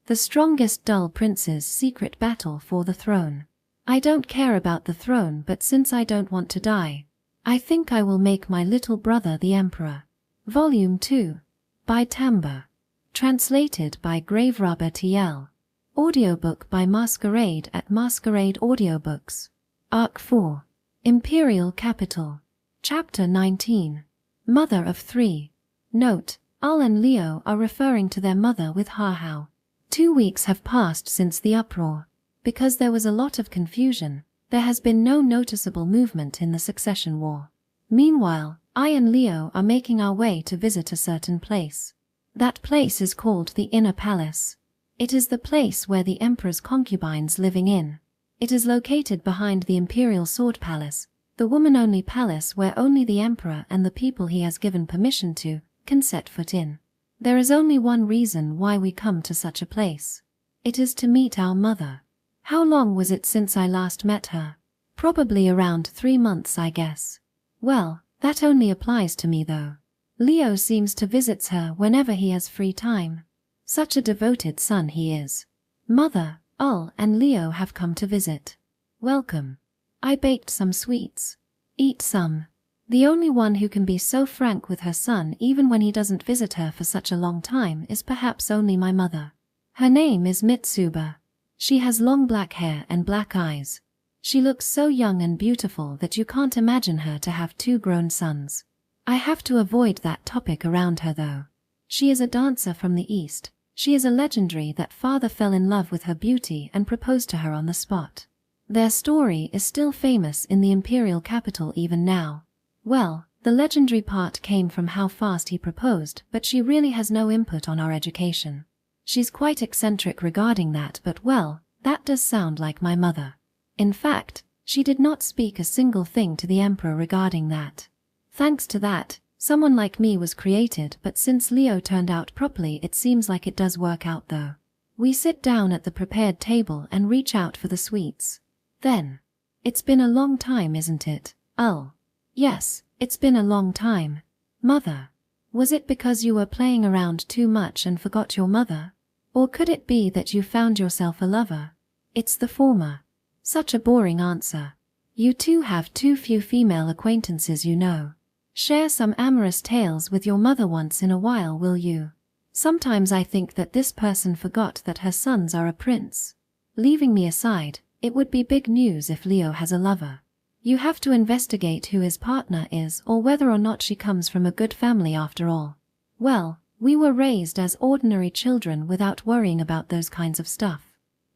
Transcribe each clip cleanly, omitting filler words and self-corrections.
The strongest dull prince's secret battle for the throne. I don't care about the throne, but since I don't want to die, I think I will make my little brother the emperor. Volume 2. By Timbre. Translated by Graverobber TL. Audiobook by Masquerade at Masquerade Audiobooks. Arc 4. Imperial Capital. Chapter 19. Mother of 3. Note: Al and Leo are referring to their mother with Hahao. 2 weeks have passed since the uproar. Because there was a lot of confusion, there has been no noticeable movement in the succession war. Meanwhile, I and Leo are making our way to visit a certain place. That place is called the Inner Palace. It is the place where the Emperor's concubines living in. It is located behind the Imperial Sword Palace, the woman-only palace where only the Emperor and the people he has given permission to can set foot in. There is only one reason why we come to such a place. It is to meet our mother. How long was it since I last met her? Probably around 3 months, I guess. Well, that only applies to me though. Leo seems to visit her whenever he has free time. Such a devoted son he is. Mother, Ul and Leo have come to visit. Welcome. I baked some sweets. Eat some. The only one who can be so frank with her son even when he doesn't visit her for such a long time is perhaps only my mother. Her name is Mitsuba. She has long black hair and black eyes. She looks so young and beautiful that you can't imagine her to have 2 grown sons. I have to avoid that topic around her though. She is a dancer from the East. She is a legendary that father fell in love with her beauty and proposed to her on the spot. Their story is still famous in the imperial capital even now. Well, the legendary part came from how fast he proposed, but she really has no input on our education. She's quite eccentric regarding that, but well, that does sound like my mother. In fact, she did not speak a single thing to the Emperor regarding that. Thanks to that, someone like me was created, but since Leo turned out properly it seems like it does work out though. We sit down at the prepared table and reach out for the sweets. Then, it's been a long time, isn't it, Ul? Yes, it's been a long time. Mother. Was it because you were playing around too much and forgot your mother? Or could it be that you found yourself a lover? It's the former. Such a boring answer. You two have too few female acquaintances, you know. Share some amorous tales with your mother once in a while, will you? Sometimes I think that this person forgot that her sons are a prince. Leaving me aside, it would be big news if Leo has a lover. You have to investigate who his partner is or whether or not she comes from a good family after all. Well, we were raised as ordinary children without worrying about those kinds of stuff.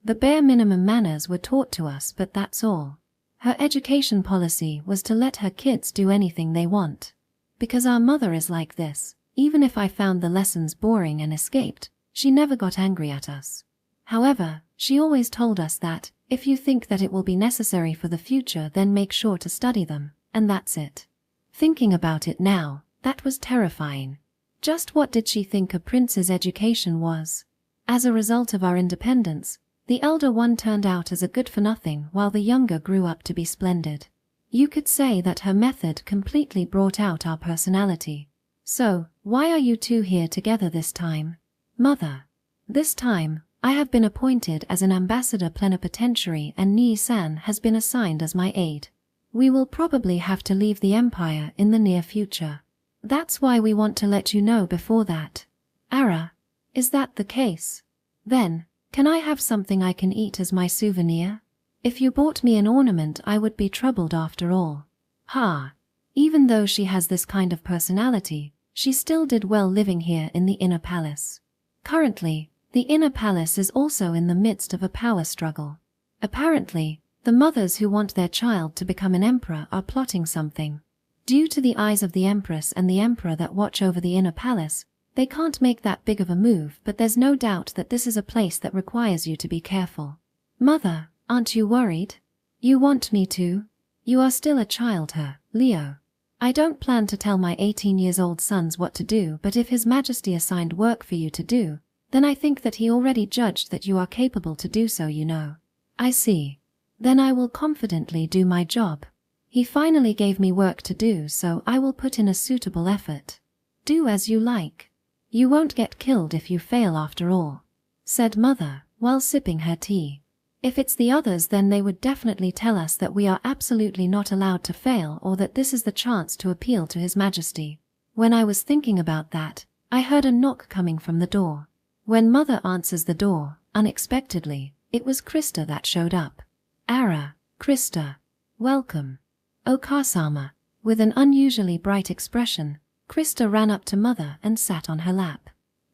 The bare minimum manners were taught to us, but that's all. Her education policy was to let her kids do anything they want. Because our mother is like this, even if I found the lessons boring and escaped, she never got angry at us. However, she always told us that, if you think that it will be necessary for the future, then make sure to study them, and that's it. Thinking about it now, that was terrifying. Just what did she think a prince's education was? As a result of our independence, the elder one turned out as a good-for-nothing while the younger grew up to be splendid. You could say that her method completely brought out our personality. So, why are you two here together this time? Mother. This time, I have been appointed as an ambassador plenipotentiary and Nii-san has been assigned as my aide. We will probably have to leave the empire in the near future. That's why we want to let you know before that. Ara. Is that the case? Then, can I have something I can eat as my souvenir? If you bought me an ornament I would be troubled after all. Ha. Even though she has this kind of personality, she still did well living here in the Inner Palace. Currently, the Inner Palace is also in the midst of a power struggle. Apparently, the mothers who want their child to become an emperor are plotting something. Due to the eyes of the Empress and the Emperor that watch over the Inner Palace, they can't make that big of a move, but there's no doubt that this is a place that requires you to be careful. Mother, aren't you worried? You want me to? You are still a child, Leo. I don't plan to tell my 18-year-old sons what to do, but if His Majesty assigned work for you to do, then I think that he already judged that you are capable to do so, you know. I see. Then I will confidently do my job. He finally gave me work to do, so I will put in a suitable effort. Do as you like. You won't get killed if you fail after all. said Mother, while sipping her tea. If it's the others, then they would definitely tell us that we are absolutely not allowed to fail, or that this is the chance to appeal to His Majesty. When I was thinking about that, I heard a knock coming from the door. When Mother answers the door, unexpectedly, it was Krista that showed up. Ara, Krista. Welcome. Oh Kasama. With an unusually bright expression, Krista ran up to Mother and sat on her lap.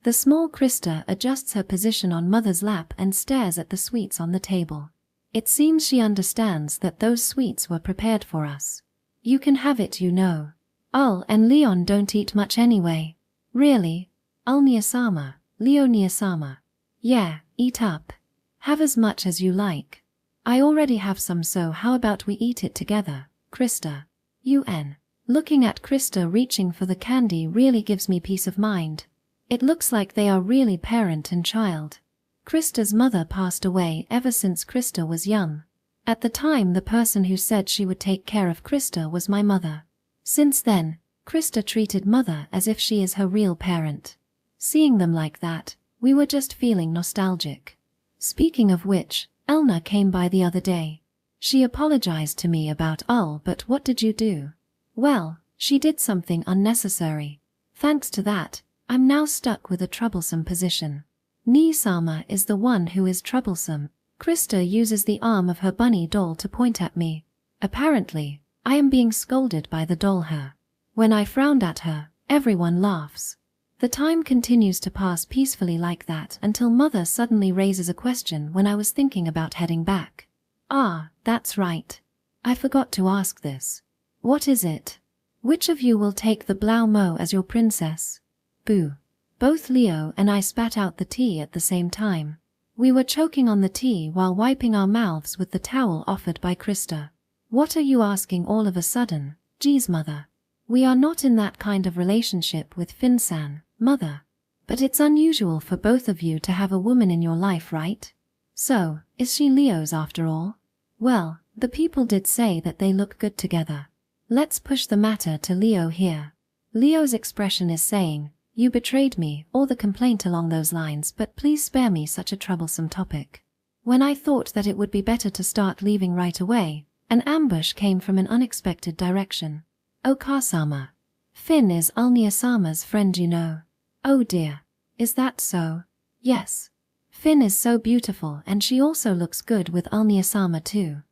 The small Krista adjusts her position on Mother's lap and stares at the sweets on the table. It seems she understands that those sweets were prepared for us. You can have it, you know. Ul and Leon don't eat much anyway. Really? Ulnia-sama, Leonia-sama. Yeah, eat up. Have as much as you like. I already have some, so how about we eat it together, Krista? UN. Looking at Krista reaching for the candy really gives me peace of mind. It looks like they are really parent and child. Krista's mother passed away ever since Krista was young. At the time, the person who said she would take care of Krista was my mother. Since then, Krista treated Mother as if she is her real parent. Seeing them like that, we were just feeling nostalgic. Speaking of which, Elna came by the other day. She apologized to me about Ul, but what did you do? Well, she did something unnecessary. Thanks to that, I'm now stuck with a troublesome position. Ni-sama is the one who is troublesome. Krista uses the arm of her bunny doll to point at me. Apparently, I am being scolded by the doll her. When I frowned at her, everyone laughs. The time continues to pass peacefully like that until Mother suddenly raises a question when I was thinking about heading back. Ah, that's right. I forgot to ask this. What is it? Which of you will take the Blau Mo as your princess? Boo. Both Leo and I spat out the tea at the same time. We were choking on the tea while wiping our mouths with the towel offered by Krista. What are you asking all of a sudden? Geez, Mother. We are not in that kind of relationship with Fin-san, Mother. But it's unusual for both of you to have a woman in your life, right? So, is she Leo's after all? Well, the people did say that they look good together. Let's push the matter to Leo here. Leo's expression is saying, you betrayed me, or the complaint along those lines, but please spare me such a troublesome topic. When I thought that it would be better to start leaving right away, an ambush came from an unexpected direction. Oh Kasama. Finn is Ulnia-sama's friend, you know. Oh dear. Is that so? Yes. Finn is so beautiful, and she also looks good with Ulnia-sama too.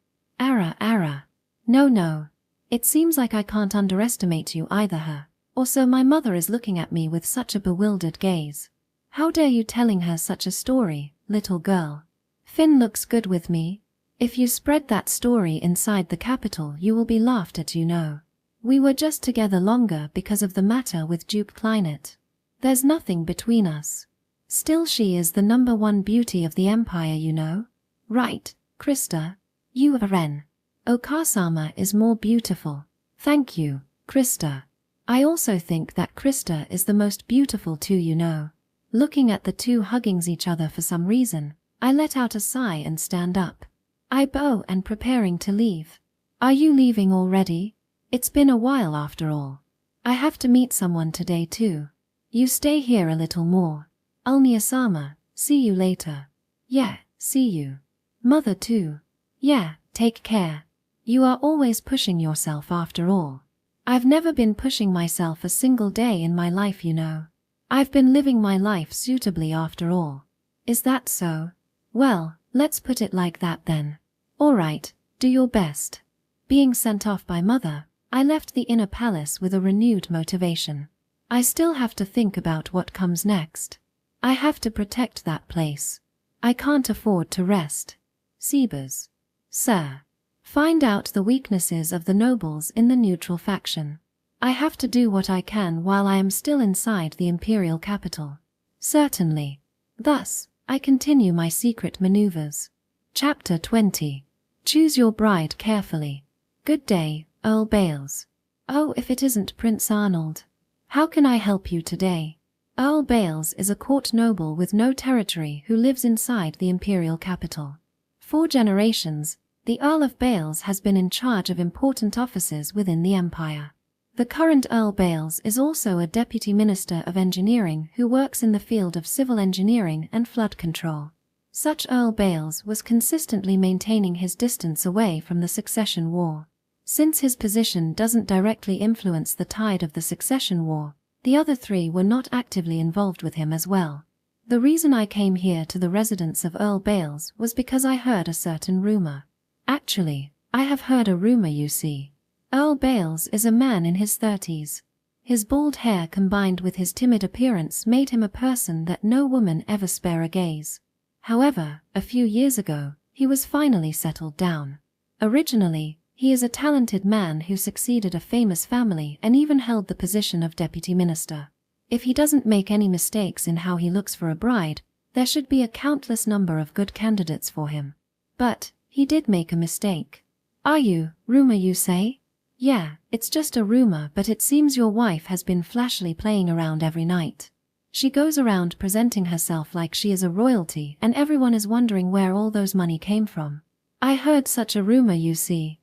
Ara. No. It seems like I can't underestimate you either, her. Also, my mother is looking at me with such a bewildered gaze. How dare you telling her such a story, little girl? Finn looks good with me. If you spread that story inside the capital, you will be laughed at, you know. We were just together longer because of the matter with Duke Kleinet. There's nothing between us. Still, she is the #1 beauty of the empire, you know. Right, Krista? You are Ren. Oh, Kasama is more beautiful. Thank you, Krista. I also think that Krista is the most beautiful too, you know. Looking at the two hugging each other for some reason, I let out a sigh and stand up. I bow and preparing to leave. Are you leaving already? It's been a while after all. I have to meet someone today too. You stay here a little more. Ulnia-sama, see you later. Yeah, see you. Mother too. Yeah, take care. You are always pushing yourself after all. I've never been pushing myself a single day in my life, you know. I've been living my life suitably after all. Is that so? Well, let's put it like that then. Alright, do your best. Being sent off by Mother, I left the inner palace with a renewed motivation. I still have to think about what comes next. I have to protect that place. I can't afford to rest. Sebers. Sir. Find out the weaknesses of the nobles in the neutral faction. I have to do what I can while I am still inside the imperial capital. Certainly. Thus, I continue my secret maneuvers. Chapter 20. Choose your bride carefully. Good day, Earl Bales. Oh, if it isn't Prince Arnold. How can I help you today? Earl Bales is a court noble with no territory who lives inside the imperial capital. For generations, the Earl of Bales has been in charge of important offices within the empire. The current Earl Bales is also a Deputy Minister of Engineering who works in the field of civil engineering and flood control. Such Earl Bales was consistently maintaining his distance away from the succession war. Since his position doesn't directly influence the tide of the succession war, the other three were not actively involved with him as well. The reason I came here to the residence of Earl Bales was because I heard a certain rumor. Actually, I have heard a rumor, you see. Earl Bales is a man in his 30s. His bald hair combined with his timid appearance made him a person that no woman ever spare a gaze. However, a few years ago, he was finally settled down. Originally, he is a talented man who succeeded a famous family and even held the position of deputy minister. If he doesn't make any mistakes in how he looks for a bride, there should be a countless number of good candidates for him. But he did make a mistake. Rumor you say? Yeah, it's just a rumor, but it seems your wife has been flashily playing around every night. She goes around presenting herself like she is a royalty and everyone is wondering where all those money came from. I heard such a rumor, you see.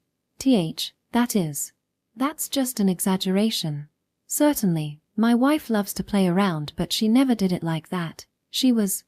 That's just an exaggeration. Certainly, my wife loves to play around, but she never did it like that. She was.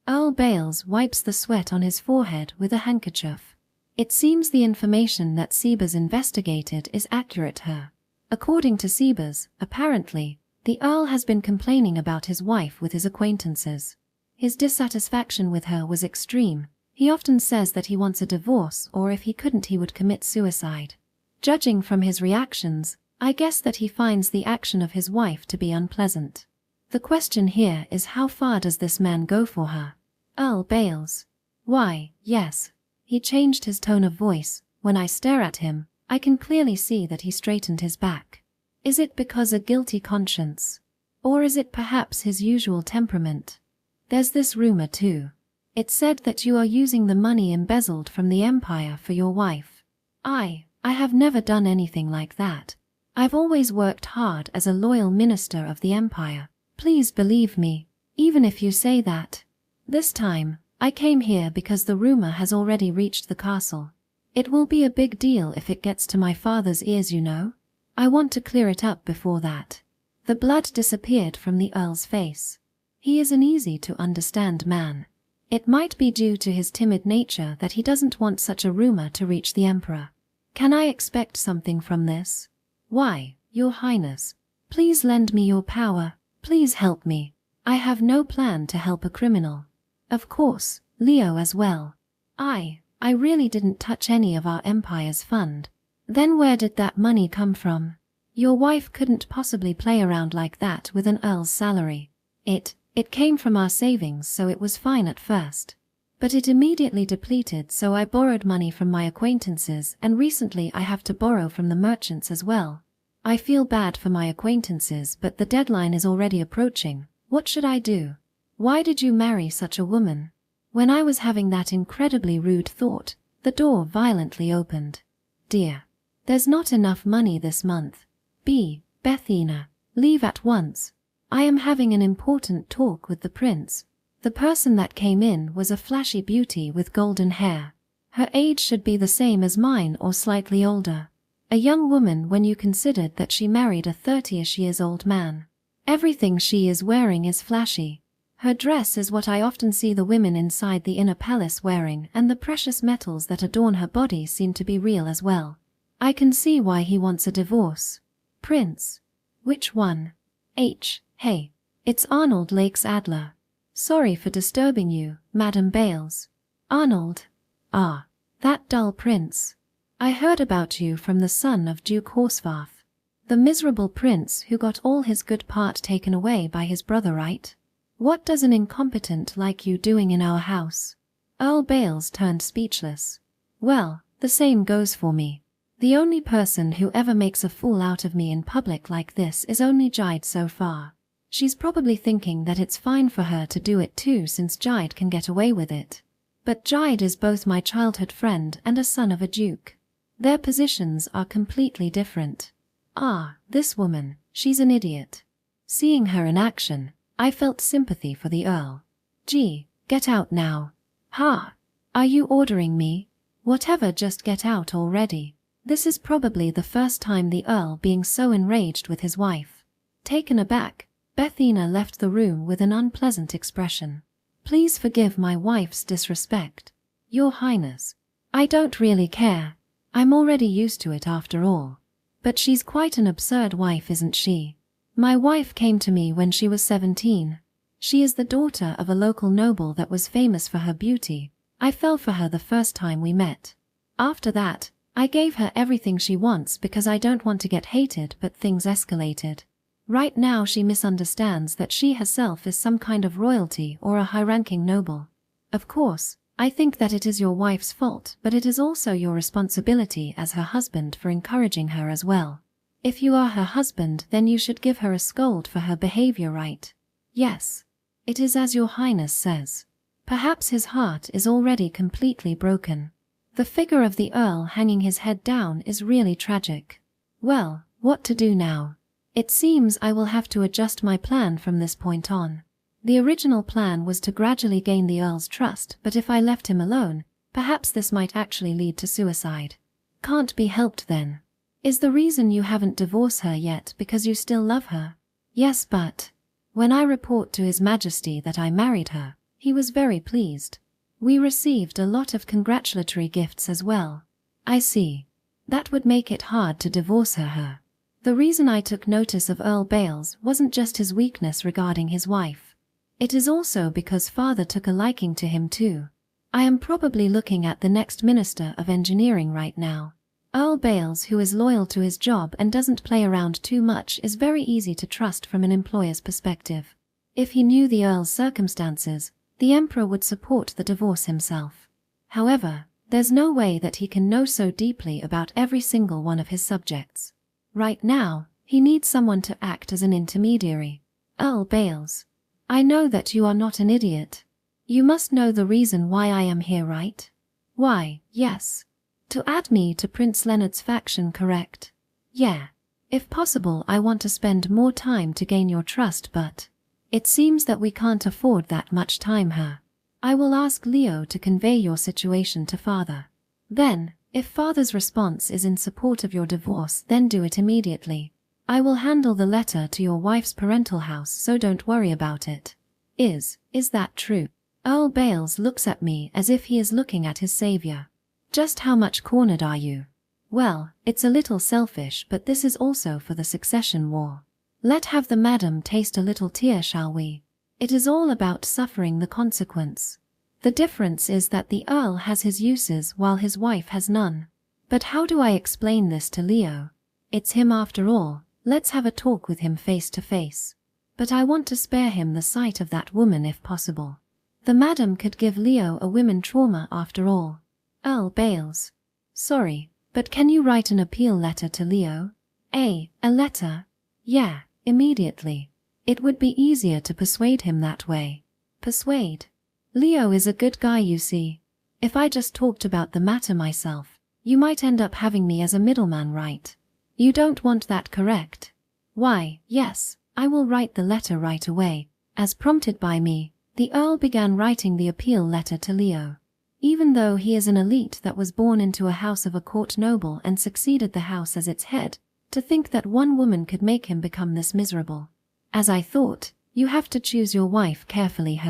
Earl Bales wipes the sweat on his forehead with a handkerchief. It seems the information that Sebers investigated is accurate here. According to Sebers, apparently, the Earl has been complaining about his wife with his acquaintances. His dissatisfaction with her was extreme. He often says that he wants a divorce, or if he couldn't he would commit suicide. Judging from his reactions, I guess that he finds the action of his wife to be unpleasant. The question here is, how far does this man go for her? Earl Bales. Why, yes. He changed his tone of voice. When I stare at him, I can clearly see that he straightened his back. Is it because a guilty conscience? Or is it perhaps his usual temperament? There's this rumor too. It said that you are using the money embezzled from the Empire for your wife. I have never done anything like that. I've always worked hard as a loyal minister of the Empire. Please believe me, even if you say that. This time, I came here because the rumor has already reached the castle. It will be a big deal if it gets to my father's ears, you know. I want to clear it up before that. The blood disappeared from the Earl's face. He is an easy-to-understand man. It might be due to his timid nature that he doesn't want such a rumor to reach the Emperor. Can I expect something from this? Why, Your Highness, please lend me your power. Please help me. I have no plan to help a criminal. Of course, Leo as well. I really didn't touch any of our Empire's fund. Then where did that money come from? Your wife couldn't possibly play around like that with an Earl's salary. It came from our savings, so it was fine at first. But it immediately depleted, so I borrowed money from my acquaintances, and recently I have to borrow from the merchants as well. I feel bad for my acquaintances, but the deadline is already approaching. What should I do? Why did you marry such a woman? When I was having that incredibly rude thought, the door violently opened. Dear, there's not enough money this month. Bethena, leave at once. I am having an important talk with the prince. The person that came in was a flashy beauty with golden hair. Her age should be the same as mine or slightly older. A young woman when you considered that she married a 30-ish-years-old man. Everything she is wearing is flashy. Her dress is what I often see the women inside the inner palace wearing, and the precious metals that adorn her body seem to be real as well. I can see why he wants a divorce. Prince. Which one? Hey, it's Arnold Lakes Adler. Sorry for disturbing you, Madam Bales. Arnold. That dull prince. I heard about you from the son of Duke Horsfarth. The miserable prince who got all his good part taken away by his brother, right? What does an incompetent like you doing in our house? Earl Bales turned speechless. Well, the same goes for me. The only person who ever makes a fool out of me in public like this is only Jide so far. She's probably thinking that it's fine for her to do it too since Jide can get away with it. But Jide is both my childhood friend and a son of a duke. Their positions are completely different. This woman, she's an idiot. Seeing her in action, I felt sympathy for the Earl. Gee, get out now. Are you ordering me? Whatever, just get out already. This is probably the first time the Earl being so enraged with his wife. Taken aback, Bethena left the room with an unpleasant expression. Please forgive my wife's disrespect, Your Highness. I don't really care. I'm already used to it after all. But she's quite an absurd wife, isn't she? My wife came to me when she was 17. She is the daughter of a local noble that was famous for her beauty. I fell for her the first time we met. After that, I gave her everything she wants because I don't want to get hated, but things escalated. Right now she misunderstands that she herself is some kind of royalty or a high-ranking noble. Of course, I think that it is your wife's fault, but it is also your responsibility as her husband for encouraging her as well. If you are her husband, then you should give her a scold for her behavior, right? Yes. It is as Your Highness says. Perhaps his heart is already completely broken. The figure of the Earl hanging his head down is really tragic. Well, what to do now? It seems I will have to adjust my plan from this point on. The original plan was to gradually gain the Earl's trust, but if I left him alone, perhaps this might actually lead to suicide. Can't be helped then. Is the reason you haven't divorced her yet because you still love her? Yes, but when I report to His Majesty that I married her, he was very pleased. We received a lot of congratulatory gifts as well. I see. That would make it hard to divorce her. The reason I took notice of Earl Bales wasn't just his weakness regarding his wife. It is also because father took a liking to him too. I am probably looking at the next Minister of Engineering right now. Earl Bales, who is loyal to his job and doesn't play around too much, is very easy to trust from an employer's perspective. If he knew the Earl's circumstances, the Emperor would support the divorce himself. However, there's no way that he can know so deeply about every single one of his subjects. Right now, he needs someone to act as an intermediary. Earl Bales, I know that you are not an idiot. You must know the reason why I am here, right? Why, yes. To add me to Prince Leonard's faction, correct? Yeah. If possible, I want to spend more time to gain your trust, but it seems that we can't afford that much time, I will ask Leo to convey your situation to father. Then, if father's response is in support of your divorce, then do it immediately. I will handle the letter to your wife's parental house, so don't worry about it. Is that true? Earl Bales looks at me as if he is looking at his savior. Just how much cornered are you? Well, it's a little selfish, but this is also for the succession war. Let's have the madam taste a little tear, shall we? It is all about suffering the consequence. The difference is that the Earl has his uses while his wife has none. But how do I explain this to Leo? It's him after all. Let's have a talk with him face to face. But I want to spare him the sight of that woman if possible. The madam could give Leo a women trauma after all. Earl Bales. Sorry, but can you write an appeal letter to Leo? A letter? Yeah, immediately. It would be easier to persuade him that way. Persuade? Leo is a good guy, you see. If I just talked about the matter myself, you might end up having me as a middleman, right? You don't want that, correct? Why, yes, I will write the letter right away. As prompted by me, the Earl began writing the appeal letter to Leo. Even though he is an elite that was born into a house of a court noble and succeeded the house as its head, to think that one woman could make him become this miserable. As I thought, you have to choose your wife carefully,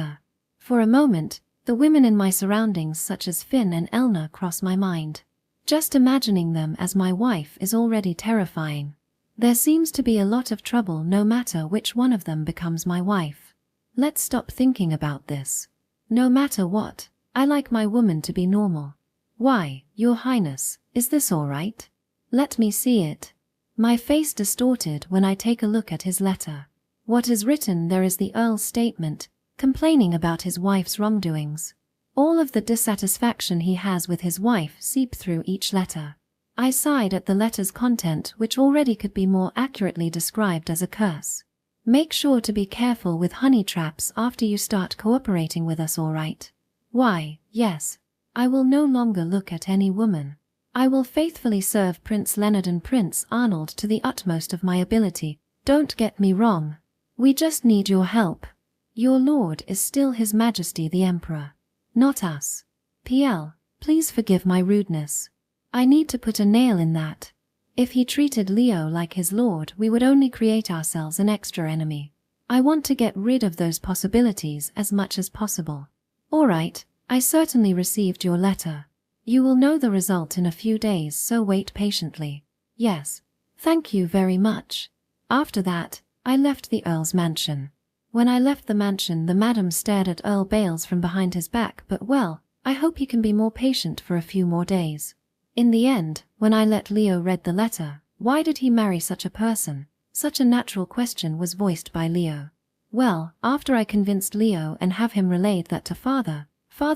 For a moment, the women in my surroundings such as Finn and Elna cross my mind. Just imagining them as my wife is already terrifying. There seems to be a lot of trouble no matter which one of them becomes my wife. Let's stop thinking about this. No matter what, I like my woman to be normal. Why, Your Highness, is this all right? Let me see it. My face distorted when I take a look at his letter. What is written there is the Earl's statement, complaining about his wife's wrongdoings. All of the dissatisfaction he has with his wife seep through each letter. I sighed at the letter's content, which already could be more accurately described as a curse. Make sure to be careful with honey traps after you start cooperating with us, all right? Why, yes. I will no longer look at any woman. I will faithfully serve Prince Leonard and Prince Arnold to the utmost of my ability. Don't get me wrong. We just need your help. Your lord is still His Majesty the Emperor. Not us. PL, please forgive my rudeness. I need to put a nail in that. If he treated Leo like his lord, we would only create ourselves an extra enemy. I want to get rid of those possibilities as much as possible. Alright, I certainly received your letter. You will know the result in a few days, so wait patiently. Yes. Thank you very much. After that, I left the Earl's mansion. When I left the mansion, the madam stared at Earl Bales from behind his back, but well, I hope he can be more patient for a few more days. In the end, when I let Leo read the letter, why did he marry such a person? Such a natural question was voiced by Leo. Well, after I convinced Leo and have him relayed that to Father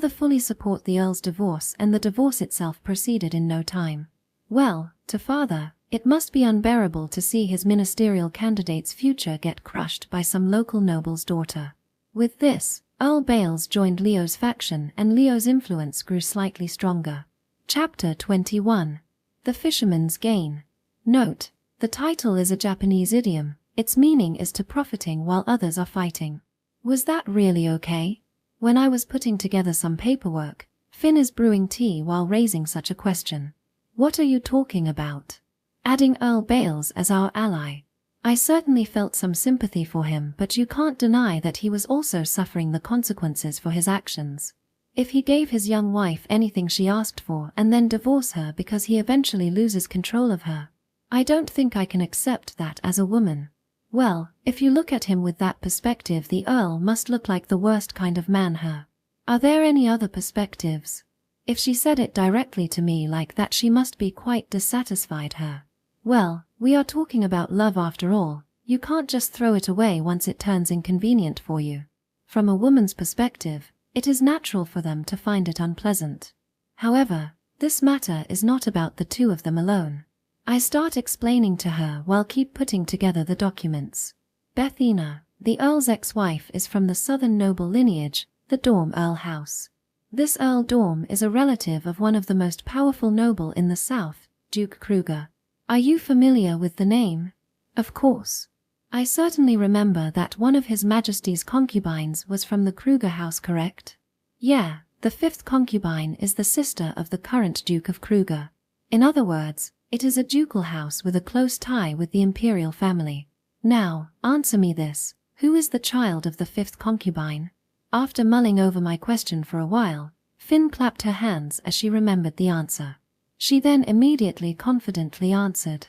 fully support the Earl's divorce, and the divorce itself proceeded in no time. Well, to Father, it must be unbearable to see his ministerial candidate's future get crushed by some local noble's daughter. With this, Earl Bales joined Leo's faction and Leo's influence grew slightly stronger. Chapter 21. The Fisherman's Gain. Note: the title is a Japanese idiom. Its meaning is to profiting while others are fighting. Was that really okay? When I was putting together some paperwork, Finn is brewing tea while raising such a question. What are you talking about? Adding Earl Bales as our ally. I certainly felt some sympathy for him, but you can't deny that he was also suffering the consequences for his actions. If he gave his young wife anything she asked for and then divorce her because he eventually loses control of her, I don't think I can accept that as a woman. Well, if you look at him with that perspective, the Earl must look like the worst kind of man her. Are there any other perspectives? If she said it directly to me like that, she must be quite dissatisfied her. Well, we are talking about love after all. You can't just throw it away once it turns inconvenient for you. From a woman's perspective, it is natural for them to find it unpleasant. However, this matter is not about the two of them alone. I start explaining to her while keep putting together the documents. Bethena, the Earl's ex-wife, is from the southern noble lineage, the Dorm Earl house. This Earl Dorm is a relative of one of the most powerful noble in the south, Duke Kruger. Are you familiar with the name? Of course. I certainly remember that one of His Majesty's concubines was from the Kruger house, correct? Yeah, the fifth concubine is the sister of the current Duke of Kruger. In other words, it is a ducal house with a close tie with the imperial family. Now, answer me this: who is the child of the fifth concubine? After mulling over my question for a while, Finn clapped her hands as she remembered the answer. She then immediately confidently answered,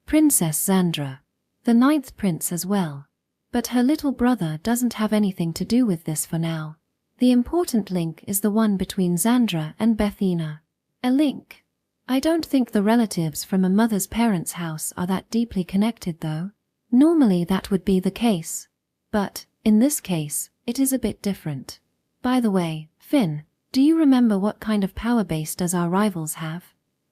Princess Xandra. The ninth prince as well. But her little brother doesn't have anything to do with this for now. The important link is the one between Xandra and Bethena. A link. I don't think the relatives from a mother's parents' house are that deeply connected though. Normally that would be the case. But, in this case, it is a bit different. By the way, Finn, do you remember what kind of power base does our rivals have?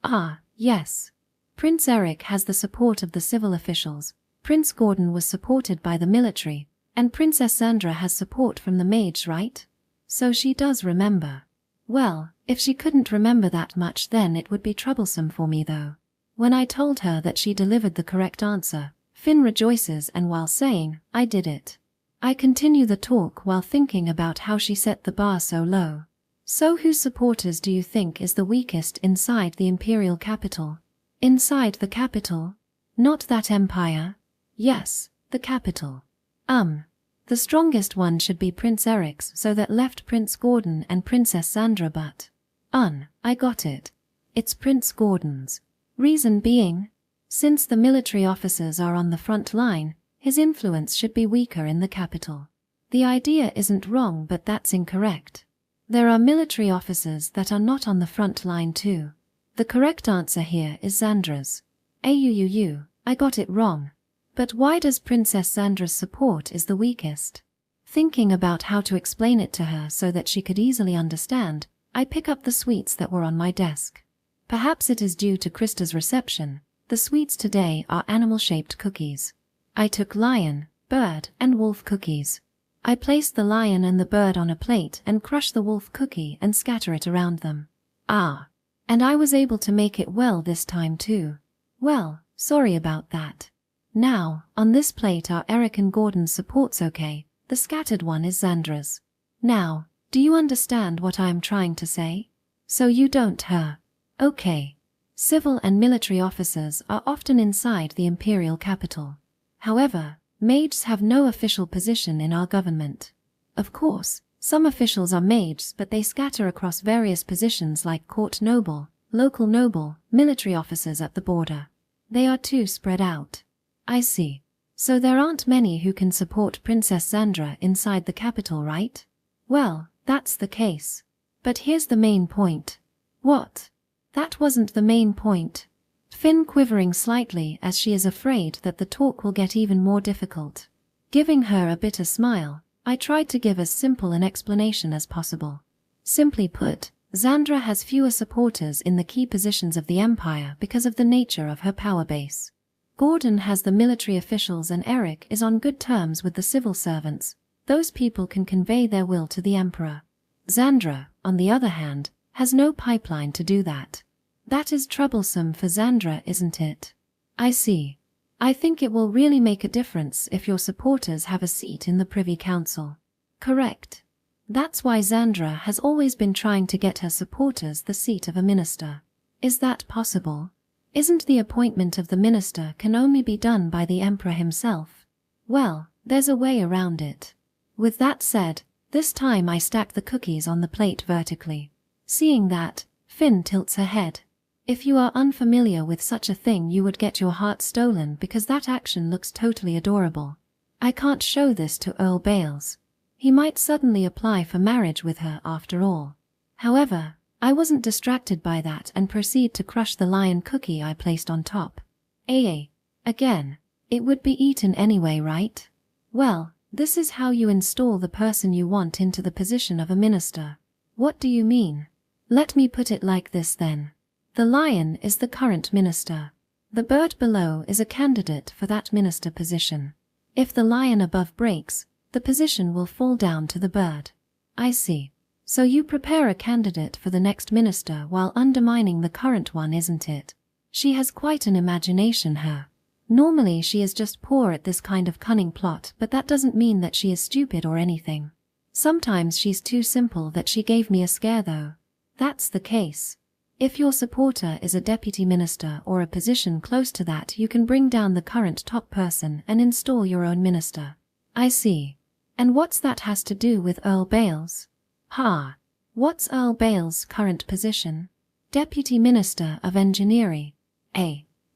Ah, yes. Prince Eric has the support of the civil officials, Prince Gordon was supported by the military, and Princess Xandra has support from the mages, right? So she does remember. Well, if she couldn't remember that much, then it would be troublesome for me though. When I told her that she delivered the correct answer, Finn rejoices, and while saying, I did it, I continue the talk while thinking about how she set the bar so low. So whose supporters do you think is the weakest inside the imperial capital? Inside the capital? Not that empire? Yes, the capital. The strongest one should be Prince Eric's, so that left Prince Gordon and Princess Xandra, but I got it. It's Prince Gordon's. Reason being, since the military officers are on the front line, his influence should be weaker in the capital. The idea isn't wrong, but that's incorrect. There are military officers that are not on the front line too. The correct answer here is Xandra's. I got it wrong. But why does Princess Xandra's support is the weakest? Thinking about how to explain it to her so that she could easily understand, I pick up the sweets that were on my desk. Perhaps it is due to Krista's reception. The sweets today are animal-shaped cookies. I took lion, bird, and wolf cookies. I placed the lion and the bird on a plate and crushed the wolf cookie and scatter it around them. And I was able to make it well this time too. Well, sorry about that. Now, on this plate are Eric and Gordon's supports, okay? The scattered one is Xandra's. Now, do you understand what I am trying to say? So you don't, her. Okay. Civil and military officers are often inside the imperial capital. However, mages have no official position in our government. Of course, some officials are mages, but they scatter across various positions like court noble, local noble, military officers at the border. They are too spread out. I see. So there aren't many who can support Princess Xandra inside the capital, right? Well, that's the case. But here's the main point. What? That wasn't the main point. Finn quivering slightly as she is afraid that the talk will get even more difficult. Giving her a bitter smile, I tried to give as simple an explanation as possible. Simply put, Xandra has fewer supporters in the key positions of the Empire because of the nature of her power base. Gordon has the military officials and Eric is on good terms with the civil servants. Those people can convey their will to the Emperor. Xandra, on the other hand, has no pipeline to do that. That is troublesome for Xandra, isn't it? I see. I think it will really make a difference if your supporters have a seat in the Privy Council. Correct. That's why Xandra has always been trying to get her supporters the seat of a minister. Is that possible? Isn't the appointment of the minister can only be done by the Emperor himself? Well, there's a way around it. With that said, this time I stack the cookies on the plate vertically. Seeing that, Finn tilts her head. If you are unfamiliar with such a thing, you would get your heart stolen because that action looks totally adorable. I can't show this to Earl Bales. He might suddenly apply for marriage with her after all. However, I wasn't distracted by that and proceed to crush the lion cookie I placed on top. Again, it would be eaten anyway, right? Well, this is how you install the person you want into the position of a minister. What do you mean? Let me put it like this then. The lion is the current minister. The bird below is a candidate for that minister position. If the lion above breaks, the position will fall down to the bird. I see. So you prepare a candidate for the next minister while undermining the current one, isn't it? She has quite an imagination, her. Normally she is just poor at this kind of cunning plot, but that doesn't mean that she is stupid or anything. Sometimes she's too simple that she gave me a scare though. That's the case. If your supporter is a deputy minister or a position close to that, you can bring down the current top person and install your own minister. I see. And what's that has to do with Earl Bales? What's Earl Bales' current position? Deputy Minister of Engineering.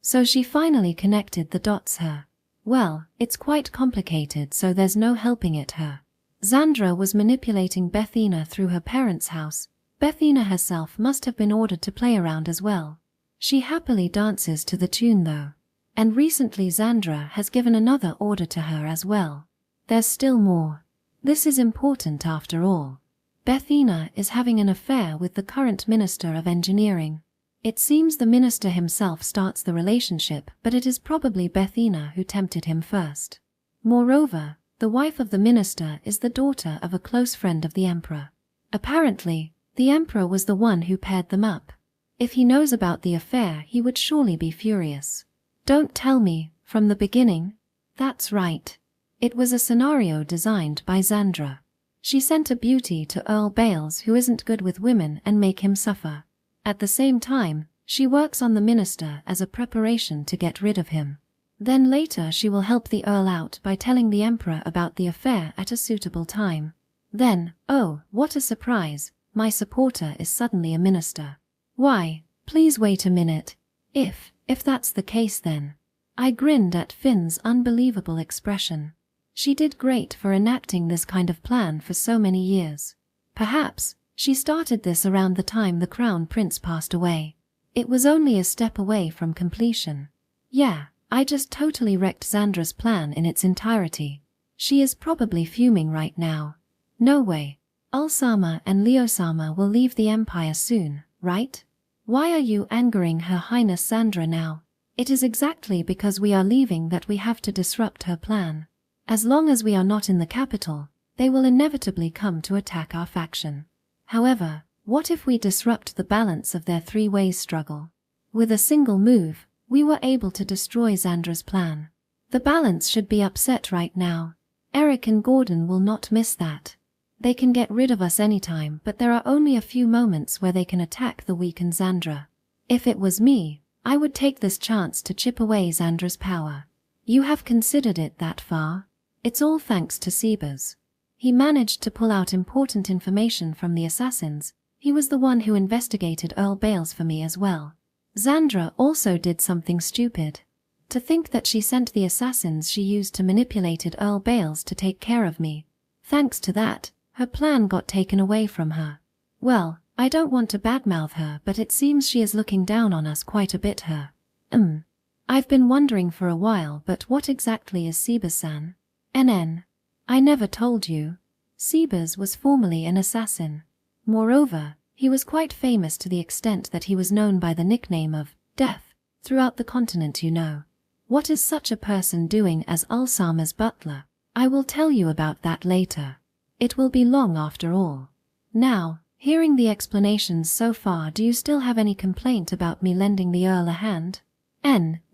So she finally connected the dots, her. Well, it's quite complicated, so there's no helping it, her. Xandra was manipulating Bethena through her parents' house. Bethena herself must have been ordered to play around as well. She happily dances to the tune though. And recently Xandra has given another order to her as well. There's still more. This is important after all. Bethena is having an affair with the current Minister of Engineering. It seems the minister himself starts the relationship, but it is probably Bethena who tempted him first. Moreover, the wife of the minister is the daughter of a close friend of the Emperor. Apparently, the Emperor was the one who paired them up. If he knows about the affair, he would surely be furious. Don't tell me, from the beginning? That's right. It was a scenario designed by Xandra. She sent a beauty to Earl Bales who isn't good with women and make him suffer. At the same time, she works on the minister as a preparation to get rid of him. Then later she will help the Earl out by telling the Emperor about the affair at a suitable time. Then, oh, what a surprise, my supporter is suddenly a minister. Why, please wait a minute. If that's the case then. I grinned at Finn's unbelievable expression. She did great for enacting this kind of plan for so many years. Perhaps she started this around the time the Crown Prince passed away. It was only a step away from completion. Yeah, I just totally wrecked Xandra's plan in its entirety. She is probably fuming right now. No way. Ulsama and Leosama will leave the Empire soon, right? Why are you angering Her Highness Xandra now? It is exactly because we are leaving that we have to disrupt her plan. As long as we are not in the capital, they will inevitably come to attack our faction. However, what if we disrupt the balance of their three-way struggle? With a single move, we were able to destroy Xandra's plan. The balance should be upset right now. Eric and Gordon will not miss that. They can get rid of us anytime, but there are only a few moments where they can attack the weakened Xandra. If it was me, I would take this chance to chip away Xandra's power. You have considered it that far? It's all thanks to Sebas. He managed to pull out important information from the assassins. He was the one who investigated Earl Bales for me as well. Xandra also did something stupid. To think that she sent the assassins she used to manipulated Earl Bales to take care of me. Thanks to that, her plan got taken away from her. Well, I don't want to badmouth her, but it seems she is looking down on us quite a bit her. I've been wondering for a while, but what exactly is Sebas-san? NN. I never told you. Sebas was formerly an assassin. Moreover, he was quite famous to the extent that he was known by the nickname of Death throughout the continent, you know. What is such a person doing as Ulsama's butler? I will tell you about that later. It will be long after all. Now, hearing the explanations so far, do you still have any complaint about me lending the Earl a hand?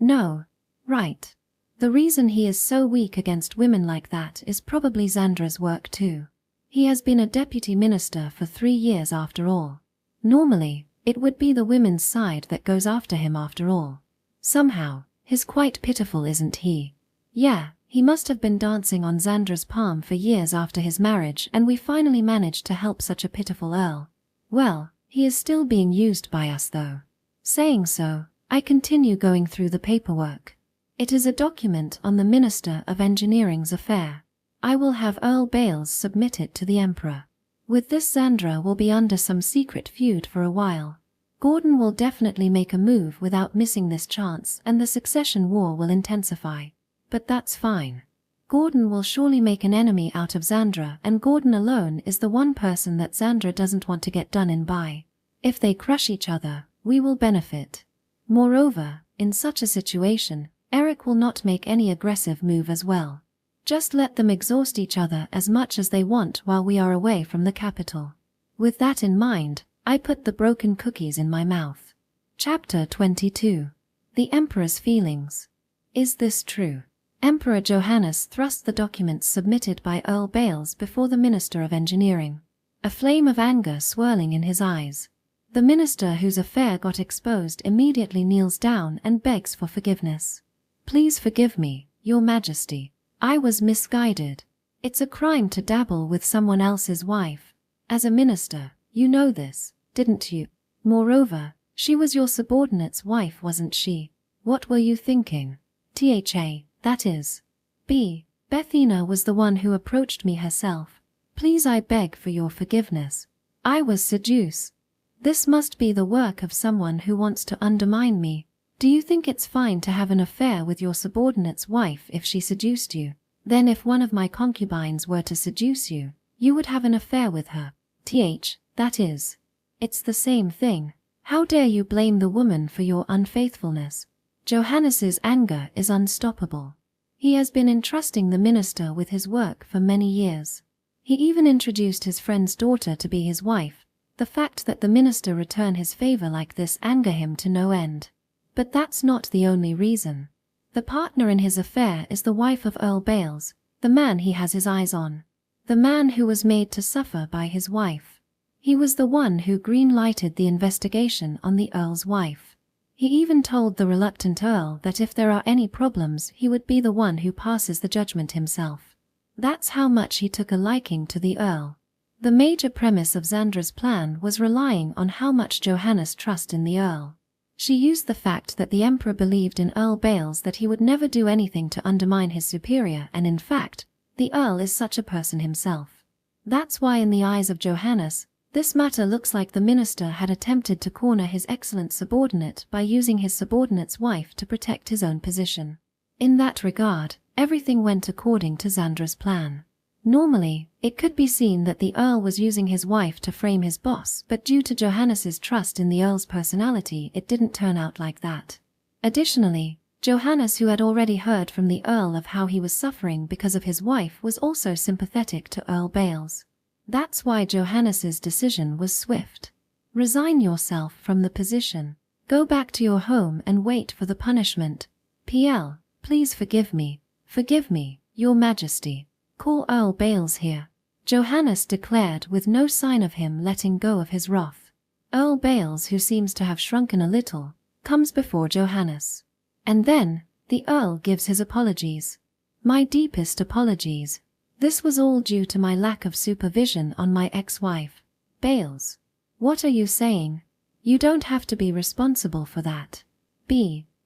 No. Right. The reason he is so weak against women like that is probably Xandra's work too. He has been a deputy minister for 3 years after all. Normally, it would be the women's side that goes after him after all. Somehow, he's quite pitiful, isn't he? Yeah, he must have been dancing on Xandra's palm for years after his marriage, and we finally managed to help such a pitiful Earl. Well, he is still being used by us though. Saying so, I continue going through the paperwork. It is a document on the Minister of Engineering's affair. I will have Earl Bales submit it to the Emperor. With this, Xandra will be under some secret feud for a while. Gordon will definitely make a move without missing this chance, and the succession war will intensify. But that's fine. Gordon will surely make an enemy out of Xandra, and Gordon alone is the one person that Xandra doesn't want to get done in by. If they crush each other, we will benefit. Moreover, in such a situation, Eric will not make any aggressive move as well. Just let them exhaust each other as much as they want while we are away from the capital. With that in mind, I put the broken cookies in my mouth. Chapter 22. The Emperor's Feelings. Is this true? Emperor Johannes thrust the documents submitted by Earl Bales before the Minister of Engineering, a flame of anger swirling in his eyes. The minister whose affair got exposed immediately kneels down and begs for forgiveness. Please forgive me, Your Majesty. I was misguided. It's a crime to dabble with someone else's wife. As a minister, you know this, didn't you? Moreover, she was your subordinate's wife, wasn't she? What were you thinking? That is. Bethena was the one who approached me herself. Please, I beg for your forgiveness. I was seduced. This must be the work of someone who wants to undermine me. Do you think it's fine to have an affair with your subordinate's wife if she seduced you? Then if one of my concubines were to seduce you, you would have an affair with her. That is. It's the same thing. How dare you blame the woman for your unfaithfulness? Johannes's anger is unstoppable. He has been entrusting the minister with his work for many years. He even introduced his friend's daughter to be his wife. The fact that the minister return his favor like this anger him to no end. But that's not the only reason. The partner in his affair is the wife of Earl Bales, the man he has his eyes on. The man who was made to suffer by his wife. He was the one who green-lighted the investigation on the Earl's wife. He even told the reluctant Earl that if there are any problems, he would be the one who passes the judgment himself. That's how much he took a liking to the Earl. The major premise of Xandra's plan was relying on how much Johannes trust in the Earl. She used the fact that the Emperor believed in Earl Bales that he would never do anything to undermine his superior, and in fact, the Earl is such a person himself. That's why in the eyes of Johannes, this matter looks like the minister had attempted to corner his excellent subordinate by using his subordinate's wife to protect his own position. In that regard, everything went according to Xandra's plan. Normally, it could be seen that the Earl was using his wife to frame his boss, but due to Johannes's trust in the Earl's personality, it didn't turn out like that. Additionally, Johannes, who had already heard from the Earl of how he was suffering because of his wife, was also sympathetic to Earl Bales. That's why Johannes's decision was swift. Resign yourself from the position. Go back to your home and wait for the punishment. Please forgive me. Forgive me, Your Majesty. Call Earl Bales here. Johannes declared with no sign of him letting go of his wrath. Earl Bales, who seems to have shrunken a little, comes before Johannes. And then, the Earl gives his apologies. My deepest apologies. This was all due to my lack of supervision on my ex-wife. Bales. What are you saying? You don't have to be responsible for that.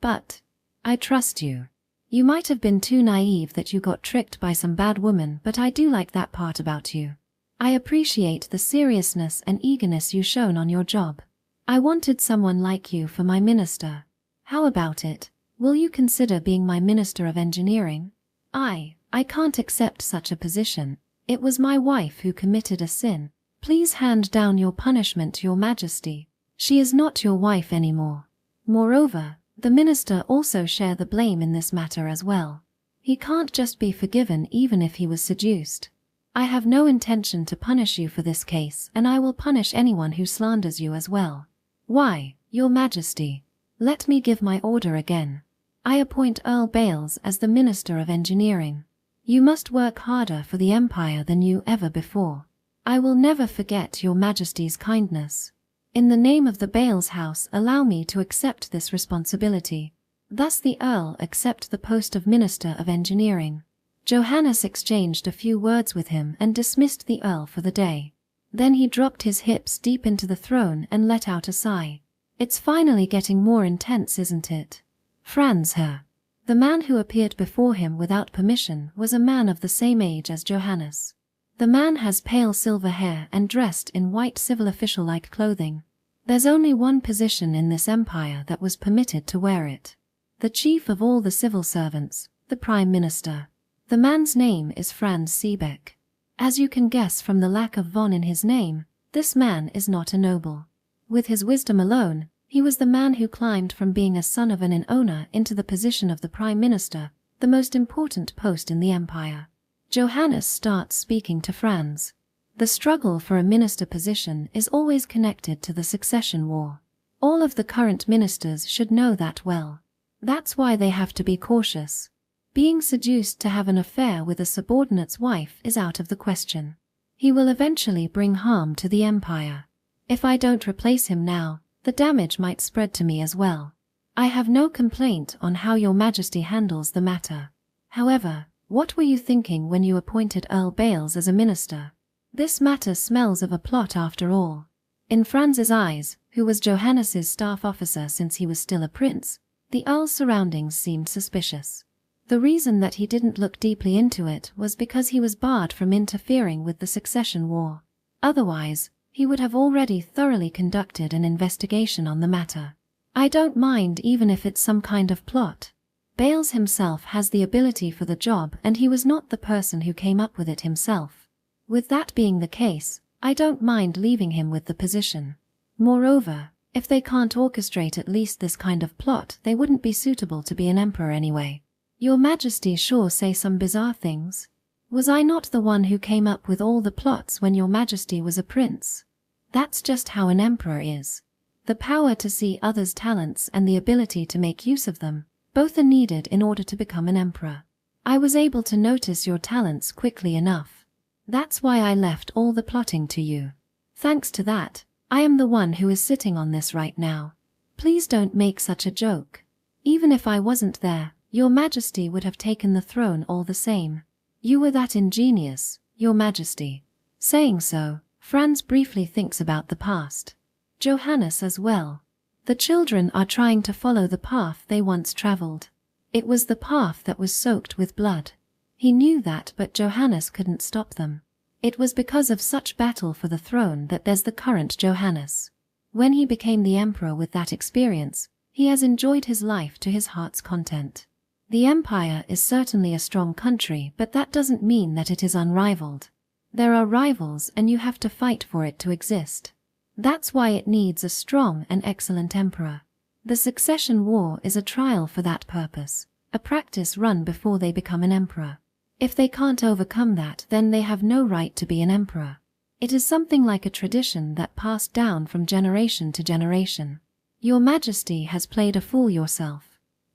But I trust you. You might have been too naive that you got tricked by some bad woman, but I do like that part about you. I appreciate the seriousness and eagerness you shown on your job. I wanted someone like you for my minister. How about it? Will you consider being my Minister of Engineering? I can't accept such a position. It was my wife who committed a sin. Please hand down your punishment to your Majesty. She is not your wife anymore. Moreover, the minister also share the blame in this matter as well. He can't just be forgiven even if he was seduced. I have no intention to punish you for this case, and I will punish anyone who slanders you as well. Why, Your Majesty? Let me give my order again. I appoint Earl Bales as the Minister of Engineering. You must work harder for the Empire than you ever before. I will never forget Your Majesty's kindness. In the name of the Bales house, allow me to accept this responsibility. Thus the Earl accepts the post of Minister of Engineering. Johannes exchanged a few words with him and dismissed the Earl for the day. Then he dropped his hips deep into the throne and let out a sigh. It's finally getting more intense, isn't it? Franz her. The man who appeared before him without permission was a man of the same age as Johannes. The man has pale silver hair and dressed in white civil official-like clothing. There's only one position in this empire that was permitted to wear it. The chief of all the civil servants, the Prime Minister. The man's name is Franz Siebeck. As you can guess from the lack of von in his name, this man is not a noble. With his wisdom alone, he was the man who climbed from being a son of an inn owner into the position of the Prime Minister, the most important post in the empire. Johannes starts speaking to Franz. The struggle for a minister position is always connected to the succession war. All of the current ministers should know that well. That's why they have to be cautious. Being seduced to have an affair with a subordinate's wife is out of the question. He will eventually bring harm to the empire. If I don't replace him now, the damage might spread to me as well. I have no complaint on how Your Majesty handles the matter. However, what were you thinking when you appointed Earl Bales as a minister? This matter smells of a plot after all. In Franz's eyes, who was Johannes's staff officer since he was still a prince, the Earl's surroundings seemed suspicious. The reason that he didn't look deeply into it was because he was barred from interfering with the succession war. Otherwise, he would have already thoroughly conducted an investigation on the matter. I don't mind even if it's some kind of plot. Bales himself has the ability for the job, and he was not the person who came up with it himself. With that being the case, I don't mind leaving him with the position. Moreover, if they can't orchestrate at least this kind of plot, they wouldn't be suitable to be an emperor anyway. Your Majesty sure say some bizarre things. Was I not the one who came up with all the plots when Your Majesty was a prince? That's just how an emperor is. The power to see others' talents and the ability to make use of them, both are needed in order to become an emperor. I was able to notice your talents quickly enough. That's why I left all the plotting to you. Thanks to that, I am the one who is sitting on this right now. Please don't make such a joke. Even if I wasn't there, Your Majesty would have taken the throne all the same. You were that ingenious, Your Majesty. Saying so, Franz briefly thinks about the past. Johannes as well. The children are trying to follow the path they once traveled. It was the path that was soaked with blood. He knew that, but Johannes couldn't stop them. It was because of such battle for the throne that there's the current Johannes. When he became the emperor with that experience, he has enjoyed his life to his heart's content. The empire is certainly a strong country, but that doesn't mean that it is unrivaled. There are rivals and you have to fight for it to exist. That's why it needs a strong and excellent emperor. The succession war is a trial for that purpose, a practice run before they become an emperor. If they can't overcome that, then they have no right to be an emperor. It is something like a tradition that passed down from generation to generation. Your Majesty has played a fool yourself.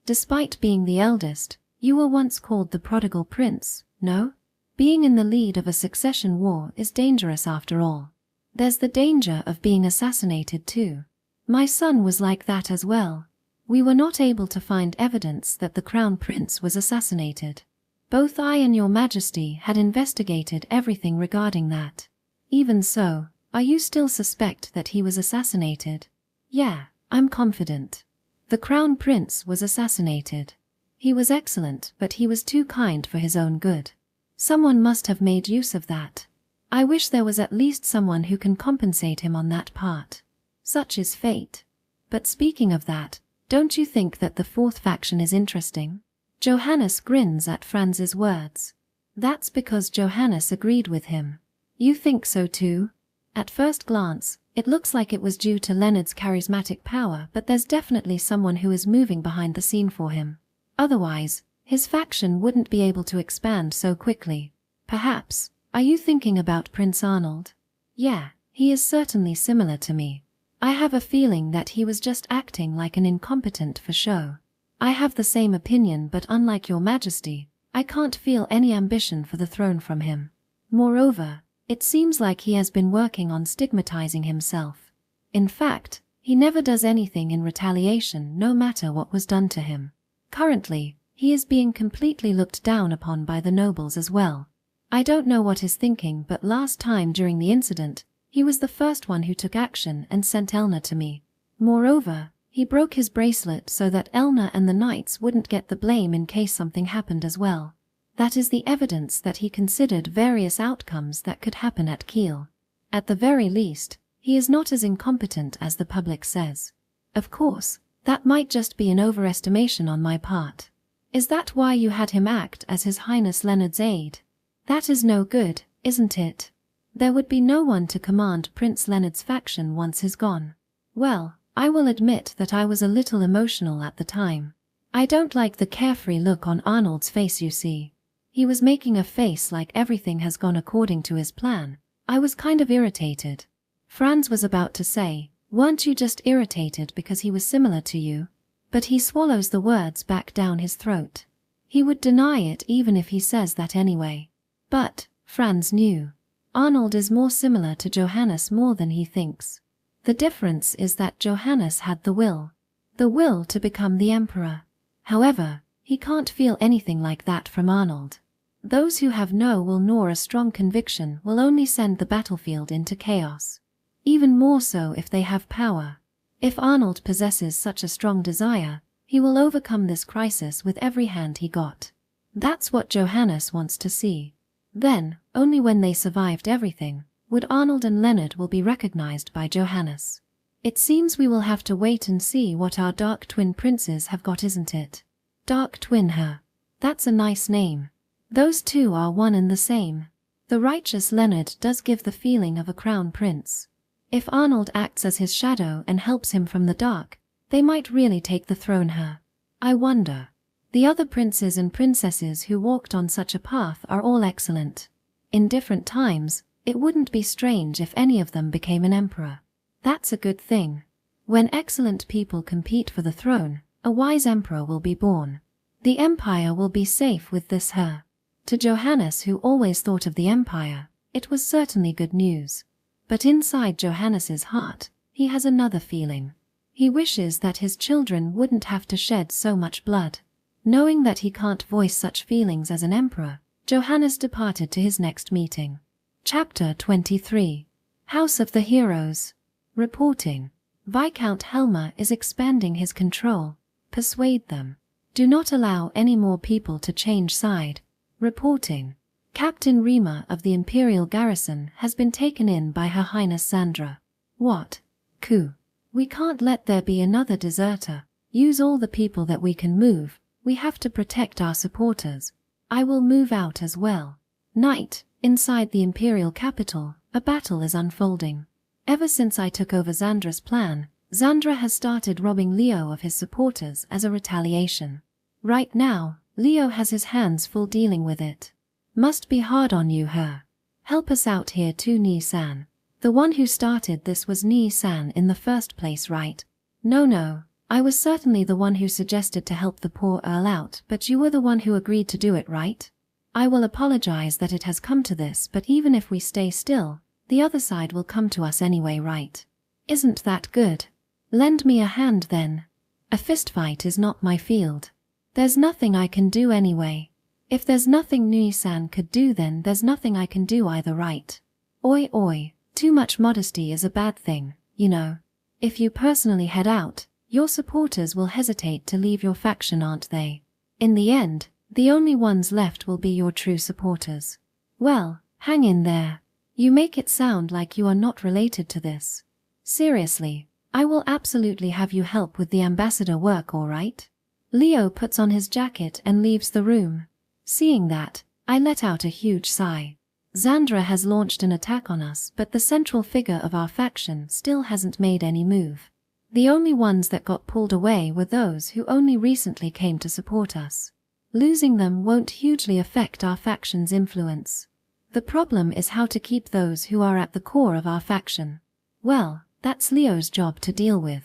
Despite being the eldest, you were once called the prodigal prince, no? Being in the lead of a succession war is dangerous after all. There's the danger of being assassinated too. My son was like that as well. We were not able to find evidence that the crown prince was assassinated. Both I and your majesty had investigated everything regarding that. Even so, are you still suspect that he was assassinated? Yeah, I'm confident. The crown prince was assassinated. He was excellent, but he was too kind for his own good. Someone must have made use of that. I wish there was at least someone who can compensate him on that part. Such is fate. But speaking of that, don't you think that the fourth faction is interesting? Johannes grins at Franz's words. That's because Johannes agreed with him. You think so too? At first glance, it looks like it was due to Leonard's charismatic power, but there's definitely someone who is moving behind the scene for him. Otherwise, his faction wouldn't be able to expand so quickly. Perhaps, are you thinking about Prince Arnold? Yeah, he is certainly similar to me. I have a feeling that he was just acting like an incompetent for show. I have the same opinion, but unlike your majesty, I can't feel any ambition for the throne from him. Moreover, it seems like he has been working on stigmatizing himself. In fact, he never does anything in retaliation no matter what was done to him. Currently, he is being completely looked down upon by the nobles as well. I don't know what he's thinking, but last time during the incident, he was the first one who took action and sent Elna to me. Moreover, he broke his bracelet so that Elna and the knights wouldn't get the blame in case something happened as well. That is the evidence that he considered various outcomes that could happen at Kiel. At the very least, he is not as incompetent as the public says. Of course, that might just be an overestimation on my part. Is that why you had him act as His Highness Leonard's aide? That is no good, isn't it? There would be no one to command Prince Leonard's faction once he's gone. Well, I will admit that I was a little emotional at the time. I don't like the carefree look on Arnold's face, you see. He was making a face like everything has gone according to his plan. I was kind of irritated. Franz was about to say, "Weren't you just irritated because he was similar to you?" But he swallows the words back down his throat. He would deny it even if he says that anyway. But Franz knew. Arnold is more similar to Johannes more than he thinks. The difference is that Johannes had the will to become the emperor. However, he can't feel anything like that from Arnold. Those who have no will nor a strong conviction will only send the battlefield into chaos. Even more so if they have power. If Arnold possesses such a strong desire, he will overcome this crisis with every hand he got. That's what Johannes wants to see. Then, only when they survived everything, would Arnold and Leonard will be recognized by Johannes. It seems we will have to wait and see what our dark twin princes have got, isn't it? Dark twin, her. That's a nice name. Those two are one and the same. The righteous Leonard does give the feeling of a crown prince. If Arnold acts as his shadow and helps him from the dark, they might really take the throne, her. I wonder. The other princes and princesses who walked on such a path are all excellent. In different times, it wouldn't be strange if any of them became an emperor. That's a good thing. When excellent people compete for the throne, a wise emperor will be born. The empire will be safe with this, her. To Johannes, who always thought of the empire, it was certainly good news. But inside Johannes's heart, he has another feeling. He wishes that his children wouldn't have to shed so much blood. Knowing that he can't voice such feelings as an emperor, Johannes departed to his next meeting. Chapter 23. House of the Heroes. Reporting. Viscount Helmer is expanding his control. Persuade them. Do not allow any more people to change side. Reporting. Captain Rima of the Imperial Garrison has been taken in by Her Highness Xandra. What? Coup. We can't let there be another deserter. Use all the people that we can move. We have to protect our supporters. I will move out as well. Night. Inside the Imperial capital, a battle is unfolding. Ever since I took over Xandra's plan, Xandra has started robbing Leo of his supporters as a retaliation. Right now, Leo has his hands full dealing with it. Must be hard on you, her. Help us out here too, Ni-san. The one who started this was Ni-san in the first place, right? No, I was certainly the one who suggested to help the poor Earl out, but you were the one who agreed to do it, right? I will apologize that it has come to this, but even if we stay still, The other side will come to us anyway, right? Isn't that good? Lend me a hand then. A fistfight is not my field. There's nothing I can do anyway. If there's nothing Nui-san could do, then there's nothing I can do either, right? Oi oi, too much modesty is a bad thing, you know. If you personally head out, your supporters will hesitate to leave your faction, aren't they? In the end, the only ones left will be your true supporters. Well, hang in there. You make it sound like you are not related to this. Seriously, I will absolutely have you help with the ambassador work, all right? Leo puts on his jacket and leaves the room. Seeing that, I let out a huge sigh. Xandra has launched an attack on us, but the central figure of our faction still hasn't made any move. The only ones that got pulled away were those who only recently came to support us. Losing them won't hugely affect our faction's influence. The problem is how to keep those who are at the core of our faction. Well, that's Leo's job to deal with.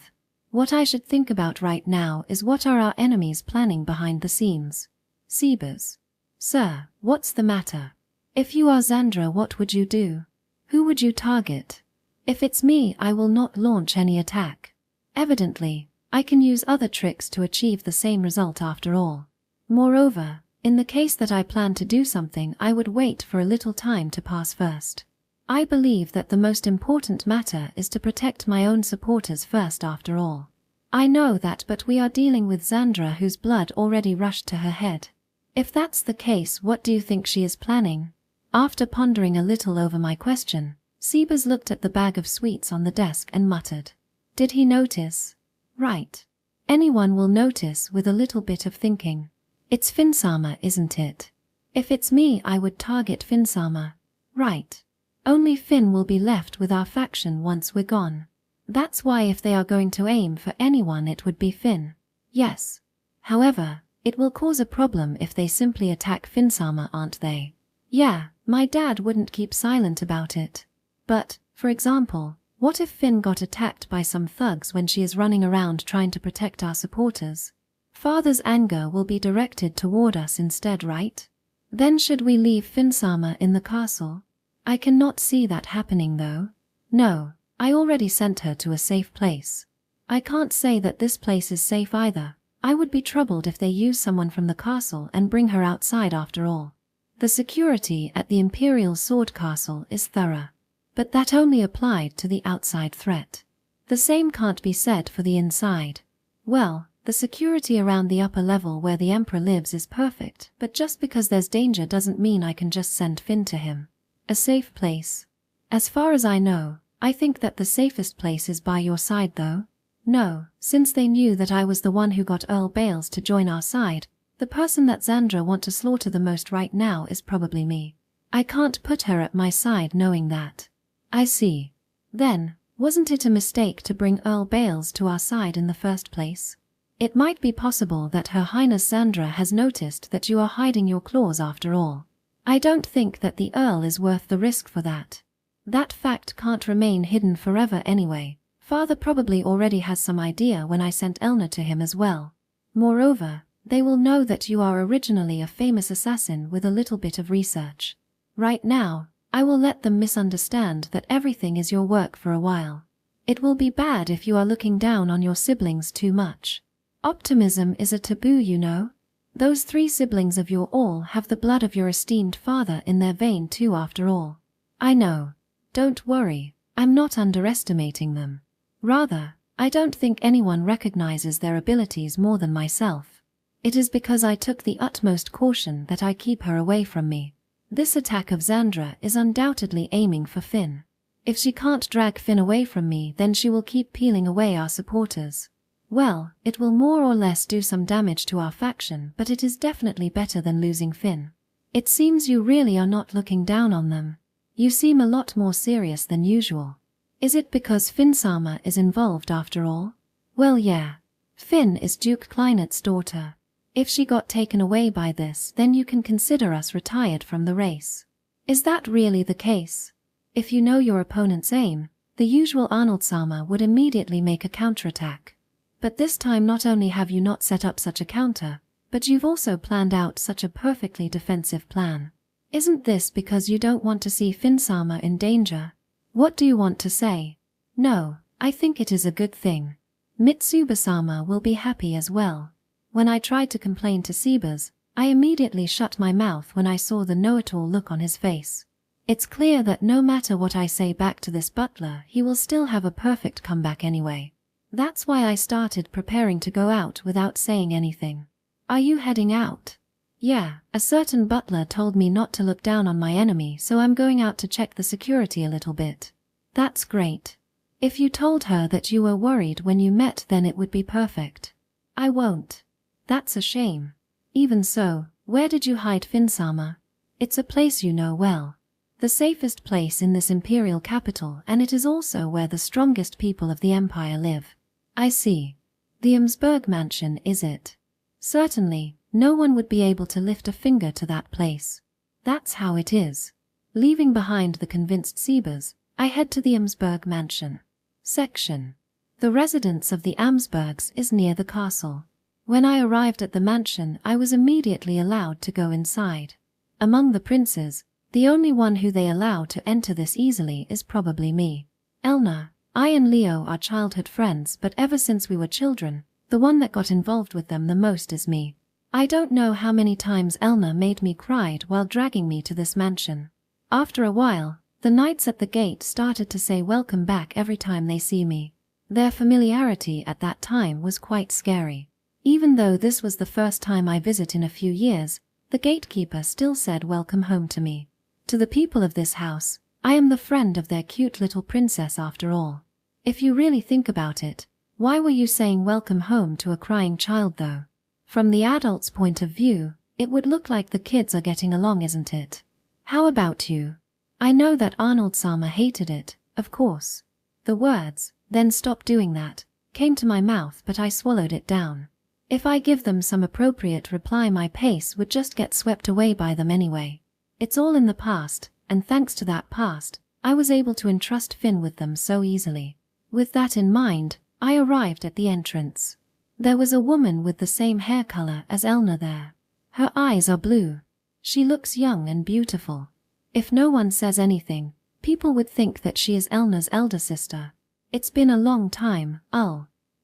What I should think about right now is what are our enemies planning behind the scenes. Sebas. Sir, what's the matter? If you are Xandra, what would you do? Who would you target? If it's me, I will not launch any attack. Evidently, I can use other tricks to achieve the same result after all. Moreover, in the case that I plan to do something, I would wait for a little time to pass first. I believe that the most important matter is to protect my own supporters first after all. I know that, but we are dealing with Xandra, whose blood already rushed to her head. If that's the case, what do you think she is planning? After pondering a little over my question, Sebas looked at the bag of sweets on the desk and muttered. Did he notice? Right. Anyone will notice with a little bit of thinking. It's Finsama, isn't it? If it's me, I would target Finsama. Right. Only Finn will be left with our faction once we're gone. That's why if they are going to aim for anyone, it would be Finn. Yes. However, it will cause a problem if they simply attack Finsama, aren't they? Yeah, my dad wouldn't keep silent about it. But, for example, what if Finn got attacked by some thugs when she is running around trying to protect our supporters? Father's anger will be directed toward us instead, right? Then should we leave Finsama in the castle? I cannot see that happening though. No, I already sent her to a safe place. I can't say that this place is safe either. I would be troubled if they use someone from the castle and bring her outside after all. The security at the Imperial Sword Castle is thorough. But that only applied to the outside threat. The same can't be said for the inside. Well, the security around the upper level where the Emperor lives is perfect, but just because there's danger doesn't mean I can just send Finn to him. A safe place. As far as I know, I think that the safest place is by your side though. No, since they knew that I was the one who got Earl Bales to join our side, the person that Xandra want to slaughter the most right now is probably me. I can't put her at my side knowing that. I see. Then, wasn't it a mistake to bring Earl Bales to our side in the first place? It might be possible that Her Highness Xandra has noticed that you are hiding your claws after all. I don't think that the Earl is worth the risk for that. That fact can't remain hidden forever anyway. Father probably already has some idea when I sent Elna to him as well. Moreover, they will know that you are originally a famous assassin with a little bit of research. Right now, I will let them misunderstand that everything is your work for a while. It will be bad if you are looking down on your siblings too much. Optimism is a taboo, you know. Those 3 siblings of your all have the blood of your esteemed father in their vein too after all. I know. Don't worry, I'm not underestimating them. Rather, I don't think anyone recognizes their abilities more than myself. It is because I took the utmost caution that I keep her away from me. This attack of Xandra is undoubtedly aiming for Finn. If she can't drag Finn away from me, then she will keep peeling away our supporters. Well, it will more or less do some damage to our faction, but it is definitely better than losing Finn. It seems you really are not looking down on them. You seem a lot more serious than usual. Is it because Finsama is involved after all? Well, yeah. Finn is Duke Kleinet's daughter. If she got taken away by this, then you can consider us retired from the race. Is that really the case? If you know your opponent's aim, the usual Arnold-sama would immediately make a counterattack. But this time not only have you not set up such a counter, but you've also planned out such a perfectly defensive plan. Isn't this because you don't want to see Finsama in danger? What do you want to say? No, I think it is a good thing. Mitsuba-sama will be happy as well. When I tried to complain to Sebas, I immediately shut my mouth when I saw the know-it-all look on his face. It's clear that no matter what I say back to this butler, he will still have a perfect comeback anyway. That's why I started preparing to go out without saying anything. Are you heading out? Yeah, a certain butler told me not to look down on my enemy, so I'm going out to check the security a little bit. That's great. If you told her that you were worried when you met, then it would be perfect. I won't. That's a shame. Even so, where did you hide Finsama? It's a place you know well. The safest place in this imperial capital, and it is also where the strongest people of the empire live. I see. The Emsburg mansion, is it? Certainly, no one would be able to lift a finger to that place. That's how it is. Leaving behind the convinced Sebas, I head to the Emsburg mansion. Section. The residence of the Amsbergs is near the castle. When I arrived at the mansion, I was immediately allowed to go inside. Among the princes, the only one who they allow to enter this easily is probably me. Elna, I and Leo are childhood friends, but ever since we were children, the one that got involved with them the most is me. I don't know how many times Elna made me cry while dragging me to this mansion. After a while, the knights at the gate started to say welcome back every time they see me. Their familiarity at that time was quite scary. Even though this was the first time I visit in a few years, the gatekeeper still said welcome home to me. To the people of this house, I am the friend of their cute little princess after all. If you really think about it, why were you saying welcome home to a crying child though? From the adult's point of view, it would look like the kids are getting along, isn't it? How about you? I know that Arnold-sama hated it, of course. The words, "Then stop doing that," came to my mouth, but I swallowed it down. If I give them some appropriate reply, my pace would just get swept away by them anyway. It's all in the past, and thanks to that past, I was able to entrust Finn with them so easily. With that in mind, I arrived at the entrance. There was a woman with the same hair color as Elna there. Her eyes are blue. She looks young and beautiful. If no one says anything, people would think that she is Elna's elder sister. It's been a long time,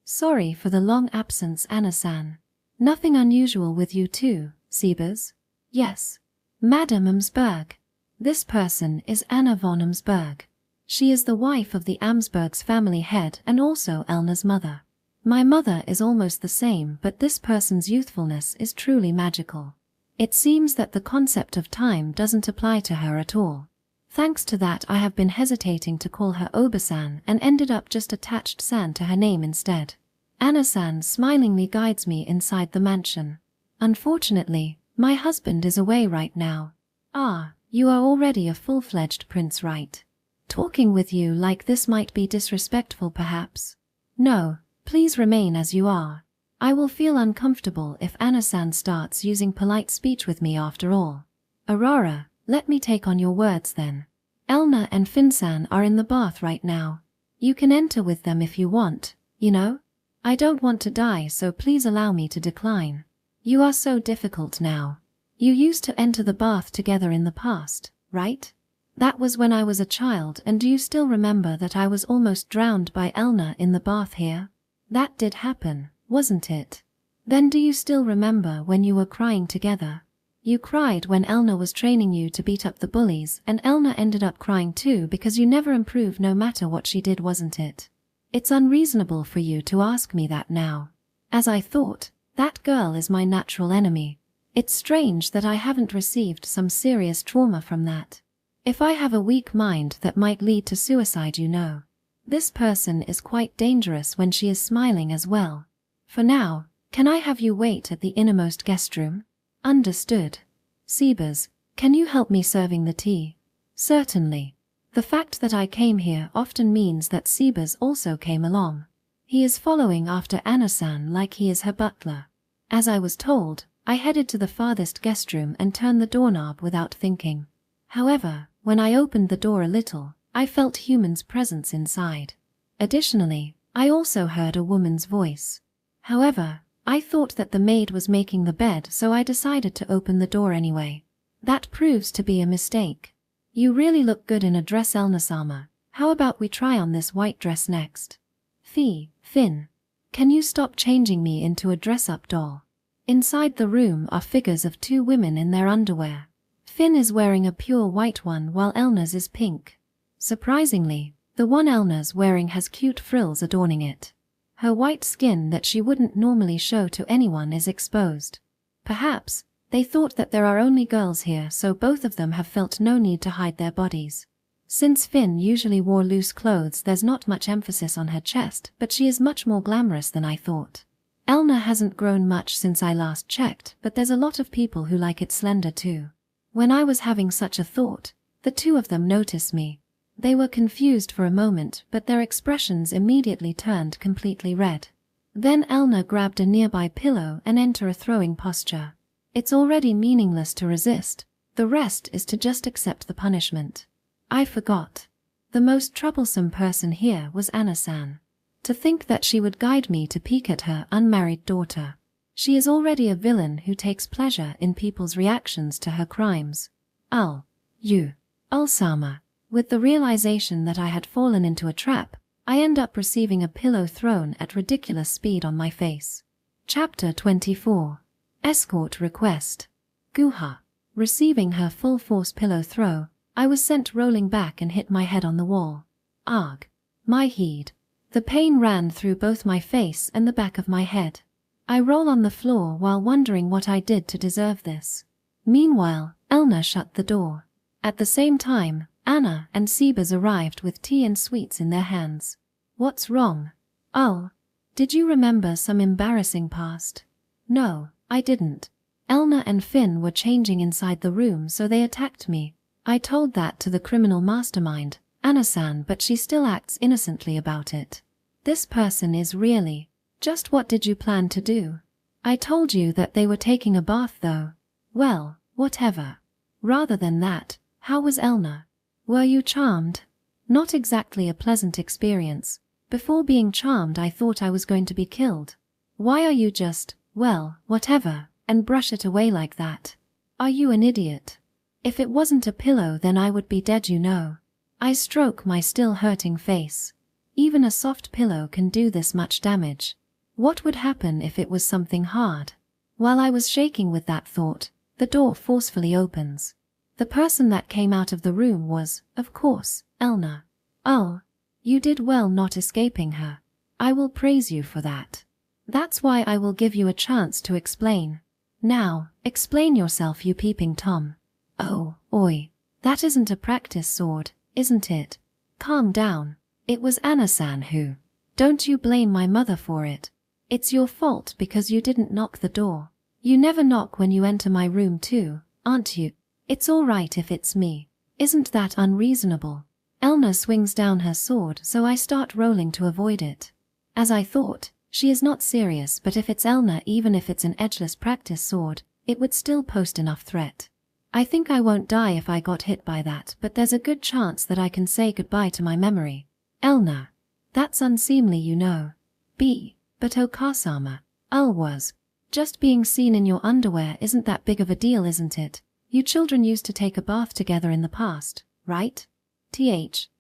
Sorry for the long absence, Anna-san. Nothing unusual with you too, Sebas? Yes. Madame Amsberg. This person is Anna von Amsberg. She is the wife of the Amsberg's family head and also Elna's mother. My mother is almost the same, but this person's youthfulness is truly magical. It seems that the concept of time doesn't apply to her at all. Thanks to that, I have been hesitating to call her Oba-san and ended up just attached san to her name instead. Anna-san smilingly guides me inside the mansion. Unfortunately, my husband is away right now. Ah, you are already a full-fledged prince, right? Talking with you like this might be disrespectful perhaps. No, please remain as you are. I will feel uncomfortable if Anna-san starts using polite speech with me after all. Aurora, let me take on your words then. Elna and Finsan are in the bath right now. You can enter with them if you want, you know? I don't want to die, so please allow me to decline. You are so difficult now. You used to enter the bath together in the past, right? That was when I was a child, and do you still remember that I was almost drowned by Elna in the bath here? That did happen, wasn't it? Then do you still remember when you were crying together? You cried when Elna was training you to beat up the bullies, and Elna ended up crying too because you never improved no matter what she did, wasn't it? It's unreasonable for you to ask me that now. As I thought, that girl is my natural enemy. It's strange that I haven't received some serious trauma from that. If I have a weak mind, that might lead to suicide, you know. This person is quite dangerous when she is smiling as well. For now, can I have you wait at the innermost guest room? Understood. Sebas, can you help me serving the tea? Certainly. The fact that I came here often means that Sebas also came along. He is following after Anna-san like he is her butler. As I was told, I headed to the farthest guest room and turned the doorknob without thinking. However, when I opened the door a little, I felt humans' presence inside. Additionally, I also heard a woman's voice. However, I thought that the maid was making the bed, so I decided to open the door anyway. That proves to be a mistake. You really look good in a dress, Elna-sama. How about we try on this white dress next? Finn. Can you stop changing me into a dress-up doll? Inside the room are figures of 2 women in their underwear. Finn is wearing a pure white one while Elna's is pink. Surprisingly, the one Elna's wearing has cute frills adorning it. Her white skin that she wouldn't normally show to anyone is exposed. Perhaps they thought that there are only girls here, so both of them have felt no need to hide their bodies. Since Finn usually wore loose clothes, there's not much emphasis on her chest, but she is much more glamorous than I thought. Elna hasn't grown much since I last checked, but there's a lot of people who like it slender too. When I was having such a thought, the 2 of them noticed me. They were confused for a moment, but their expressions immediately turned completely red. Then Elna grabbed a nearby pillow and entered a throwing posture. It's already meaningless to resist. The rest is to just accept the punishment. I forgot. The most troublesome person here was Anna-san. To think that she would guide me to peek at her unmarried daughter. She is already a villain who takes pleasure in people's reactions to her crimes. Sama. With the realization that I had fallen into a trap, I end up receiving a pillow thrown at ridiculous speed on my face. Chapter 24. Escort Request. Guha. Receiving her full force pillow throw, I was sent rolling back and hit my head on the wall. Arg. My head. The pain ran through both my face and the back of my head. I roll on the floor while wondering what I did to deserve this. Meanwhile, Elna shut the door. At the same time, Anna and Sebas arrived with tea and sweets in their hands. What's wrong? Oh. Did you remember some embarrassing past? No, I didn't. Elna and Finn were changing inside the room, so they attacked me. I told that to the criminal mastermind, Anna-san, but she still acts innocently about it. This person is really... Just what did you plan to do? I told you that they were taking a bath though. Well, whatever. Rather than that, how was Elna? Were you charmed? Not exactly a pleasant experience. Before being charmed, I thought I was going to be killed. Why are you just, well, whatever, and brush it away like that? Are you an idiot? If it wasn't a pillow, then I would be dead, you know. I stroke my still hurting face. Even a soft pillow can do this much damage. What would happen if it was something hard? While I was shaking with that thought, the door forcefully opens. The person that came out of the room was, of course, Elna. Oh, you did well not escaping her. I will praise you for that. That's why I will give you a chance to explain. Now, explain yourself, you peeping Tom. Oh, oi. That isn't a practice sword, isn't it? Calm down. It was Anna-san who. Don't you blame my mother for it. It's your fault because you didn't knock the door. You never knock when you enter my room too, aren't you? It's all right if it's me. Isn't that unreasonable? Elna swings down her sword, so I start rolling to avoid it. As I thought, she is not serious, but if it's Elna, even if it's an edgeless practice sword, it would still pose enough threat. I think I won't die if I got hit by that, but there's a good chance that I can say goodbye to my memory. Elna. That's unseemly, you know. But Okasama. Was. Just being seen in your underwear isn't that big of a deal, isn't it? You children used to take a bath together in the past, right?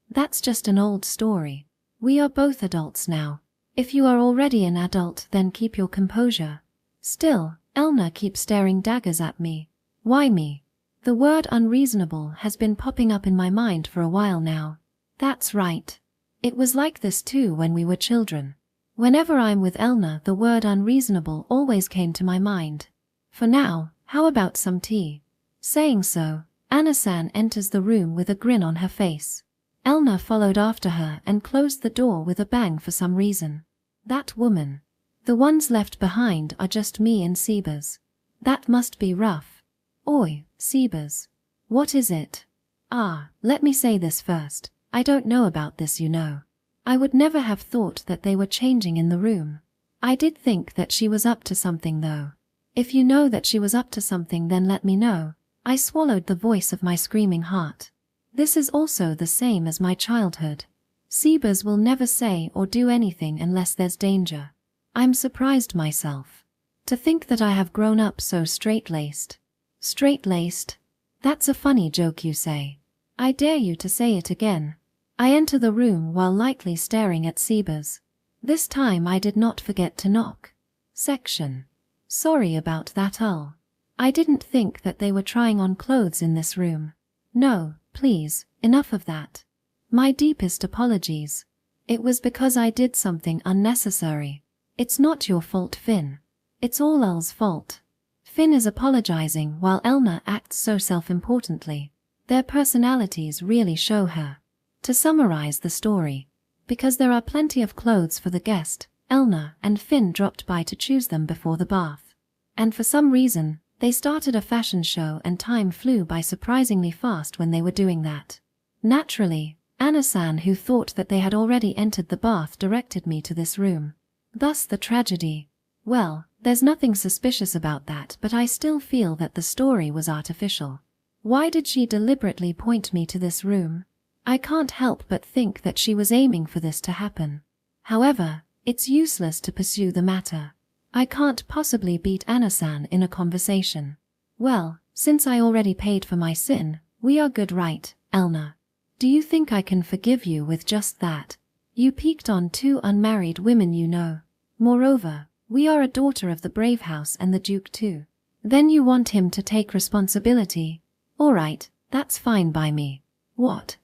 That's just an old story. We are both adults now. If you are already an adult, then keep your composure. Still, Elna keeps staring daggers at me. Why me? The word unreasonable has been popping up in my mind for a while now. That's right. It was like this too when we were children. Whenever I'm with Elna, the word unreasonable always came to my mind. For now, how about some tea? Saying so, Anna-san enters the room with a grin on her face. Elna followed after her and closed the door with a bang for some reason. That woman. The ones left behind are just me and Sebas. That must be rough. Oi, Sebas. What is it? Let me say this first. I don't know about this, you know. I would never have thought that they were changing in the room. I did think that she was up to something though. If you know that she was up to something, then let me know. I swallowed the voice of my screaming heart. This is also the same as my childhood. Sebas will never say or do anything unless there's danger. I'm surprised myself. To think that I have grown up so straight-laced. Straight-laced? That's a funny joke you say. I dare you to say it again. I enter the room while lightly staring at Sebas. This time I did not forget to knock. Section. Sorry about that, Ull. I didn't think that they were trying on clothes in this room. No, please, enough of that. My deepest apologies. It was because I did something unnecessary. It's not your fault, Finn. It's all Ull's fault. Finn is apologizing while Elna acts so self-importantly. Their personalities really show her. To summarize the story, because there are plenty of clothes for the guest, Elna and Finn dropped by to choose them before the bath. And for some reason, they started a fashion show and time flew by surprisingly fast when they were doing that. Naturally, Anna-san, who thought that they had already entered the bath, directed me to this room. Thus the tragedy. Well, there's nothing suspicious about that, but I still feel that the story was artificial. Why did she deliberately point me to this room? I can't help but think that she was aiming for this to happen. However, it's useless to pursue the matter. I can't possibly beat Anna-san in a conversation. Well, since I already paid for my sin, we are good, right, Elna? Do you think I can forgive you with just that? You peeked on 2 unmarried women, you know. Moreover, we are a daughter of the Brave House and the Duke too. Then you want him to take responsibility? Alright, that's fine by me. What?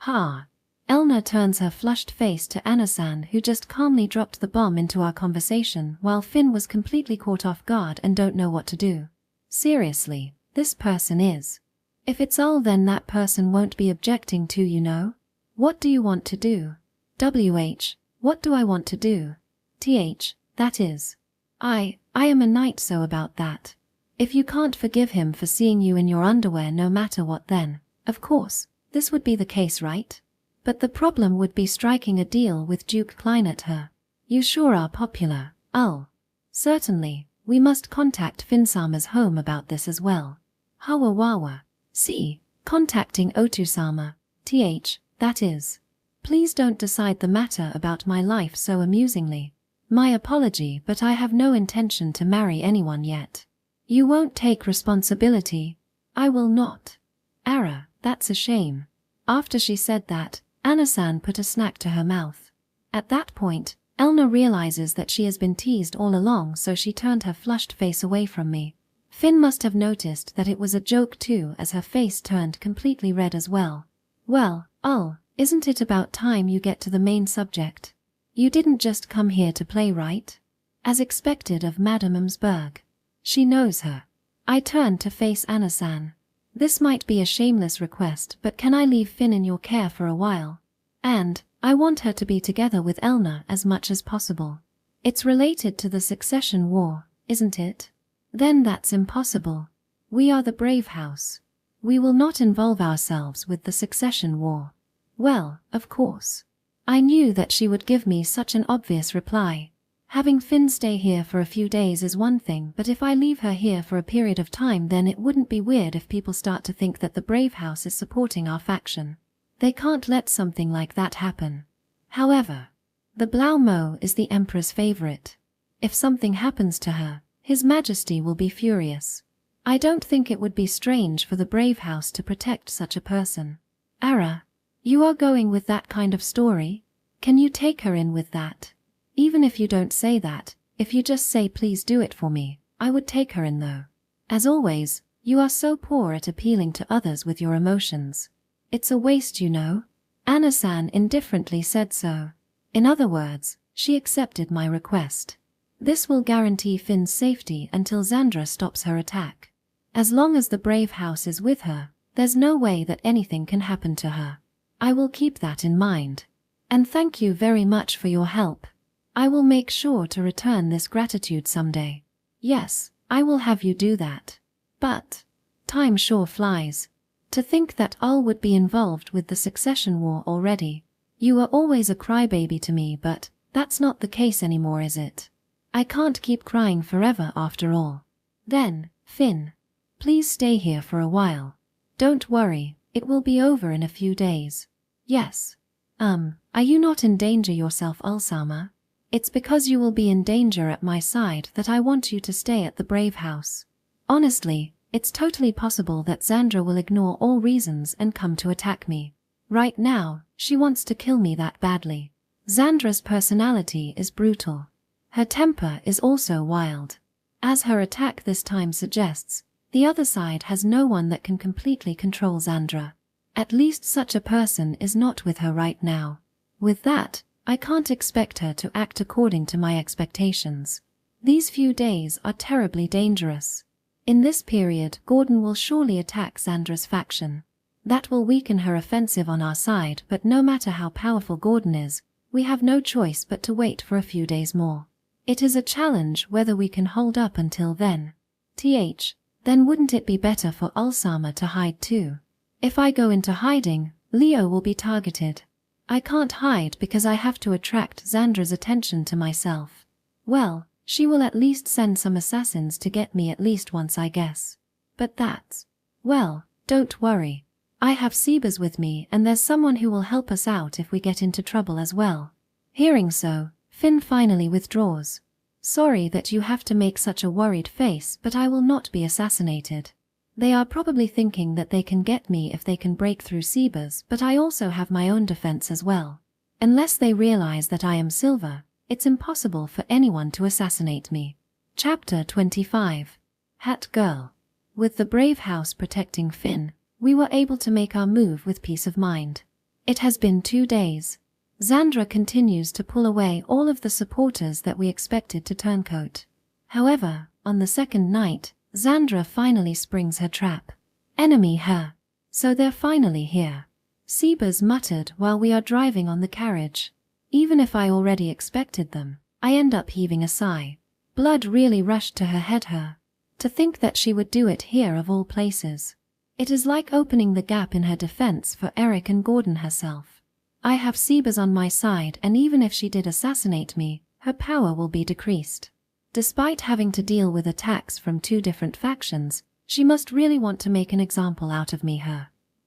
Ha. Elna turns her flushed face to Anna-san, who just calmly dropped the bomb into our conversation while Finn was completely caught off guard and don't know what to do. Seriously, this person is. If it's Ull, then that person won't be objecting to, you know. What do you want to do? What do I want to do? That is. I am a knight, so about that. If you can't forgive him for seeing you in your underwear no matter what, then, of course, this would be the case, right? But the problem would be striking a deal with Duke Klein at her. You sure are popular, Ull. Certainly, we must contact Finn-sama's home about this as well. Hawawawa. See, contacting Otu-sama. That is. Please don't decide the matter about my life so amusingly. My apology, but I have no intention to marry anyone yet. You won't take responsibility? I will not. Ara, that's a shame. After she said that, Anna-san put a snack to her mouth. At that point, Elna realizes that she has been teased all along, so she turned her flushed face away from me. Finn must have noticed that it was a joke too, as her face turned completely red as well. Well, Ull, isn't it about time you get to the main subject? You didn't just come here to play, right? As expected of Madame Msberg. She knows her. I turned to face Anna-san. This might be a shameless request, but can I leave Finn in your care for a while? And I want her to be together with Elna as much as possible. It's related to the succession war, isn't it? Then that's impossible. We are the Brave House. We will not involve ourselves with the succession war. Well, of course. I knew that she would give me such an obvious reply. Having Finn stay here for a few days is one thing, but if I leave her here for a period of time, then it wouldn't be weird if people start to think that the Brave House is supporting our faction. They can't let something like that happen. However, the Blau Mo is the Emperor's favorite. If something happens to her, His Majesty will be furious. I don't think it would be strange for the Brave House to protect such a person. Ara, you are going with that kind of story? Can you take her in with that? Even if you don't say that, if you just say please do it for me, I would take her in though. As always, you are so poor at appealing to others with your emotions. It's a waste, you know. Anna-san indifferently said so. In other words, she accepted my request. This will guarantee Finn's safety until Xandra stops her attack. As long as the Brave House is with her, there's no way that anything can happen to her. I will keep that in mind. And thank you very much for your help. I will make sure to return this gratitude someday. Yes, I will have you do that. But time sure flies. To think that Ull would be involved with the succession war already. You were always a crybaby to me, but that's not the case anymore, is it? I can't keep crying forever after all. Then, Finn, please stay here for a while. Don't worry, it will be over in a few days. Yes. Are you not in danger yourself, Ull-sama? It's because you will be in danger at my side that I want you to stay at the Brave House. Honestly, it's totally possible that Xandra will ignore all reasons and come to attack me. Right now, she wants to kill me that badly. Xandra's personality is brutal. Her temper is also wild. As her attack this time suggests, the other side has no one that can completely control Xandra. At least such a person is not with her right now. With that, I can't expect her to act according to my expectations. These few days are terribly dangerous. In this period, Gordon will surely attack Xandra's faction. That will weaken her offensive on our side, but no matter how powerful Gordon is, we have no choice but to wait for a few days more. It is a challenge whether we can hold up until then. Then wouldn't it be better for Ulsama to hide too? If I go into hiding, Leo will be targeted. I can't hide because I have to attract Xandra's attention to myself. Well, she will at least send some assassins to get me at least once, I guess. But that's... well, don't worry. I have Sebas with me, and there's someone who will help us out if we get into trouble as well. Hearing so, Finn finally withdraws. Sorry that you have to make such a worried face, but I will not be assassinated. They are probably thinking that they can get me if they can break through Sebas, but I also have my own defense as well. Unless they realize that I am Silver, it's impossible for anyone to assassinate me. Chapter 25. Hat Girl. With the brave house protecting Finn, we were able to make our move with peace of mind. It has been 2 days. Xandra continues to pull away all of the supporters that we expected to turncoat. However, on the second night, Xandra finally springs her trap. Enemy her. So they're finally here. Sebas muttered while we are driving on the carriage. Even if I already expected them, I end up heaving a sigh. Blood really rushed to her head. To think that she would do it here of all places. It is like opening the gap in her defense for Eric and Gordon herself. I have Sebas on my side, and even if she did assassinate me, her power will be decreased. Despite having to deal with attacks from 2 different factions, she must really want to make an example out of me.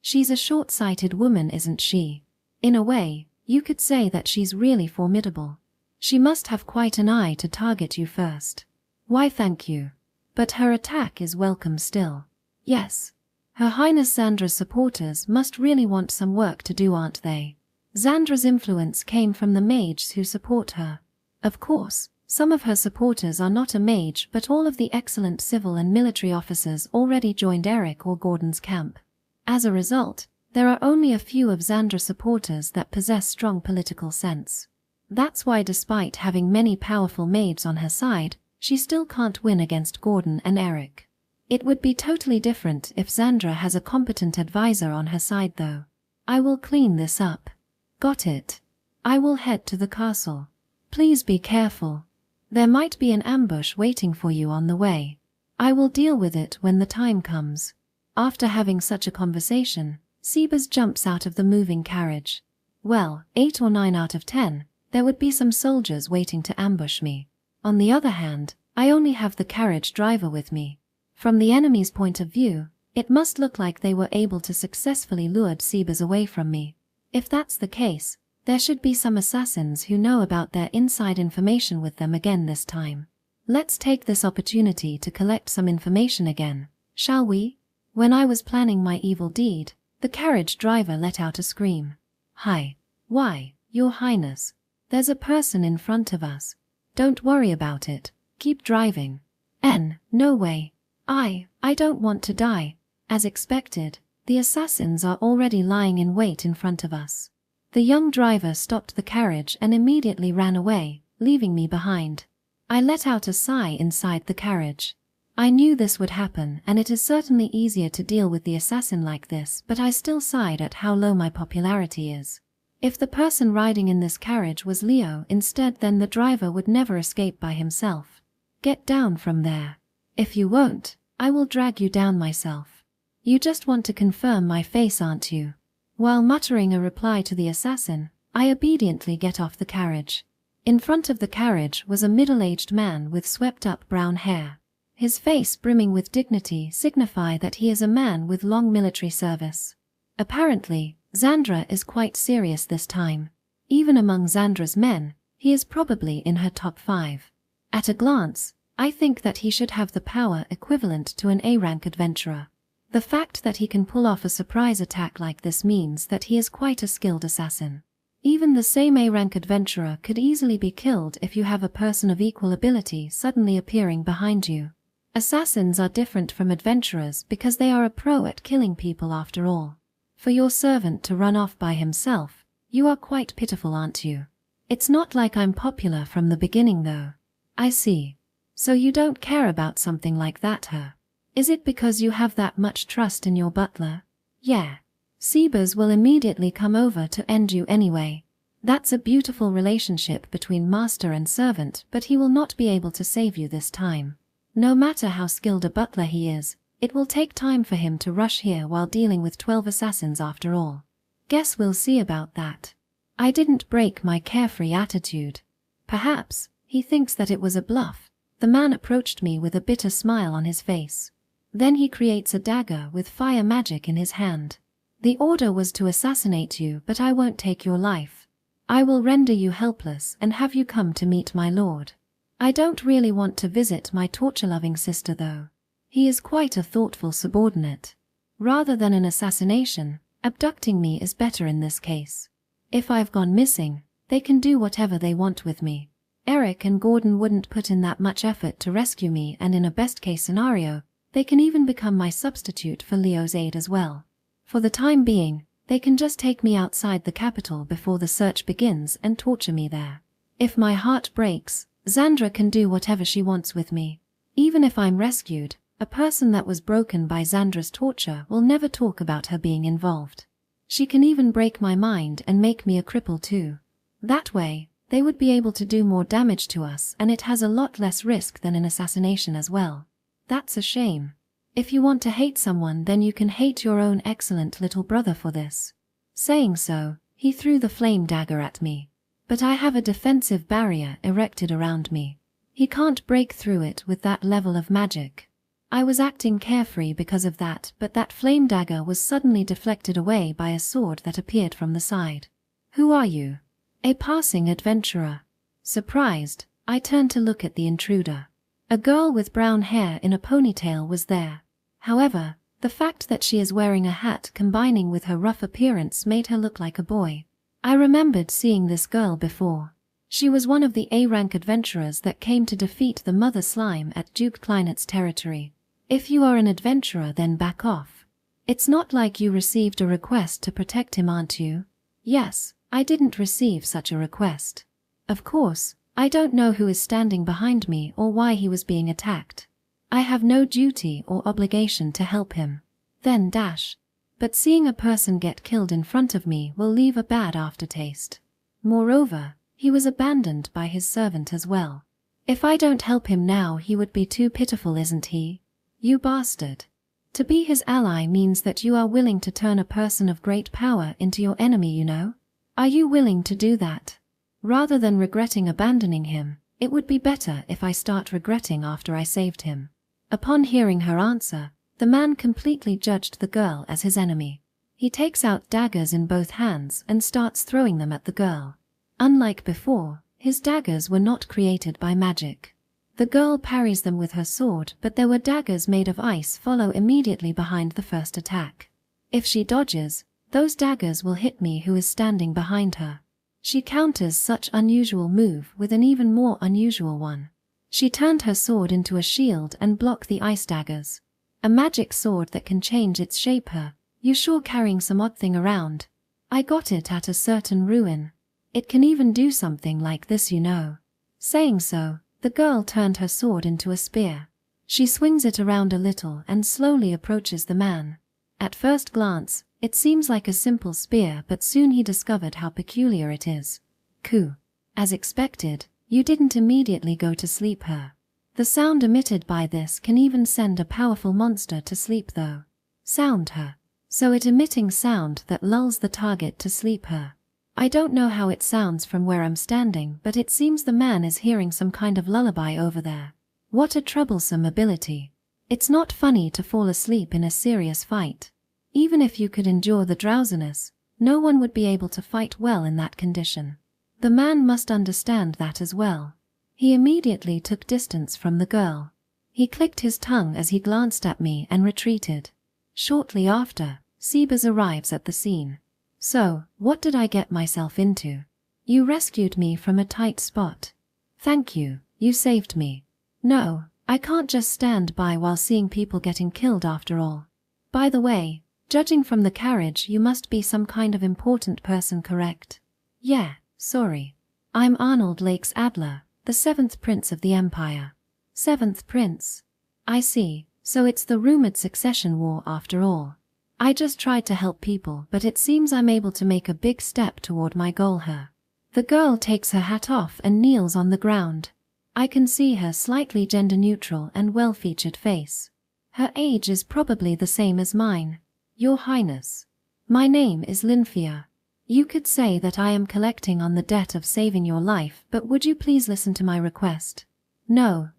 She's a short-sighted woman, isn't she? In a way, you could say that she's really formidable. She must have quite an eye to target you first. Why, thank you. But her attack is welcome still. Yes. Her Highness Xandra's supporters must really want some work to do, aren't they? Xandra's influence came from the mages who support her. Of course, some of her supporters are not a mage, but all of the excellent civil and military officers already joined Eric or Gordon's camp. As a result, there are only a few of Xandra's supporters that possess strong political sense. That's why despite having many powerful mages on her side, she still can't win against Gordon and Eric. It would be totally different if Xandra has a competent advisor on her side though. I will clean this up. Got it. I will head to the castle. Please be careful. There might be an ambush waiting for you on the way. I will deal with it when the time comes. After having such a conversation, Sebas jumps out of the moving carriage. Well, 8 or 9 out of 10, there would be some soldiers waiting to ambush me. On the other hand, I only have the carriage driver with me. From the enemy's point of view, it must look like they were able to successfully lure Sebas away from me. If that's the case, there should be some assassins who know about their inside information with them again this time. Let's take this opportunity to collect some information again, shall we? When I was planning my evil deed, the carriage driver let out a scream. Hi. Why, Your Highness. There's a person in front of us. Don't worry about it. Keep driving. No way. I don't want to die. As expected, the assassins are already lying in wait in front of us. The young driver stopped the carriage and immediately ran away, leaving me behind. I let out a sigh inside the carriage. I knew this would happen, and it is certainly easier to deal with the assassin like this, but I still sighed at how low my popularity is. If the person riding in this carriage was Leo instead, then the driver would never escape by himself. Get down from there. If you won't, I will drag you down myself. You just want to confirm my face, aren't you? While muttering a reply to the assassin, I obediently get off the carriage. In front of the carriage was a middle-aged man with swept-up brown hair. His face brimming with dignity signify that he is a man with long military service. Apparently, Xandra is quite serious this time. Even among Xandra's men, he is probably in her top 5. At a glance, I think that he should have the power equivalent to an A-rank adventurer. The fact that he can pull off a surprise attack like this means that he is quite a skilled assassin. Even the same A-rank adventurer could easily be killed if you have a person of equal ability suddenly appearing behind you. Assassins are different from adventurers because they are a pro at killing people after all. For your servant to run off by himself, you are quite pitiful, aren't you? It's not like I'm popular from the beginning though. I see. So you don't care about something like that, huh? Is it because you have that much trust in your butler? Yeah. Sebas will immediately come over to end you anyway. That's a beautiful relationship between master and servant, but he will not be able to save you this time. No matter how skilled a butler he is, it will take time for him to rush here while dealing with 12 assassins after all. Guess we'll see about that. I didn't break my carefree attitude. Perhaps he thinks that it was a bluff. The man approached me with a bitter smile on his face. Then he creates a dagger with fire magic in his hand. The order was to assassinate you, but I won't take your life. I will render you helpless and have you come to meet my lord. I don't really want to visit my torture-loving sister though. He is quite a thoughtful subordinate. Rather than an assassination, abducting me is better in this case. If I've gone missing, they can do whatever they want with me. Eric and Gordon wouldn't put in that much effort to rescue me, and in a best-case scenario, they can even become my substitute for Leo's aid as well. For the time being, they can just take me outside the capital before the search begins and torture me there. If my heart breaks, Xandra can do whatever she wants with me. Even if I'm rescued, a person that was broken by Xandra's torture will never talk about her being involved. She can even break my mind and make me a cripple too. That way, they would be able to do more damage to us, and it has a lot less risk than an assassination as well. That's a shame. If you want to hate someone, then you can hate your own excellent little brother for this. Saying so, he threw the flame dagger at me. But I have a defensive barrier erected around me. He can't break through it with that level of magic. I was acting carefree because of that, but that flame dagger was suddenly deflected away by a sword that appeared from the side. Who are you? A passing adventurer. Surprised, I turned to look at the intruder. A girl with brown hair in a ponytail was there. However, the fact that she is wearing a hat combining with her rough appearance made her look like a boy. I remembered seeing this girl before. She was one of the A-rank adventurers that came to defeat the Mother Slime at Duke Kleinet's territory. If you are an adventurer, then back off. It's not like you received a request to protect him, aren't you? Yes, I didn't receive such a request. Of course, I don't know who is standing behind me or why he was being attacked. I have no duty or obligation to help him. Then dash. But seeing a person get killed in front of me will leave a bad aftertaste. Moreover, he was abandoned by his servant as well. If I don't help him now, he would be too pitiful, isn't he? You bastard. To be his ally means that you are willing to turn a person of great power into your enemy, you know? Are you willing to do that? Rather than regretting abandoning him, it would be better if I start regretting after I saved him. Upon hearing her answer, the man completely judged the girl as his enemy. He takes out daggers in both hands and starts throwing them at the girl. Unlike before, his daggers were not created by magic. The girl parries them with her sword, but there were daggers made of ice follow immediately behind the first attack. If she dodges, those daggers will hit me who is standing behind her. She counters such unusual move with an even more unusual one. She turned her sword into a shield and blocked the ice daggers. A magic sword that can change its shape. You sure carrying some odd thing around? I got it at a certain ruin. It can even do something like this, you know. Saying so, the girl turned her sword into a spear. She swings it around a little and slowly approaches the man. At first glance, it seems like a simple spear, but soon he discovered how peculiar it is. Coup. As expected, you didn't immediately go to sleep. The sound emitted by this can even send a powerful monster to sleep though. Sound. So it emitting sound that lulls the target to sleep. I don't know how it sounds from where I'm standing, but it seems the man is hearing some kind of lullaby over there. What a troublesome ability. It's not funny to fall asleep in a serious fight. Even if you could endure the drowsiness, no one would be able to fight well in that condition. The man must understand that as well. He immediately took distance from the girl. He clicked his tongue as he glanced at me and retreated. Shortly after, Sebas arrives at the scene. So, what did I get myself into? You rescued me from a tight spot. Thank you, you saved me. No, I can't just stand by while seeing people getting killed after all. By the way, judging from the carriage, you must be some kind of important person, correct? Yeah, sorry. I'm Arnold Lakes Adler, the 7th Prince of the Empire. 7th Prince? I see, so it's the rumored succession war after all. I just tried to help people, but it seems I'm able to make a big step toward my goal here. The girl takes her hat off and kneels on the ground. I can see her slightly gender-neutral and well-featured face. Her age is probably the same as mine. Your Highness. My name is Lyfia. You could say that I am collecting on the debt of saving your life, but would you please listen to my request? No,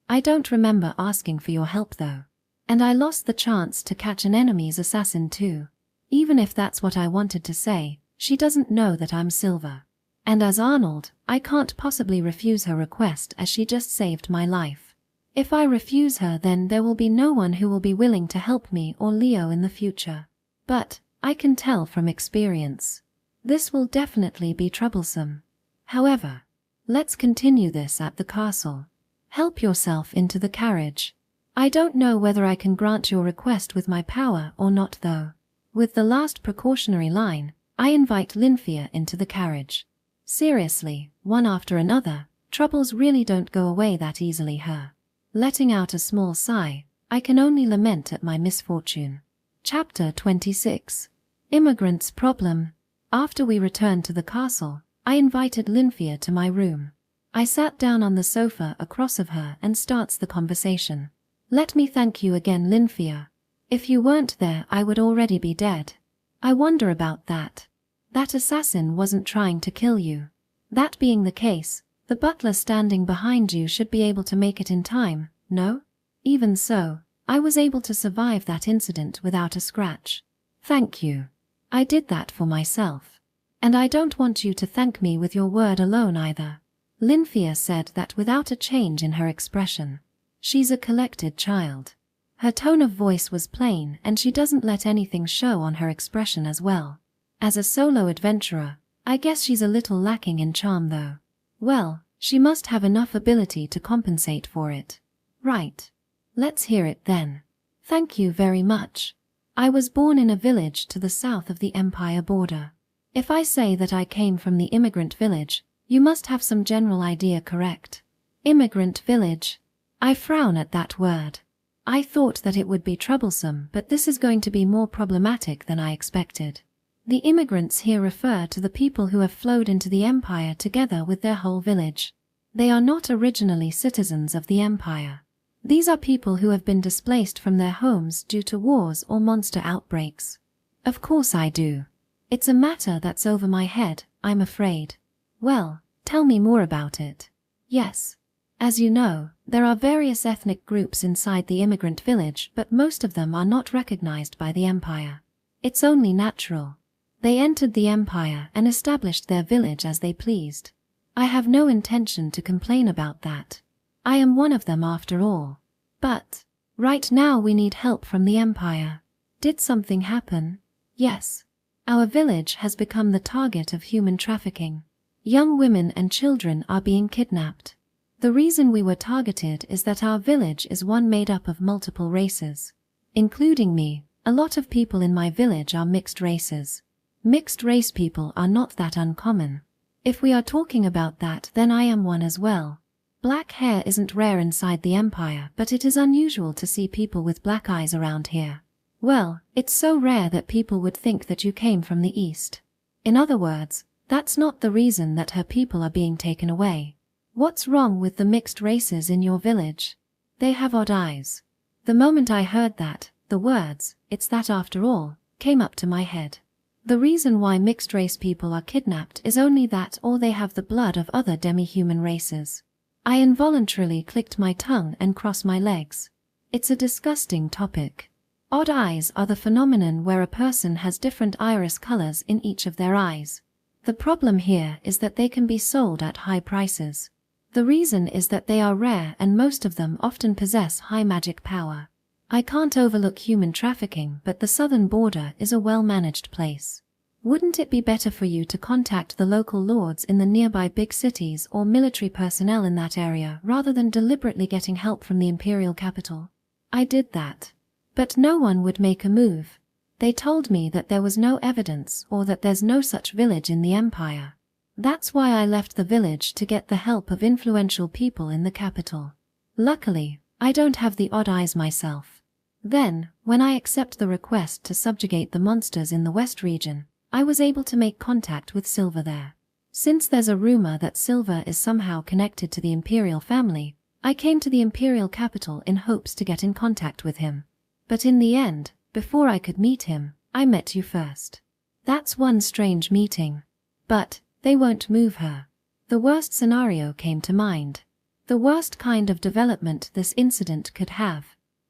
I don't remember asking for your help though. And I lost the chance to catch an enemy's assassin too. Even if that's what I wanted to say, she doesn't know that I'm Silver. And as Arnold, I can't possibly refuse her request as she just saved my life. If I refuse her, then there will be no one who will be willing to help me or Leo in the future. But, I can tell from experience, this will definitely be troublesome. However, let's continue this at the castle. Help yourself into the carriage. I don't know whether I can grant your request with my power or not though. With the last precautionary line, I invite Lyfia into the carriage. Seriously, one after another, troubles really don't go away that easily her. Letting out a small sigh, I can only lament at my misfortune. Chapter 26. Immigrant's Problem. After we returned to the castle, I invited Lyfia to my room. I sat down on the sofa across of her and starts the conversation. Let me thank you again, Lyfia. If you weren't there, I would already be dead. I wonder about that. That assassin wasn't trying to kill you. That being the case, the butler standing behind you should be able to make it in time, no? Even so, I was able to survive that incident without a scratch. Thank you. I did that for myself. And I don't want you to thank me with your word alone either. Lyfia said that without a change in her expression. She's a collected child. Her tone of voice was plain and she doesn't let anything show on her expression as well. As a solo adventurer, I guess she's a little lacking in charm though. Well, she must have enough ability to compensate for it. Right. Let's hear it then. Thank you very much. I was born in a village to the south of the Empire border. If I say that I came from the immigrant village, you must have some general idea, correct? Immigrant village. I frown at that word. I thought that it would be troublesome, but this is going to be more problematic than I expected. The immigrants here refer to the people who have flowed into the Empire together with their whole village. They are not originally citizens of the Empire. These are people who have been displaced from their homes due to wars or monster outbreaks. Of course I do. It's a matter that's over my head, I'm afraid. Well, tell me more about it. Yes. As you know, there are various ethnic groups inside the immigrant village, but most of them are not recognized by the Empire. It's only natural. They entered the Empire and established their village as they pleased. I have no intention to complain about that. I am one of them after all. But, right now we need help from the Empire. Did something happen? Yes. Our village has become the target of human trafficking. Young women and children are being kidnapped. The reason we were targeted is that our village is one made up of multiple races. Including me, a lot of people in my village are mixed races. Mixed race people are not that uncommon. If we are talking about that, then I am one as well. Black hair isn't rare inside the Empire, but it is unusual to see people with black eyes around here. Well, it's so rare that people would think that you came from the East. In other words, that's not the reason that her people are being taken away. What's wrong with the mixed races in your village? They have odd eyes. The moment I heard that, the words, "It's that after all," came up to my head. The reason why mixed-race people are kidnapped is only that or they have the blood of other demi-human races. I involuntarily clicked my tongue and crossed my legs. It's a disgusting topic. Odd eyes are the phenomenon where a person has different iris colors in each of their eyes. The problem here is that they can be sold at high prices. The reason is that they are rare and most of them often possess high magic power. I can't overlook human trafficking, but the southern border is a well-managed place. Wouldn't it be better for you to contact the local lords in the nearby big cities or military personnel in that area rather than deliberately getting help from the imperial capital? I did that. But no one would make a move. They told me that there was no evidence or that there's no such village in the empire. That's why I left the village to get the help of influential people in the capital. Luckily, I don't have the odd eyes myself. Then, when I accept the request to subjugate the monsters in the west region, I was able to make contact with Silver there. Since there's a rumor that Silver is somehow connected to the imperial family, I came to the imperial capital in hopes to get in contact with him. But in the end, before I could meet him, I met you first. That's one strange meeting. But they won't move her. The worst scenario came to mind. The worst kind of development this incident could have.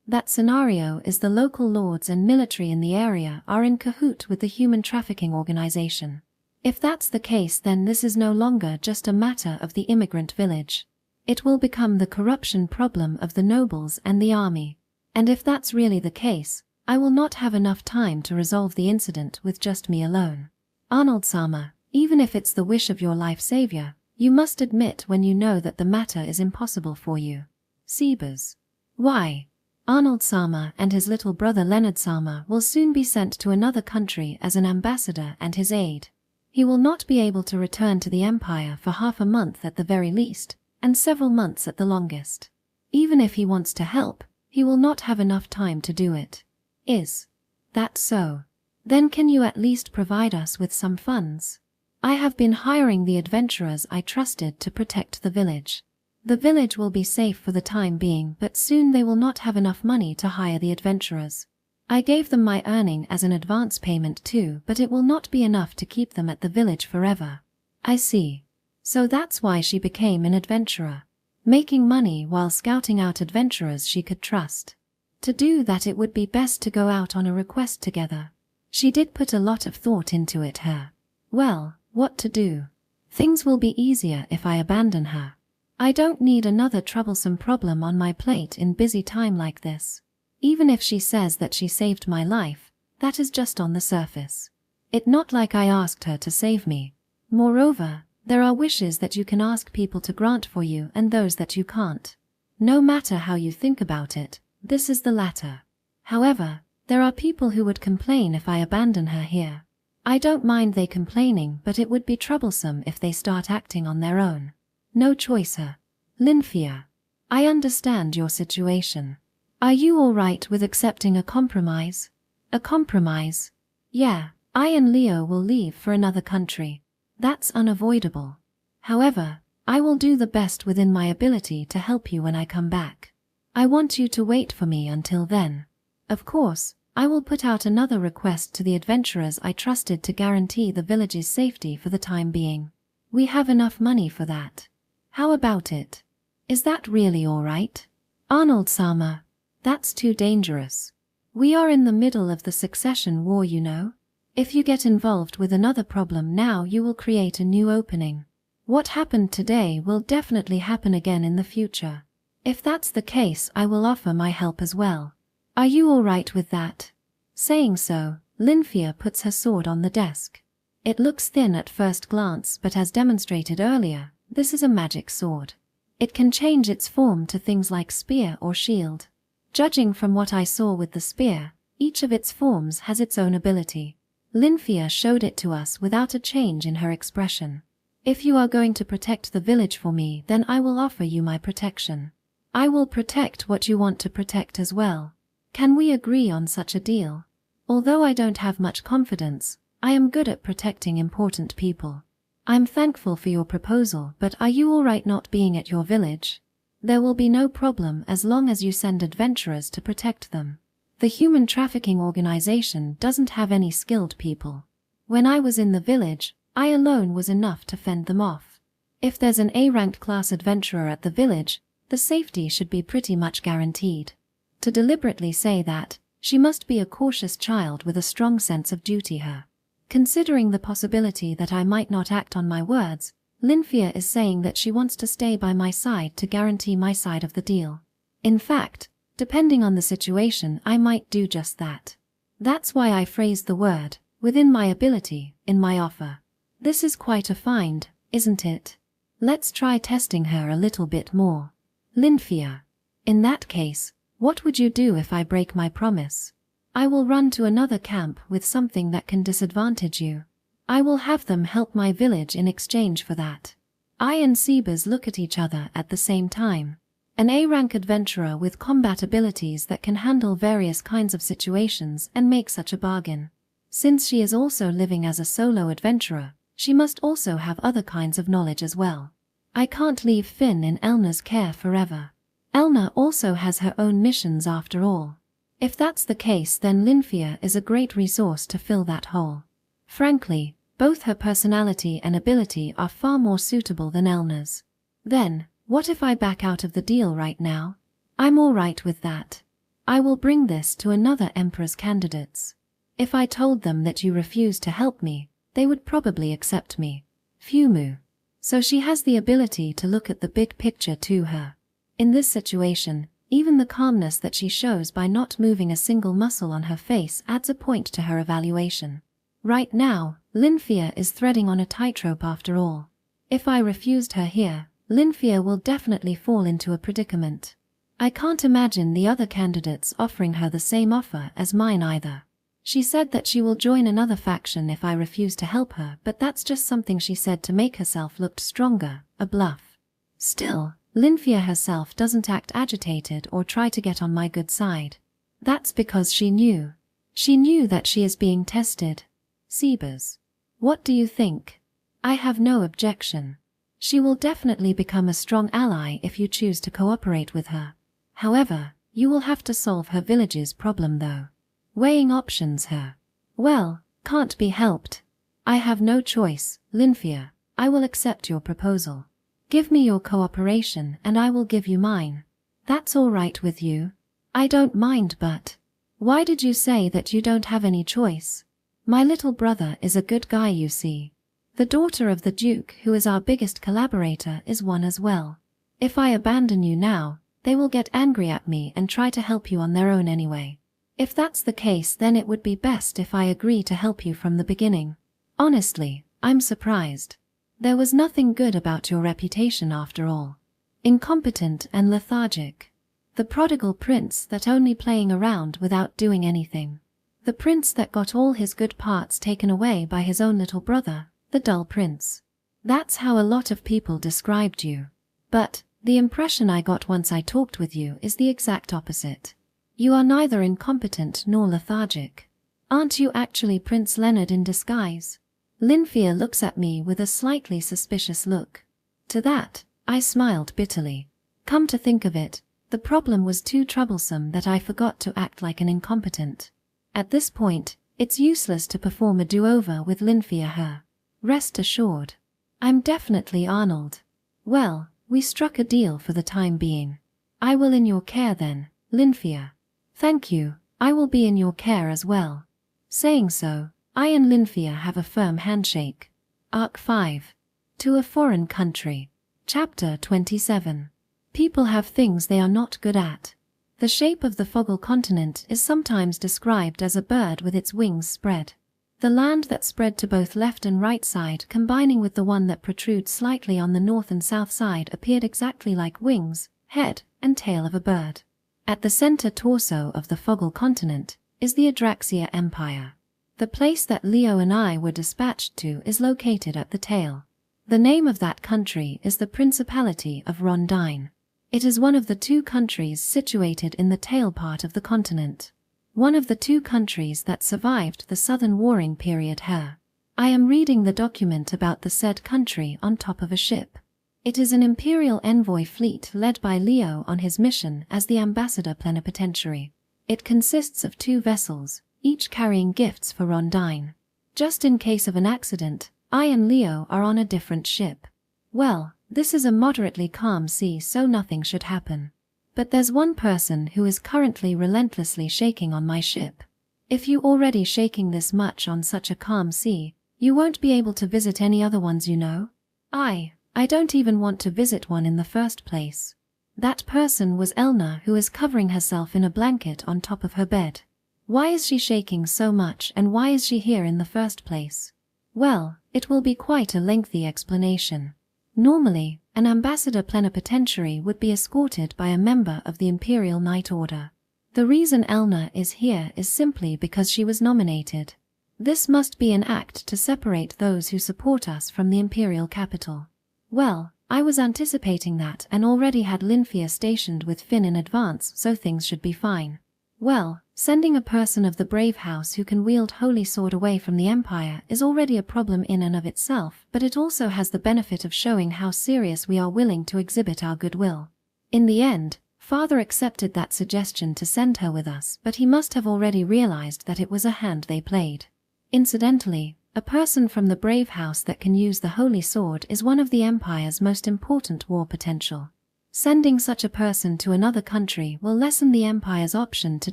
That scenario is the local lords and military in the area are in cahoot with the human trafficking organization. If that's the case, then this is no longer just a matter of the immigrant village. It will become the corruption problem of the nobles and the army. And if that's really the case, I will not have enough time to resolve the incident with just me alone. Arnold-sama, even if it's the wish of your life savior, you must admit when you know that the matter is impossible for you. Sebas. Why? Arnold-sama and his little brother Leonard-sama will soon be sent to another country as an ambassador and his aide. He will not be able to return to the empire for half a month at the very least, and several months at the longest. Even if he wants to help, he will not have enough time to do it. Is that so? Then can you at least provide us with some funds? I have been hiring the adventurers I trusted to protect the village. The village will be safe for the time being, but soon they will not have enough money to hire the adventurers. I gave them my earning as an advance payment too, but it will not be enough to keep them at the village forever. I see. So that's why she became an adventurer. Making money while scouting out adventurers she could trust. To do that it would be best to go out on a request together. She did put a lot of thought into it her. Well, what to do? Things will be easier if I abandon her. I don't need another troublesome problem on my plate in busy time like this. Even if she says that she saved my life, that is just on the surface. It's not like I asked her to save me. Moreover, there are wishes that you can ask people to grant for you and those that you can't. No matter how you think about it, this is the latter. However, there are people who would complain if I abandon her here. I don't mind they complaining, but it would be troublesome if they start acting on their own. No choice her. Lyfia. I understand your situation. Are you all right with accepting a compromise? A compromise? Yeah, I and Leo will leave for another country. That's unavoidable. However, I will do the best within my ability to help you when I come back. I want you to wait for me until then. Of course, I will put out another request to the adventurers I trusted to guarantee the village's safety for the time being. We have enough money for that. How about it? Is that really all right? Arnold-sama, that's too dangerous. We are in the middle of the succession war, you know. If you get involved with another problem now, you will create a new opening. What happened today will definitely happen again in the future. If that's the case, I will offer my help as well. Are you all right with that? Saying so, Lyfia puts her sword on the desk. It looks thin at first glance, but as demonstrated earlier, this is a magic sword. It can change its form to things like spear or shield. Judging from what I saw with the spear, each of its forms has its own ability. Lyfia showed it to us without a change in her expression. If you are going to protect the village for me, then I will offer you my protection. I will protect what you want to protect as well. Can we agree on such a deal? Although I don't have much confidence, I am good at protecting important people. I'm thankful for your proposal, but are you all right not being at your village? There will be no problem as long as you send adventurers to protect them. The human trafficking organization doesn't have any skilled people. When I was in the village, I alone was enough to fend them off. If there's an A-ranked class adventurer at the village, the safety should be pretty much guaranteed. To deliberately say that, she must be a cautious child with a strong sense of duty her. Considering the possibility that I might not act on my words, Lyfia is saying that she wants to stay by my side to guarantee my side of the deal. In fact, Depending on the situation, I might do just that. That's why I phrased the word, within my ability, in my offer. This is quite a find, isn't it? Let's try testing her a little bit more. Lyfia. In that case, what would you do if I break my promise? I will run to another camp with something that can disadvantage you. I will have them help my village in exchange for that. I and Sebas look at each other at the same time. An A-rank adventurer with combat abilities that can handle various kinds of situations and make such a bargain. Since she is also living as a solo adventurer, she must also have other kinds of knowledge as well. I can't leave Finn in Elna's care forever. Elna also has her own missions after all. If that's the case, then Lyfia is a great resource to fill that hole. Frankly, both her personality and ability are far more suitable than Elna's. Then, what if I back out of the deal right now? I'm all right with that. I will bring this to another Emperor's candidates. If I told them that you refuse to help me, they would probably accept me. Fumu. So she has the ability to look at the big picture to her. In this situation, even the calmness that she shows by not moving a single muscle on her face adds a point to her evaluation. Right now, Lyfia is threading on a tightrope after all. If I refused her here, Lyfia will definitely fall into a predicament. I can't imagine the other candidates offering her the same offer as mine either. She said that she will join another faction if I refuse to help her, but that's just something she said to make herself look stronger, a bluff. Still, Lyfia herself doesn't act agitated or try to get on my good side. That's because she knew. She knew that she is being tested. Sebas. What do you think? I have no objection. She will definitely become a strong ally if you choose to cooperate with her. However, you will have to solve her village's problem though. Weighing options her. Well, can't be helped. I have no choice, Lyfia. I will accept your proposal. Give me your cooperation and I will give you mine. That's all right with you? I don't mind, but why did you say that you don't have any choice? My little brother is a good guy, you see. The daughter of the Duke, who is our biggest collaborator, is one as well. If I abandon you now, they will get angry at me and try to help you on their own anyway. If that's the case, then it would be best if I agree to help you from the beginning. Honestly, I'm surprised. There was nothing good about your reputation after all. Incompetent and lethargic. The prodigal prince that only playing around without doing anything. The prince that got all his good parts taken away by his own little brother, the dull prince. That's how a lot of people described you. But the impression I got once I talked with you is the exact opposite. You are neither incompetent nor lethargic. Aren't you actually Prince Leonard in disguise? Lyfia looks at me with a slightly suspicious look. To that, I smiled bitterly. Come to think of it, the problem was too troublesome that I forgot to act like an incompetent. At this point, it's useless to perform a do-over with Lyfia her. Rest assured. I'm definitely Arnold. Well, we struck a deal for the time being. I will in your care then, Lyfia. Thank you, I will be in your care as well. Saying so, I and Lyfia have a firm handshake. Arc 5. To a Foreign Country. Chapter 27. People have things they are not good at. The shape of the Foggle continent is sometimes described as a bird with its wings spread. The land that spread to both left and right side combining with the one that protrudes slightly on the north and south side appeared exactly like wings, head, and tail of a bird. At the center torso of the Foggle continent is the Adraxia Empire. The place that Leo and I were dispatched to is located at the tail. The name of that country is the Principality of Rondine. It is one of the two countries situated in the tail part of the continent. One of the two countries that survived the Southern Warring period here. I am reading the document about the said country on top of a ship. It is an imperial envoy fleet led by Leo on his mission as the ambassador plenipotentiary. It consists of 2 vessels, each carrying gifts for Rondine. Just in case of an accident, I and Leo are on a different ship. Well, this is a moderately calm sea, so nothing should happen. But there's one person who is currently relentlessly shaking on my ship. If you already shaking this much on such a calm sea, you won't be able to visit any other ones, you know. I don't even want to visit one in the first place. That person was Elna, who is covering herself in a blanket on top of her bed. Why is she shaking so much, and why is she here in the first place? Well, it will be quite a lengthy explanation. Normally, an ambassador plenipotentiary would be escorted by a member of the Imperial Knight Order. The reason Elna is here is simply because she was nominated. This must be an act to separate those who support us from the Imperial capital. Well, I was anticipating that and already had Lyfia stationed with Finn in advance, so things should be fine. Well, sending a person of the brave house who can wield holy sword away from the Empire is already a problem in and of itself, but it also has the benefit of showing how serious we are willing to exhibit our goodwill. In the end, Father accepted that suggestion to send her with us, but he must have already realized that it was a hand they played. Incidentally, a person from the brave house that can use the holy sword is one of the Empire's most important war potential. Sending such a person to another country will lessen the Empire's option to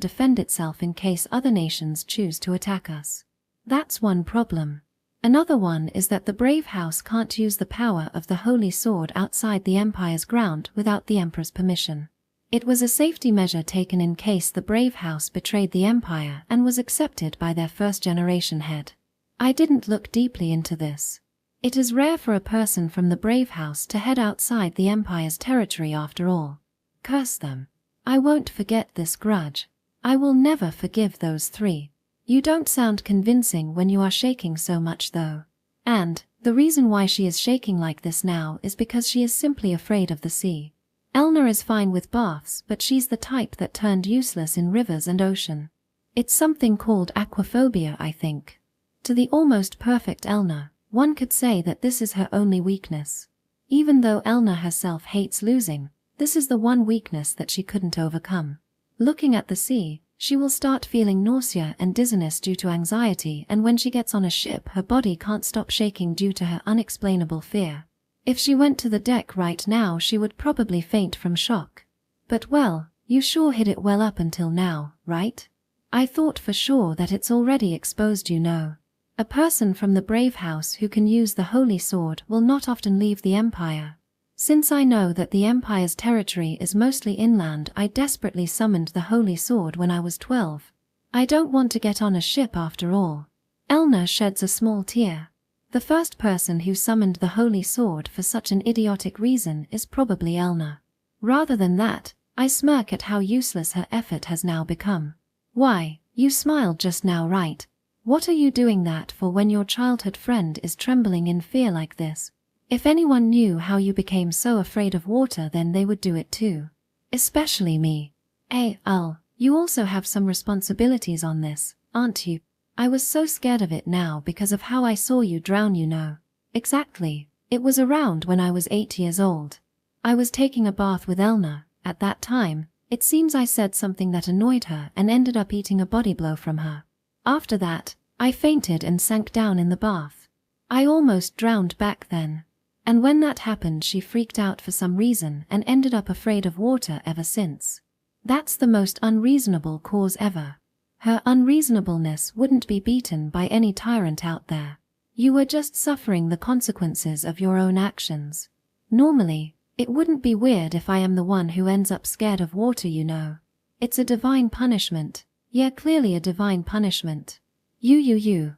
defend itself in case other nations choose to attack us. That's one problem. Another one is that the brave house can't use the power of the holy sword outside the Empire's ground without the Emperor's permission. It was a safety measure taken in case the brave house betrayed the Empire and was accepted by their first-generation head. I didn't look deeply into this. It is rare for a person from the brave house to head outside the Empire's territory after all. Curse them. I won't forget this grudge. I will never forgive those three. You don't sound convincing when you are shaking so much though. And, the reason why she is shaking like this now is because she is simply afraid of the sea. Elna is fine with baths, but she's the type that turned useless in rivers and ocean. It's something called aquaphobia, I think. To the almost perfect Elna, one could say that this is her only weakness. Even though Elna herself hates losing, this is the one weakness that she couldn't overcome. Looking at the sea, she will start feeling nausea and dizziness due to anxiety, and when she gets on a ship her body can't stop shaking due to her unexplainable fear. If she went to the deck right now she would probably faint from shock. But well, you sure hid it well up until now, right? I thought for sure that it's already exposed, you know. A person from the brave house who can use the holy sword will not often leave the Empire. Since I know that the Empire's territory is mostly inland, I desperately summoned the holy sword when I was 12. I don't want to get on a ship after all. Elna sheds a small tear. The first person who summoned the holy sword for such an idiotic reason is probably Elna. Rather than that, I smirk at how useless her effort has now become. Why, you smiled just now, right? What are you doing that for when your childhood friend is trembling in fear like this? If anyone knew how you became so afraid of water, then they would do it too. Especially me. You also have some responsibilities on this, aren't you? I was so scared of it now because of how I saw you drown, you know. Exactly. It was around when I was 8 years old. I was taking a bath with Elna. At that time, it seems I said something that annoyed her and ended up eating a body blow from her. After that, I fainted and sank down in the bath. I almost drowned back then. And when that happened she freaked out for some reason and ended up afraid of water ever since. That's the most unreasonable cause ever. Her unreasonableness wouldn't be beaten by any tyrant out there. You were just suffering the consequences of your own actions. Normally, it wouldn't be weird if I am the one who ends up scared of water, you know. It's a divine punishment. Yeah, clearly a divine punishment. You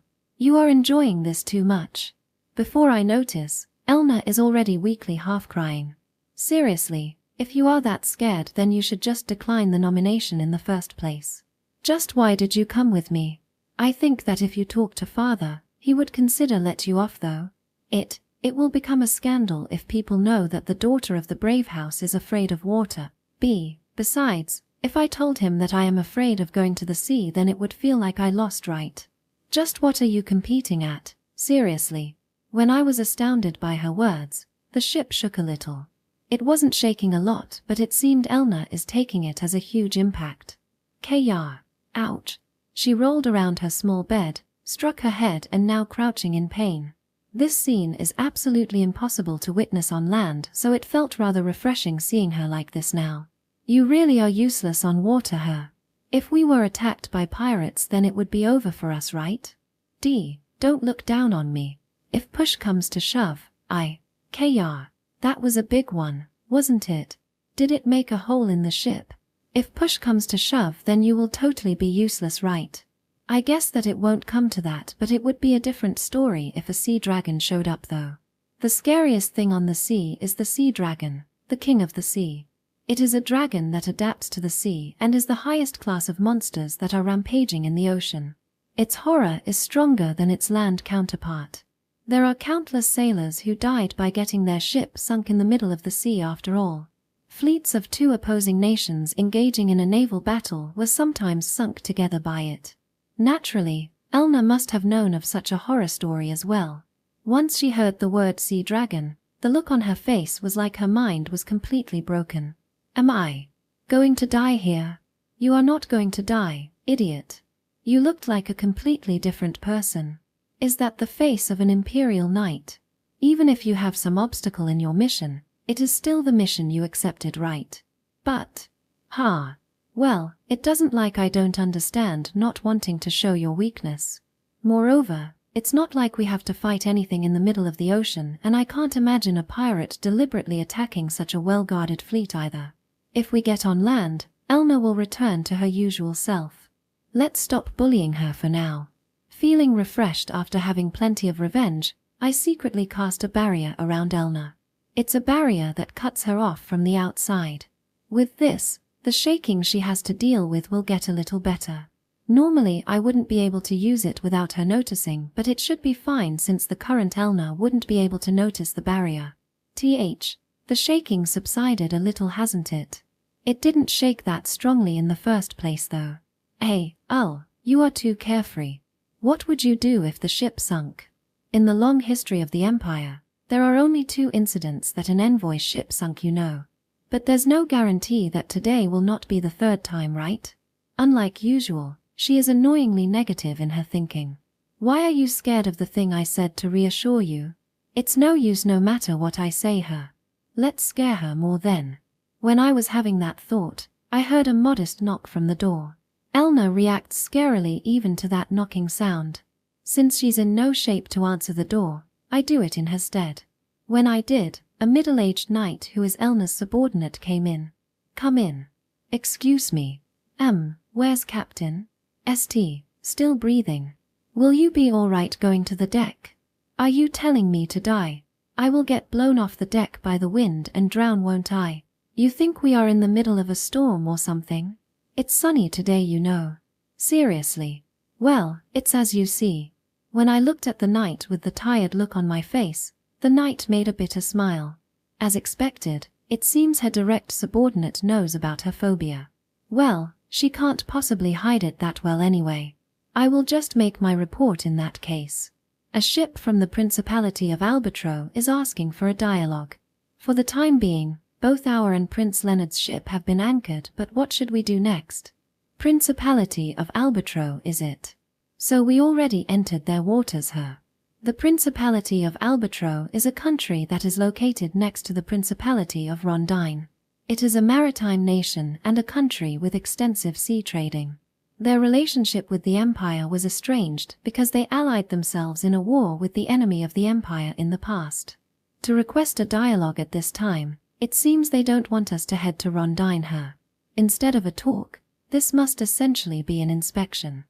are enjoying this too much. Before I notice, Elna is already weakly half crying. Seriously, if you are that scared then you should just decline the nomination in the first place. Just why did you come with me? I think that if you talk to Father, he would consider let you off though. It will become a scandal if people know that the daughter of the brave house is afraid of water. Besides, if I told him that I am afraid of going to the sea then it would feel like I lost, right? Just what are you competing at? Seriously. When I was astounded by her words, the ship shook a little. It wasn't shaking a lot, but it seemed Elna is taking it as a huge impact. Ouch. She rolled around her small bed, struck her head and now crouching in pain. This scene is absolutely impossible to witness on land, so it felt rather refreshing seeing her like this now. You really are useless on water, her. If we were attacked by pirates then it would be over for us, right? Don't look down on me. If push comes to shove, that was a big one, wasn't it? Did it make a hole in the ship? If push comes to shove, then you will totally be useless, right? I guess that it won't come to that, but it would be a different story if a sea dragon showed up though. The scariest thing on the sea is the sea dragon, the king of the sea. It is a dragon that adapts to the sea and is the highest class of monsters that are rampaging in the ocean. Its horror is stronger than its land counterpart. There are countless sailors who died by getting their ship sunk in the middle of the sea after all. Fleets of two opposing nations engaging in a naval battle were sometimes sunk together by it. Naturally, Elna must have known of such a horror story as well. Once she heard the word sea dragon, the look on her face was like her mind was completely broken. Am I going to die here? You are not going to die, idiot. You looked like a completely different person. Is that the face of an imperial knight? Even if you have some obstacle in your mission, it is still the mission you accepted, right? But, well, it doesn't like I don't understand not wanting to show your weakness. Moreover, it's not like we have to fight anything in the middle of the ocean, and I can't imagine a pirate deliberately attacking such a well-guarded fleet either. If we get on land, Elna will return to her usual self. Let's stop bullying her for now. Feeling refreshed after having plenty of revenge, I secretly cast a barrier around Elna. It's a barrier that cuts her off from the outside. With this, the shaking she has to deal with will get a little better. Normally I wouldn't be able to use it without her noticing, but it should be fine since the current Elna wouldn't be able to notice the barrier. The shaking subsided a little, hasn't it? It didn't shake that strongly in the first place though. Hey, you are too carefree. What would you do if the ship sunk? In the long history of the Empire, there are only 2 incidents that an envoy ship sunk, you know. But there's no guarantee that today will not be the 3rd time, right? Unlike usual, she is annoyingly negative in her thinking. Why are you scared of the thing I said to reassure you? It's no use no matter what I say her. Let's scare her more then. When I was having that thought, I heard a modest knock from the door. Elna reacts scarily even to that knocking sound. Since she's in no shape to answer the door, I do it in her stead. When I did, a middle-aged knight who is Elna's subordinate came in. Come in. Excuse me. Where's Captain? Still breathing. Will you be all right going to the deck? Are you telling me to die? I will get blown off the deck by the wind and drown, won't I? You think we are in the middle of a storm or something? It's sunny today, you know. Seriously. Well, it's as you see. When I looked at the knight with the tired look on my face, the knight made a bitter smile. As expected, it seems her direct subordinate knows about her phobia. Well, she can't possibly hide it that well anyway. I will just make my report in that case. A ship from the Principality of Albatro is asking for a dialogue. For the time being, both our and Prince Leonard's ship have been anchored, but what should we do next? Principality of Albatro, is it? So we already entered their waters, her. The Principality of Albatro is a country that is located next to the Principality of Rondine. It is a maritime nation and a country with extensive sea trading. Their relationship with the Empire was estranged because they allied themselves in a war with the enemy of the Empire in the past. To request a dialogue at this time, it seems they don't want us to head to Rondine, her. Instead of a talk, this must essentially be an inspection.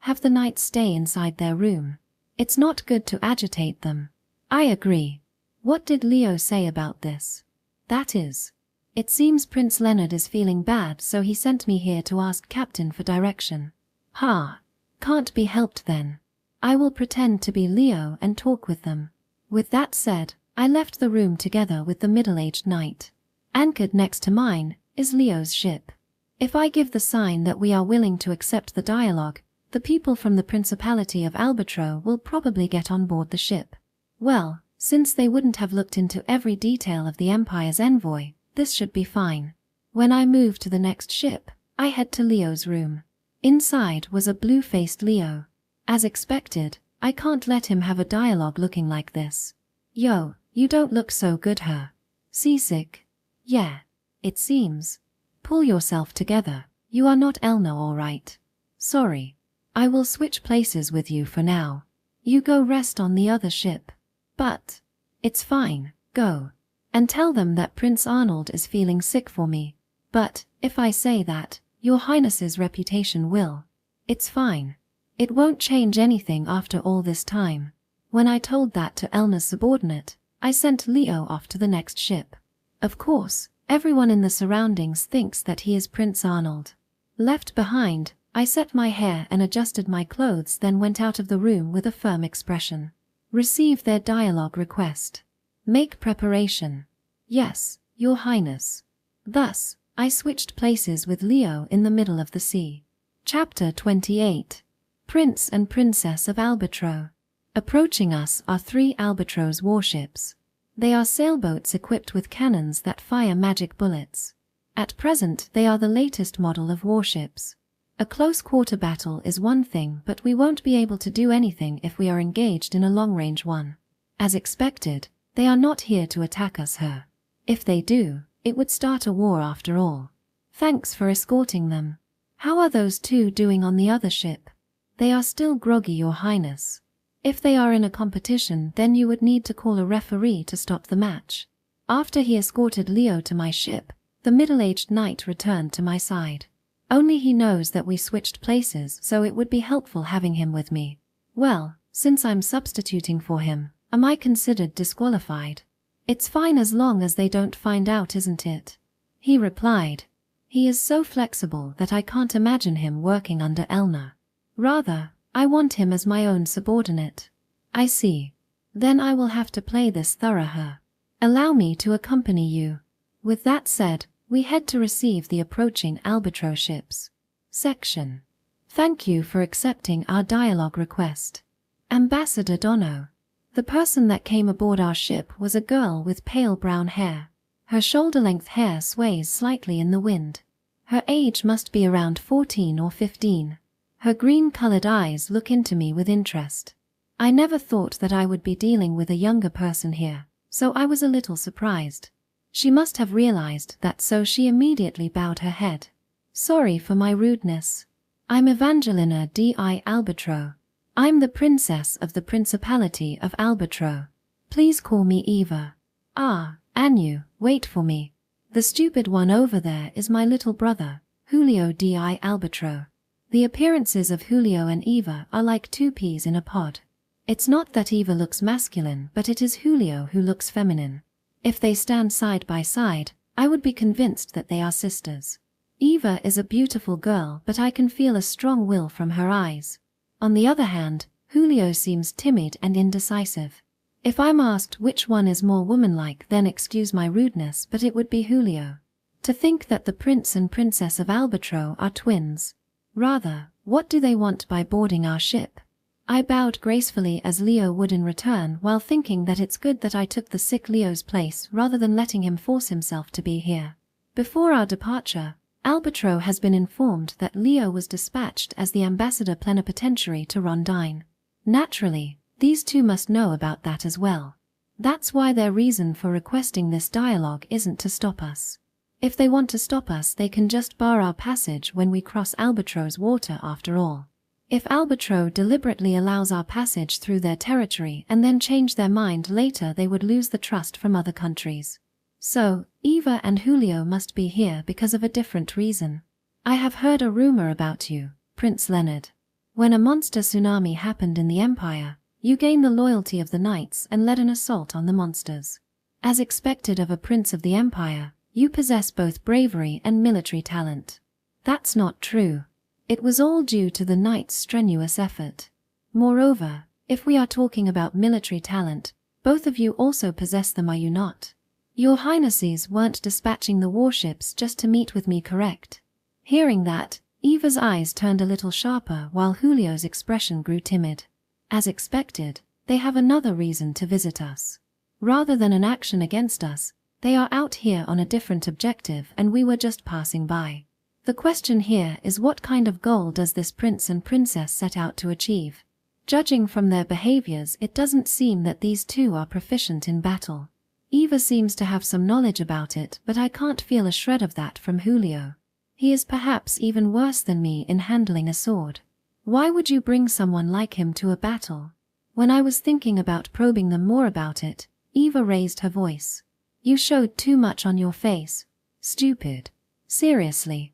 Have the knights stay inside their room. It's not good to agitate them. I agree. What did Leo say about this? That is, it seems Prince Leonard is feeling bad, so he sent me here to ask Captain for direction. Can't be helped then. I will pretend to be Leo and talk with them. With that said, I left the room together with the middle-aged knight. Anchored next to mine is Leo's ship. If I give the sign that we are willing to accept the dialogue, the people from the Principality of Albatro will probably get on board the ship. Well, since they wouldn't have looked into every detail of the Empire's envoy, this should be fine. When I move to the next ship, I head to Leo's room. Inside was a blue-faced Leo. As expected, I can't let him have a dialogue looking like this. Yo, you don't look so good, her. Seasick? Yeah, it seems. Pull yourself together, you are not Elna, all right. Sorry. I will switch places with you for now. You go rest on the other ship. But it's fine, go. and tell them that Prince Arnold is feeling sick for me. But, if I say that, your Highness's reputation will. It's fine. It won't change anything after all this time. When I told that to Elna's subordinate, I sent Leo off to the next ship. Of course, everyone in the surroundings thinks that he is Prince Arnold. Left behind, I set my hair and adjusted my clothes, then went out of the room with a firm expression. Receive their dialogue request. Make preparation. Yes, Your Highness. Thus, I switched places with Leo in the middle of the sea. Chapter 28. Prince and Princess of Albatro. Approaching us are 3 Albatro's warships. They are sailboats equipped with cannons that fire magic bullets. At present, they are the latest model of warships. A close-quarter battle is one thing, but we won't be able to do anything if we are engaged in a long-range one. As expected, they are not here to attack us here. If they do, it would start a war after all. Thanks for escorting them. How are those 2 doing on the other ship? They are still groggy, Your Highness. If they are in a competition, then you would need to call a referee to stop the match. After he escorted Leo to my ship, the middle-aged knight returned to my side. Only he knows that we switched places, so it would be helpful having him with me. Well, since I'm substituting for him, am I considered disqualified? It's fine as long as they don't find out, isn't it? He replied. He is so flexible that I can't imagine him working under Elna. Rather, I want him as my own subordinate. I see. Then I will have to play this thorough. Allow me to accompany you. With that said, we head to receive the approaching Albatro ships. Section. Thank you for accepting our dialogue request. Ambassador Dono. The person that came aboard our ship was a girl with pale brown hair. Her shoulder-length hair sways slightly in the wind. Her age must be around 14 or 15. Her green-colored eyes look into me with interest. I never thought that I would be dealing with a younger person here, so I was a little surprised. She must have realized that, so she immediately bowed her head. Sorry for my rudeness. I'm Evangelina D.I. Albatro. I'm the princess of the Principality of Albatro. Please call me Eva. Ah, Anu, wait for me. The stupid one over there is my little brother, Julio D.I. Albatro. The appearances of Julio and Eva are like 2 peas in a pod. It's not that Eva looks masculine, but it is Julio who looks feminine. If they stand side by side, I would be convinced that they are sisters. Eva is a beautiful girl, but I can feel a strong will from her eyes. On the other hand, Julio seems timid and indecisive. If I'm asked which one is more womanlike, then excuse my rudeness, but it would be Julio. To think that the Prince and Princess of Albatro are twins. Rather, what do they want by boarding our ship? I bowed gracefully as Leo would in return, while thinking that it's good that I took the sick Leo's place rather than letting him force himself to be here. Before our departure, Albatro has been informed that Leo was dispatched as the ambassador plenipotentiary to Rondine. Naturally, these 2 must know about that as well. That's why their reason for requesting this dialogue isn't to stop us. If they want to stop us, they can just bar our passage when we cross Albatro's water after all. If Albatro deliberately allows our passage through their territory and then change their mind later, they would lose the trust from other countries. So, Eva and Julio must be here because of a different reason. I have heard a rumor about you, Prince Leonard. When a monster tsunami happened in the Empire, you gained the loyalty of the knights and led an assault on the monsters. As expected of a prince of the Empire, you possess both bravery and military talent. That's not true. It was all due to the knights' strenuous effort. Moreover, if we are talking about military talent, both of you also possess them, are you not? Your Highnesses weren't dispatching the warships just to meet with me, correct? Hearing that, Eva's eyes turned a little sharper while Julio's expression grew timid. As expected, they have another reason to visit us. Rather than an action against us, they are out here on a different objective and we were just passing by. The question here is, what kind of goal does this prince and princess set out to achieve? Judging from their behaviors, it doesn't seem that these 2 are proficient in battle. Eva seems to have some knowledge about it, but I can't feel a shred of that from Julio. He is perhaps even worse than me in handling a sword. Why would you bring someone like him to a battle? When I was thinking about probing them more about it, Eva raised her voice. You showed too much on your face. Stupid. Seriously.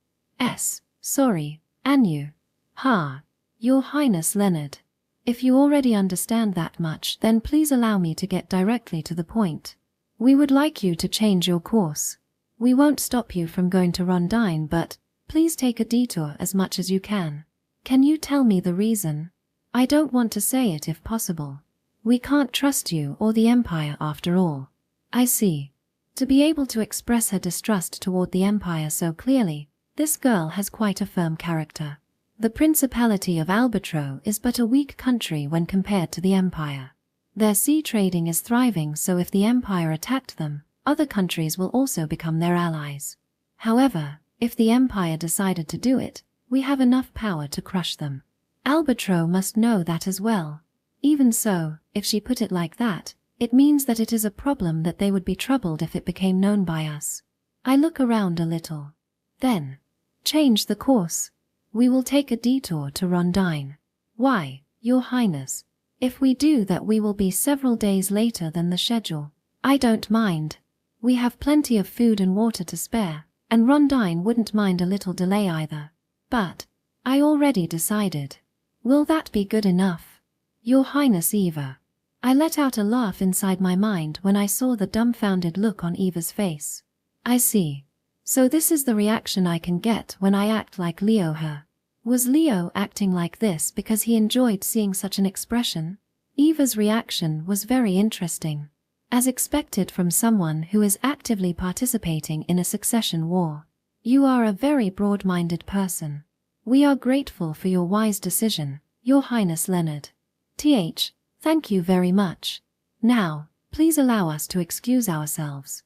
Sorry, Anu. Ha. Your Highness Leonard. If you already understand that much, then please allow me to get directly to the point. We would like you to change your course. We won't stop you from going to Rondine, but please take a detour as much as you can. Can you tell me the reason? I don't want to say it if possible. We can't trust you or the Empire after all. I see. To be able to express her distrust toward the Empire so clearly, this girl has quite a firm character. The Principality of Albatro is but a weak country when compared to the Empire. Their sea trading is thriving, so if the Empire attacked them, other countries will also become their allies. However, if the Empire decided to do it, we have enough power to crush them. Albatro must know that as well. Even so, if she put it like that, it means that it is a problem that they would be troubled if it became known by us. I look around a little. Then, change the course. We will take a detour to Rondine. Why, Your Highness? If we do that, we will be several days later than the schedule. I don't mind. We have plenty of food and water to spare, and Rondine wouldn't mind a little delay either. But I already decided. Will that be good enough? Your Highness Eva. I let out a laugh inside my mind when I saw the dumbfounded look on Eva's face. I see. So this is the reaction I can get when I act like Leo her. Was Leo acting like this because he enjoyed seeing such an expression? Eva's reaction was very interesting. As expected from someone who is actively participating in a succession war. You are a very broad-minded person. We are grateful for your wise decision, Your Highness Leonard. Thank you very much. Now, please allow us to excuse ourselves.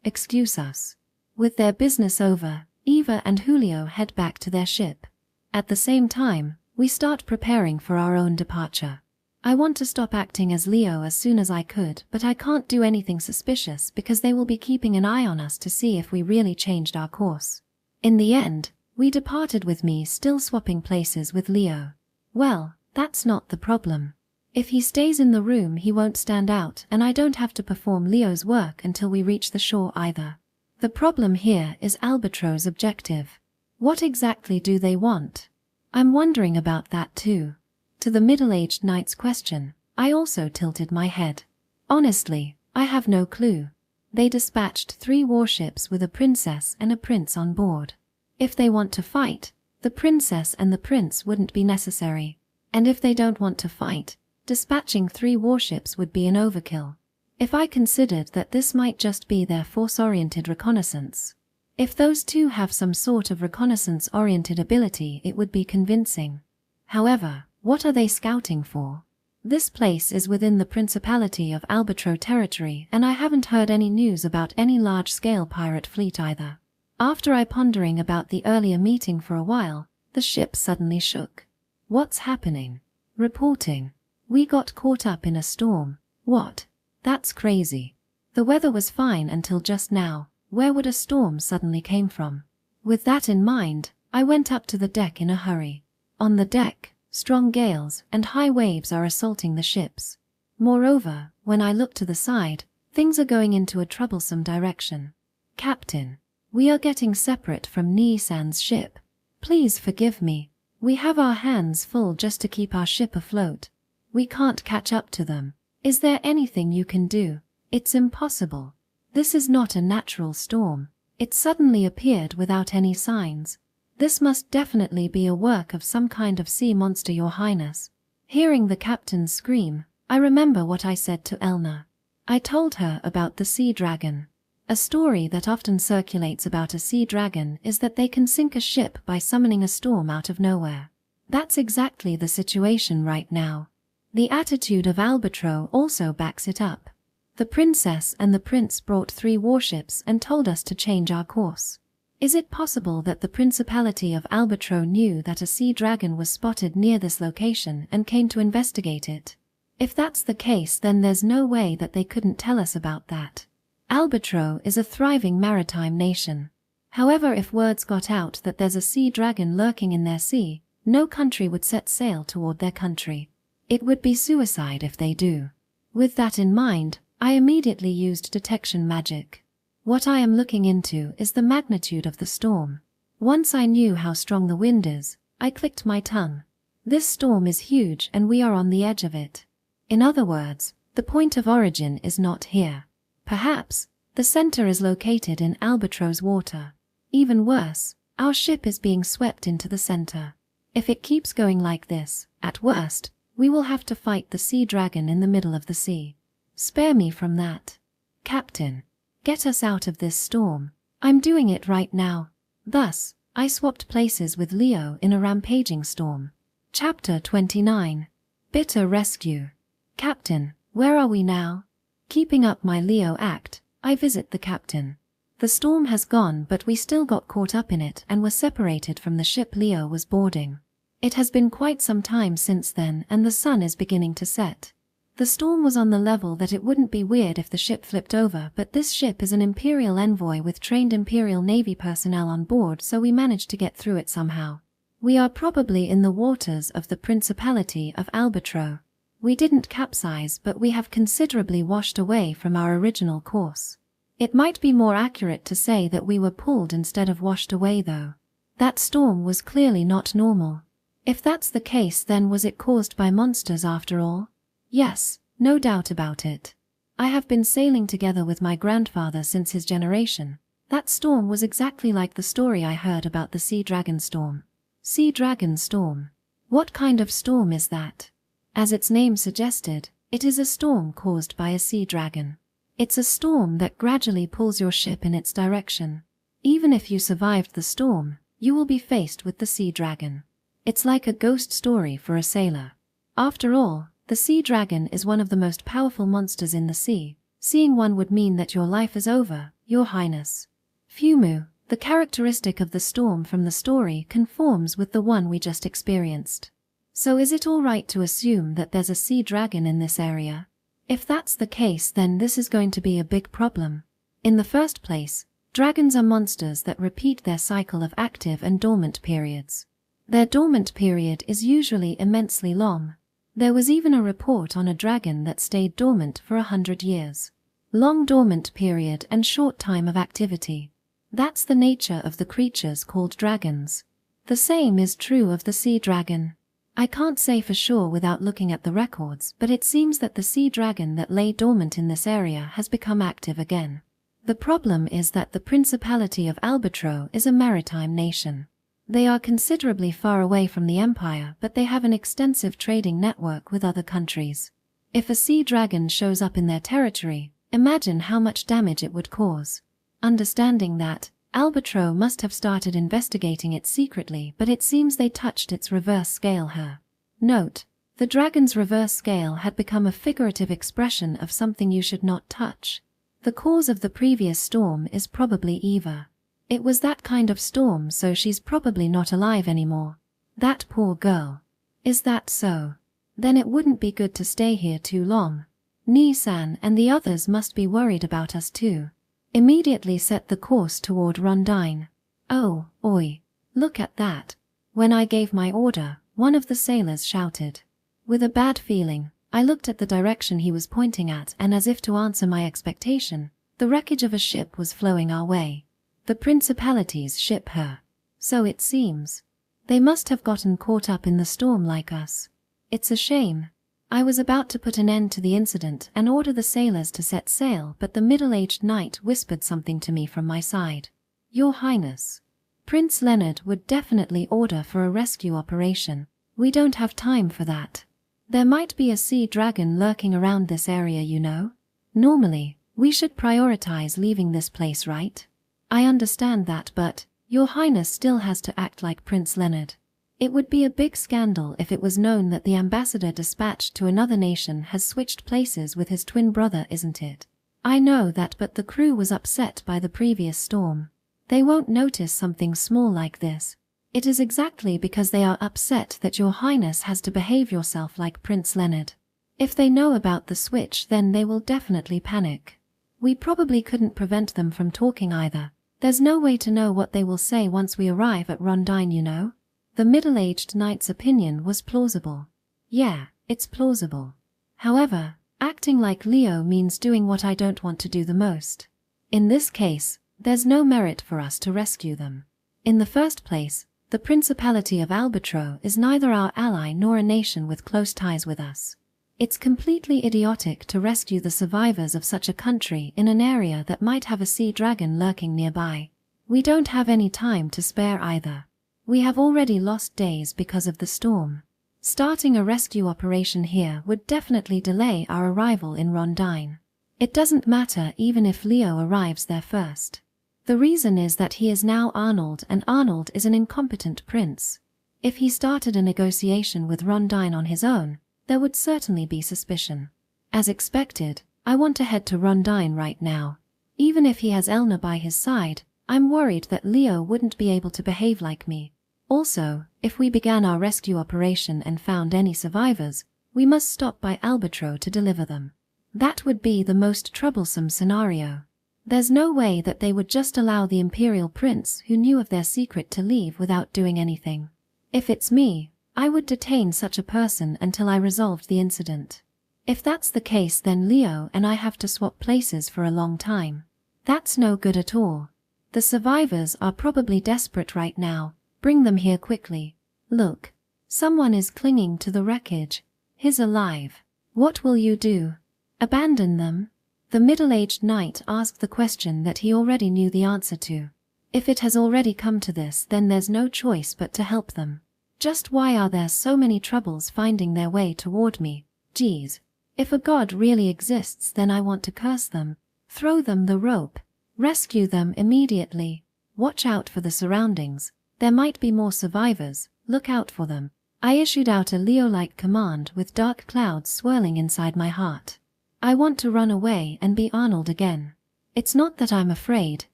Excuse us. With their business over, Eva and Julio head back to their ship. At the same time, we start preparing for our own departure. I want to stop acting as Leo as soon as I could, but I can't do anything suspicious because they will be keeping an eye on us to see if we really changed our course. In the end, we departed with me still swapping places with Leo. Well, that's not the problem. If he stays in the room, he won't stand out, and I don't have to perform Leo's work until we reach the shore either. The problem here is Albatro's objective. What exactly do they want? I'm wondering about that too. To the middle-aged knight's question, I also tilted my head. Honestly, I have no clue. They dispatched 3 warships with a princess and a prince on board. If they want to fight, the princess and the prince wouldn't be necessary. And if they don't want to fight, dispatching 3 warships would be an overkill. If I considered that this might just be their force-oriented reconnaissance. If those 2 have some sort of reconnaissance-oriented ability, it would be convincing. However, what are they scouting for? This place is within the Principality of Albatro territory, and I haven't heard any news about any large-scale pirate fleet either. After I pondering about the earlier meeting for a while, the ship suddenly shook. What's happening? Reporting. We got caught up in a storm. What? That's crazy. The weather was fine until just now. Where would a storm suddenly came from? With that in mind, I went up to the deck in a hurry. On the deck, strong gales and high waves are assaulting the ships. Moreover, when I look to the side, things are going into a troublesome direction. Captain, we are getting separate from Nisan's ship. Please forgive me. We have our hands full just to keep our ship afloat. We can't catch up to them. Is there anything you can do? It's impossible. This is not a natural storm. It suddenly appeared without any signs. This must definitely be a work of some kind of sea monster, Your Highness. Hearing the captain scream, I remember what I said to Elna. I told her about the sea dragon. A story that often circulates about a sea dragon is that they can sink a ship by summoning a storm out of nowhere. That's exactly the situation right now. The attitude of Albatro also backs it up. The princess and the prince brought 3 warships and told us to change our course. Is it possible that the Principality of Albatro knew that a sea dragon was spotted near this location and came to investigate it? If that's the case, then there's no way that they couldn't tell us about that. Albatro is a thriving maritime nation. However, if words got out that there's a sea dragon lurking in their sea, no country would set sail toward their country. It would be suicide if they do. With that in mind, I immediately used detection magic. What I am looking into is the magnitude of the storm. Once I knew how strong the wind is, I clicked my tongue. This storm is huge and we are on the edge of it. In other words, the point of origin is not here. Perhaps, the center is located in Albatro's water. Even worse, our ship is being swept into the center. If it keeps going like this, at worst, we will have to fight the sea dragon in the middle of the sea. Spare me from that. Captain, get us out of this storm. I'm doing it right now. Thus, I swapped places with Leo in a rampaging storm. Chapter 29. Bitter Rescue. Captain, where are we now? Keeping up my Leo act, I visit the captain. The storm has gone, but we still got caught up in it and were separated from the ship Leo was boarding. It has been quite some time since then and the sun is beginning to set. The storm was on the level that it wouldn't be weird if the ship flipped over, but this ship is an Imperial envoy with trained Imperial Navy personnel on board, so we managed to get through it somehow. We are probably in the waters of the Principality of Albatro. We didn't capsize, but we have considerably washed away from our original course. It might be more accurate to say that we were pulled instead of washed away though. That storm was clearly not normal. If that's the case, then was it caused by monsters after all? Yes, no doubt about it. I have been sailing together with my grandfather since his generation. That storm was exactly like the story I heard about the Sea Dragon Storm. Sea Dragon Storm. What kind of storm is that? As its name suggested, it is a storm caused by a sea dragon. It's a storm that gradually pulls your ship in its direction. Even if you survived the storm, you will be faced with the sea dragon. It's like a ghost story for a sailor. After all, the sea dragon is one of the most powerful monsters in the sea. Seeing one would mean that your life is over, Your Highness. Fumu, the characteristic of the storm from the story, conforms with the one we just experienced. So is it all right to assume that there's a sea dragon in this area? If that's the case, then this is going to be a big problem. In the first place, dragons are monsters that repeat their cycle of active and dormant periods. Their dormant period is usually immensely long. There was even a report on a dragon that stayed dormant for 100 years. Long dormant period and short time of activity. That's the nature of the creatures called dragons. The same is true of the sea dragon. I can't say for sure without looking at the records, but it seems that the sea dragon that lay dormant in this area has become active again. The problem is that the Principality of Albatro is a maritime nation. They are considerably far away from the Empire, but they have an extensive trading network with other countries. If a sea dragon shows up in their territory, imagine how much damage it would cause. Understanding that, Albatro must have started investigating it secretly, but it seems they touched its reverse scale here. Note, the dragon's reverse scale had become a figurative expression of something you should not touch. The cause of the previous storm is probably Eva. It was that kind of storm, so she's probably not alive anymore. That poor girl. Is that so? Then it wouldn't be good to stay here too long. Ni-san and the others must be worried about us too. Immediately set the course toward Rondine. Oh, oi. Look at that. When I gave my order, one of the sailors shouted. With a bad feeling, I looked at the direction he was pointing at, and as if to answer my expectation, the wreckage of a ship was flowing our way. The Principality's ship her. So it seems. They must have gotten caught up in the storm like us. It's a shame. I was about to put an end to the incident and order the sailors to set sail, but the middle-aged knight whispered something to me from my side. Your Highness. Prince Leonard would definitely order for a rescue operation. We don't have time for that. There might be a sea dragon lurking around this area, you know. Normally, we should prioritize leaving this place, right? I understand that, but Your Highness still has to act like Prince Leonard. It would be a big scandal if it was known that the ambassador dispatched to another nation has switched places with his twin brother, isn't it? I know that, but the crew was upset by the previous storm. They won't notice something small like this. It is exactly because they are upset that Your Highness has to behave yourself like Prince Leonard. If they know about the switch, then they will definitely panic. We probably couldn't prevent them from talking either. There's no way to know what they will say once we arrive at Rondine, you know? The middle-aged knight's opinion was plausible. Yeah, it's plausible. However, Acting like Leo means doing what I don't want to do the most. In this case, there's no merit for us to rescue them. In the first place, the Principality of Albatro is neither our ally nor a nation with close ties with us. It's completely idiotic to rescue the survivors of such a country in an area that might have a sea dragon lurking nearby. We don't have any time to spare either. We have already lost days because of the storm. Starting a rescue operation here would definitely delay our arrival in Rondine. It doesn't matter even if Leo arrives there first. The reason is that he is now Arnold, and Arnold is an incompetent prince. If he started a negotiation with Rondine on his own, there would certainly be suspicion. As expected, I want to head to Rondine right now. Even if he has Elna by his side, I'm worried that Leo wouldn't be able to behave like me. Also, if we began our rescue operation and found any survivors, we must stop by Albatro to deliver them. That would be the most troublesome scenario. There's no way that they would just allow the imperial prince who knew of their secret to leave without doing anything. If it's me, I would detain such a person until I resolved the incident. If that's the case, then Leo and I have to swap places for a long time. That's no good at all. The survivors are probably desperate right now. Bring them here quickly. Look. Someone is clinging to the wreckage. He's alive. What will you do? Abandon them? The middle-aged knight asked the question that he already knew the answer to. If it has already come to this, then there's no choice but to help them. Just why are there so many troubles finding their way toward me? Geez. If a god really exists, then I want to curse them. Throw them the rope. Rescue them immediately. Watch out for the surroundings. There might be more survivors. Look out for them. I issued out a Leo-like command with dark clouds swirling inside my heart. I want to run away and be Arnold again. It's not that I'm afraid.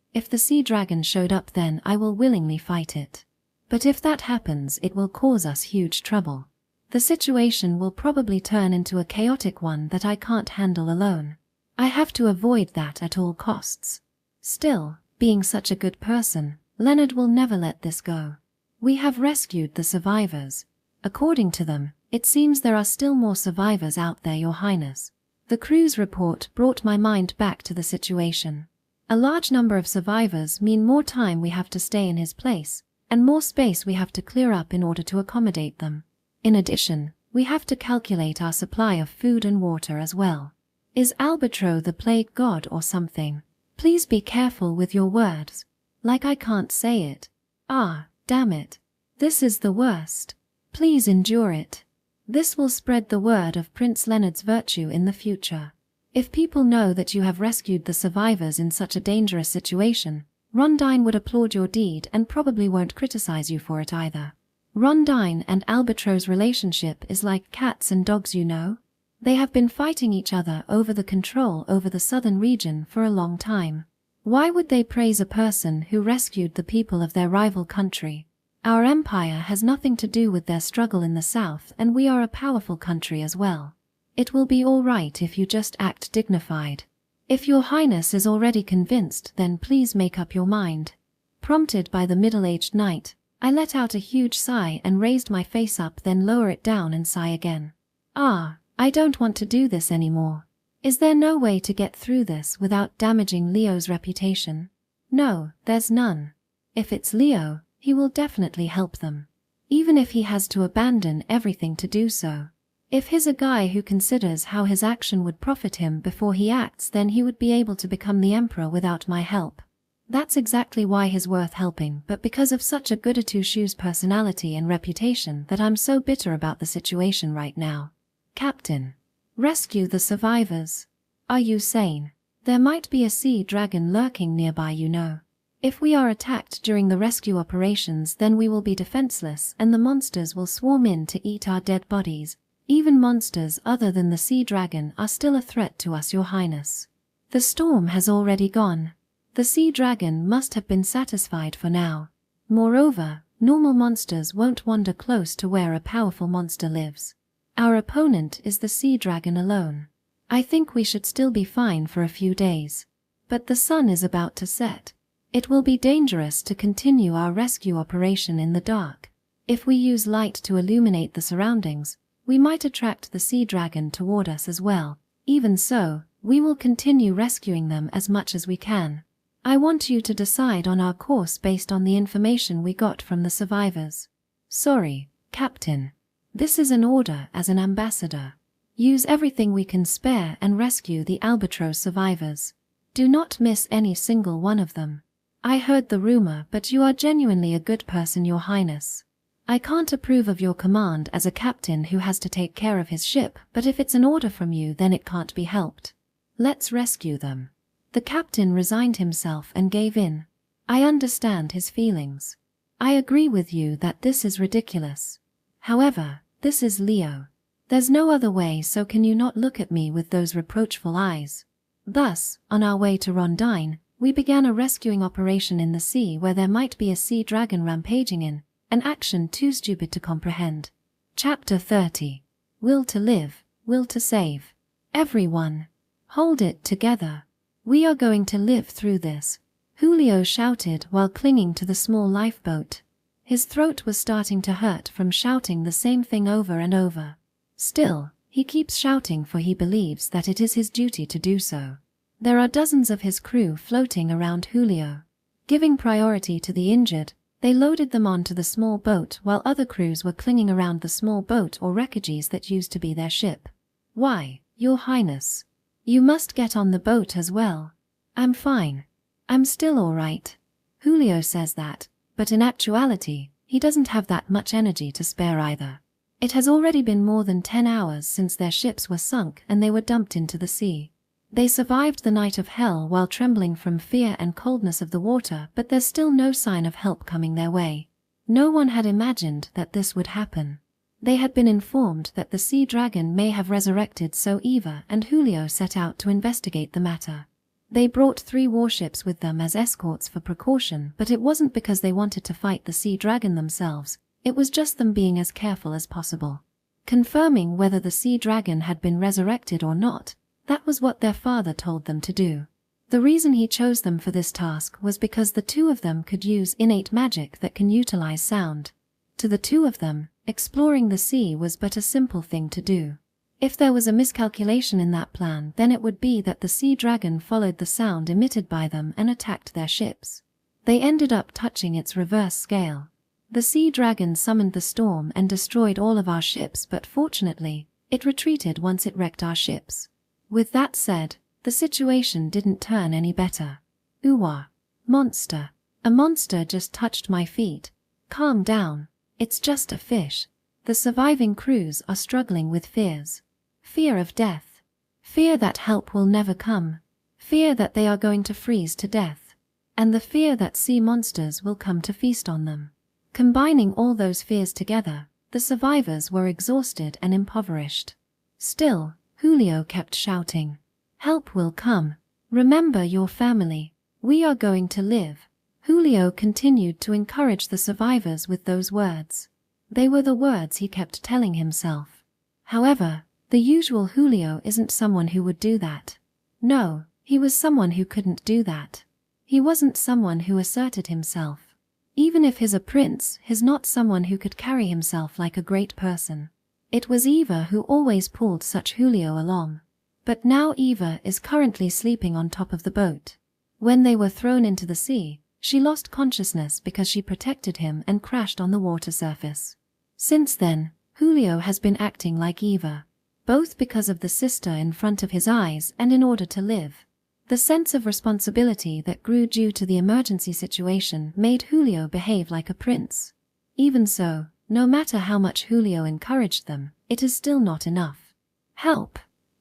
If the sea dragon showed up, then I will willingly fight it. But if that happens, it will cause us huge trouble. The situation will probably turn into a chaotic one that I can't handle alone. I have to avoid that at all costs. Still, being such a good person, Leonard will never let this go. We have rescued the survivors. According to them, it seems there are still more survivors out there, Your Highness. The crew's report brought my mind back to the situation. A large number of survivors mean more time we have to stay in his place, and more space we have to clear up in order to accommodate them. In addition, we have to calculate our supply of food and water as well. Is Albatro the plague god or something? Please be careful with your words. Like I can't say it. Ah, damn it. This is the worst. Please endure it. This will spread the word of Prince Leonard's virtue in the future. If people know that you have rescued the survivors in such a dangerous situation, Rondine would applaud your deed and probably won't criticize you for it either. Rondine and Albatro's relationship is like cats and dogs, you know. They have been fighting each other over the control over the southern region for a long time. Why would they praise a person who rescued the people of their rival country? Our empire has nothing to do with their struggle in the south, and we are a powerful country as well. It will be all right if you just act dignified. If Your Highness is already convinced, then please make up your mind. Prompted by the middle-aged knight, I let out a huge sigh and raised my face up, then lower it down and sigh again. Ah, I don't want to do this anymore. Is there no way to get through this without damaging Leo's reputation? No, there's none. If it's Leo, he will definitely help them. Even if he has to abandon everything to do so. If he's a guy who considers how his action would profit him before he acts, then he would be able to become the emperor without my help. That's exactly why he's worth helping, but because of such a goody-two-shoes personality and reputation that I'm so bitter about the situation right now. Captain. Rescue the survivors. Are you sane? There might be a sea dragon lurking nearby, you know. If we are attacked during the rescue operations, then we will be defenseless and the monsters will swarm in to eat our dead bodies. Even monsters other than the sea dragon are still a threat to us, Your Highness. The storm has already gone. The sea dragon must have been satisfied for now. Moreover, normal monsters won't wander close to where a powerful monster lives. Our opponent is the sea dragon alone. I think we should still be fine for a few days. But the sun is about to set. It will be dangerous to continue our rescue operation in the dark. If we use light to illuminate the surroundings, we might attract the sea dragon toward us as well. Even so, we will continue rescuing them as much as we can. I want you to decide on our course based on the information we got from the survivors. Sorry, Captain. This is an order as an ambassador. Use everything we can spare and rescue the Albatro survivors. Do not miss any single one of them. I heard the rumor, but you are genuinely a good person, Your Highness. I can't approve of your command as a captain who has to take care of his ship, but if it's an order from you, then it can't be helped. Let's rescue them. The captain resigned himself and gave in. I understand his feelings. I agree with you that this is ridiculous. However, this is Leo. There's no other way, so can you not look at me with those reproachful eyes? Thus, on our way to Rondine, we began a rescuing operation in the sea where there might be a sea dragon rampaging in, an action too stupid to comprehend. Chapter 30. Will to live, will to save. Everyone, hold it together. We are going to live through this, Julio shouted while clinging to the small lifeboat. His throat was starting to hurt from shouting the same thing over and over. Still, he keeps shouting for he believes that it is his duty to do so. There are dozens of his crew floating around Julio. Giving priority to the injured, they loaded them onto the small boat while other crews were clinging around the small boat or wreckages that used to be their ship. Why, Your Highness? You must get on the boat as well. I'm fine. I'm still all right. Julio says that, but in actuality, he doesn't have that much energy to spare either. It has already been more than 10 hours since their ships were sunk and they were dumped into the sea. They survived the night of hell while trembling from fear and coldness of the water, but there's still no sign of help coming their way. No one had imagined that this would happen. They had been informed that the sea dragon may have resurrected, so Eva and Julio set out to investigate the matter. They brought 3 warships with them as escorts for precaution, but it wasn't because they wanted to fight the sea dragon themselves, it was just them being as careful as possible. Confirming whether the sea dragon had been resurrected or not, that was what their father told them to do. The reason he chose them for this task was because the 2 of them could use innate magic that can utilize sound. To the 2 of them, exploring the sea was but a simple thing to do. If there was a miscalculation in that plan, then it would be that the sea dragon followed the sound emitted by them and attacked their ships. They ended up touching its reverse scale. The sea dragon summoned the storm and destroyed all of our ships, but fortunately, it retreated once it wrecked our ships. With that said, the situation didn't turn any better. Uwa. Monster. A monster just touched my feet. Calm down. It's just a fish. The surviving crews are struggling with fears. Fear of death. Fear that help will never come. Fear that they are going to freeze to death. And the fear that sea monsters will come to feast on them. Combining all those fears together, the survivors were exhausted and impoverished. Still, Julio kept shouting, "Help will come. Remember your family. We are going to live." Julio continued to encourage the survivors with those words. They were the words he kept telling himself. However, the usual Julio isn't someone who would do that. No, he was someone who couldn't do that. He wasn't someone who asserted himself. Even if he's a prince, he's not someone who could carry himself like a great person. It was Eva who always pulled such Julio along. But now Eva is currently sleeping on top of the boat. When they were thrown into the sea, she lost consciousness because she protected him and crashed on the water surface. Since then, Julio has been acting like Eva, both because of the sister in front of his eyes and in order to live. The sense of responsibility that grew due to the emergency situation made Julio behave like a prince. Even so, no matter how much Julio encouraged them, it is still not enough. Help!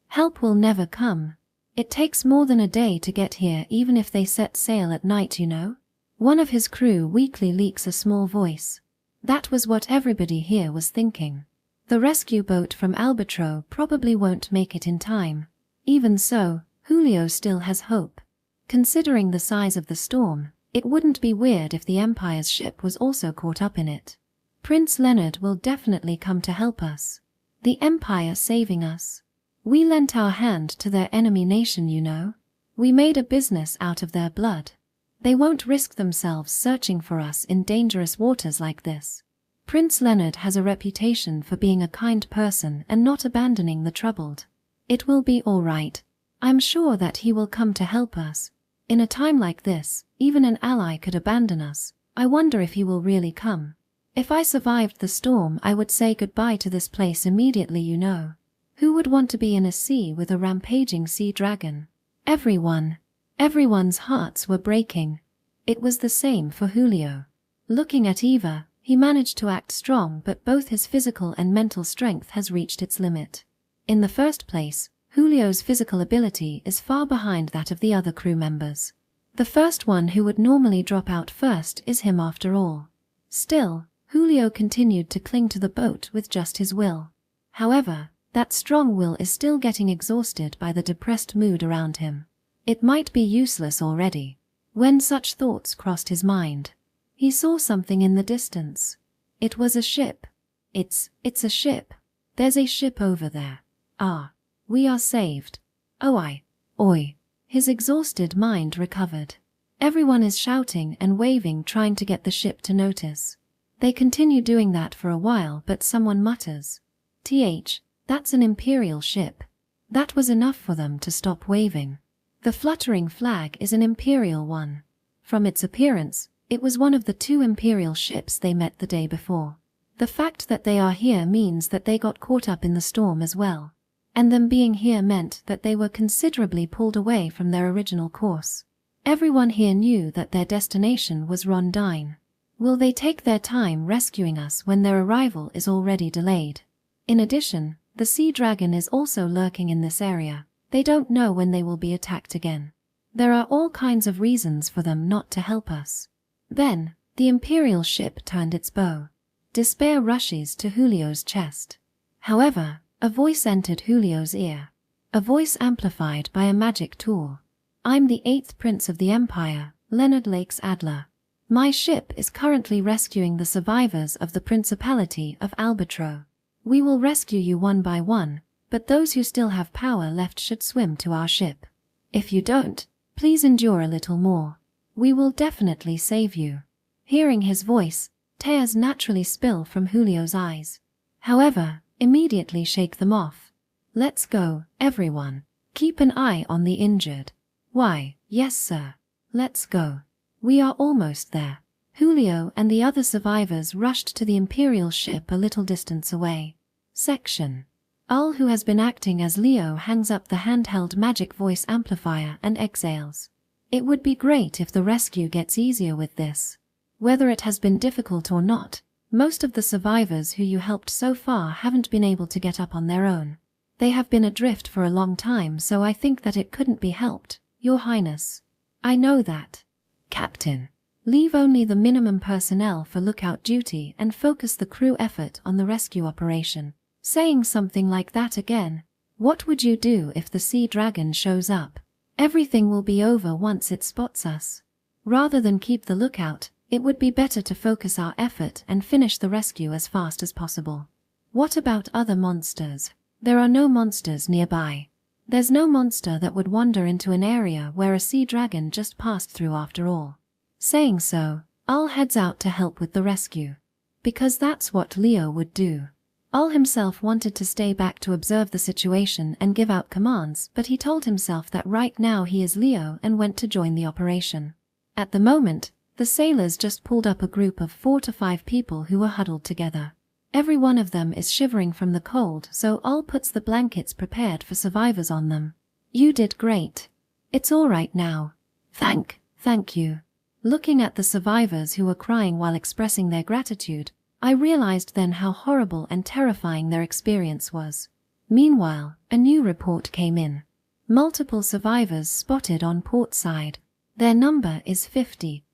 Help will never come. It takes more than a day to get here, even if they set sail at night, you know? One of his crew weakly leaks a small voice. That was what everybody here was thinking. The rescue boat from Albatro probably won't make it in time. Even so, Julio still has hope. Considering the size of the storm, it wouldn't be weird if the Empire's ship was also caught up in it. Prince Leonard will definitely come to help us. The Empire saving us. We lent our hand to their enemy nation, you know. We made a business out of their blood. They won't risk themselves searching for us in dangerous waters like this. Prince Leonard has a reputation for being a kind person and not abandoning the troubled. It will be all right. I'm sure that he will come to help us. In a time like this, even an ally could abandon us. I wonder if he will really come. If I survived the storm, I would say goodbye to this place immediately, you know. Who would want to be in a sea with a rampaging sea dragon? Everyone's hearts were breaking. It was the same for Julio. Looking at Eva, he managed to act strong, but both his physical and mental strength has reached its limit. In the first place, Julio's physical ability is far behind that of the other crew members. The first one who would normally drop out first is him after all. Still, Julio continued to cling to the boat with just his will. However, that strong will is still getting exhausted by the depressed mood around him. It might be useless already. When such thoughts crossed his mind, he saw something in the distance. It was a ship. It's a ship. There's a ship over there. Ah, we are saved. Oi. His exhausted mind recovered. Everyone is shouting and waving, trying to get the ship to notice. They continue doing that for a while, but someone mutters, That's an imperial ship. That was enough for them to stop waving. The fluttering flag is an imperial one. From its appearance, it was one of the 2 imperial ships they met the day before. The fact that they are here means that they got caught up in the storm as well. And them being here meant that they were considerably pulled away from their original course. Everyone here knew that their destination was Rondine. Will they take their time rescuing us when their arrival is already delayed? In addition, the sea dragon is also lurking in this area. They don't know when they will be attacked again. There are all kinds of reasons for them not to help us. Then, the imperial ship turned its bow. Despair rushes to Julio's chest. However, a voice entered Julio's ear. A voice amplified by a magic tool. I'm the 8th Prince of the Empire, Leonard Lakes Adler. My ship is currently rescuing the survivors of the Principality of Albatro. We will rescue you one by one, but those who still have power left should swim to our ship. If you don't, please endure a little more. We will definitely save you. Hearing his voice, tears naturally spill from Julio's eyes. However, immediately shake them off. Let's go, everyone. Keep an eye on the injured. Why, yes sir. Let's go. We are almost there. Julio and the other survivors rushed to the Imperial ship a little distance away. Section. Al, who has been acting as Leo, hangs up the handheld magic voice amplifier and exhales. It would be great if the rescue gets easier with this. Whether it has been difficult or not, most of the survivors who you helped so far haven't been able to get up on their own. They have been adrift for a long time, so I think that it couldn't be helped, Your Highness. I know that. Captain. Leave only the minimum personnel for lookout duty and focus the crew effort on the rescue operation. Saying something like that again. What would you do if the sea dragon shows up? Everything will be over once it spots us. Rather than keep the lookout, it would be better to focus our effort and finish the rescue as fast as possible. What about other monsters? There are no monsters nearby. There's no monster that would wander into an area where a sea dragon just passed through after all. Saying so, Al heads out to help with the rescue. Because that's what Leo would do. Al himself wanted to stay back to observe the situation and give out commands, but he told himself that right now he is Leo and went to join the operation. At the moment, the sailors just pulled up a group of 4 to 5 people who were huddled together. Every one of them is shivering from the cold, so Al puts the blankets prepared for survivors on them. You did great. It's all right now. Thank you. Looking at the survivors who were crying while expressing their gratitude, I realized then how horrible and terrifying their experience was. Meanwhile, a new report came in. Multiple survivors spotted on port side. Their number is 50.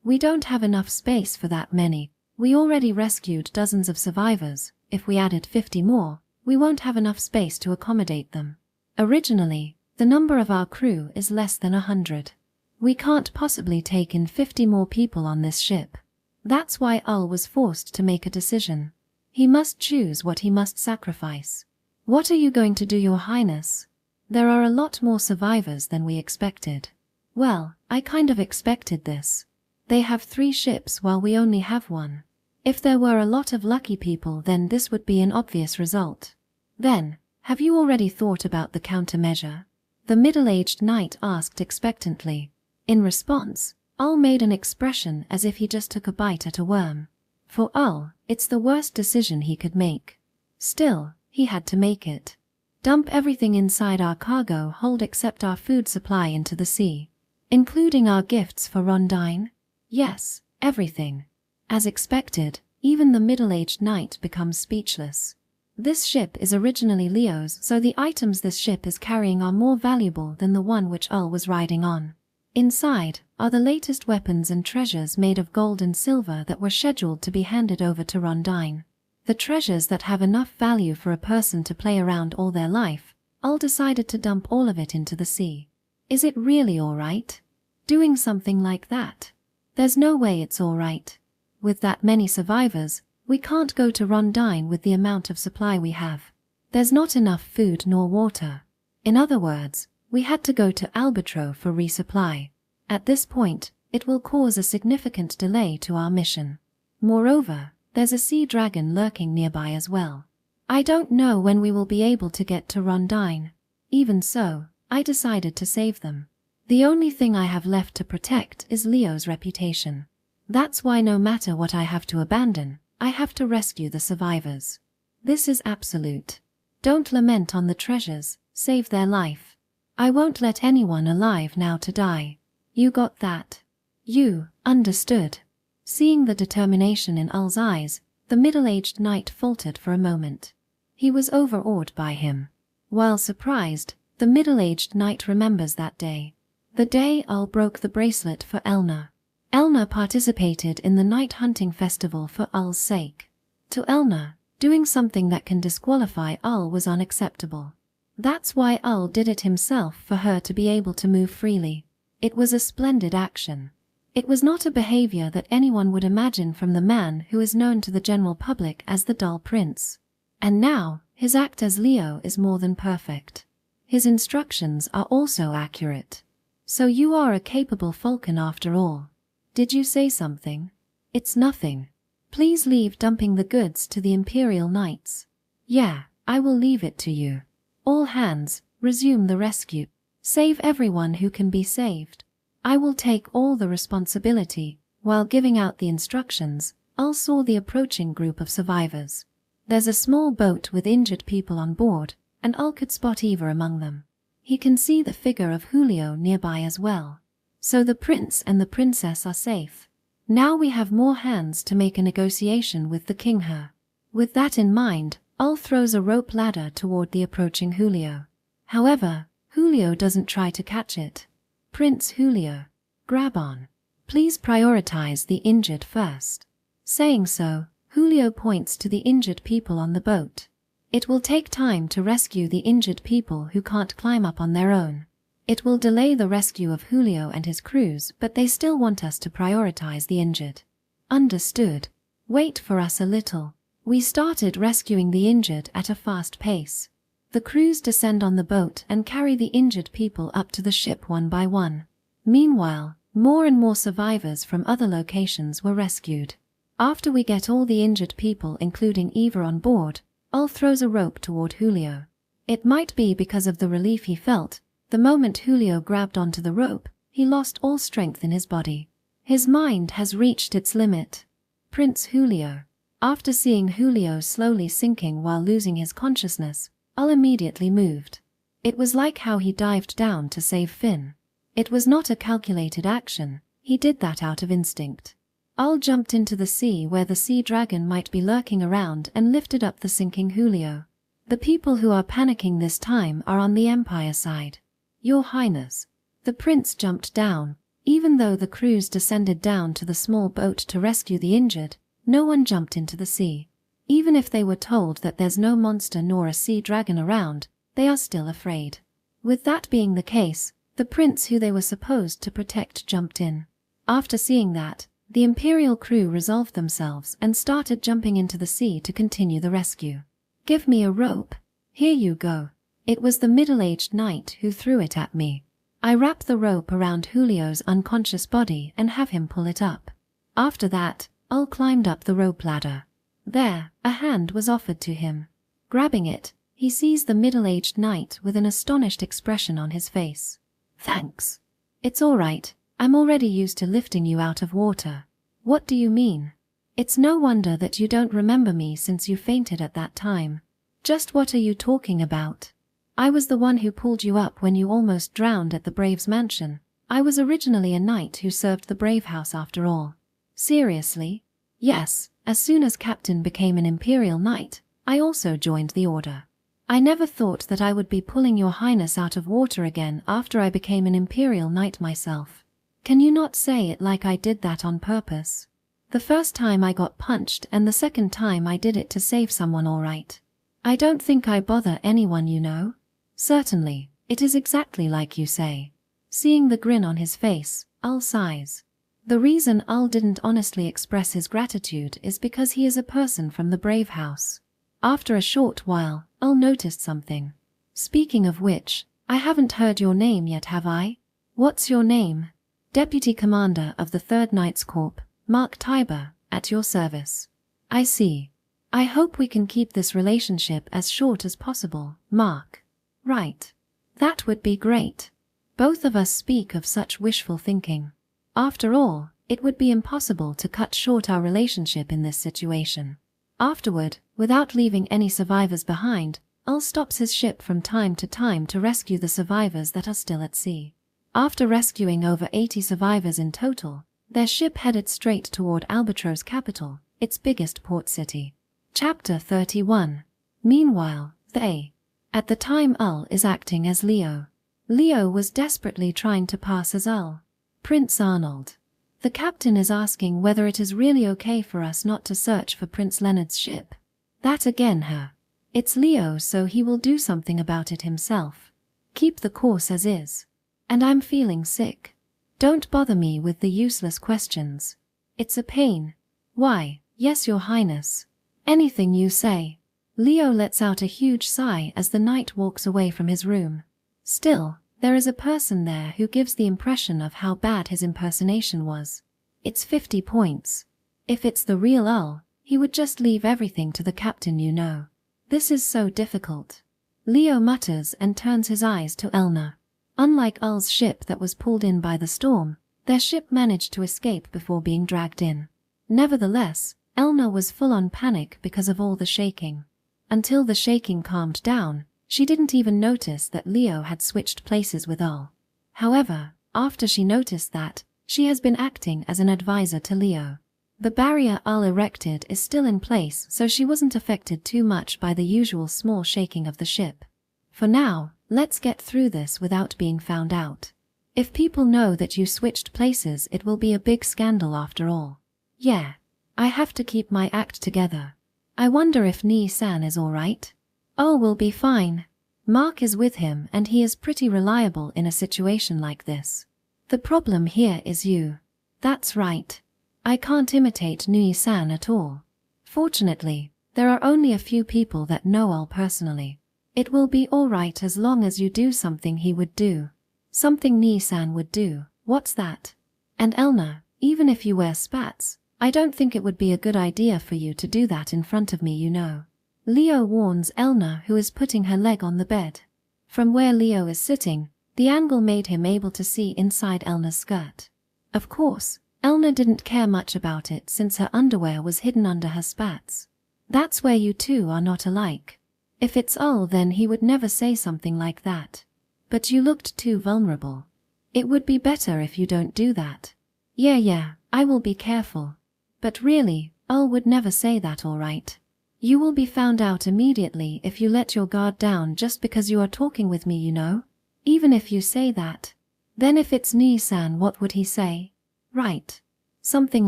We don't have enough space for that many. We already rescued dozens of survivors. If we added 50 more, we won't have enough space to accommodate them. Originally, the number of our crew is less than 100. We can't possibly take in 50 more people on this ship. That's why Al was forced to make a decision. He must choose what he must sacrifice. What are you going to do, Your Highness? There are a lot more survivors than we expected. Well, I kind of expected this. They have 3 ships while we only have 1. If there were a lot of lucky people, then this would be an obvious result. Then, Have you already thought about the countermeasure? The middle-aged knight asked expectantly. In response, Ull made an expression as if he just took a bite at a worm. For Ull, it's the worst decision he could make. Still, he had to make it. Dump everything inside our cargo hold except our food supply into the sea. Including our gifts for Rondine? Yes, everything. As expected, even the middle-aged knight becomes speechless. This ship is originally Leo's, so the items this ship is carrying are more valuable than the one which Ull was riding on. Inside are the latest weapons and treasures made of gold and silver that were scheduled to be handed over to Rondine. The treasures that have enough value for a person to play around all their life. Ull decided to dump all of it into the sea. Is it really alright? Doing something like that? There's no way it's alright. With that many survivors, we can't go to Rondine with the amount of supply we have. There's not enough food nor water. In other words, we had to go to Albatro for resupply. At this point, it will cause a significant delay to our mission. Moreover, there's a sea dragon lurking nearby as well. I don't know when we will be able to get to Rondine. Even so, I decided to save them. The only thing I have left to protect is Leo's reputation. That's why no matter what I have to abandon, I have to rescue the survivors. This is absolute. Don't lament on the treasures, save their life. I won't let anyone alive now to die. You got that? You understood. Seeing the determination in Ull's eyes, the middle-aged knight faltered for a moment. He was overawed by him. While surprised, the middle-aged knight remembers that day. The day Ull broke the bracelet for Elna. Elna participated in the night hunting festival for Ull's sake. To Elna, doing something that can disqualify Ull was unacceptable. That's why Ull did it himself for her to be able to move freely. It was a splendid action. It was not a behavior that anyone would imagine from the man who is known to the general public as the dull prince. And now, his act as Leo is more than perfect. His instructions are also accurate. So you are a capable falcon after all. Did you say something? It's nothing. Please leave dumping the goods to the Imperial Knights. Yeah, I will leave it to you. All hands, resume the rescue. Save everyone who can be saved. I will take all the responsibility. While giving out the instructions, Ull saw the approaching group of survivors. There's a small boat with injured people on board, and Ull could spot Eva among them. He can see the figure of Julio nearby as well. So the prince and the princess are safe. Now we have more hands to make a negotiation with the king her. With that in mind, Ull throws a rope ladder toward the approaching Julio. However, Julio doesn't try to catch it. Prince Julio, grab on. Please prioritize the injured first. Saying so, Julio points to the injured people on the boat. It will take time to rescue the injured people who can't climb up on their own. It will delay the rescue of Julio and his crews, but they still want us to prioritize the injured. Understood. Wait for us a little. We started rescuing the injured at a fast pace. The crews descend on the boat and carry the injured people up to the ship one by one. Meanwhile, more and more survivors from other locations were rescued. After we get all the injured people including Eva on board, Ull throws a rope toward Julio. It might be because of the relief he felt. The moment Julio grabbed onto the rope, he lost all strength in his body. His mind has reached its limit. Prince Julio. After seeing Julio slowly sinking while losing his consciousness, Ull immediately moved. It was like how he dived down to save Finn. It was not a calculated action, he did that out of instinct. Ull jumped into the sea where the sea dragon might be lurking around and lifted up the sinking Julio. The people who are panicking this time are on the Empire side. Your Highness. The prince jumped down. Even though the crews descended down to the small boat to rescue the injured, no one jumped into the sea. Even if they were told that there's no monster nor a sea dragon around, they are still afraid. With that being the case, the prince who they were supposed to protect jumped in. After seeing that, the Imperial crew resolved themselves and started jumping into the sea to continue the rescue. Give me a rope. Here you go. It was the middle-aged knight who threw it at me. I wrap the rope around Julio's unconscious body and have him pull it up. After that, Ull climbed up the rope ladder. There, a hand was offered to him. Grabbing it, He sees the middle-aged knight with an astonished expression on his face. Thanks. It's all right. I'm already used to lifting you out of water. What do you mean? It's no wonder that you don't remember me since you fainted at that time. Just what are you talking about? I was the one who pulled you up when you almost drowned at the Brave's mansion. I was originally a knight who served the Brave House after all. Seriously? Yes, as soon as Captain became an Imperial Knight, I also joined the Order. I never thought that I would be pulling your highness out of water again after I became an Imperial Knight myself. Can you not say it like I did that on purpose? The first time I got punched and the second time I did it to save someone, all right. I don't think I bother anyone, you know. Certainly, it is exactly like you say. Seeing the grin on his face, Ul sighs. The reason Ul didn't honestly express his gratitude is because he is a person from the Brave House. After a short while, Ul noticed something. Speaking of which, I haven't heard your name yet, have I? What's your name? Deputy Commander of the 3rd Knights Corps, Mark Tiber, at your service. I see. I hope we can keep this relationship as short as possible, Mark. Right. That would be great. Both of us speak of such wishful thinking. After all, it would be impossible to cut short our relationship in this situation. Afterward, without leaving any survivors behind, Ul stops his ship from time to time to rescue the survivors that are still at sea. After rescuing over 80 survivors in total, their ship headed straight toward Albatro's capital, its biggest port city. Chapter 31. Meanwhile, they. At the time Ul is acting as Leo. Leo was desperately trying to pass as Ul. Prince Arnold. The captain is asking whether it is really okay for us not to search for Prince Leonard's ship. That again, her. It's Leo, so he will do something about it himself. Keep the course as is. And I'm feeling sick. Don't bother me with the useless questions. It's a pain. Why, yes, your highness. Anything you say. Leo lets out a huge sigh as the knight walks away from his room. Still, there is a person there who gives the impression of how bad his impersonation was. It's 50 points. If it's the real Ul, he would just leave everything to the captain, you know. This is so difficult. Leo mutters and turns his eyes to Elna. Unlike Ul's ship that was pulled in by the storm, their ship managed to escape before being dragged in. Nevertheless, Elna was full on panic because of all the shaking. Until the shaking calmed down, she didn't even notice that Leo had switched places with Ul. However, after she noticed that, she has been acting as an advisor to Leo. The barrier Ul erected is still in place, so she wasn't affected too much by the usual small shaking of the ship. For now, let's get through this without being found out. If people know that you switched places, it will be a big scandal after all. Yeah. I have to keep my act together. I wonder if Ni-san is all right. Ul will be fine. Mark is with him and he is pretty reliable in a situation like this. The problem here is you. That's right. I can't imitate Ni-san at all. Fortunately, there are only a few people that know Ul personally. It will be all right as long as you do something he would do. Something Ni-san would do. What's that? And Elna, even if you wear spats, I don't think it would be a good idea for you to do that in front of me, you know. Leo warns Elna, who is putting her leg on the bed. From where Leo is sitting, the angle made him able to see inside Elna's skirt. Of course, Elna didn't care much about it since her underwear was hidden under her spats. That's where you two are not alike. If it's Ul, then he would never say something like that. But you looked too vulnerable. It would be better if you don't do that. Yeah, I will be careful. But really, Ul would never say that, all right. You will be found out immediately if you let your guard down just because you are talking with me, you know. Even if you say that. Then if it's Ni-san, what would he say? Right. Something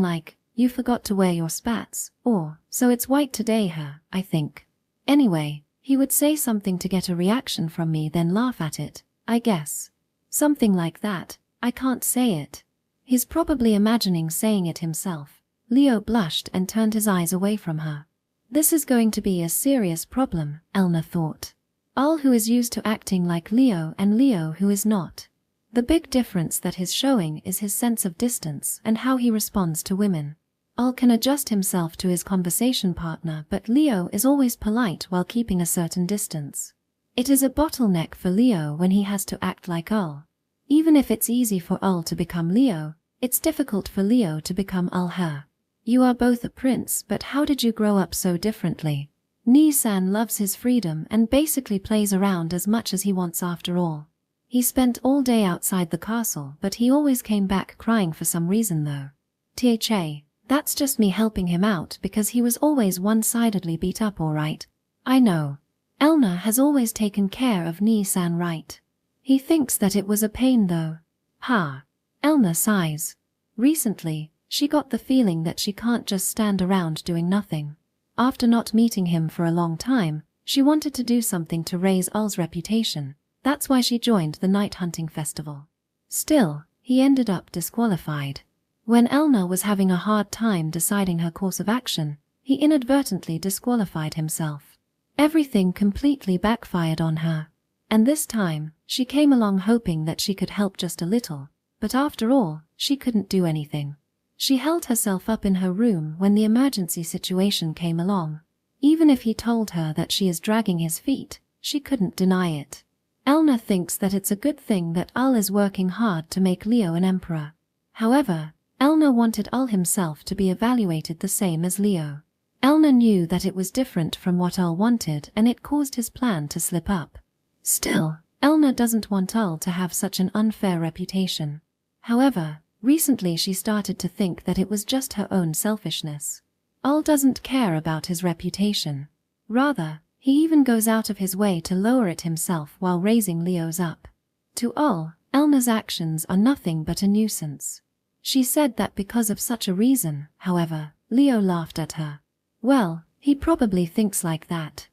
like, you forgot to wear your spats, or, so it's white today, I think. Anyway, he would say something to get a reaction from me, then laugh at it, I guess. Something like that. I can't say it. He's probably imagining saying it himself. Leo blushed and turned his eyes away from her. This is going to be a serious problem, Elna thought. Ul who is used to acting like Leo and Leo who is not. The big difference that he's showing is his sense of distance and how he responds to women. Al can adjust himself to his conversation partner, but Leo is always polite while keeping a certain distance. It is a bottleneck for Leo when he has to act like Al. Even if it's easy for Al to become Leo, it's difficult for Leo to become Al-her. You are both a prince, but how did you grow up so differently? Ni-san loves his freedom and basically plays around as much as he wants after all. He spent all day outside the castle, but he always came back crying for some reason though. Tha, that's just me helping him out because he was always one-sidedly beat up, alright? I know. Elna has always taken care of Ni-san, right? He thinks that it was a pain though. Ha. Elna sighs. Recently, she got the feeling that she can't just stand around doing nothing. After not meeting him for a long time, she wanted to do something to raise Al's reputation. That's why she joined the night hunting festival. Still, he ended up disqualified. When Elna was having a hard time deciding her course of action, he inadvertently disqualified himself. Everything completely backfired on her. And this time, she came along hoping that she could help just a little, but after all, she couldn't do anything. She held herself up in her room when the emergency situation came along. Even if he told her that she is dragging his feet, she couldn't deny it. Elna thinks that it's a good thing that Al is working hard to make Leo an emperor. However, Elna wanted Al himself to be evaluated the same as Leo. Elna knew that it was different from what Al wanted and it caused his plan to slip up. Still, Elna doesn't want Al to have such an unfair reputation. However, recently she started to think that it was just her own selfishness. Al doesn't care about his reputation. Rather, he even goes out of his way to lower it himself while raising Leo's up. To Al, Elna's actions are nothing but a nuisance. She said that because of such a reason, however, Leo laughed at her. Well, he probably thinks like that.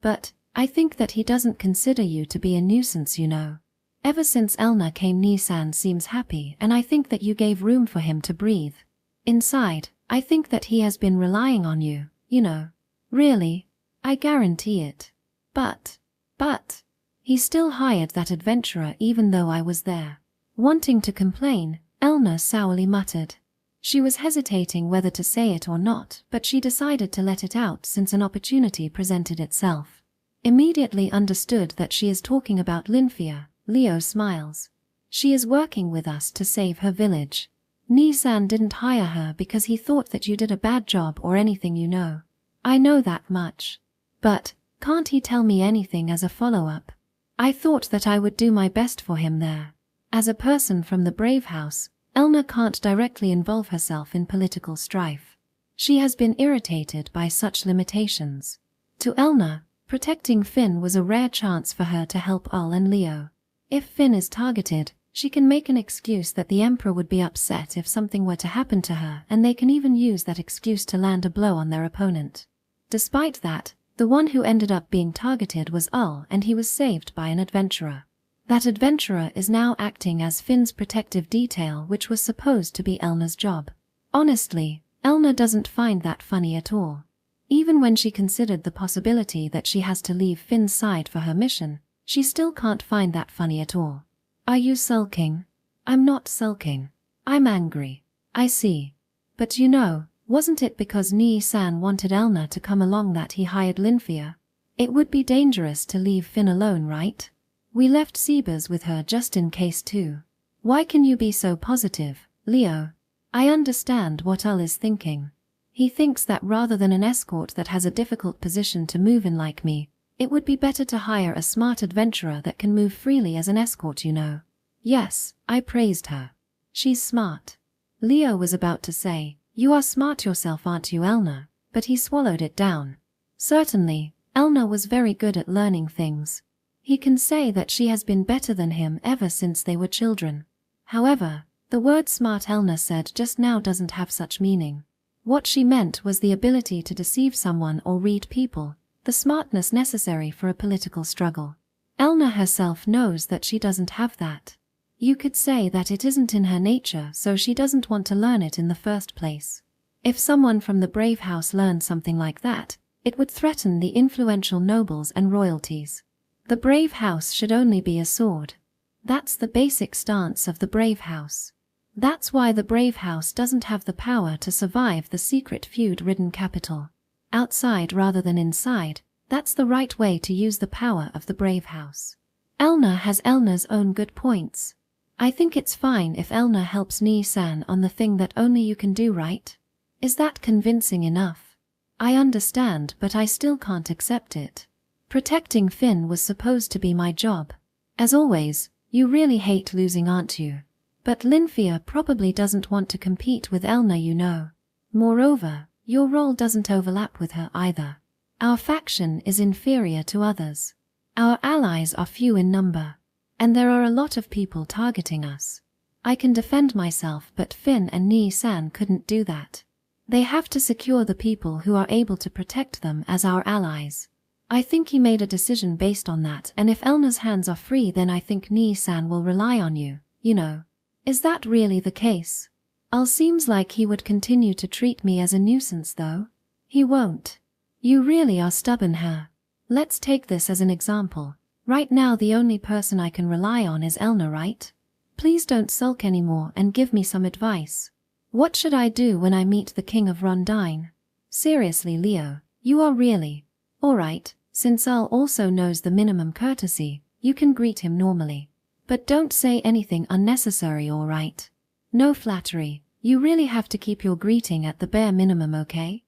But, I think that he doesn't consider you to be a nuisance, you know. Ever since Elna came, Ni-san seems happy and I think that you gave room for him to breathe. Inside, I think that he has been relying on you, you know. Really? I guarantee it. But, he still hired that adventurer even though I was there. Wanting to complain, Elna sourly muttered. She was hesitating whether to say it or not, but she decided to let it out since an opportunity presented itself. Immediately understood that she is talking about Lyfia, Leo smiles. She is working with us to save her village. Ni-san didn't hire her because he thought that you did a bad job or anything, you know. I know that much. But, can't he tell me anything as a follow-up? I thought that I would do my best for him there. As a person from the Brave House, Elna can't directly involve herself in political strife. She has been irritated by such limitations. To Elna, protecting Finn was a rare chance for her to help Al and Leo. If Finn is targeted, she can make an excuse that the Emperor would be upset if something were to happen to her, and they can even use that excuse to land a blow on their opponent. Despite that, the one who ended up being targeted was Al, and he was saved by an adventurer. That adventurer is now acting as Finn's protective detail, which was supposed to be Elna's job. Honestly, Elna doesn't find that funny at all. Even when she considered the possibility that she has to leave Finn's side for her mission, she still can't find that funny at all. Are you sulking? I'm not sulking. I'm angry. I see. But you know, wasn't it because Ni-san wanted Elna to come along that he hired Lyfia? It would be dangerous to leave Finn alone, right? We left Sebers with her just in case too. Why can you be so positive, Leo? I understand what Al is thinking. He thinks that rather than an escort that has a difficult position to move in like me, it would be better to hire a smart adventurer that can move freely as an escort, you know. Yes, I praised her. She's smart. Leo was about to say, you are smart yourself, aren't you, Elna? But he swallowed it down. Certainly, Elna was very good at learning things. He can say that she has been better than him ever since they were children. However, the word smart Elna said just now doesn't have such meaning. What she meant was the ability to deceive someone or read people, the smartness necessary for a political struggle. Elna herself knows that she doesn't have that. You could say that it isn't in her nature, so she doesn't want to learn it in the first place. If someone from the Brave House learned something like that, it would threaten the influential nobles and royalties. The Brave House should only be a sword. That's the basic stance of the Brave House. That's why the Brave House doesn't have the power to survive the secret feud-ridden capital. Outside rather than inside, that's the right way to use the power of the Brave House. Elna has Elna's own good points. I think it's fine if Elna helps Ni-san on the thing that only you can do, right? Is that convincing enough? I understand, but I still can't accept it. Protecting Finn was supposed to be my job. As always, you really hate losing, aren't you? But Lyfia probably doesn't want to compete with Elna, you know. Moreover, your role doesn't overlap with her either. Our faction is inferior to others. Our allies are few in number. And there are a lot of people targeting us. I can defend myself, but Finn and Ni-san couldn't do that. They have to secure the people who are able to protect them as our allies. I think he made a decision based on that, and if Elna's hands are free, then I think Ni-san will rely on you, you know. Is that really the case? Seems like he would continue to treat me as a nuisance though. He won't. You really are stubborn, her. Let's take this as an example. Right now the only person I can rely on is Elna, right? Please don't sulk anymore and give me some advice. What should I do when I meet the King of Rondine? Seriously, Leo, you are really... Alright, since Al also knows the minimum courtesy, you can greet him normally. But don't say anything unnecessary, alright? No flattery, you really have to keep your greeting at the bare minimum, okay?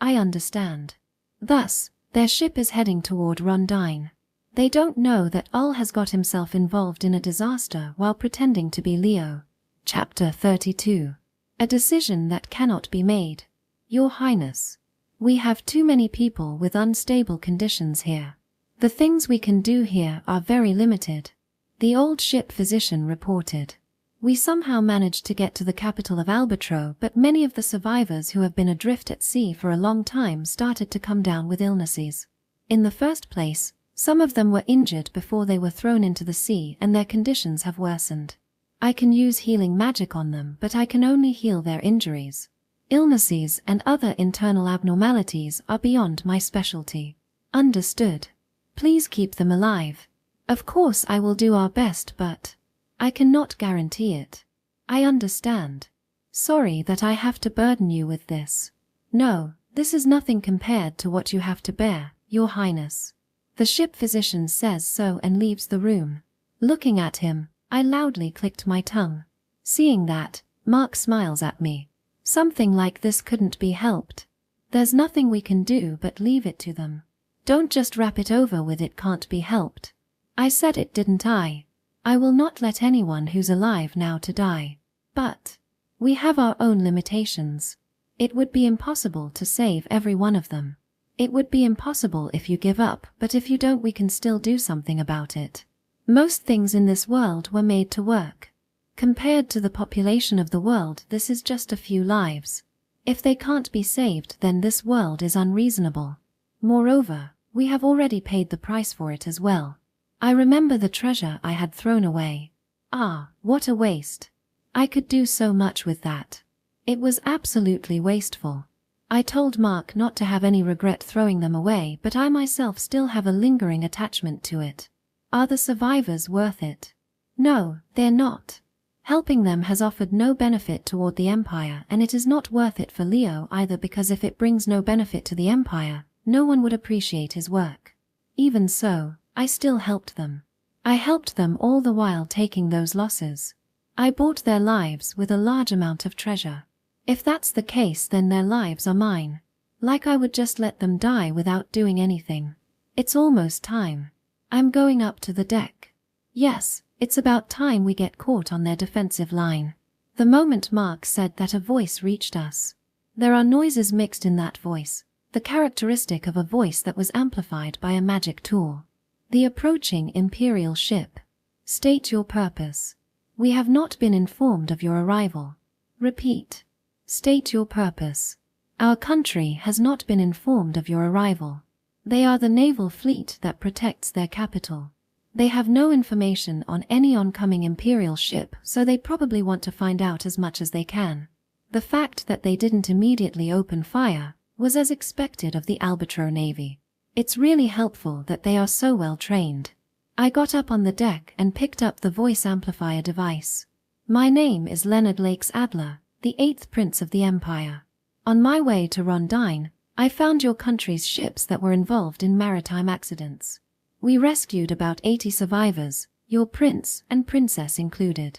I understand. Thus, their ship is heading toward Rondine. They don't know that Ul has got himself involved in a disaster while pretending to be Leo. Chapter 32. A decision that cannot be made. Your Highness. We have too many people with unstable conditions here. The things we can do here are very limited. The old ship physician reported. We somehow managed to get to the capital of Albatro, but many of the survivors who have been adrift at sea for a long time started to come down with illnesses. In the first place, some of them were injured before they were thrown into the sea and their conditions have worsened. I can use healing magic on them, but I can only heal their injuries. Illnesses and other internal abnormalities are beyond my specialty. Understood. Please keep them alive. Of course I will do our best, but I cannot guarantee it. I understand. Sorry that I have to burden you with this. No, this is nothing compared to what you have to bear, Your Highness. The ship physician says so and leaves the room. Looking at him, I loudly clicked my tongue. Seeing that, Mark smiles at me. Something like this couldn't be helped. There's nothing we can do but leave it to them. Don't just wrap it over with "it can't be helped." I said it, didn't I? I will not let anyone who's alive now to die. But we have our own limitations. It would be impossible to save every one of them. It would be impossible if you give up, but if you don't, we can still do something about it. Most things in this world were made to work. Compared to the population of the world, this is just a few lives. If they can't be saved, then this world is unreasonable. Moreover, we have already paid the price for it as well. I remember the treasure I had thrown away. Ah, what a waste. I could do so much with that. It was absolutely wasteful. I told Mark not to have any regret throwing them away, but I myself still have a lingering attachment to it. Are the survivors worth it? No, they're not. Helping them has offered no benefit toward the Empire, and it is not worth it for Leo either, because if it brings no benefit to the Empire, no one would appreciate his work. Even so, I still helped them. I helped them all the while taking those losses. I bought their lives with a large amount of treasure. If that's the case, then their lives are mine. Like I would just let them die without doing anything. It's almost time. I'm going up to the deck. Yes, it's about time we get caught on their defensive line. The moment Mark said that, a voice reached us. There are noises mixed in that voice, the characteristic of a voice that was amplified by a magic tool. The approaching Imperial ship. State your purpose. We have not been informed of your arrival. Repeat. State your purpose. Our country has not been informed of your arrival. They are the naval fleet that protects their capital. They have no information on any oncoming Imperial ship, so they probably want to find out as much as they can. The fact that they didn't immediately open fire was as expected of the Albatro Navy. It's really helpful that they are so well trained. I got up on the deck and picked up the voice amplifier device. My name is Leonard Lakes Adler, the 8th Prince of the Empire. On my way to Rondine, I found your country's ships that were involved in maritime accidents. We rescued about 80 survivors, your prince and princess included.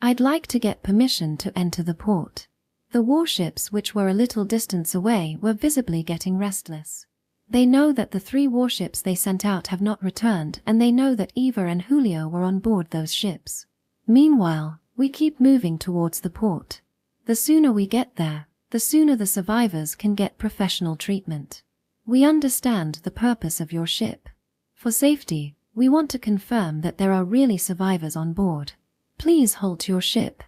I'd like to get permission to enter the port. The warships, which were a little distance away, were visibly getting restless. They know that the 3 warships they sent out have not returned, and they know that Eva and Julio were on board those ships. Meanwhile, we keep moving towards the port. The sooner we get there, the sooner the survivors can get professional treatment. We understand the purpose of your ship. For safety, we want to confirm that there are really survivors on board. Please halt your ship.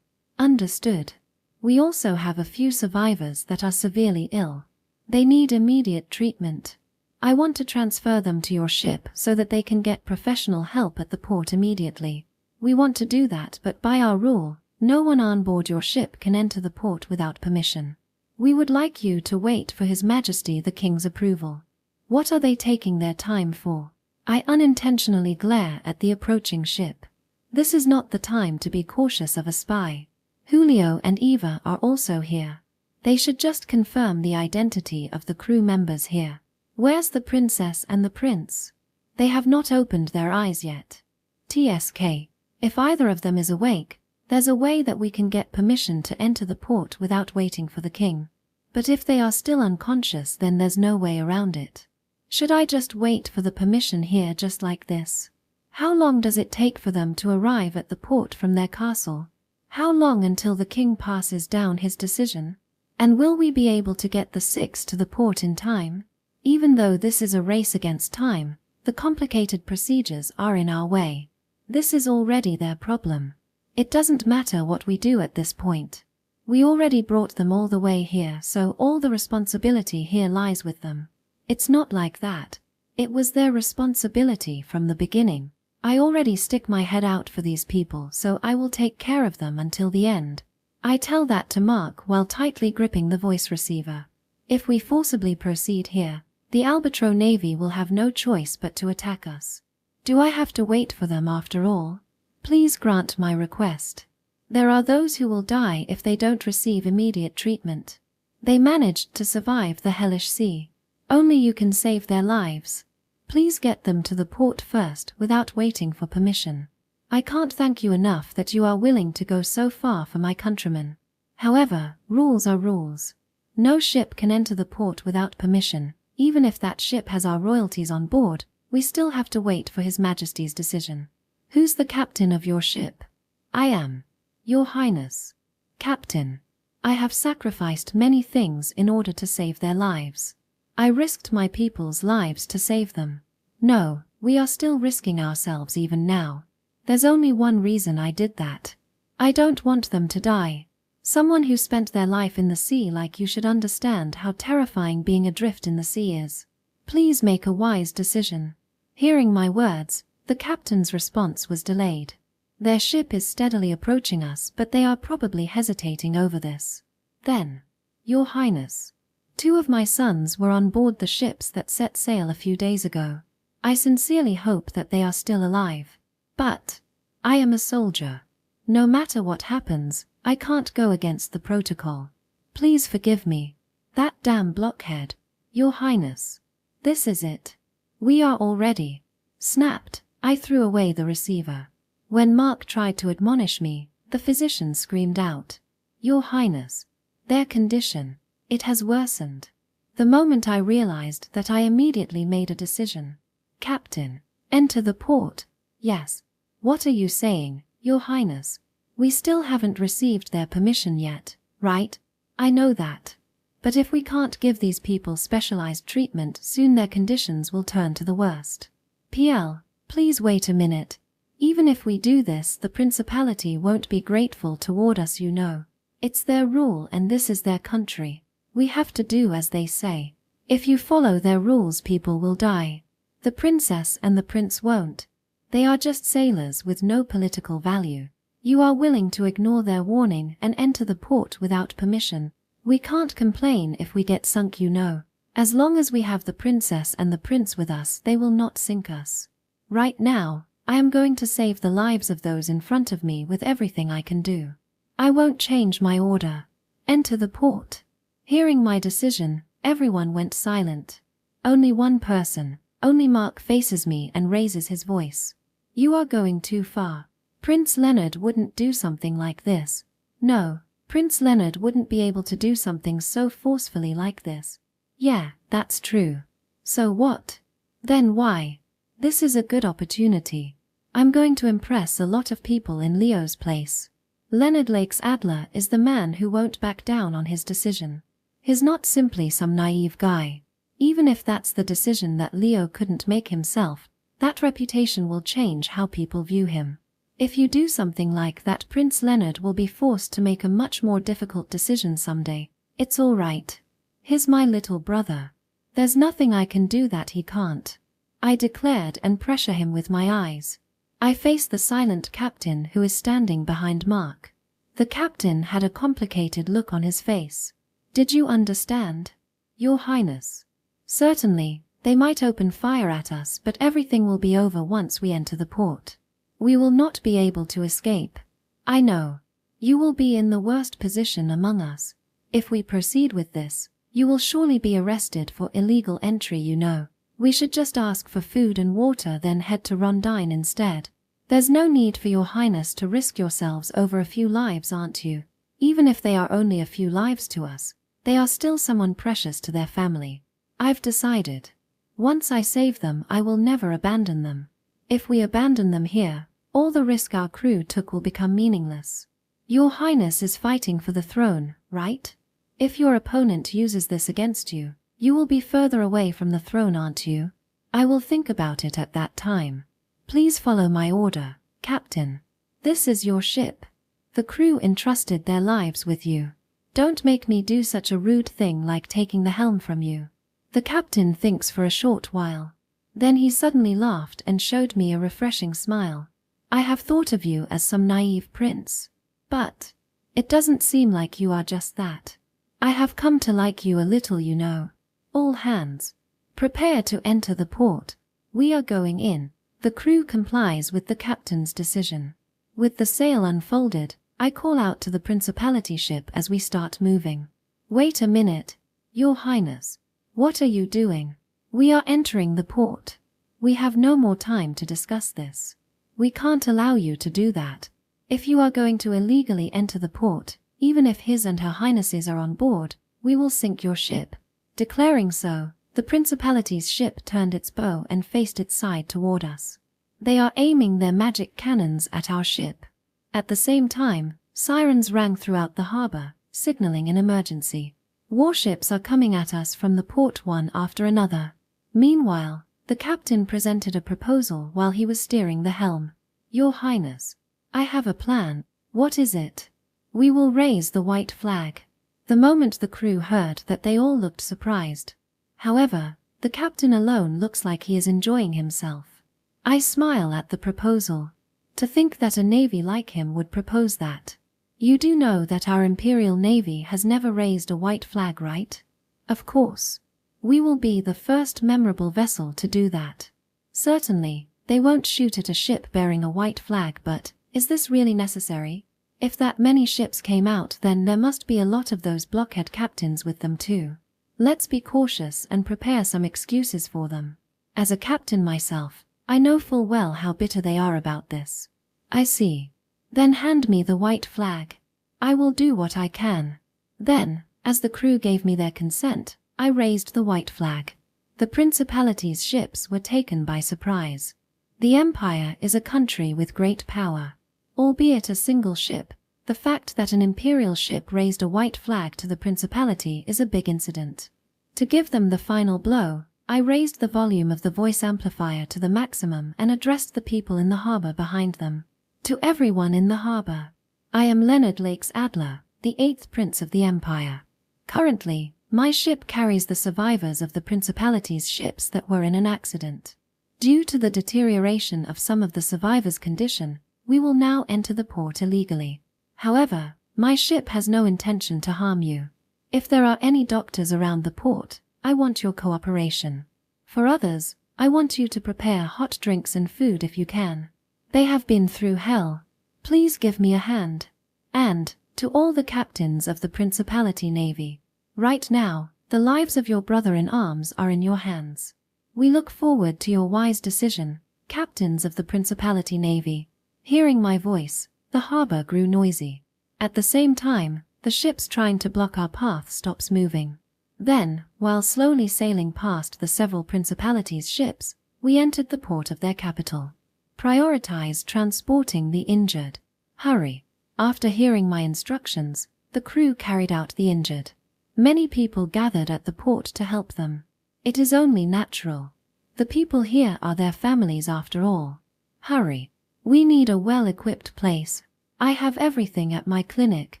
Understood. We also have a few survivors that are severely ill. They need immediate treatment. I want to transfer them to your ship so that they can get professional help at the port immediately. We want to do that, but by our rule, no one on board your ship can enter the port without permission. We would like you to wait for His Majesty the King's approval. What are they taking their time for? I unintentionally glare at the approaching ship. This is not the time to be cautious of a spy. Julio and Eva are also here. They should just confirm the identity of the crew members here. Where's the princess and the prince? They have not opened their eyes yet. TSK. If either of them is awake, there's a way that we can get permission to enter the port without waiting for the king. But if they are still unconscious, then there's no way around it. Should I just wait for the permission here just like this? How long does it take for them to arrive at the port from their castle? How long until the king passes down his decision? And will we be able to get the 6 to the port in time? Even though this is a race against time, the complicated procedures are in our way. This is already their problem. It doesn't matter what we do at this point. We already brought them all the way here, so all the responsibility here lies with them. It's not like that. It was their responsibility from the beginning. I already stick my head out for these people, so I will take care of them until the end. I tell that to Mark while tightly gripping the voice receiver. If we forcibly proceed here, the Albatro Navy will have no choice but to attack us. Do I have to wait for them after all? Please grant my request. There are those who will die if they don't receive immediate treatment. They managed to survive the hellish sea. Only you can save their lives. Please get them to the port first without waiting for permission. I can't thank you enough that you are willing to go so far for my countrymen. However, rules are rules. No ship can enter the port without permission. Even if that ship has our royalties on board, we still have to wait for His Majesty's decision. Who's the captain of your ship? I am. Your Highness. Captain. I have sacrificed many things in order to save their lives. I risked my people's lives to save them. No, we are still risking ourselves even now. There's only one reason I did that. I don't want them to die. Someone who spent their life in the sea like you should understand how terrifying being adrift in the sea is. Please make a wise decision. Hearing my words, the captain's response was delayed. Their ship is steadily approaching us, but they are probably hesitating over this. Then, Your Highness, 2 of my sons were on board the ships that set sail a few days ago. I sincerely hope that they are still alive. But I am a soldier. No matter what happens, I can't go against the protocol. Please forgive me. That damn blockhead. Your Highness. This is it. We are all ready. Snapped, I threw away the receiver. When Mark tried to admonish me, the physician screamed out. Your Highness. Their condition. It has worsened. The moment I realized that, I immediately made a decision. Captain. Enter the port. Yes. What are you saying, Your Highness? We still haven't received their permission yet, right? I know that. But if we can't give these people specialized treatment, soon their conditions will turn to the worst. PL, please wait a minute. Even if we do this, the principality won't be grateful toward us, you know. It's their rule and this is their country. We have to do as they say. If you follow their rules, people will die. The princess and the prince won't. They are just sailors with no political value. You are willing to ignore their warning and enter the port without permission. We can't complain if we get sunk, you know. As long as we have the princess and the prince with us, they will not sink us. Right now, I am going to save the lives of those in front of me with everything I can do. I won't change my order. Enter the port. Hearing my decision, everyone went silent. Only one person, only Mark faces me and raises his voice. You are going too far. Prince Leonard wouldn't do something like this. No, Prince Leonard wouldn't be able to do something so forcefully like this. Yeah, that's true. So what? Then why? This is a good opportunity. I'm going to impress a lot of people in Leo's place. Leonard Lakes Adler is the man who won't back down on his decision. He's not simply some naive guy. Even if that's the decision that Leo couldn't make himself, that reputation will change how people view him. If you do something like that, Prince Leonard will be forced to make a much more difficult decision someday. It's all right. He's my little brother. There's nothing I can do that he can't. I declared and pressure him with my eyes. I face the silent captain who is standing behind Mark. The captain had a complicated look on his face. Did you understand? Your Highness. Certainly, they might open fire at us, but everything will be over once we enter the port. We will not be able to escape. I know. You will be in the worst position among us. If we proceed with this, you will surely be arrested for illegal entry, you know. We should just ask for food and water, then head to Rondine instead. There's no need for your Highness to risk yourselves over a few lives, aren't you? Even if they are only a few lives to us, they are still someone precious to their family. I've decided. Once I save them, I will never abandon them. If we abandon them here, all the risk our crew took will become meaningless. Your Highness is fighting for the throne, right? If your opponent uses this against you, you will be further away from the throne, aren't you? I will think about it at that time. Please follow my order, Captain. This is your ship. The crew entrusted their lives with you. Don't make me do such a rude thing like taking the helm from you. The captain thinks for a short while. Then he suddenly laughed and showed me a refreshing smile. I have thought of you as some naive prince. But it doesn't seem like you are just that. I have come to like you a little, you know. All hands. Prepare to enter the port. We are going in. The crew complies with the captain's decision. With the sail unfolded, I call out to the Principality ship as we start moving. Wait a minute. Your Highness. What are you doing? We are entering the port. We have no more time to discuss this. We can't allow you to do that. If you are going to illegally enter the port, even if His and Her Highnesses are on board, we will sink your ship. Declaring so, the Principality's ship turned its bow and faced its side toward us. They are aiming their magic cannons at our ship. At the same time, sirens rang throughout the harbor, signaling an emergency. Warships are coming at us from the port one after another. Meanwhile, the captain presented a proposal while he was steering the helm. Your Highness, I have a plan. What is it? We will raise the white flag. The moment the crew heard that, they all looked surprised. However, the captain alone looks like he is enjoying himself. I smile at the proposal. To think that a navy like him would propose that. You do know that our Imperial Navy has never raised a white flag, right? Of course. We will be the first memorable vessel to do that. Certainly, they won't shoot at a ship bearing a white flag, but is this really necessary? If that many ships came out, then there must be a lot of those blockhead captains with them too. Let's be cautious and prepare some excuses for them. As a captain myself, I know full well how bitter they are about this. I see. Then hand me the white flag. I will do what I can. Then, as the crew gave me their consent, I raised the white flag. The Principality's ships were taken by surprise. The Empire is a country with great power. Albeit a single ship, the fact that an Imperial ship raised a white flag to the Principality is a big incident. To give them the final blow, I raised the volume of the voice amplifier to the maximum and addressed the people in the harbor behind them. To everyone in the harbor, I am Leonard Lakes Adler, the 8th Prince of the Empire. Currently, my ship carries the survivors of the Principality's ships that were in an accident. Due to the deterioration of some of the survivors' condition, we will now enter the port illegally. However, my ship has no intention to harm you. If there are any doctors around the port, I want your cooperation. For others, I want you to prepare hot drinks and food if you can. They have been through hell. Please give me a hand. And, to all the captains of the Principality Navy, right now, the lives of your brother-in-arms are in your hands. We look forward to your wise decision, captains of the Principality Navy. Hearing my voice, the harbor grew noisy. At the same time, the ships trying to block our path stops moving. Then, while slowly sailing past the several principalities' ships, we entered the port of their capital. Prioritize transporting the injured. Hurry. After hearing my instructions, the crew carried out the injured. Many people gathered at the port to help them. It is only natural. The people here are their families after all. Hurry. We need a well-equipped place. I have everything at my clinic.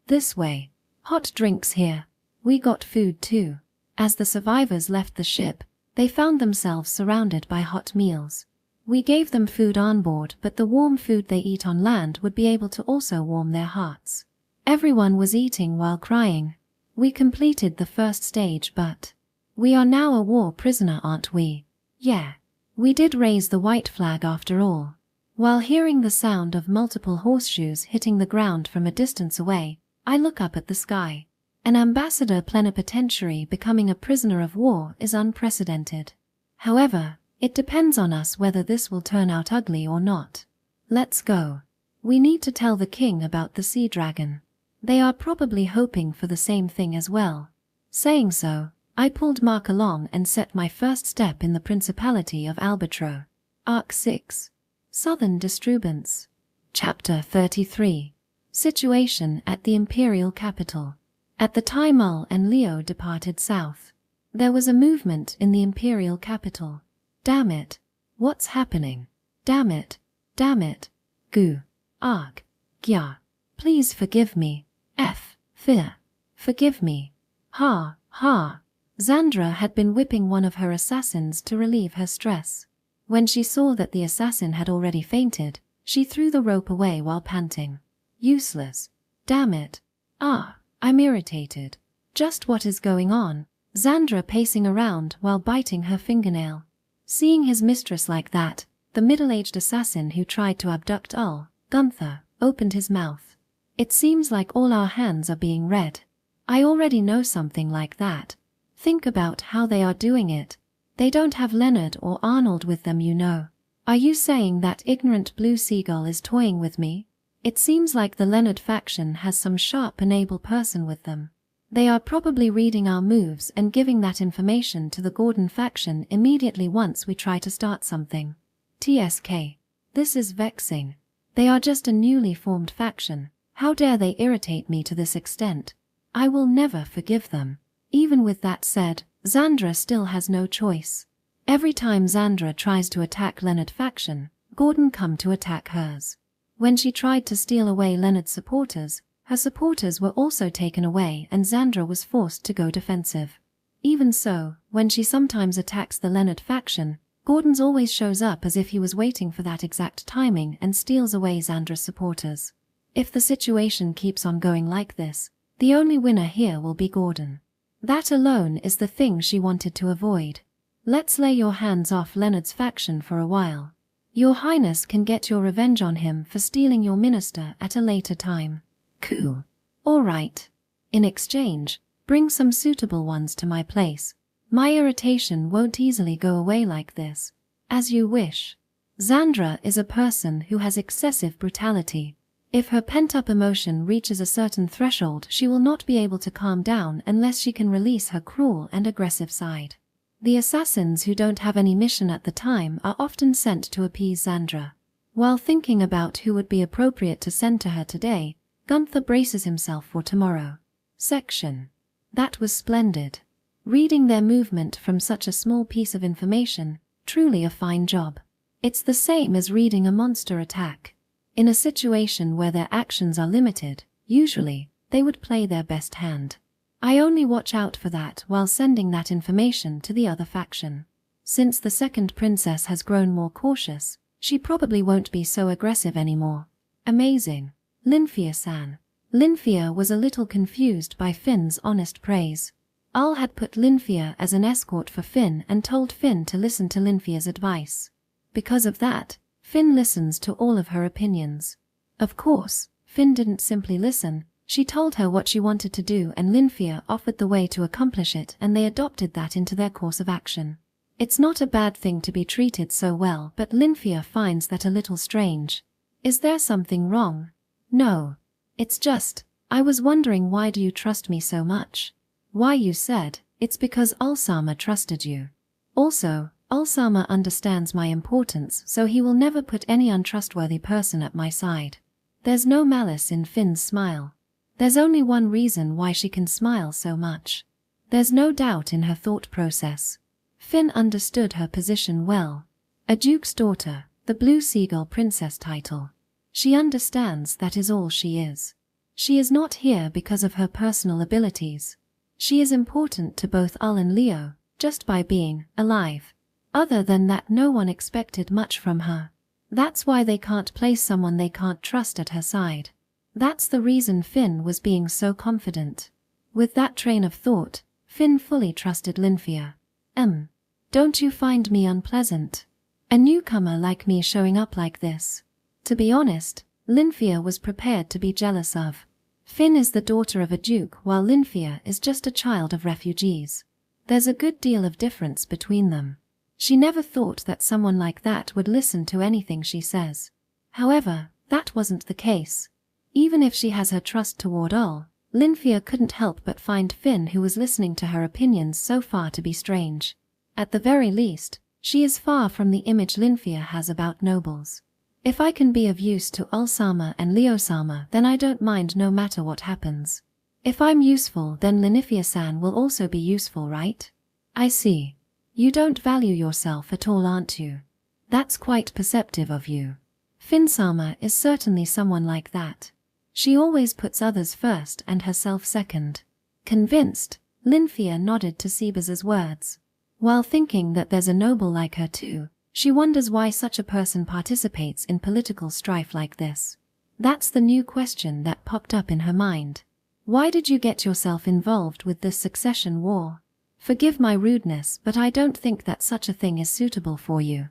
This way. Hot drinks here. We got food too. As the survivors left the ship, they found themselves surrounded by hot meals. We gave them food on board, but the warm food they eat on land would be able to also warm their hearts. Everyone was eating while crying. We completed the first stage, but we are now a war prisoner, aren't we? Yeah. We did raise the white flag after all. While hearing the sound of multiple horseshoes hitting the ground from a distance away, I look up at the sky. An ambassador plenipotentiary becoming a prisoner of war is unprecedented. However, it depends on us whether this will turn out ugly or not. Let's go. We need to tell the king about the sea dragon. They are probably hoping for the same thing as well. Saying so, I pulled Mark along and set my first step in the Principality of Albatro. Arc 6. Southern Disturbance. Chapter 33. Situation at the Imperial Capital. At the time Ul and Leo departed south, there was a movement in the Imperial Capital. Damn it. What's happening? Damn it. Damn it. Goo. Arg. Gya. Please forgive me. Fear. Forgive me. Ha, ha. Xandra had been whipping one of her assassins to relieve her stress. When she saw that the assassin had already fainted, she threw the rope away while panting. Useless. Damn it. Ah, I'm irritated. Just what is going on? Xandra pacing around while biting her fingernail. Seeing his mistress like that, the middle-aged assassin who tried to abduct Ul, Gunther, opened his mouth. It seems like all our hands are being read. I already know something like that. Think about how they are doing it. They don't have Leonard or Arnold with them, you know. Are you saying that ignorant blue seagull is toying with me? It seems like the Leonard faction has some sharp and able person with them. They are probably reading our moves and giving that information to the Gordon faction immediately once we try to start something. TSK. This is vexing. They are just a newly formed faction. How dare they irritate me to this extent? I will never forgive them. Even with that said, Xandra still has no choice. Every time Xandra tries to attack Leonard faction, Gordon come to attack hers. When she tried to steal away Leonard's supporters, her supporters were also taken away and Xandra was forced to go defensive. Even so, when she sometimes attacks the Leonard faction, Gordon's always shows up as if he was waiting for that exact timing and steals away Xandra's supporters. If the situation keeps on going like this, the only winner here will be Gordon. That alone is the thing she wanted to avoid. Let's lay your hands off Leonard's faction for a while. Your Highness can get your revenge on him for stealing your minister at a later time. Cool. All right. In exchange, bring some suitable ones to my place. My irritation won't easily go away like this. As you wish. Xandra is a person who has excessive brutality. If her pent-up emotion reaches a certain threshold, she will not be able to calm down unless she can release her cruel and aggressive side. The assassins who don't have any mission at the time are often sent to appease Xandra. While thinking about who would be appropriate to send to her today, Gunther braces himself for tomorrow. Section. That was splendid. Reading their movement from such a small piece of information, truly a fine job. It's the same as reading a monster attack. In a situation where their actions are limited, usually, they would play their best hand. I only watch out for that while sending that information to the other faction. Since the second princess has grown more cautious, she probably won't be so aggressive anymore. Amazing. Lyfia-san. Lyfia was a little confused by Finn's honest praise. Ul had put Lyfia as an escort for Finn and told Finn to listen to Lyfia's advice. Because of that, Finn listens to all of her opinions. Of course, Finn didn't simply listen. She told her what she wanted to do and Lyfia offered the way to accomplish it and they adopted that into their course of action. It's not a bad thing to be treated so well, but Lyfia finds that a little strange. Is there something wrong? No. It's just, I was wondering why do you trust me so much? Why you said, it's because Ulsama trusted you. Also, Ulsama understands my importance so he will never put any untrustworthy person at my side. There's no malice in Finn's smile. There's only one reason why she can smile so much. There's no doubt in her thought process. Finn understood her position well. A duke's daughter, the Blue Seagull princess title. She understands that is all she is. She is not here because of her personal abilities. She is important to both Ul and Leo, just by being alive. Other than that, no one expected much from her. That's why they can't place someone they can't trust at her side. That's the reason Finn was being so confident. With that train of thought, Finn fully trusted Lyfia. Don't you find me unpleasant? A newcomer like me showing up like this? To be honest, Lyfia was prepared to be jealous of. Finn is the daughter of a duke while Lyfia is just a child of refugees. There's a good deal of difference between them. She never thought that someone like that would listen to anything she says. However, that wasn't the case. Even if she has her trust toward Ul, Lyfia couldn't help but find Finn who was listening to her opinions so far to be strange. At the very least, she is far from the image Lyfia has about nobles. If I can be of use to Ulsama and Leosama, then I don't mind no matter what happens. If I'm useful, then Lyfia-san will also be useful, right? I see. You don't value yourself at all, aren't you? That's quite perceptive of you. Finn-sama is certainly someone like that. She always puts others first and herself second. Convinced, Lyfia nodded to Seba's words. While thinking that there's a noble like her too, she wonders why such a person participates in political strife like this. That's the new question that popped up in her mind. Why did you get yourself involved with this succession war? Forgive my rudeness, but I don't think that such a thing is suitable for you.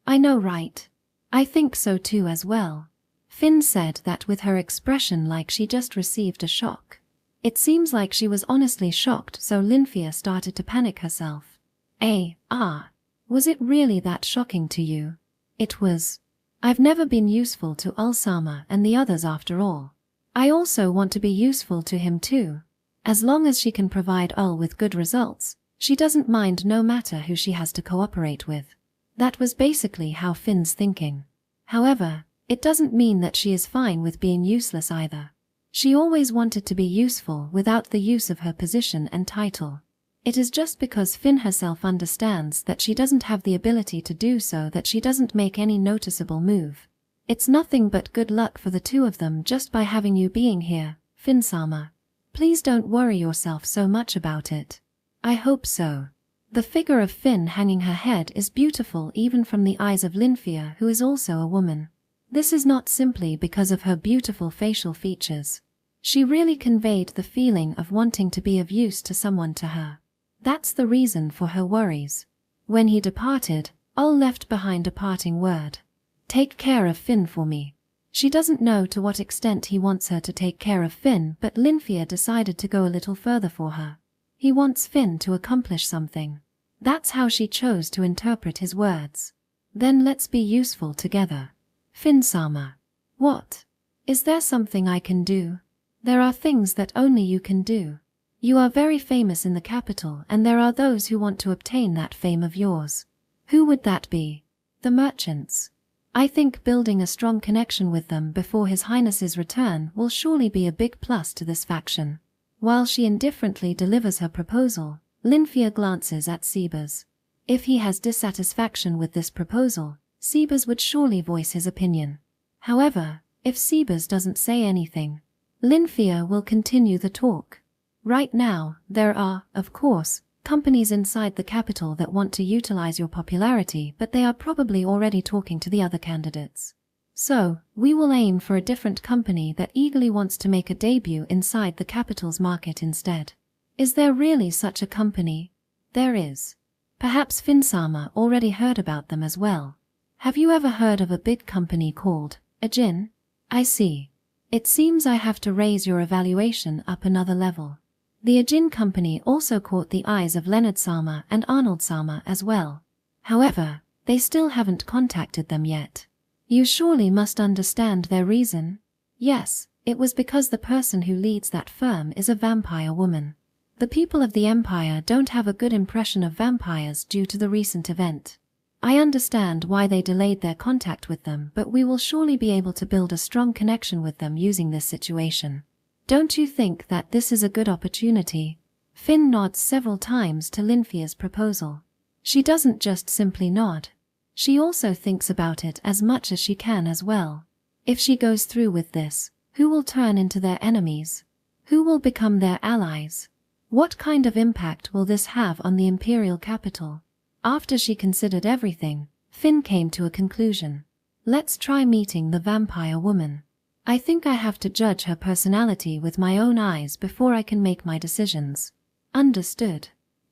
I know, right? I think so too as well. Finn said that with her expression like she just received a shock. It seems like she was honestly shocked, so Lyfia started to panic herself. Was it really that shocking to you? It was. I've never been useful to Ulsama and the others after all. I also want to be useful to him too. As long as she can provide Ul with good results, she doesn't mind no matter who she has to cooperate with. That was basically how Finn's thinking. However, it doesn't mean that she is fine with being useless either. She always wanted to be useful without the use of her position and title. It is just because Finn herself understands that she doesn't have the ability to do so that she doesn't make any noticeable move. It's nothing but good luck for the two of them just by having you being here, Finn-sama. Please don't worry yourself so much about it. I hope so. The figure of Finn hanging her head is beautiful even from the eyes of Lyfia, who is also a woman. This is not simply because of her beautiful facial features. She really conveyed the feeling of wanting to be of use to someone to her. That's the reason for her worries. When he departed, Ul left behind a parting word. Take care of Finn for me. She doesn't know to what extent he wants her to take care of Finn, but Lyfia decided to go a little further for her. He wants Finn to accomplish something. That's how she chose to interpret his words. Then let's be useful together. Finn-sama. What? Is there something I can do? There are things that only you can do. You are very famous in the capital and there are those who want to obtain that fame of yours. Who would that be? The merchants. I think building a strong connection with them before His Highness's return will surely be a big plus to this faction. While she indifferently delivers her proposal, Lyfia glances at Sebas. If he has dissatisfaction with this proposal, Sebas would surely voice his opinion. However, if Sebas doesn't say anything, Lyfia will continue the talk. Right now, there are, of course, companies inside the capital that want to utilize your popularity, but they are probably already talking to the other candidates. So, we will aim for a different company that eagerly wants to make a debut inside the capital's market instead. Is there really such a company? There is. Perhaps Finn-sama already heard about them as well. Have you ever heard of a big company called a Jinn? I see. It seems I have to raise your evaluation up another level. The Ajin company also caught the eyes of Leonard Sama and Arnold Sama as well. However, they still haven't contacted them yet. You surely must understand their reason? Yes, it was because the person who leads that firm is a vampire woman. The people of the Empire don't have a good impression of vampires due to the recent event. I understand why they delayed their contact with them, but we will surely be able to build a strong connection with them using this situation. Don't you think that this is a good opportunity? Finn nods several times to Lyfia's proposal. She doesn't just simply nod. She also thinks about it as much as she can as well. If she goes through with this, who will turn into their enemies? Who will become their allies? What kind of impact will this have on the imperial capital? After she considered everything, Finn came to a conclusion. Let's try meeting the vampire woman. I think I have to judge her personality with my own eyes before I can make my decisions. Understood.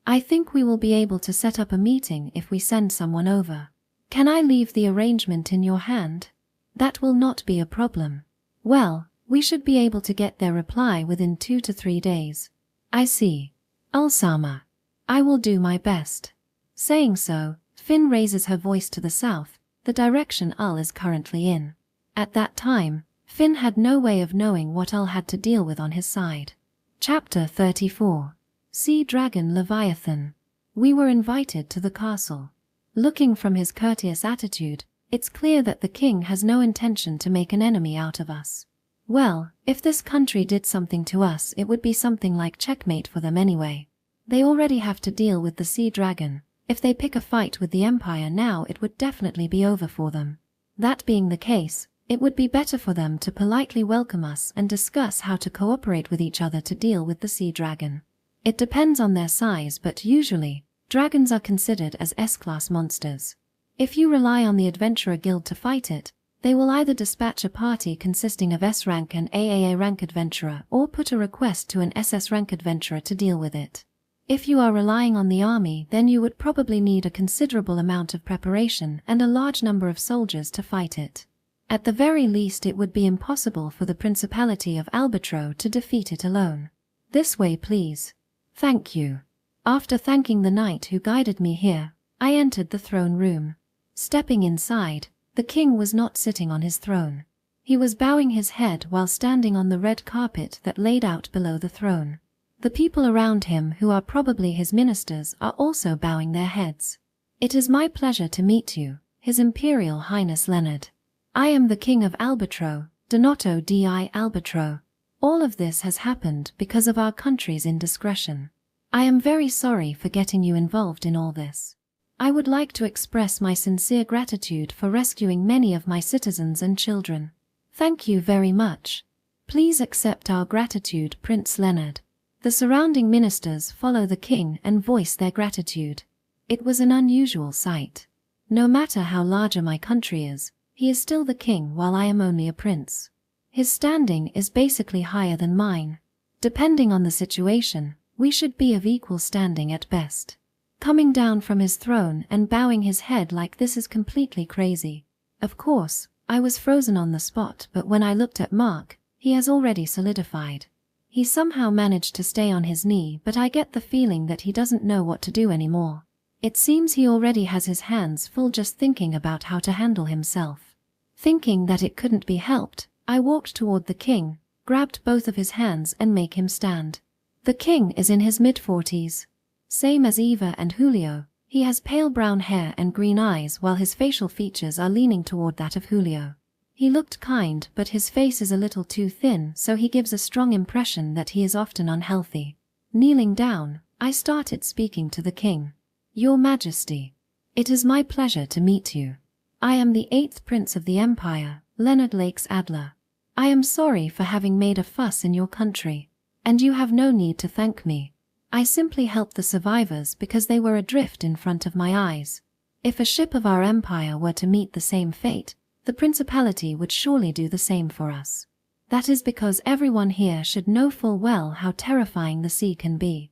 I think we will be able to set up a meeting if we send someone over. Can I leave the arrangement in your hand? That will not be a problem. Well, we should be able to get their reply within 2 to 3 days. I see. Ulsama. I will do my best. Saying so, Finn raises her voice to the south, the direction Ul is currently in. At that time, Finn had no way of knowing what Ul had to deal with on his side. Chapter 34. Sea Dragon Leviathan. We were invited to the castle. Looking from his courteous attitude, it's clear that the king has no intention to make an enemy out of us. Well, if this country did something to us, it would be something like checkmate for them anyway. They already have to deal with the sea dragon. If they pick a fight with the Empire now, it would definitely be over for them. That being the case, it would be better for them to politely welcome us and discuss how to cooperate with each other to deal with the sea dragon. It depends on their size, but usually, dragons are considered as S-class monsters. If you rely on the Adventurer Guild to fight it, they will either dispatch a party consisting of S-rank and AAA rank adventurer or put a request to an SS rank adventurer to deal with it. If you are relying on the army, then you would probably need a considerable amount of preparation and a large number of soldiers to fight it. At the very least, it would be impossible for the Principality of Albatro to defeat it alone. This way, please. Thank you. After thanking the knight who guided me here, I entered the throne room. Stepping inside, the king was not sitting on his throne. He was bowing his head while standing on the red carpet that laid out below the throne. The people around him, who are probably his ministers, are also bowing their heads. It is my pleasure to meet you, His Imperial Highness Leonard. I am the King of Albatro, .di Albatro. All of this has happened because of our country's indiscretion. I am very sorry for getting you involved in all this. I would like to express my sincere gratitude for rescuing many of my citizens and children. Thank you very much. Please accept our gratitude, Prince Leonard. The surrounding ministers follow the king and voice their gratitude. It was an unusual sight. No matter how larger my country is, he is still the king while I am only a prince. His standing is basically higher than mine. Depending on the situation, we should be of equal standing at best. Coming down from his throne and bowing his head like this is completely crazy. Of course, I was frozen on the spot, but when I looked at Mark, he has already solidified. He somehow managed to stay on his knee, but I get the feeling that he doesn't know what to do anymore. It seems he already has his hands full just thinking about how to handle himself. Thinking that it couldn't be helped, I walked toward the king, grabbed both of his hands and make him stand. The king is in his mid-40s. Same as Eva and Julio, he has pale brown hair and green eyes while his facial features are leaning toward that of Julio. He looked kind, but his face is a little too thin, so he gives a strong impression that he is often unhealthy. Kneeling down, I started speaking to the king. Your Majesty, it is my pleasure to meet you. I am the 8th Prince of the Empire, Leonard Lakes Adler. I am sorry for having made a fuss in your country, and you have no need to thank me. I simply helped the survivors because they were adrift in front of my eyes. If a ship of our empire were to meet the same fate, the Principality would surely do the same for us. That is because everyone here should know full well how terrifying the sea can be.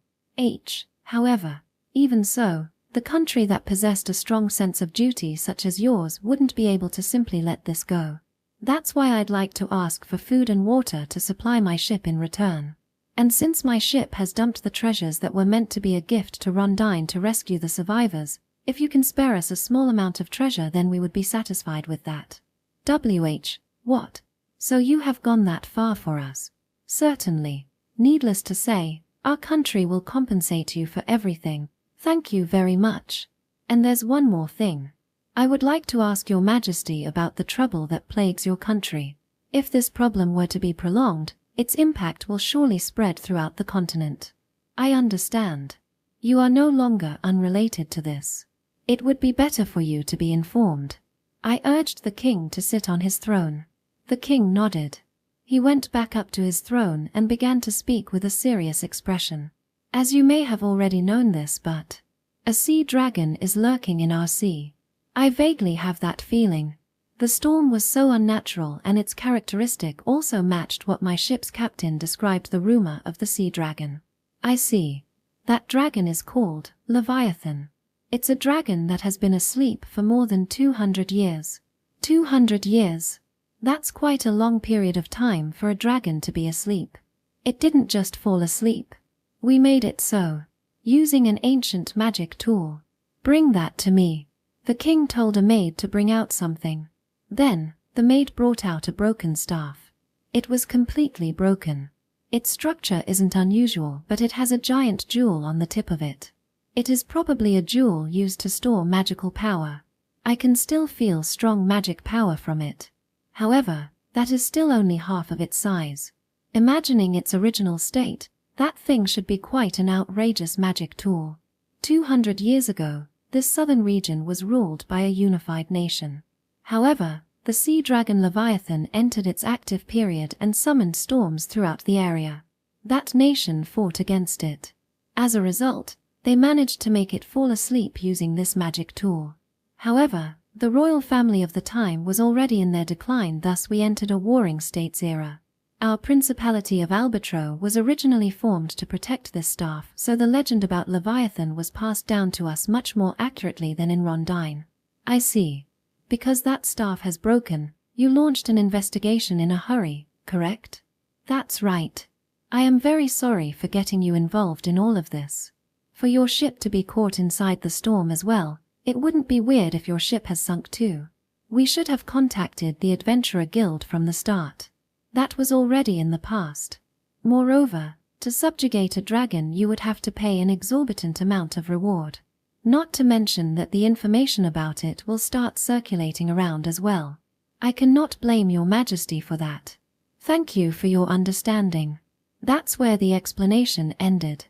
However, even so, The country that possessed a strong sense of duty such as yours wouldn't be able to simply let this go. That's why I'd like to ask for food and water to supply my ship in return. And since my ship has dumped the treasures that were meant to be a gift to Rondine to rescue the survivors, if you can spare us a small amount of treasure, then we would be satisfied with that. What? So you have gone that far for us? Certainly. Needless to say, our country will compensate you for everything. Thank you very much. And there's one more thing. I would like to ask your majesty about the trouble that plagues your country. If this problem were to be prolonged, its impact will surely spread throughout the continent. I understand. You are no longer unrelated to this. It would be better for you to be informed. I urged the king to sit on his throne. The king nodded. He went back up to his throne and began to speak with a serious expression. As you may have already known this, but a sea dragon is lurking in our sea. I vaguely have that feeling. The storm was so unnatural, and its characteristic also matched what my ship's captain described the rumor of the sea dragon. I see. That dragon is called Leviathan. It's a dragon that has been asleep for more than 200 years. 200 years? That's quite a long period of time for a dragon to be asleep. It didn't just fall asleep. We made it so, using an ancient magic tool. Bring that to me. The king told a maid to bring out something. Then, the maid brought out a broken staff. It was completely broken. Its structure isn't unusual, but it has a giant jewel on the tip of it. It is probably a jewel used to store magical power. I can still feel strong magic power from it. However, that is still only half of its size. Imagining its original state, that thing should be quite an outrageous magic tool. 200 years ago, this southern region was ruled by a unified nation. However, the sea dragon Leviathan entered its active period and summoned storms throughout the area. That nation fought against it. As a result, they managed to make it fall asleep using this magic tool. However, the royal family of the time was already in their decline, thus we entered a warring states era. Our Principality of Albatro was originally formed to protect this staff, so the legend about Leviathan was passed down to us much more accurately than in Rondine. I see. Because that staff has broken, you launched an investigation in a hurry, correct? That's right. I am very sorry for getting you involved in all of this. For your ship to be caught inside the storm as well, it wouldn't be weird if your ship has sunk too. We should have contacted the Adventurer Guild from the start. That was already in the past. Moreover, to subjugate a dragon you would have to pay an exorbitant amount of reward. Not to mention that the information about it will start circulating around as well. I cannot blame your majesty for that. Thank you for your understanding. That's where the explanation ended.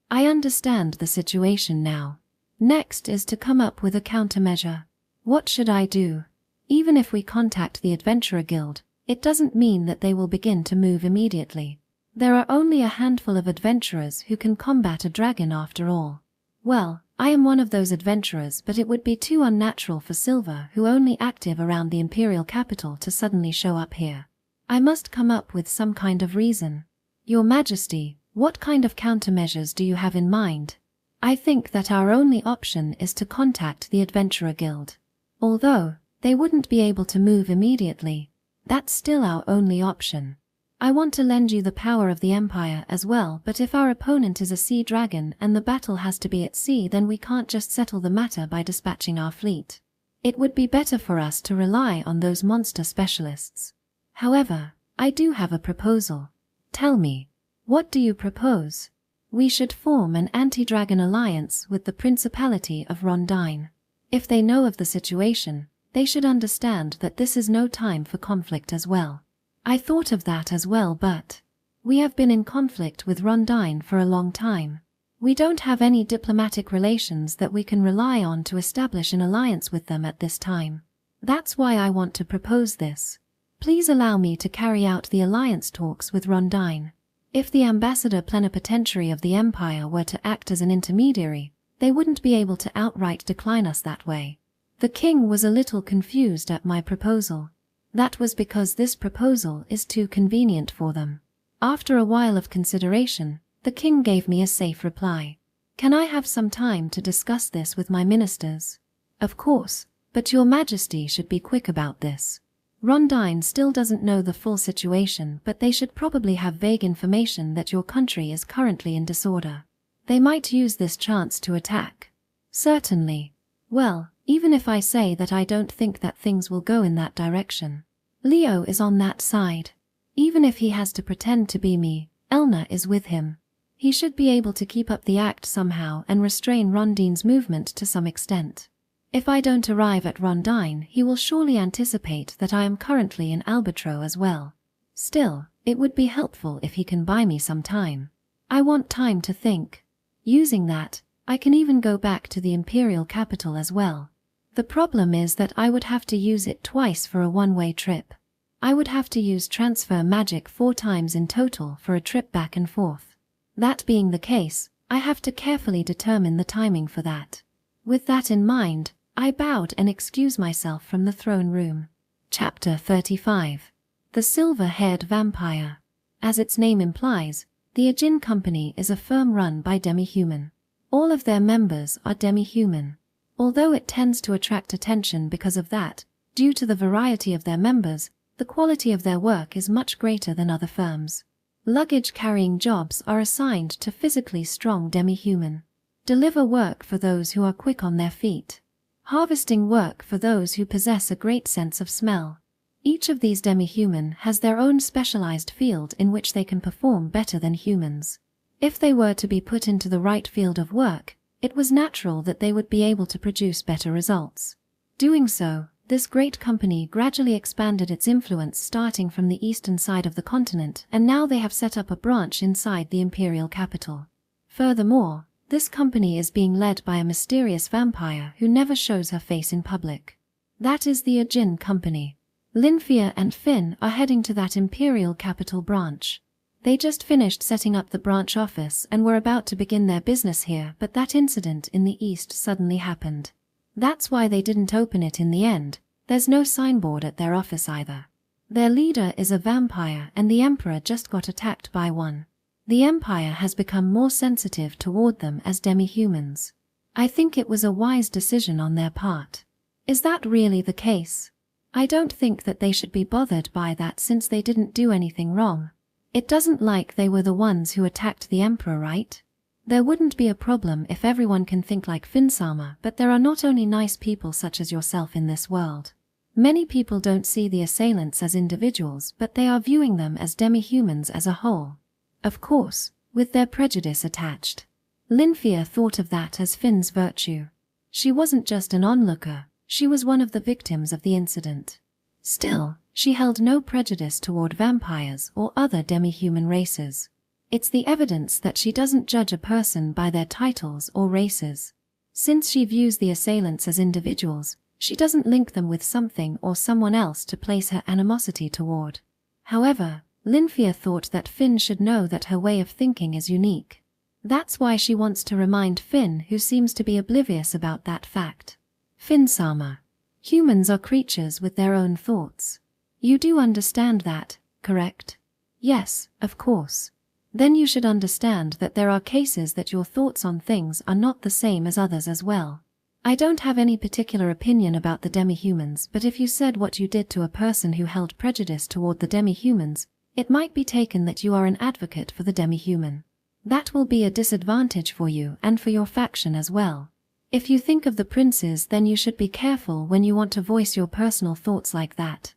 I understand the situation now. Next is to come up with a countermeasure. What should I do? Even if we contact the Adventurer Guild, it doesn't mean that they will begin to move immediately. There are only a handful of adventurers who can combat a dragon after all. Well, I am one of those adventurers, but it would be too unnatural for Silver, who only active around the imperial capital, to suddenly show up here. I must come up with some kind of reason. Your Majesty, what kind of countermeasures do you have in mind? I think that our only option is to contact the Adventurer Guild. Although they wouldn't be able to move immediately, that's still our only option. I want to lend you the power of the Empire as well, but if our opponent is a sea dragon and the battle has to be at sea, then we can't just settle the matter by dispatching our fleet. It would be better for us to rely on those monster specialists. However, I do have a proposal. Tell me, what do you propose? We should form an anti-dragon alliance with the Principality of Rondine. If they know of the situation, they should understand that this is no time for conflict as well. I thought of that as well, but we have been in conflict with Rondine for a long time. We don't have any diplomatic relations that we can rely on to establish an alliance with them at this time. That's why I want to propose this. Please allow me to carry out the alliance talks with Rondine. If the ambassador plenipotentiary of the Empire were to act as an intermediary, they wouldn't be able to outright decline us that way. The king was a little confused at my proposal. That was because this proposal is too convenient for them. After a while of consideration, the king gave me a safe reply. Can I have some time to discuss this with my ministers? Of course, but your majesty should be quick about this. Rondine still doesn't know the full situation, but they should probably have vague information that your country is currently in disorder. They might use this chance to attack. Certainly. Well, even if I say that I don't think that things will go in that direction, Leo is on that side. Even if he has to pretend to be me, Elna is with him. He should be able to keep up the act somehow and restrain Rondine's movement to some extent. If I don't arrive at Rondine, he will surely anticipate that I am currently in Albatro as well. Still, it would be helpful if he can buy me some time. I want time to think. Using that, I can even go back to the imperial capital as well. The problem is that I would have to use it twice for a one-way trip. I would have to use transfer magic 4 times in total for a trip back and forth. That being the case, I have to carefully determine the timing for that. With that in mind, I bowed and excused myself from the throne room. Chapter 35. The Silver-Haired Vampire. As its name implies, the Ajin Company is a firm run by demi-human. All of their members are demi-human. Although it tends to attract attention because of that, due to the variety of their members, the quality of their work is much greater than other firms. Luggage-carrying jobs are assigned to physically strong demi-human. Deliver work for those who are quick on their feet. Harvesting work for those who possess a great sense of smell. Each of these demi-human has their own specialized field in which they can perform better than humans. If they were to be put into the right field of work, it was natural that they would be able to produce better results. Doing so, this great company gradually expanded its influence starting from the eastern side of the continent, and now they have set up a branch inside the imperial capital. Furthermore, this company is being led by a mysterious vampire who never shows her face in public. That is the Ajin Company. Lyfia and Finn are heading to that imperial capital branch. They just finished setting up the branch office and were about to begin their business here, but that incident in the east suddenly happened. That's why they didn't open it in the end. There's no signboard at their office either. Their leader is a vampire and the emperor just got attacked by one. The empire has become more sensitive toward them as demi-humans. I think it was a wise decision on their part. Is that really the case? I don't think that they should be bothered by that since they didn't do anything wrong. It doesn't like they were the ones who attacked the emperor, right? There wouldn't be a problem if everyone can think like Finsama, but there are not only nice people such as yourself in this world. Many people don't see the assailants as individuals, but they are viewing them as demi-humans as a whole. Of course, with their prejudice attached. Lyfia thought of that as Finn's virtue. She wasn't just an onlooker, she was one of the victims of the incident. Still, she held no prejudice toward vampires or other demi-human races. It's the evidence that she doesn't judge a person by their titles or races. Since she views the assailants as individuals, she doesn't link them with something or someone else to place her animosity toward. However, Lyfia thought that Finn should know that her way of thinking is unique. That's why she wants to remind Finn, who seems to be oblivious about that fact. Finsama. Humans are creatures with their own thoughts. You do understand that, correct? Yes, of course. Then you should understand that there are cases that your thoughts on things are not the same as others as well. I don't have any particular opinion about the demi-humans, but if you said what you did to a person who held prejudice toward the demi-humans, it might be taken that you are an advocate for the demi-human. That will be a disadvantage for you and for your faction as well. If you think of the princes, then you should be careful when you want to voice your personal thoughts like that.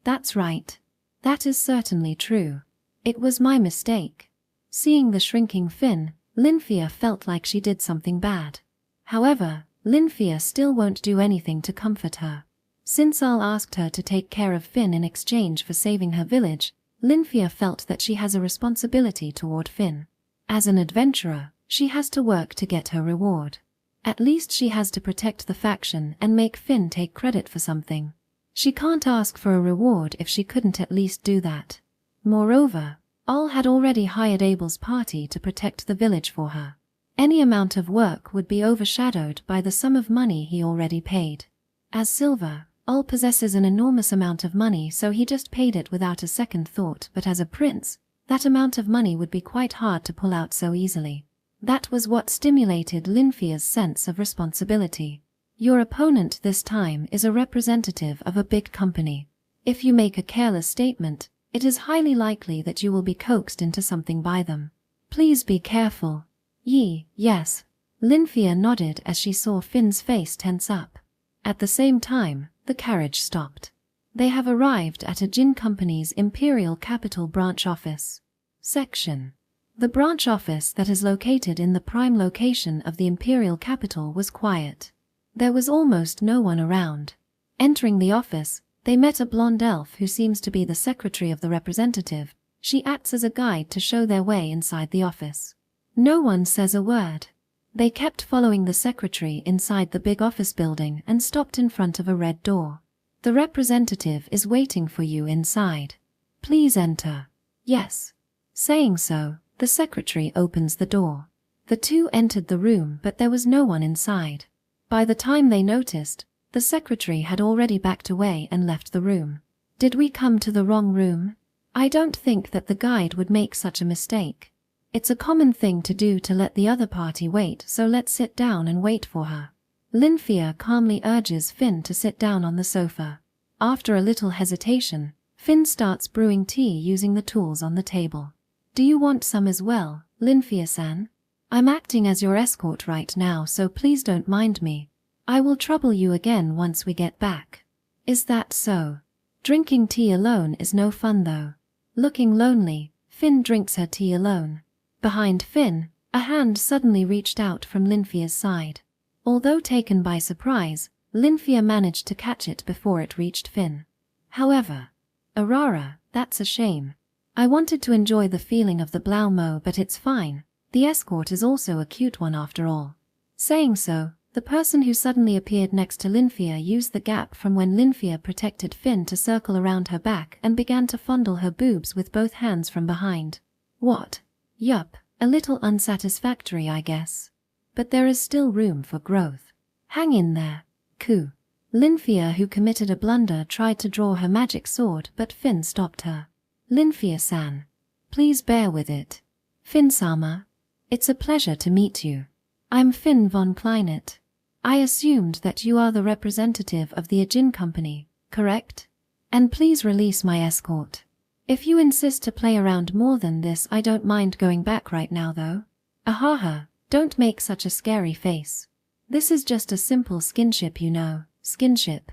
That's right. That is certainly true. It was my mistake. Seeing the shrinking Finn, Lyfia felt like she did something bad. However, Lyfia still won't do anything to comfort her. Since Al asked her to take care of Finn in exchange for saving her village, Lyfia felt that she has a responsibility toward Finn. As an adventurer, she has to work to get her reward. At least she has to protect the faction and make Finn take credit for something. She can't ask for a reward if she couldn't at least do that. Moreover, Al had already hired Abel's party to protect the village for her. Any amount of work would be overshadowed by the sum of money he already paid. As silver, Al possesses an enormous amount of money, so he just paid it without a second thought, but as a prince, that amount of money would be quite hard to pull out so easily. That was what stimulated Lyfia's sense of responsibility. Your opponent this time is a representative of a big company. If you make a careless statement, it is highly likely that you will be coaxed into something by them. Please be careful. Yes. Lyfia nodded as she saw Finn's face tense up. At the same time, the carriage stopped. They have arrived at a Jin Company's Imperial Capital branch office. Section. The branch office that is located in the prime location of the Imperial Capital was quiet. There was almost no one around. Entering the office, they met a blonde elf who seems to be the secretary of the representative. She acts as a guide to show their way inside the office. No one says a word. They kept following the secretary inside the big office building and stopped in front of a red door. The representative is waiting for you inside. Please enter. Yes. Saying so, the secretary opens the door. The two entered the room, but there was no one inside. By the time they noticed, the secretary had already backed away and left the room. Did we come to the wrong room? I don't think that the guide would make such a mistake. It's a common thing to do to let the other party wait, so let's sit down and wait for her. Lyfia calmly urges Finn to sit down on the sofa. After a little hesitation, Finn starts brewing tea using the tools on the table. Do you want some as well, Lyfia-san? I'm acting as your escort right now, so please don't mind me. I will trouble you again once we get back. Is that so? Drinking tea alone is no fun though. Looking lonely, Finn drinks her tea alone. Behind Finn, a hand suddenly reached out from Lyfia's side. Although taken by surprise, Lyfia managed to catch it before it reached Finn. However, Arara, that's a shame. I wanted to enjoy the feeling of the Blaumo, but it's fine. The escort is also a cute one after all. Saying so, the person who suddenly appeared next to Lyfia used the gap from when Lyfia protected Finn to circle around her back and began to fondle her boobs with both hands from behind. What? Yup, a little unsatisfactory I guess. But there is still room for growth. Hang in there. Coo. Lyfia, who committed a blunder, tried to draw her magic sword, but Finn stopped her. Lyfia-san. Please bear with it. Finn-sama. It's a pleasure to meet you. I'm Finn von Kleinet. I assumed that you are the representative of the Jin Company, correct? And please release my escort. If you insist to play around more than this, I don't mind going back right now though. Ahaha, don't make such a scary face. This is just a simple skinship, you know. Skinship.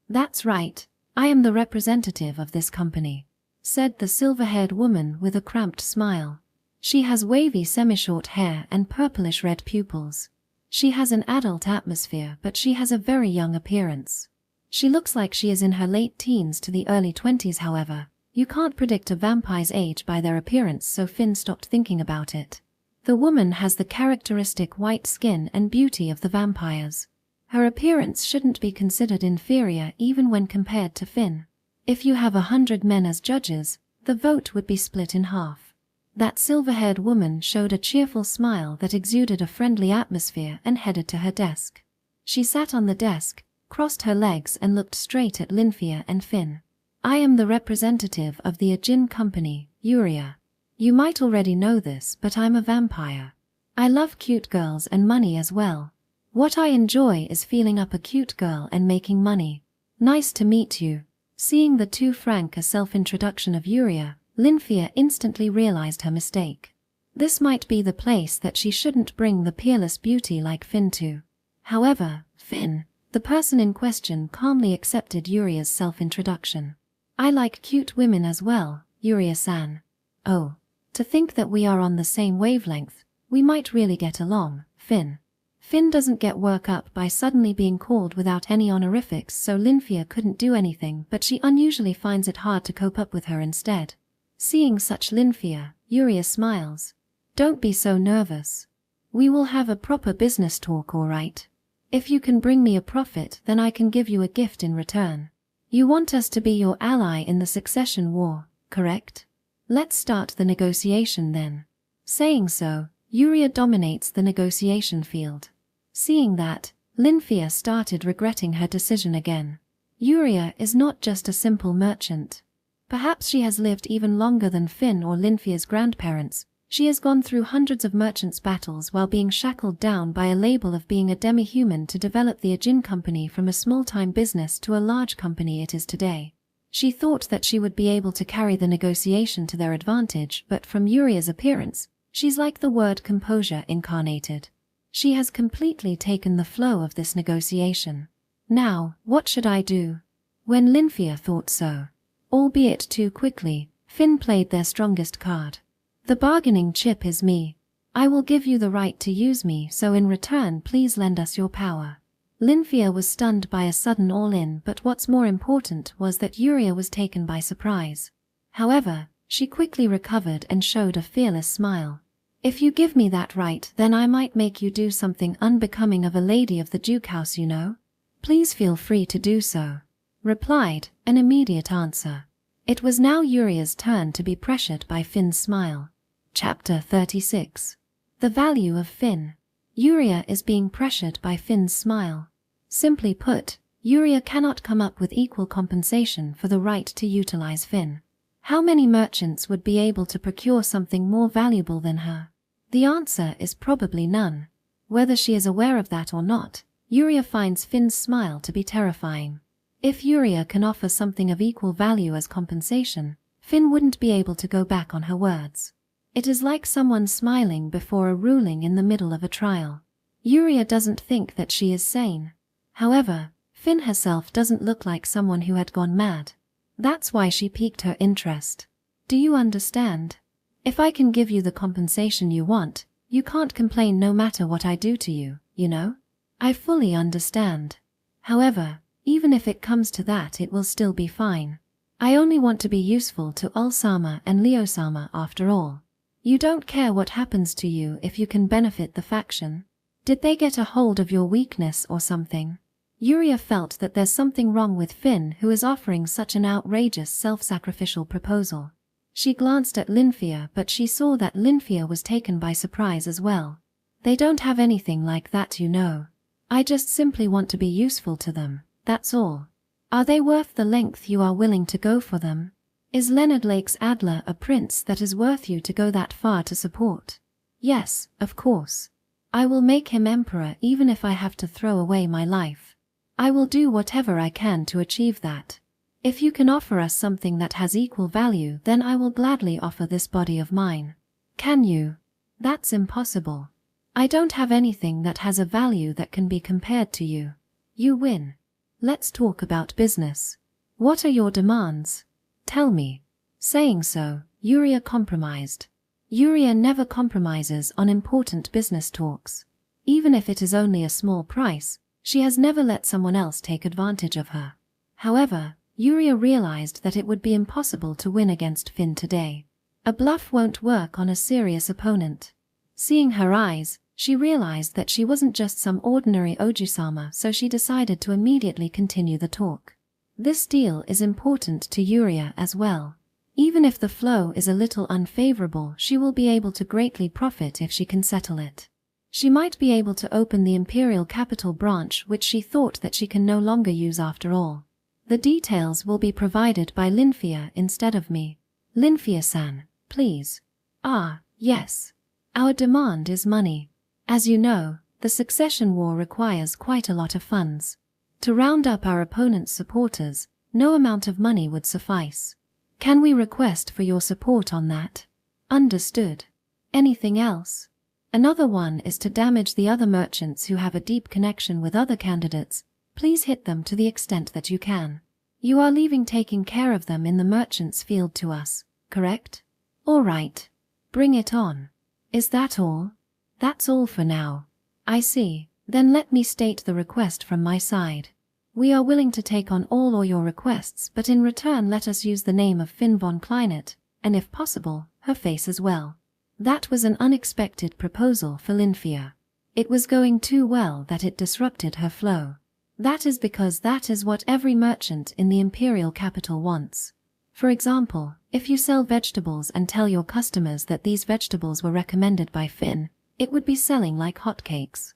That's right, I am the representative of this company, said the silver-haired woman with a cramped smile. She has wavy semi-short hair and purplish-red pupils. She has an adult atmosphere, but she has a very young appearance. She looks like she is in her late teens to the early 20s. However, you can't predict a vampire's age by their appearance, so Finn stopped thinking about it. The woman has the characteristic white skin and beauty of the vampires. Her appearance shouldn't be considered inferior even when compared to Finn. If you have 100 men as judges, the vote would be split in half. That silver-haired woman showed a cheerful smile that exuded a friendly atmosphere and headed to her desk. She sat on the desk, crossed her legs and looked straight at Lyfia and Finn. I am the representative of the Jin Company, Uria. You might already know this, but I'm a vampire. I love cute girls and money as well. What I enjoy is feeling up a cute girl and making money. Nice to meet you. Seeing the too frank a self-introduction of Uria, Lyfia instantly realized her mistake. This might be the place that she shouldn't bring the peerless beauty like Finn to. However, Finn, the person in question, calmly accepted Uria's self-introduction. I like cute women as well, Uria-san. Oh, to think that we are on the same wavelength. We might really get along, Finn. Finn doesn't get work up by suddenly being called without any honorifics, so Lyfia couldn't do anything, but she unusually finds it hard to cope up with her instead. Seeing such Lyfia, Uria smiles. Don't be so nervous. We will have a proper business talk, all right? If you can bring me a profit, then I can give you a gift in return. You want us to be your ally in the succession war, correct? Let's start the negotiation then. Saying so, Uria dominates the negotiation field. Seeing that, Lyfia started regretting her decision again. Uria is not just a simple merchant. Perhaps she has lived even longer than Finn or Lyfia's grandparents. She has gone through hundreds of merchants' battles while being shackled down by a label of being a demi-human to develop the Ajin company from a small-time business to a large company it is today. She thought that she would be able to carry the negotiation to their advantage, but from Uria's appearance, she's like the word composure incarnated. She has completely taken the flow of this negotiation. Now, what should I do? When Lyfia thought so, albeit too quickly, Finn played their strongest card. The bargaining chip is me. I will give you the right to use me, so in return please lend us your power. Lyfia was stunned by a sudden all-in, but what's more important was that Uria was taken by surprise. However, she quickly recovered and showed a fearless smile. If you give me that right, then I might make you do something unbecoming of a lady of the Duke House, you know. Please feel free to do so. Replied, an immediate answer. It was now Uria's turn to be pressured by Finn's smile. Chapter 36. The value of Finn. Uria is being pressured by Finn's smile. Simply put, Uria cannot come up with equal compensation for the right to utilize Finn. How many merchants would be able to procure something more valuable than her? The answer is probably none. Whether she is aware of that or not, Uria finds Finn's smile to be terrifying. If Uria can offer something of equal value as compensation, Finn wouldn't be able to go back on her words. It is like someone smiling before a ruling in the middle of a trial. Uria doesn't think that she is sane. However, Finn herself doesn't look like someone who had gone mad. That's why she piqued her interest. Do you understand? If I can give you the compensation you want, you can't complain no matter what I do to you, you know? I fully understand. However, even if it comes to that, it will still be fine. I only want to be useful to Ulsama and Leosama after all. You don't care what happens to you if you can benefit the faction. Did they get a hold of your weakness or something? Uria felt that there's something wrong with Finn, who is offering such an outrageous self-sacrificial proposal. She glanced at Lyfia, but she saw that Lyfia was taken by surprise as well. They don't have anything like that, you know. I just simply want to be useful to them, that's all. Are they worth the length you are willing to go for them? Is Leonard Lake's Adler a prince that is worth you to go that far to support? Yes, of course. I will make him emperor even if I have to throw away my life. I will do whatever I can to achieve that. If you can offer us something that has equal value, then I will gladly offer this body of mine. Can you? That's impossible. I don't have anything that has a value that can be compared to you. You win. Let's talk about business. What are your demands? Tell me. Saying so, Uria compromised. Uria never compromises on important business talks. Even if it is only a small price, she has never let someone else take advantage of her. However, Uria realized that it would be impossible to win against Finn today. A bluff won't work on a serious opponent. Seeing her eyes, she realized that she wasn't just some ordinary Ojusama, so she decided to immediately continue the talk. This deal is important to Uria as well. Even if the flow is a little unfavorable, she will be able to greatly profit if she can settle it. She might be able to open the imperial capital branch, which she thought that she can no longer use after all. The details will be provided by Lyfia instead of me. Lyfia-san, please. Ah, yes. Our demand is money. As you know, the succession war requires quite a lot of funds. To round up our opponent's supporters, no amount of money would suffice. Can we request for your support on that? Understood. Anything else? Another one is to damage the other merchants who have a deep connection with other candidates. Please hit them to the extent that you can. You are leaving taking care of them in the merchants' field to us, correct? All right. Bring it on. Is that all? That's all for now. I see. Then let me state the request from my side. We are willing to take on all your requests, but in return let us use the name of Finn von Kleinet, and if possible, her face as well. That was an unexpected proposal for Lyfia. It was going too well that it disrupted her flow. That is because that is what every merchant in the imperial capital wants. For example, if you sell vegetables and tell your customers that these vegetables were recommended by Finn, it would be selling like hotcakes.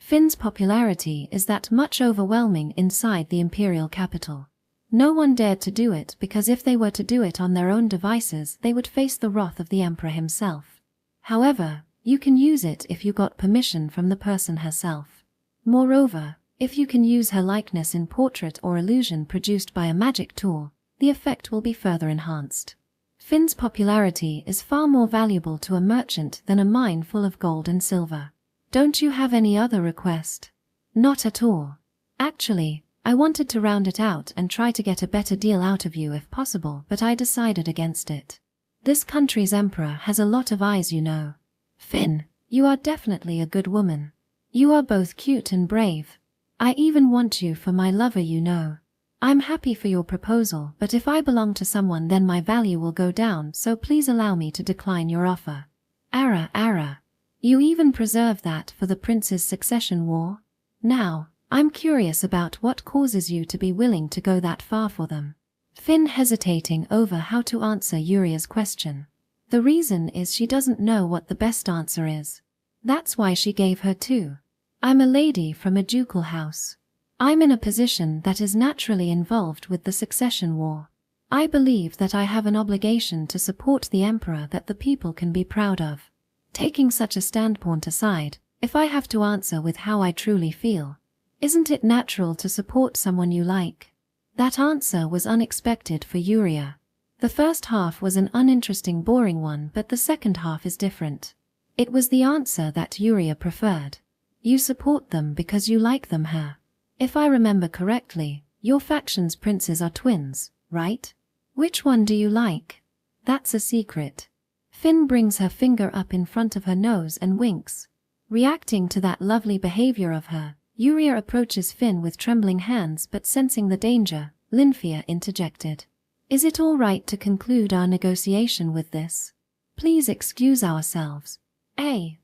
Finn's popularity is that much overwhelming inside the imperial capital. No one dared to do it because if they were to do it on their own devices, they would face the wrath of the emperor himself. However, you can use it if you got permission from the person herself. Moreover, if you can use her likeness in portrait or illusion produced by a magic tool, the effect will be further enhanced. Finn's popularity is far more valuable to a merchant than a mine full of gold and silver. Don't you have any other request? Not at all. Actually, I wanted to round it out and try to get a better deal out of you if possible, but I decided against it. This country's emperor has a lot of eyes, you know. Finn, you are definitely a good woman. You are both cute and brave. I even want you for my lover, you know. I'm happy for your proposal, but if I belong to someone then my value will go down, so please allow me to decline your offer. Ara. You even preserve that for the prince's succession war? Now, I'm curious about what causes you to be willing to go that far for them. Finn hesitating over how to answer Uria's question. The reason is she doesn't know what the best answer is. That's why she gave her two. I'm a lady from a ducal house. I'm in a position that is naturally involved with the succession war. I believe that I have an obligation to support the emperor that the people can be proud of. Taking such a standpoint aside, if I have to answer with how I truly feel, isn't it natural to support someone you like? That answer was unexpected for Uria. The first half was an uninteresting, boring one, but the second half is different. It was the answer that Uria preferred. You support them because you like them, her. If I remember correctly, your faction's princes are twins, right? Which one do you like? That's a secret. Finn brings her finger up in front of her nose and winks. Reacting to that lovely behavior of her, Uria approaches Finn with trembling hands, but sensing the danger, Lyfia interjected. Is it all right to conclude our negotiation with this? Please excuse ourselves.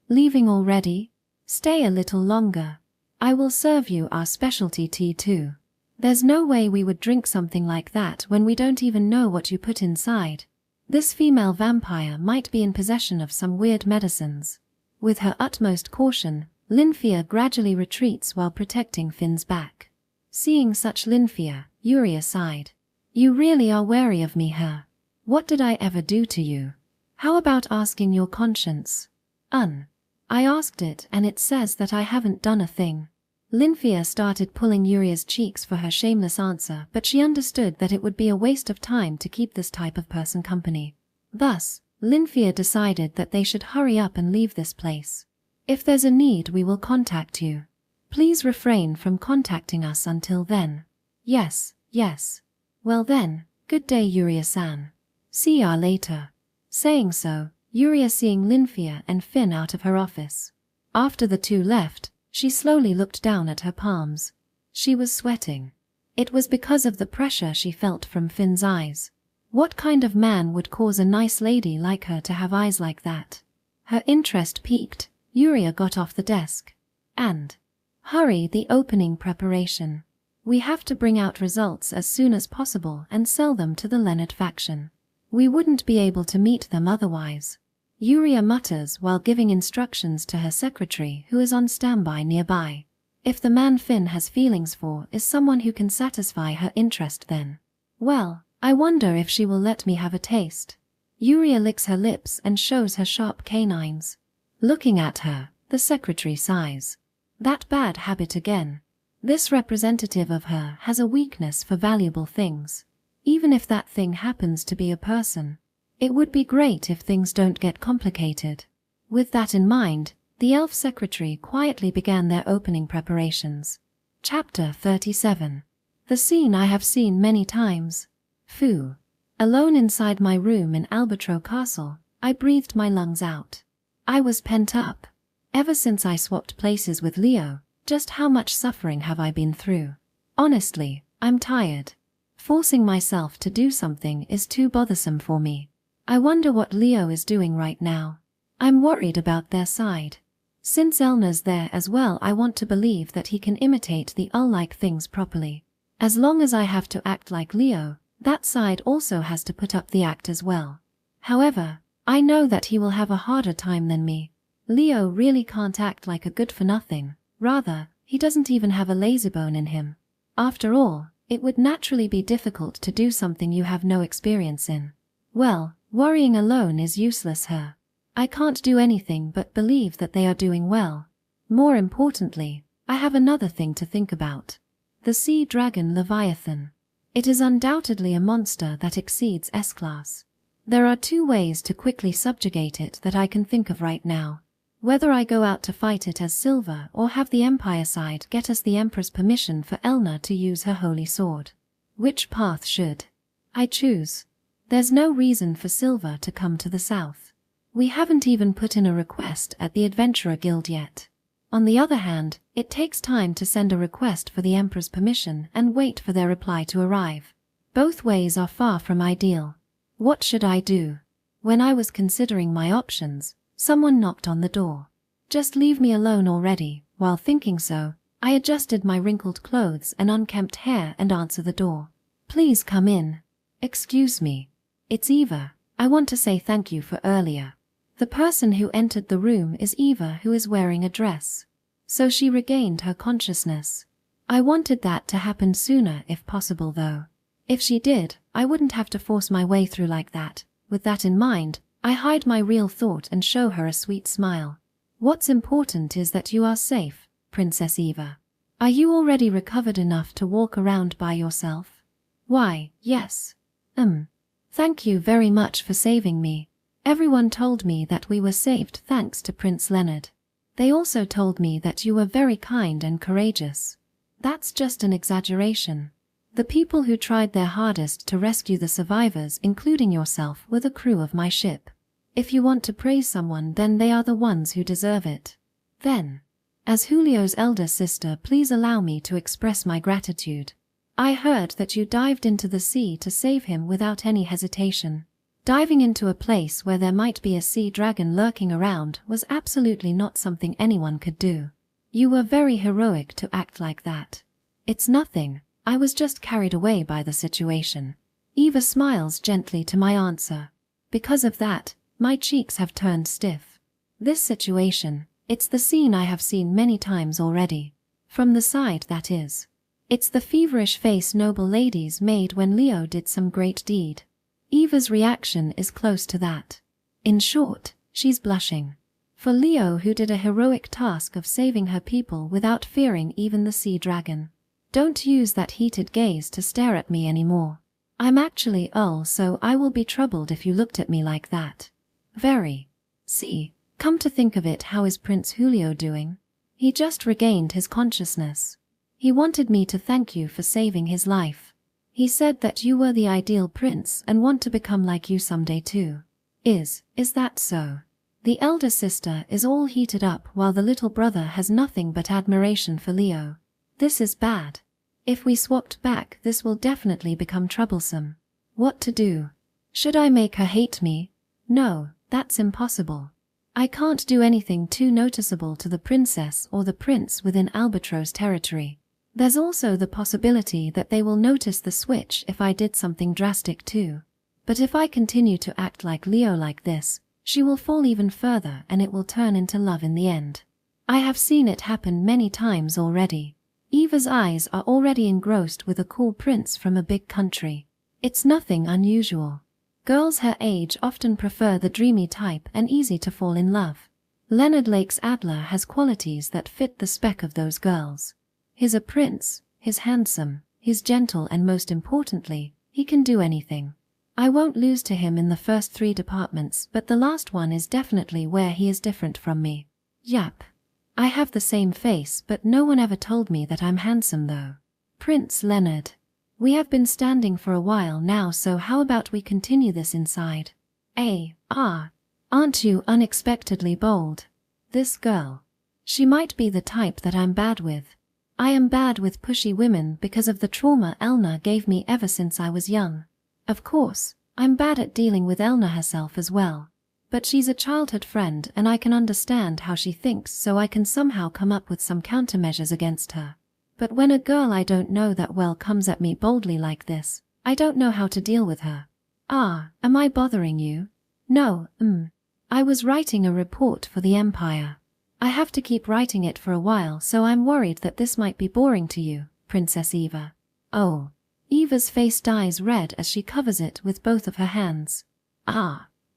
Leaving already? Stay a little longer. I will serve you our specialty tea too. There's no way we would drink something like that when we don't even know what you put inside. This female vampire might be in possession of some weird medicines. With her utmost caution, Lyfia gradually retreats while protecting Finn's back. Seeing such Lyfia, Uria sighed. You really are wary of me, her. What did I ever do to you? How about asking your conscience? I asked it and it says that I haven't done a thing. Lyfia started pulling Uria's cheeks for her shameless answer, but she understood that it would be a waste of time to keep this type of person company. Thus, Lyfia decided that they should hurry up and leave this place. If there's a need, we will contact you. Please refrain from contacting us until then. Yes. Well then, good day, Uria-san. See ya later. Saying so, Uria seeing Lyfia and Finn out of her office. After the two left, she slowly looked down at her palms. She was sweating. It was because of the pressure she felt from Finn's eyes. What kind of man would cause a nice lady like her to have eyes like that? Her interest piqued, Uria got off the desk. Hurry the opening preparation. We have to bring out results as soon as possible and sell them to the Leonard faction. We wouldn't be able to meet them otherwise. Uria mutters while giving instructions to her secretary, who is on standby nearby. If the man Finn has feelings for is someone who can satisfy her interest, then, well, I wonder if she will let me have a taste. Uria licks her lips and shows her sharp canines. Looking at her, the secretary sighs. That bad habit again. This representative of her has a weakness for valuable things. Even if that thing happens to be a person. It would be great if things don't get complicated. With that in mind, the elf secretary quietly began their opening preparations. Chapter 37. The scene I have seen many times. Phoo. Alone inside my room in Albatro Castle, I breathed my lungs out. I was pent up. Ever since I swapped places with Leo, just how much suffering have I been through? Honestly, I'm tired. Forcing myself to do something is too bothersome for me. I wonder what Leo is doing right now. I'm worried about their side. Since Elna's there as well, I want to believe that he can imitate the Ull-like things properly. As long as I have to act like Leo, that side also has to put up the act as well. However, I know that he will have a harder time than me. Leo really can't act like a good-for-nothing. Rather, he doesn't even have a lazybone in him. After all, it would naturally be difficult to do something you have no experience in. Well, worrying alone is useless, her. I can't do anything but believe that they are doing well. More importantly, I have another thing to think about. The sea dragon Leviathan. It is undoubtedly a monster that exceeds S-class. There are 2 ways to quickly subjugate it that I can think of right now. Whether I go out to fight it as Silver or have the Empire side get us the Emperor's permission for Elna to use her holy sword. Which path should I choose? There's no reason for Silver to come to the south. We haven't even put in a request at the Adventurer Guild yet. On the other hand, it takes time to send a request for the Emperor's permission and wait for their reply to arrive. Both ways are far from ideal. What should I do? When I was considering my options, someone knocked on the door. Just leave me alone already. While thinking so, I adjusted my wrinkled clothes and unkempt hair and answered the door. Please come in. Excuse me. It's Eva. I want to say thank you for earlier. The person who entered the room is Eva, who is wearing a dress. So she regained her consciousness. I wanted that to happen sooner if possible though. If she did, I wouldn't have to force my way through like that. With that in mind, I hide my real thought and show her a sweet smile. What's important is that you are safe, Princess Eva. Are you already recovered enough to walk around by yourself? Why, yes. Thank you very much for saving me. Everyone told me that we were saved thanks to Prince Leonard. They also told me that you were very kind and courageous. That's just an exaggeration. The people who tried their hardest to rescue the survivors, including yourself, were the crew of my ship. If you want to praise someone, then they are the ones who deserve it. Then, as Julio's elder sister, please allow me to express my gratitude. I heard that you dived into the sea to save him without any hesitation. Diving into a place where there might be a sea dragon lurking around was absolutely not something anyone could do. You were very heroic to act like that. It's nothing, I was just carried away by the situation. Eva smiles gently to my answer. Because of that, my cheeks have turned stiff. This situation, it's the scene I have seen many times already. From the side, that is. It's the feverish face noble ladies made when Leo did some great deed. Eva's reaction is close to that. In short, she's blushing. For Leo, who did a heroic task of saving her people without fearing even the sea dragon. Don't use that heated gaze to stare at me anymore. I'm actually ill, so I will be troubled if you looked at me like that. Very. See, come to think of it, how is Prince Julio doing? He just regained his consciousness. He wanted me to thank you for saving his life. He said that you were the ideal prince and want to become like you someday too. Is that so? The elder sister is all heated up while the little brother has nothing but admiration for Leo. This is bad. If we swapped back, this will definitely become troublesome. What to do? Should I make her hate me? No, that's impossible. I can't do anything too noticeable to the princess or the prince within Albatro's territory. There's also the possibility that they will notice the switch if I did something drastic too. But if I continue to act like Leo like this, she will fall even further and it will turn into love in the end. I have seen it happen many times already. Eva's eyes are already engrossed with a cool prince from a big country. It's nothing unusual. Girls her age often prefer the dreamy type and easy to fall in love. Leonard Lake's Adler has qualities that fit the spec of those girls. He's a prince, he's handsome, he's gentle, and most importantly, he can do anything. I won't lose to him in the first 3 departments, but the last one is definitely where he is different from me. Yup. I have the same face, but no one ever told me that I'm handsome though. Prince Leonard. We have been standing for a while now, so how about we continue this inside? Aren't you unexpectedly bold? This girl. She might be the type that I'm bad with. I am bad with pushy women because of the trauma Elna gave me ever since I was young. Of course, I'm bad at dealing with Elna herself as well. But she's a childhood friend and I can understand how she thinks, so I can somehow come up with some countermeasures against her. But when a girl I don't know that well comes at me boldly like this, I don't know how to deal with her. Am I bothering you? No, I was writing a report for the Empire. I have to keep writing it for a while, so I'm worried that this might be boring to you, Princess Eva. Oh. Eva's face dyes red as she covers it with both of her hands.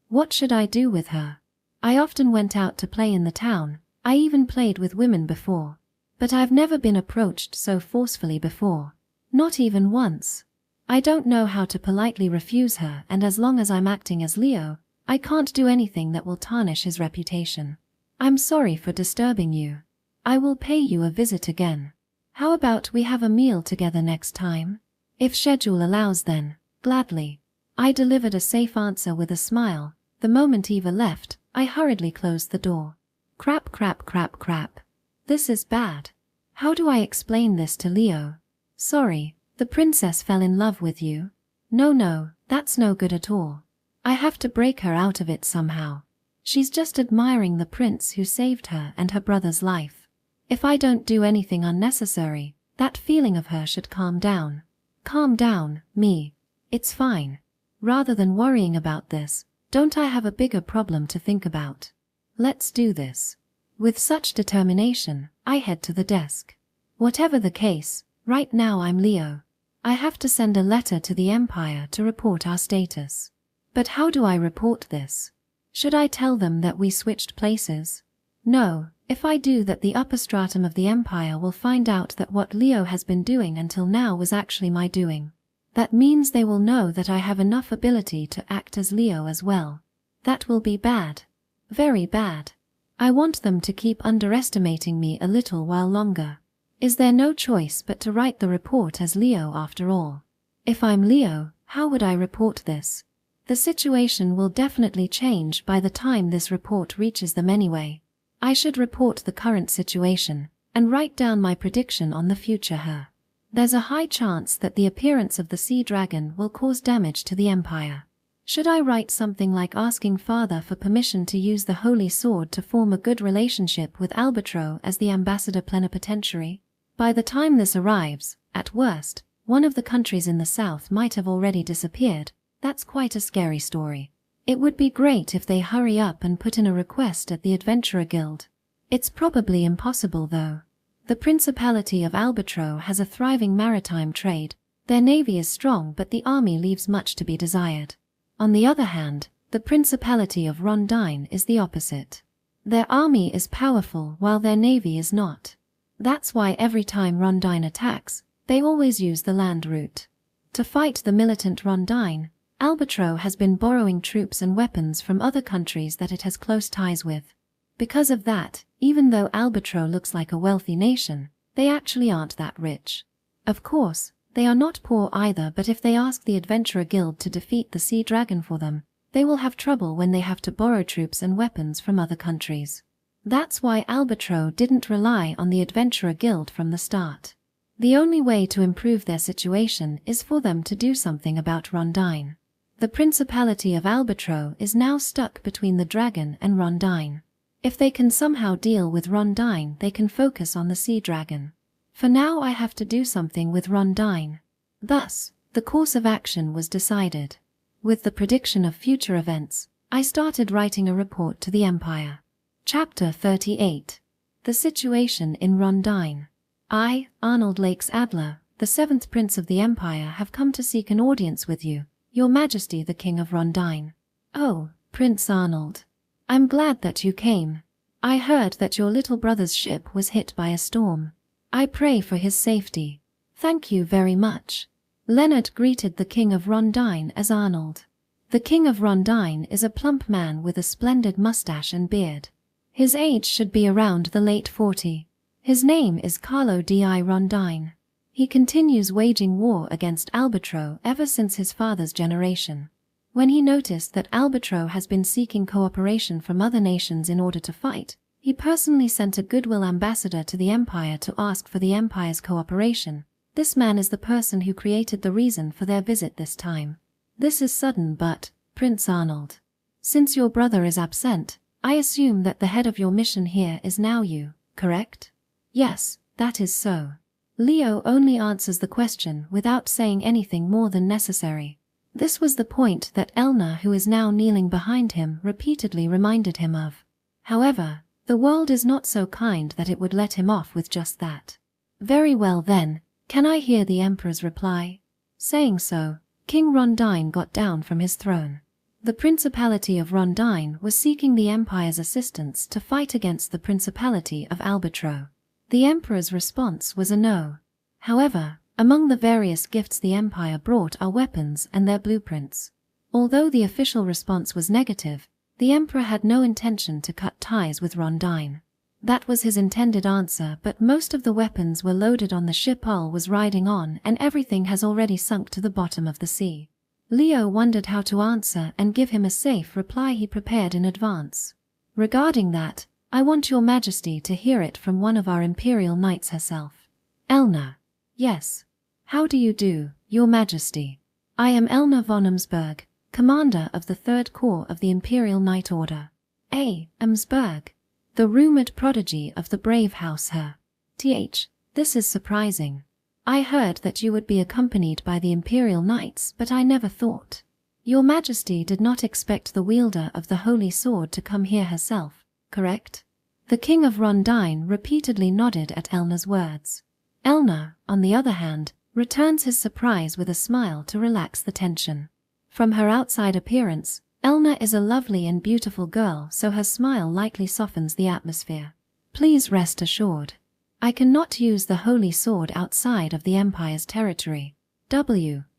What should I do with her? I often went out to play in the town, I even played with women before. But I've never been approached so forcefully before. Not even once. I don't know how to politely refuse her, and as long as I'm acting as Leo, I can't do anything that will tarnish his reputation. I'm sorry for disturbing you. I will pay you a visit again. How about we have a meal together next time? If schedule allows then, gladly. I delivered a safe answer with a smile. The moment Eva left, I hurriedly closed the door. Crap, crap, crap, crap. This is bad. How do I explain this to Leo? Sorry, the princess fell in love with you. No, that's no good at all. I have to break her out of it somehow. She's just admiring the prince who saved her and her brother's life. If I don't do anything unnecessary, that feeling of her should calm down. Calm down, me. It's fine. Rather than worrying about this, don't I have a bigger problem to think about? Let's do this. With such determination, I head to the desk. Whatever the case, right now I'm Leo. I have to send a letter to the Empire to report our status. But how do I report this? Should I tell them that we switched places? No, if I do that the upper stratum of the Empire will find out that what Leo has been doing until now was actually my doing. That means they will know that I have enough ability to act as Leo as well. That will be bad. Very bad. I want them to keep underestimating me a little while longer. Is there no choice but to write the report as Leo after all? If I'm Leo, how would I report this? The situation will definitely change by the time this report reaches them anyway. I should report the current situation, and write down my prediction on the future her. There's a high chance that the appearance of the sea dragon will cause damage to the Empire. Should I write something like asking father for permission to use the holy sword to form a good relationship with Albatro as the ambassador plenipotentiary? By the time this arrives, at worst, one of the countries in the south might have already disappeared. That's quite a scary story. It would be great if they hurry up and put in a request at the Adventurer Guild. It's probably impossible though. The Principality of Albatro has a thriving maritime trade. Their navy is strong but the army leaves much to be desired. On the other hand, the Principality of Rondine is the opposite. Their army is powerful while their navy is not. That's why every time Rondine attacks, they always use the land route. To fight the militant Rondine, Albatro has been borrowing troops and weapons from other countries that it has close ties with. Because of that, even though Albatro looks like a wealthy nation, they actually aren't that rich. Of course, they are not poor either, but if they ask the Adventurer Guild to defeat the Sea Dragon for them, they will have trouble when they have to borrow troops and weapons from other countries. That's why Albatro didn't rely on the Adventurer Guild from the start. The only way to improve their situation is for them to do something about Rondine. The Principality of Albatro is now stuck between the dragon and Rondine. If they can somehow deal with Rondine, they can focus on the Sea Dragon. For now I have to do something with Rondine. Thus, the course of action was decided. With the prediction of future events, I started writing a report to the Empire. Chapter 38. The Situation in Rondine. I, Arnold Lakes Adler, the 7th Prince of the Empire, have come to seek an audience with you, Your Majesty the King of Rondine. Oh, Prince Arnold. I'm glad that you came. I heard that your little brother's ship was hit by a storm. I pray for his safety. Thank you very much. Leonard greeted the King of Rondine as Arnold. The King of Rondine is a plump man with a splendid mustache and beard. His age should be around the late 40. His name is Carlo di Rondine. He continues waging war against Albatro ever since his father's generation. When he noticed that Albatro has been seeking cooperation from other nations in order to fight, he personally sent a goodwill ambassador to the Empire to ask for the Empire's cooperation. This man is the person who created the reason for their visit this time. This is sudden but, Prince Arnold, since your brother is absent, I assume that the head of your mission here is now you, correct? Yes, that is so. Leo only answers the question without saying anything more than necessary. This was the point that Elna, who is now kneeling behind him, repeatedly reminded him of. However, the world is not so kind that it would let him off with just that. Very well then, can I hear the Emperor's reply? Saying so, King Rondine got down from his throne. The Principality of Rondine was seeking the Empire's assistance to fight against the Principality of Albatro. The Emperor's response was a no. However, among the various gifts the Empire brought are weapons and their blueprints. Although the official response was negative, the Emperor had no intention to cut ties with Rondine. That was his intended answer, but most of the weapons were loaded on the ship Ul was riding on, and everything has already sunk to the bottom of the sea. Leo wondered how to answer and give him a safe reply he prepared in advance. Regarding that, I want your majesty to hear it from one of our imperial knights herself. Elna. Yes. How do you do, your majesty? I am Elna von Emsberg, commander of the 3rd Corps of the Imperial Knight Order. A. Emsberg. The rumored prodigy of the brave house her. This is surprising. I heard that you would be accompanied by the Imperial Knights, but I never thought. Your Majesty did not expect the wielder of the Holy Sword to come here herself, correct? The King of Rondine repeatedly nodded at Elna's words. Elna, on the other hand, returns his surprise with a smile to relax the tension. From her outside appearance, Elna is a lovely and beautiful girl, so her smile lightly softens the atmosphere. Please rest assured. I cannot use the Holy Sword outside of the Empire's territory.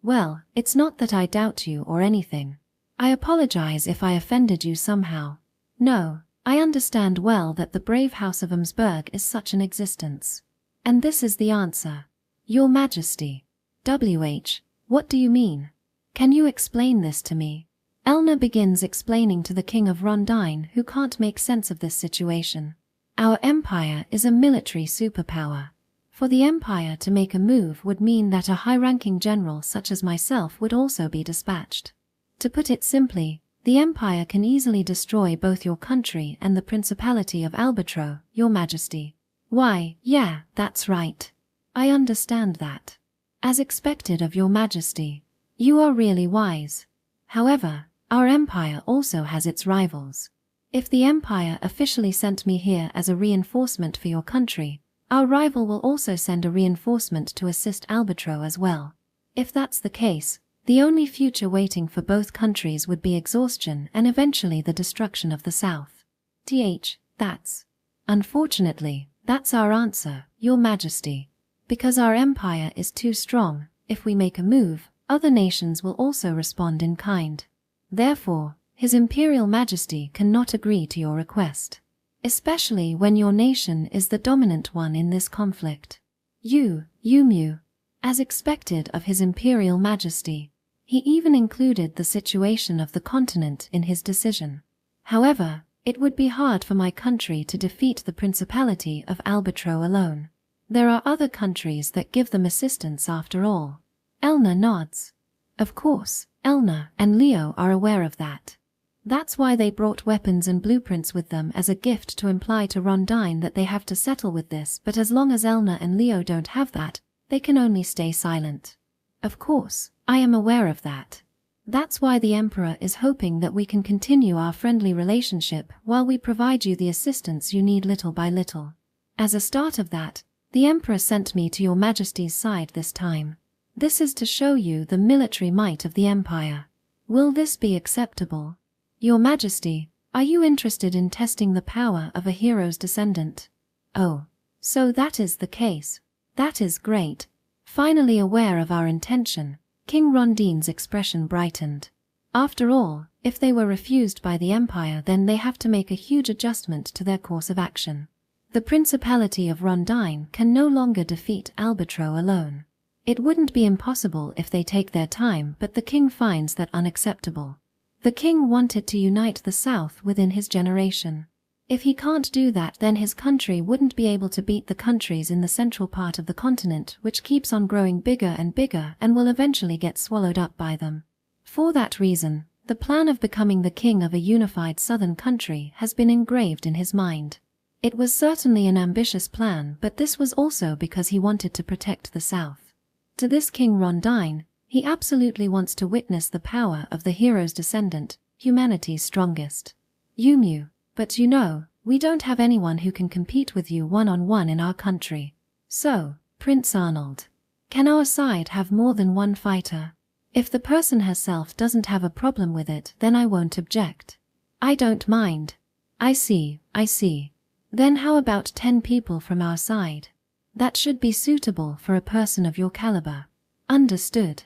Well, it's not that I doubt you or anything. I apologize if I offended you somehow. No, I understand well that the brave house of Emsberg is such an existence. And this is the answer. Your Majesty. What do you mean? Can you explain this to me? Elna begins explaining to the King of Rondine, who can't make sense of this situation. Our empire is a military superpower. For the empire to make a move would mean that a high-ranking general such as myself would also be dispatched. To put it simply, the empire can easily destroy both your country and the Principality of Albatro, your majesty. Why, yeah, that's right. I understand that. As expected of your majesty. You are really wise. However, our empire also has its rivals. If the empire officially sent me here as a reinforcement for your country, our rival will also send a reinforcement to assist Albatro as well. If that's the case, the only future waiting for both countries would be exhaustion and eventually the destruction of the South. Unfortunately, that's our answer, your majesty. Because our empire is too strong, if we make a move, other nations will also respond in kind. Therefore, His Imperial Majesty cannot agree to your request. Especially when your nation is the dominant one in this conflict. Yumu. As expected of His Imperial Majesty, he even included the situation of the continent in his decision. However, it would be hard for my country to defeat the Principality of Albatro alone. There are other countries that give them assistance after all. Elna nods. Of course, Elna and Leo are aware of that. That's why they brought weapons and blueprints with them as a gift to imply to Rondine that they have to settle with this, but as long as Elna and Leo don't have that, they can only stay silent. Of course, I am aware of that. That's why the Emperor is hoping that we can continue our friendly relationship while we provide you the assistance you need little by little. As a start of that, the Emperor sent me to your Majesty's side this time. This is to show you the military might of the Empire. Will this be acceptable? Your Majesty, are you interested in testing the power of a hero's descendant? Oh, so that is the case. That is great. Finally aware of our intention, King Rondine's expression brightened. After all, if they were refused by the Empire, then they have to make a huge adjustment to their course of action. The Principality of Rondine can no longer defeat Albatro alone. It wouldn't be impossible if they take their time, but the king finds that unacceptable. The king wanted to unite the South within his generation. If he can't do that, then his country wouldn't be able to beat the countries in the central part of the continent, which keeps on growing bigger and bigger and will eventually get swallowed up by them. For that reason, the plan of becoming the king of a unified southern country has been engraved in his mind. It was certainly an ambitious plan, but this was also because he wanted to protect the South. To this King Rondine, he absolutely wants to witness the power of the hero's descendant, humanity's strongest. Yumu, but you know, we don't have anyone who can compete with you one-on-one in our country. So, Prince Arnold, can our side have more than one fighter? If the person herself doesn't have a problem with it, then I won't object. I don't mind. I see. Then how about 10 people from our side? That should be suitable for a person of your caliber. Understood.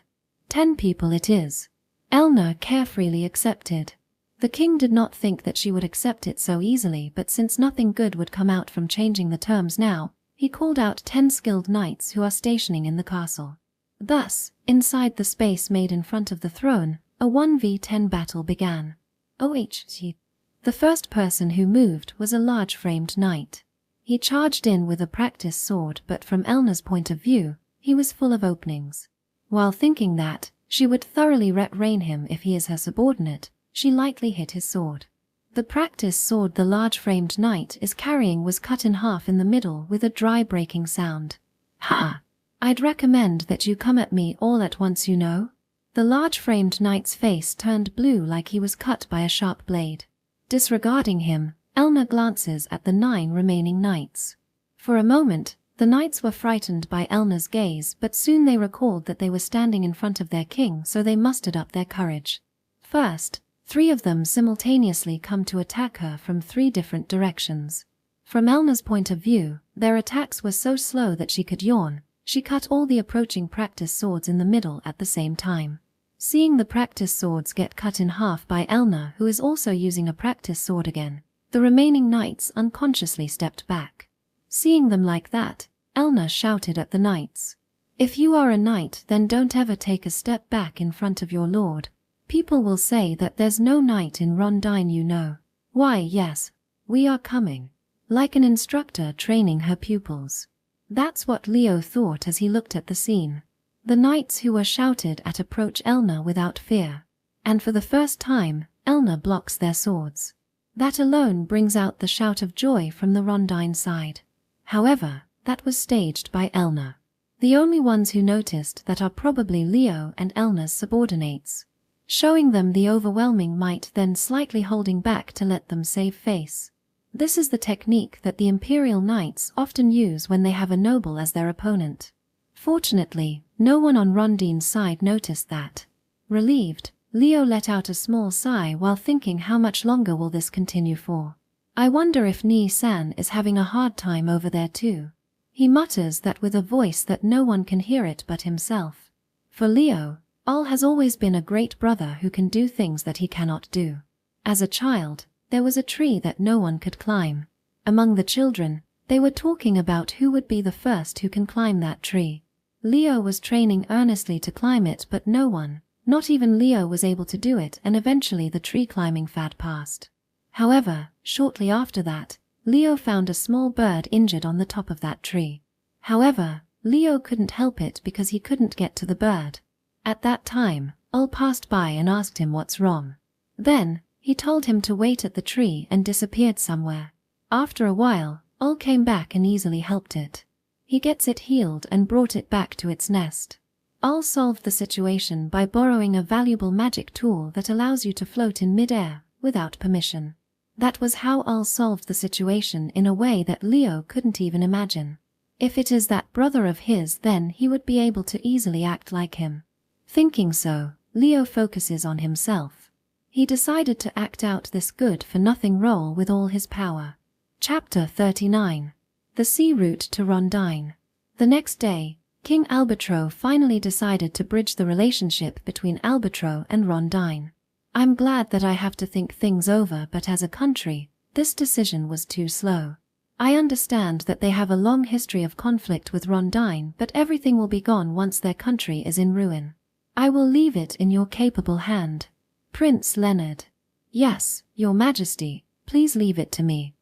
10 people it is. Elna carefreely accepted. The king did not think that she would accept it so easily, but since nothing good would come out from changing the terms now, he called out 10 skilled knights who are stationing in the castle. Thus, inside the space made in front of the throne, a 1v10 battle began. The first person who moved was a large-framed knight. He charged in with a practice sword, but from Elna's point of view, he was full of openings. While thinking that she would thoroughly rein him if he is her subordinate, she lightly hit his sword. The practice sword the large-framed knight is carrying was cut in half in the middle with a dry breaking sound. Ha! I'd recommend that you come at me all at once, you know. The large-framed knight's face turned blue like he was cut by a sharp blade. Disregarding him, Elna glances at the 9 remaining knights. For a moment, the knights were frightened by Elna's gaze, but soon they recalled that they were standing in front of their king, so they mustered up their courage. First, 3 of them simultaneously come to attack her from 3 different directions. From Elna's point of view, their attacks were so slow that she could yawn. She cut all the approaching practice swords in the middle at the same time. Seeing the practice swords get cut in half by Elna, who is also using a practice sword again, the remaining knights unconsciously stepped back. Seeing them like that, Elna shouted at the knights. If you are a knight, then don't ever take a step back in front of your lord. People will say that there's no knight in Rondine, you know. Why, yes, we are coming. Like an instructor training her pupils. That's what Leo thought as he looked at the scene. The knights who were shouted at approach Elna without fear. And for the first time, Elna blocks their swords. That alone brings out the shout of joy from the Rondine side. However, that was staged by Elna. The only ones who noticed that are probably Leo and Elna's subordinates. Showing them the overwhelming might, then slightly holding back to let them save face. This is the technique that the Imperial Knights often use when they have a noble as their opponent. Fortunately, no one on Rondine's side noticed that. Relieved, Leo let out a small sigh while thinking, how much longer will this continue for? I wonder if Ni-san is having a hard time over there too. He mutters that with a voice that no one can hear it but himself. For Leo, Al has always been a great brother who can do things that he cannot do. As a child, there was a tree that no one could climb. Among the children, they were talking about who would be the first who can climb that tree. Leo was training earnestly to climb it, but no one, not even Leo, was able to do it, and eventually the tree climbing fad passed. However, shortly after that, Leo found a small bird injured on the top of that tree. However, Leo couldn't help it because he couldn't get to the bird. At that time, Ul passed by and asked him what's wrong. Then, he told him to wait at the tree and disappeared somewhere. After a while, Ul came back and easily helped it. He gets it healed and brought it back to its nest. Ul solved the situation by borrowing a valuable magic tool that allows you to float in mid-air without permission. That was how Ul solved the situation in a way that Leo couldn't even imagine. If it is that brother of his, then he would be able to easily act like him. Thinking so, Leo focuses on himself. He decided to act out this good-for-nothing role with all his power. Chapter 39. The Sea Route to Rondine. The next day, King Albatro finally decided to bridge the relationship between Albatro and Rondine. I'm glad that I have to think things over, but as a country, this decision was too slow. I understand that they have a long history of conflict with Rondine, but everything will be gone once their country is in ruin. I will leave it in your capable hand. Prince Leonard. Yes, Your Majesty, please leave it to me.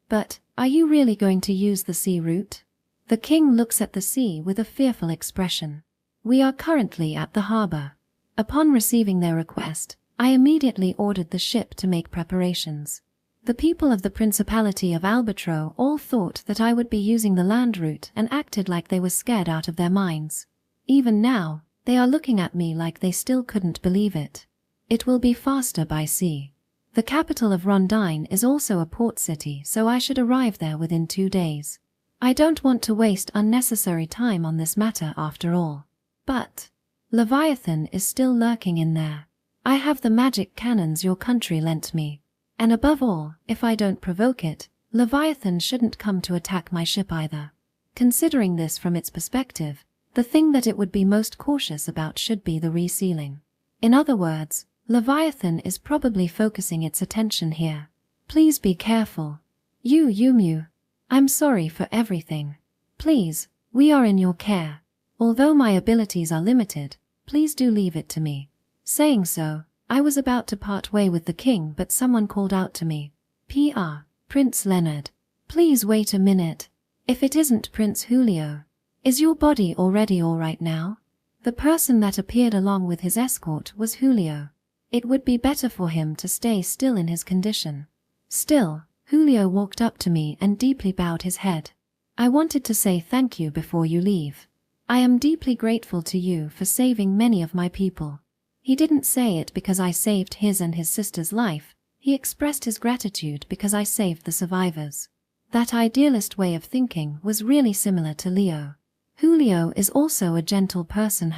But, are you really going to use the sea route? The king looks at the sea with a fearful expression. We are currently at the harbor. Upon receiving their request, I immediately ordered the ship to make preparations. The people of the Principality of Albatro all thought that I would be using the land route and acted like they were scared out of their minds. Even now, they are looking at me like they still couldn't believe it. It will be faster by sea. The capital of Rondine is also a port city, so I should arrive there within 2 days. I don't want to waste unnecessary time on this matter after all. But Leviathan is still lurking in there. I have the magic cannons your country lent me. And above all, if I don't provoke it, Leviathan shouldn't come to attack my ship either. Considering this from its perspective, the thing that it would be most cautious about should be the resealing. In other words, Leviathan is probably focusing its attention here. Please be careful. Mew. I'm sorry for everything. Please, we are in your care. Although my abilities are limited, please do leave it to me. Saying so, I was about to part way with the king, but someone called out to me. PR, Prince Leonard. Please wait a minute. If it isn't Prince Julio. Is your body already all right now? The person that appeared along with his escort was Julio. It would be better for him to stay still in his condition. Still, Julio walked up to me and deeply bowed his head. I wanted to say thank you before you leave. I am deeply grateful to you for saving many of my people. He didn't say it because I saved his and his sister's life. He expressed his gratitude because I saved the survivors. That idealist way of thinking was really similar to Leo. Julio is also a gentle person.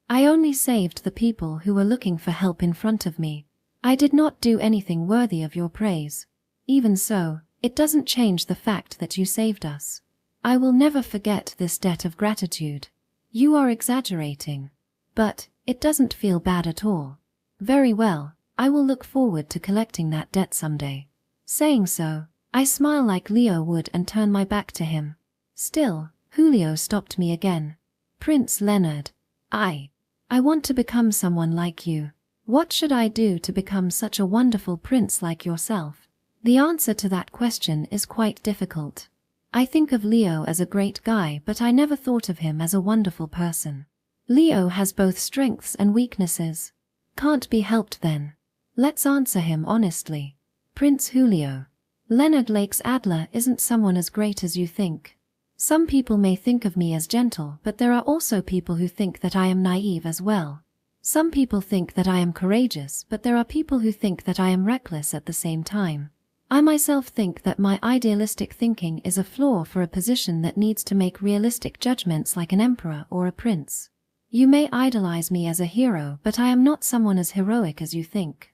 I only saved the people who were looking for help in front of me. I did not do anything worthy of your praise. Even so, it doesn't change the fact that you saved us. I will never forget this debt of gratitude. You are exaggerating. But it doesn't feel bad at all. Very well, I will look forward to collecting that debt someday. Saying so, I smile like Leo would and turn my back to him. Still, Julio stopped me again. Prince Leonard. I want to become someone like you. What should I do to become such a wonderful prince like yourself? The answer to that question is quite difficult. I think of Leo as a great guy, but I never thought of him as a wonderful person. Leo has both strengths and weaknesses. Can't be helped then. Let's answer him honestly. Prince Julio. Leonard Lake's Adler isn't someone as great as you think. Some people may think of me as gentle, but there are also people who think that I am naive as well. Some people think that I am courageous, but there are people who think that I am reckless at the same time. I myself think that my idealistic thinking is a flaw for a position that needs to make realistic judgments like an emperor or a prince. You may idolize me as a hero, but I am not someone as heroic as you think.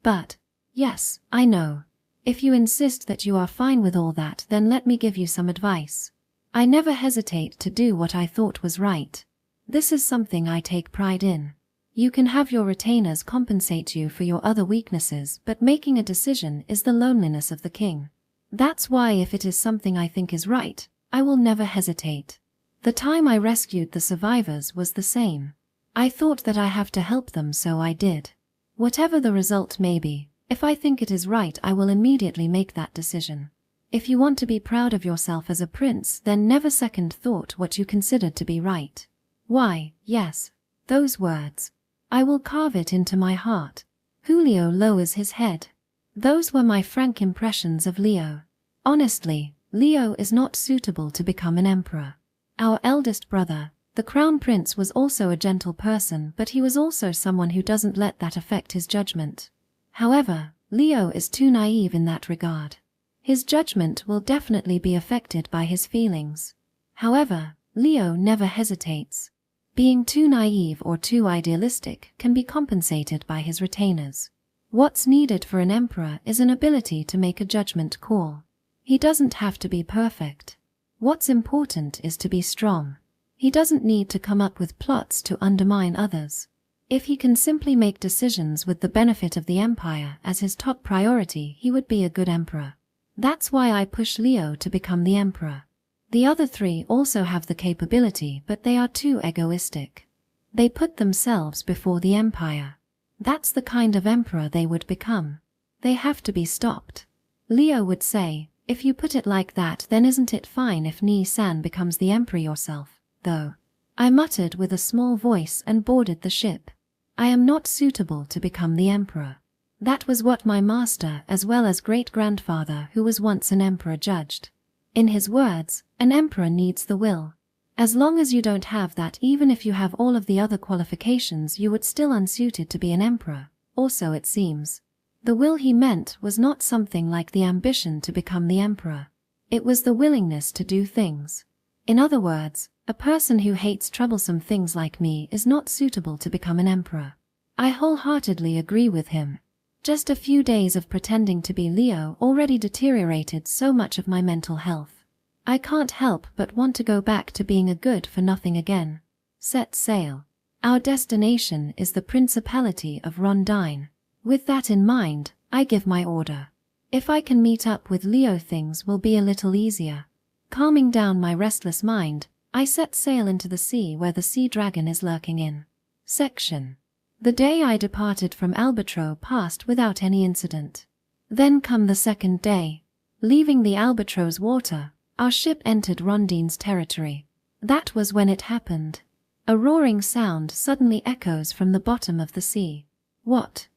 But, yes, I know. If you insist that you are fine with all that, then let me give you some advice. I never hesitate to do what I thought was right. This is something I take pride in. You can have your retainers compensate you for your other weaknesses, but making a decision is the loneliness of the king. That's why if it is something I think is right, I will never hesitate. The time I rescued the survivors was the same. I thought that I have to help them, so I did. Whatever the result may be, if I think it is right, I will immediately make that decision. If you want to be proud of yourself as a prince, then never second thought what you considered to be right. Why, yes, those words. I will carve it into my heart. Julio lowers his head. Those were my frank impressions of Leo. Honestly, Leo is not suitable to become an emperor. Our eldest brother, the crown prince, was also a gentle person, but he was also someone who doesn't let that affect his judgment. However, Leo is too naive in that regard. His judgment will definitely be affected by his feelings. However, Leo never hesitates. Being too naive or too idealistic can be compensated by his retainers. What's needed for an emperor is an ability to make a judgment call. He doesn't have to be perfect. What's important is to be strong. He doesn't need to come up with plots to undermine others. If he can simply make decisions with the benefit of the empire as his top priority, he would be a good emperor. That's why I push Leo to become the emperor. The other three also have the capability, but they are too egoistic. They put themselves before the empire. That's the kind of emperor they would become. They have to be stopped. Leo would say, if you put it like that, then isn't it fine if Ni-san becomes the emperor yourself, though? I muttered with a small voice and boarded the ship. I am not suitable to become the emperor. That was what my master as well as great-grandfather, who was once an emperor, judged. In his words, an emperor needs the will. As long as you don't have that, even if you have all of the other qualifications, you would still unsuited to be an emperor. Also, it seems, the will he meant was not something like the ambition to become the emperor. It was the willingness to do things. In other words, a person who hates troublesome things like me is not suitable to become an emperor. I wholeheartedly agree with him. Just a few days of pretending to be Leo already deteriorated so much of my mental health. I can't help but want to go back to being a good-for-nothing again. Set sail. Our destination is the Principality of Rondine. With that in mind, I give my order. If I can meet up with Leo, things will be a little easier. Calming down my restless mind, I set sail into the sea where the sea dragon is lurking in. Section. The day I departed from Albatro passed without any incident. Then come the second day. Leaving the Albatro's water, our ship entered Rondine's territory. That was when it happened. A roaring sound suddenly echoes from the bottom of the sea. What?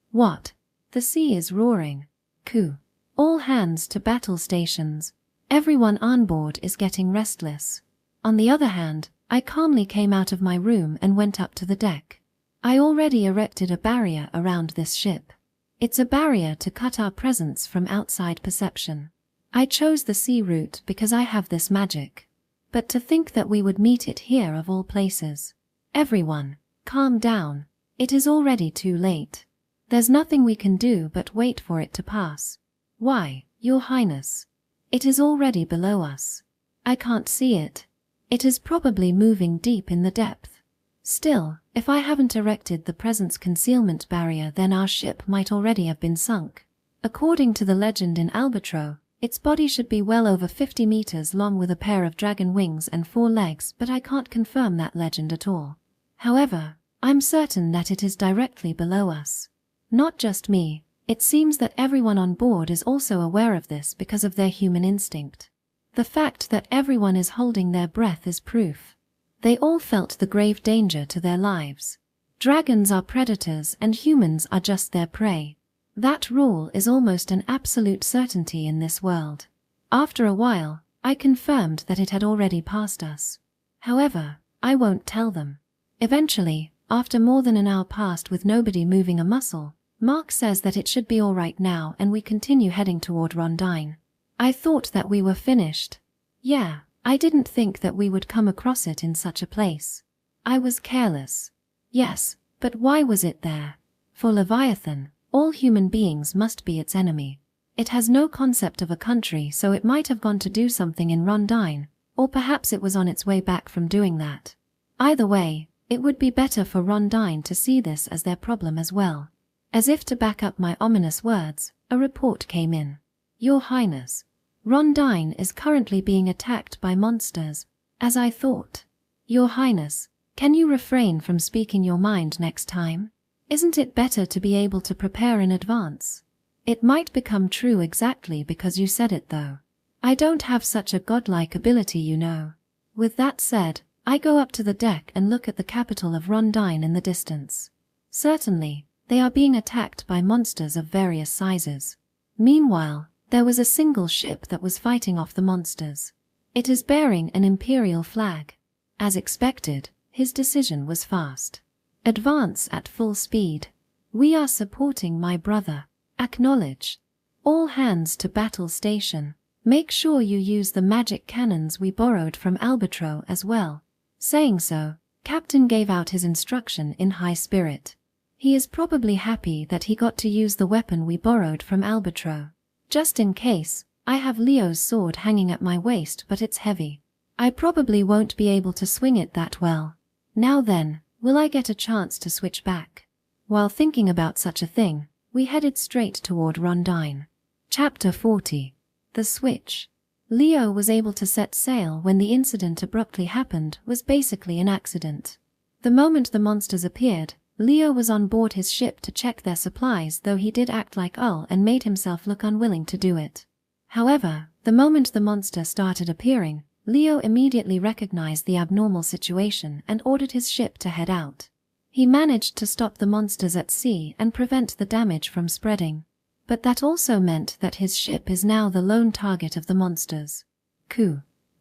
The sea is roaring. Coup. All hands to battle stations. Everyone on board is getting restless. On the other hand, I calmly came out of my room and went up to the deck. I already erected a barrier around this ship. It's a barrier to cut our presence from outside perception. I chose the sea route because I have this magic. But to think that we would meet it here of all places. Everyone, calm down. It is already too late. There's nothing we can do but wait for it to pass. Why, Your Highness? It is already below us. I can't see it. It is probably moving deep in the depth. Still, if I haven't erected the presence concealment barrier, then our ship might already have been sunk. According to the legend in Albatro, its body should be well over 50 meters long with a pair of dragon wings and 4 legs, but I can't confirm that legend at all. However, I'm certain that it is directly below us. Not just me, it seems that everyone on board is also aware of this because of their human instinct. The fact that everyone is holding their breath is proof. They all felt the grave danger to their lives. Dragons are predators and humans are just their prey. That rule is almost an absolute certainty in this world. After a while, I confirmed that it had already passed us. However, I won't tell them. Eventually, after more than an hour passed with nobody moving a muscle, Mark says that it should be all right now and we continue heading toward Rondine. I thought that we were finished. Yeah, I didn't think that we would come across it in such a place. I was careless. Yes, but why was it there? For Leviathan, all human beings must be its enemy. It has no concept of a country, so it might have gone to do something in Rondine, or perhaps it was on its way back from doing that. Either way, it would be better for Rondine to see this as their problem as well. As if to back up my ominous words, a report came in. Your Highness, Rondine is currently being attacked by monsters, as I thought. Your Highness, can you refrain from speaking your mind next time? Isn't it better to be able to prepare in advance? It might become true exactly because you said it though. I don't have such a godlike ability, you know. With that said, I go up to the deck and look at the capital of Rondine in the distance. Certainly, they are being attacked by monsters of various sizes. Meanwhile, there was a single ship that was fighting off the monsters. It is bearing an imperial flag. As expected, his decision was fast. Advance at full speed. We are supporting my brother. Acknowledge. All hands to battle station. Make sure you use the magic cannons we borrowed from Albatro as well. Saying so, Captain gave out his instruction in high spirit. He is probably happy that he got to use the weapon we borrowed from Albatro. Just in case, I have Leo's sword hanging at my waist, but it's heavy. I probably won't be able to swing it that well. Now then, will I get a chance to switch back? While thinking about such a thing, we headed straight toward Rondine. Chapter 40. The Switch. Leo was able to set sail when the incident abruptly happened was basically an accident. The moment the monsters appeared, Leo was on board his ship to check their supplies, though he did act like and made himself look unwilling to do it. However, the moment the monster started appearing, Leo immediately recognized the abnormal situation and ordered his ship to head out. He managed to stop the monsters at sea and prevent the damage from spreading. But that also meant that his ship is now the lone target of the monsters.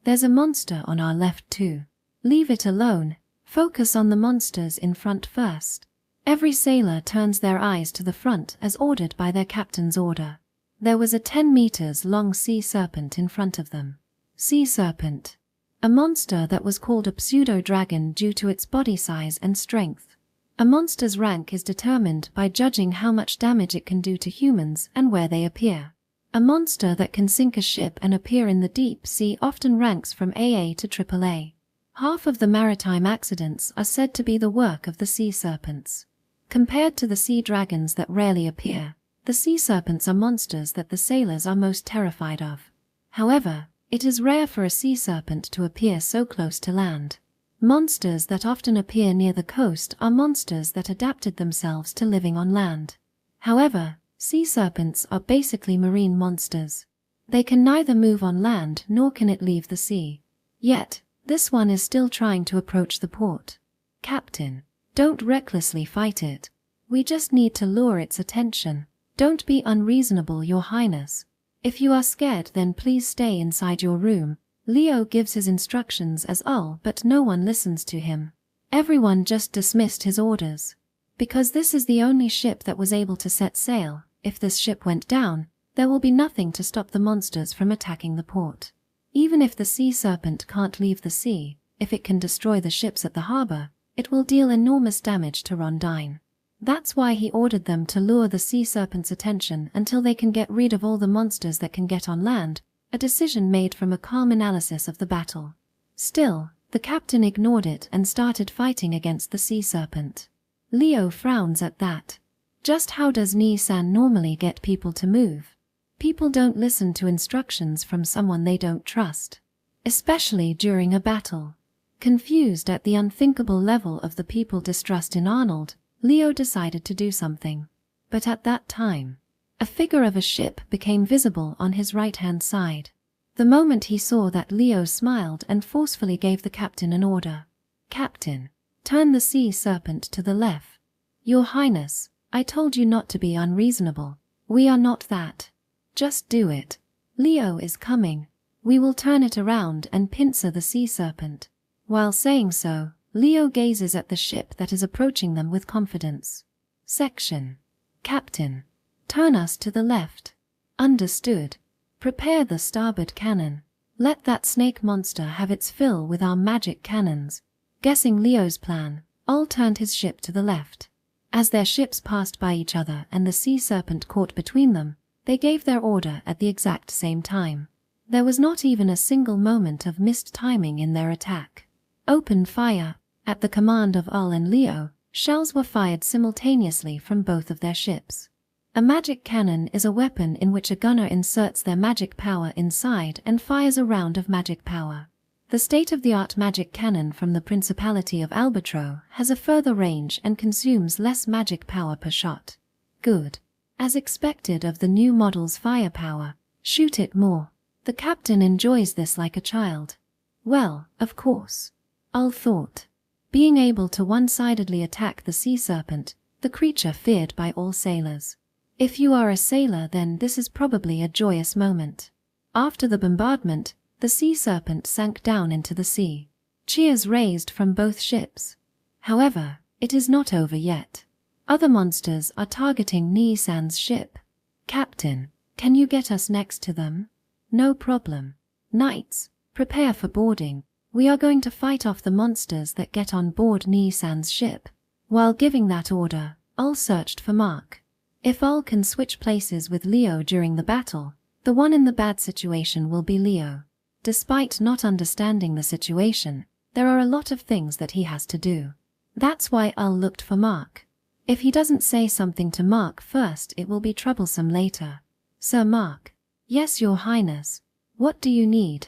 There's a monster on our left too. Leave it alone. Focus on the monsters in front first. Every sailor turns their eyes to the front as ordered by their captain's order. There was a 10 meters long sea serpent in front of them. Sea serpent. A monster that was called a pseudo-dragon due to its body size and strength. A monster's rank is determined by judging how much damage it can do to humans and where they appear. A monster that can sink a ship and appear in the deep sea often ranks from AA to AAA. Half of the maritime accidents are said to be the work of the sea serpents. Compared to the sea dragons that rarely appear, the sea serpents are monsters that the sailors are most terrified of. However, it is rare for a sea serpent to appear so close to land. Monsters that often appear near the coast are monsters that adapted themselves to living on land. However, sea serpents are basically marine monsters. They can neither move on land nor can it leave the sea. Yet, this one is still trying to approach the port. Captain, don't recklessly fight it. We just need to lure its attention. Don't be unreasonable, Your Highness. If you are scared, then please stay inside your room. Leo gives his instructions as all, but no one listens to him. Everyone just dismissed his orders. Because this is the only ship that was able to set sail, if this ship went down, there will be nothing to stop the monsters from attacking the port. Even if the sea serpent can't leave the sea, if it can destroy the ships at the harbor, it will deal enormous damage to Rondine. That's why he ordered them to lure the sea serpent's attention until they can get rid of all the monsters that can get on land, a decision made from a calm analysis of the battle. Still, the captain ignored it and started fighting against the sea serpent. Leo frowns at that. Just how does Ni-san normally get people to move? People don't listen to instructions from someone they don't trust. Especially during a battle. Confused at the unthinkable level of the people distrust in Arnold, Leo decided to do something. But at that time, a figure of a ship became visible on his right-hand side. The moment he saw that, Leo smiled and forcefully gave the captain an order. Captain, turn the sea serpent to the left. Your Highness, I told you not to be unreasonable. We are not that. Just do it. Leo is coming. We will turn it around and pincer the sea serpent. While saying so, Leo gazes at the ship that is approaching them with confidence. Section. Captain, turn us to the left. Understood. Prepare the starboard cannon. Let that snake monster have its fill with our magic cannons. Guessing Leo's plan, all turned his ship to the left. As their ships passed by each other and the sea serpent caught between them, they gave their order at the exact same time. There was not even a single moment of missed timing in their attack. Open fire. At the command of Ul and Leo, shells were fired simultaneously from both of their ships. A magic cannon is a weapon in which a gunner inserts their magic power inside and fires a round of magic power. The state-of-the-art magic cannon from the Principality of Albatro has a further range and consumes less magic power per shot. Good. As expected of the new model's firepower, shoot it more. The captain enjoys this like a child. Well, of course. Ul thought. Being able to one-sidedly attack the sea serpent, the creature feared by all sailors. If you are a sailor, then this is probably a joyous moment. After the bombardment, the sea serpent sank down into the sea. Cheers raised from both ships. However, it is not over yet. Other monsters are targeting Ni-san's ship. Captain, can you get us next to them? No problem. Knights, prepare for boarding. We are going to fight off the monsters that get on board Ni-san's ship. While giving that order, Ul searched for Mark. If Ul can switch places with Leo during the battle, the one in the bad situation will be Leo. Despite not understanding the situation, there are a lot of things that he has to do. That's why Ul looked for Mark. If he doesn't say something to Mark first, it will be troublesome later. Sir Mark. Yes, Your Highness. What do you need?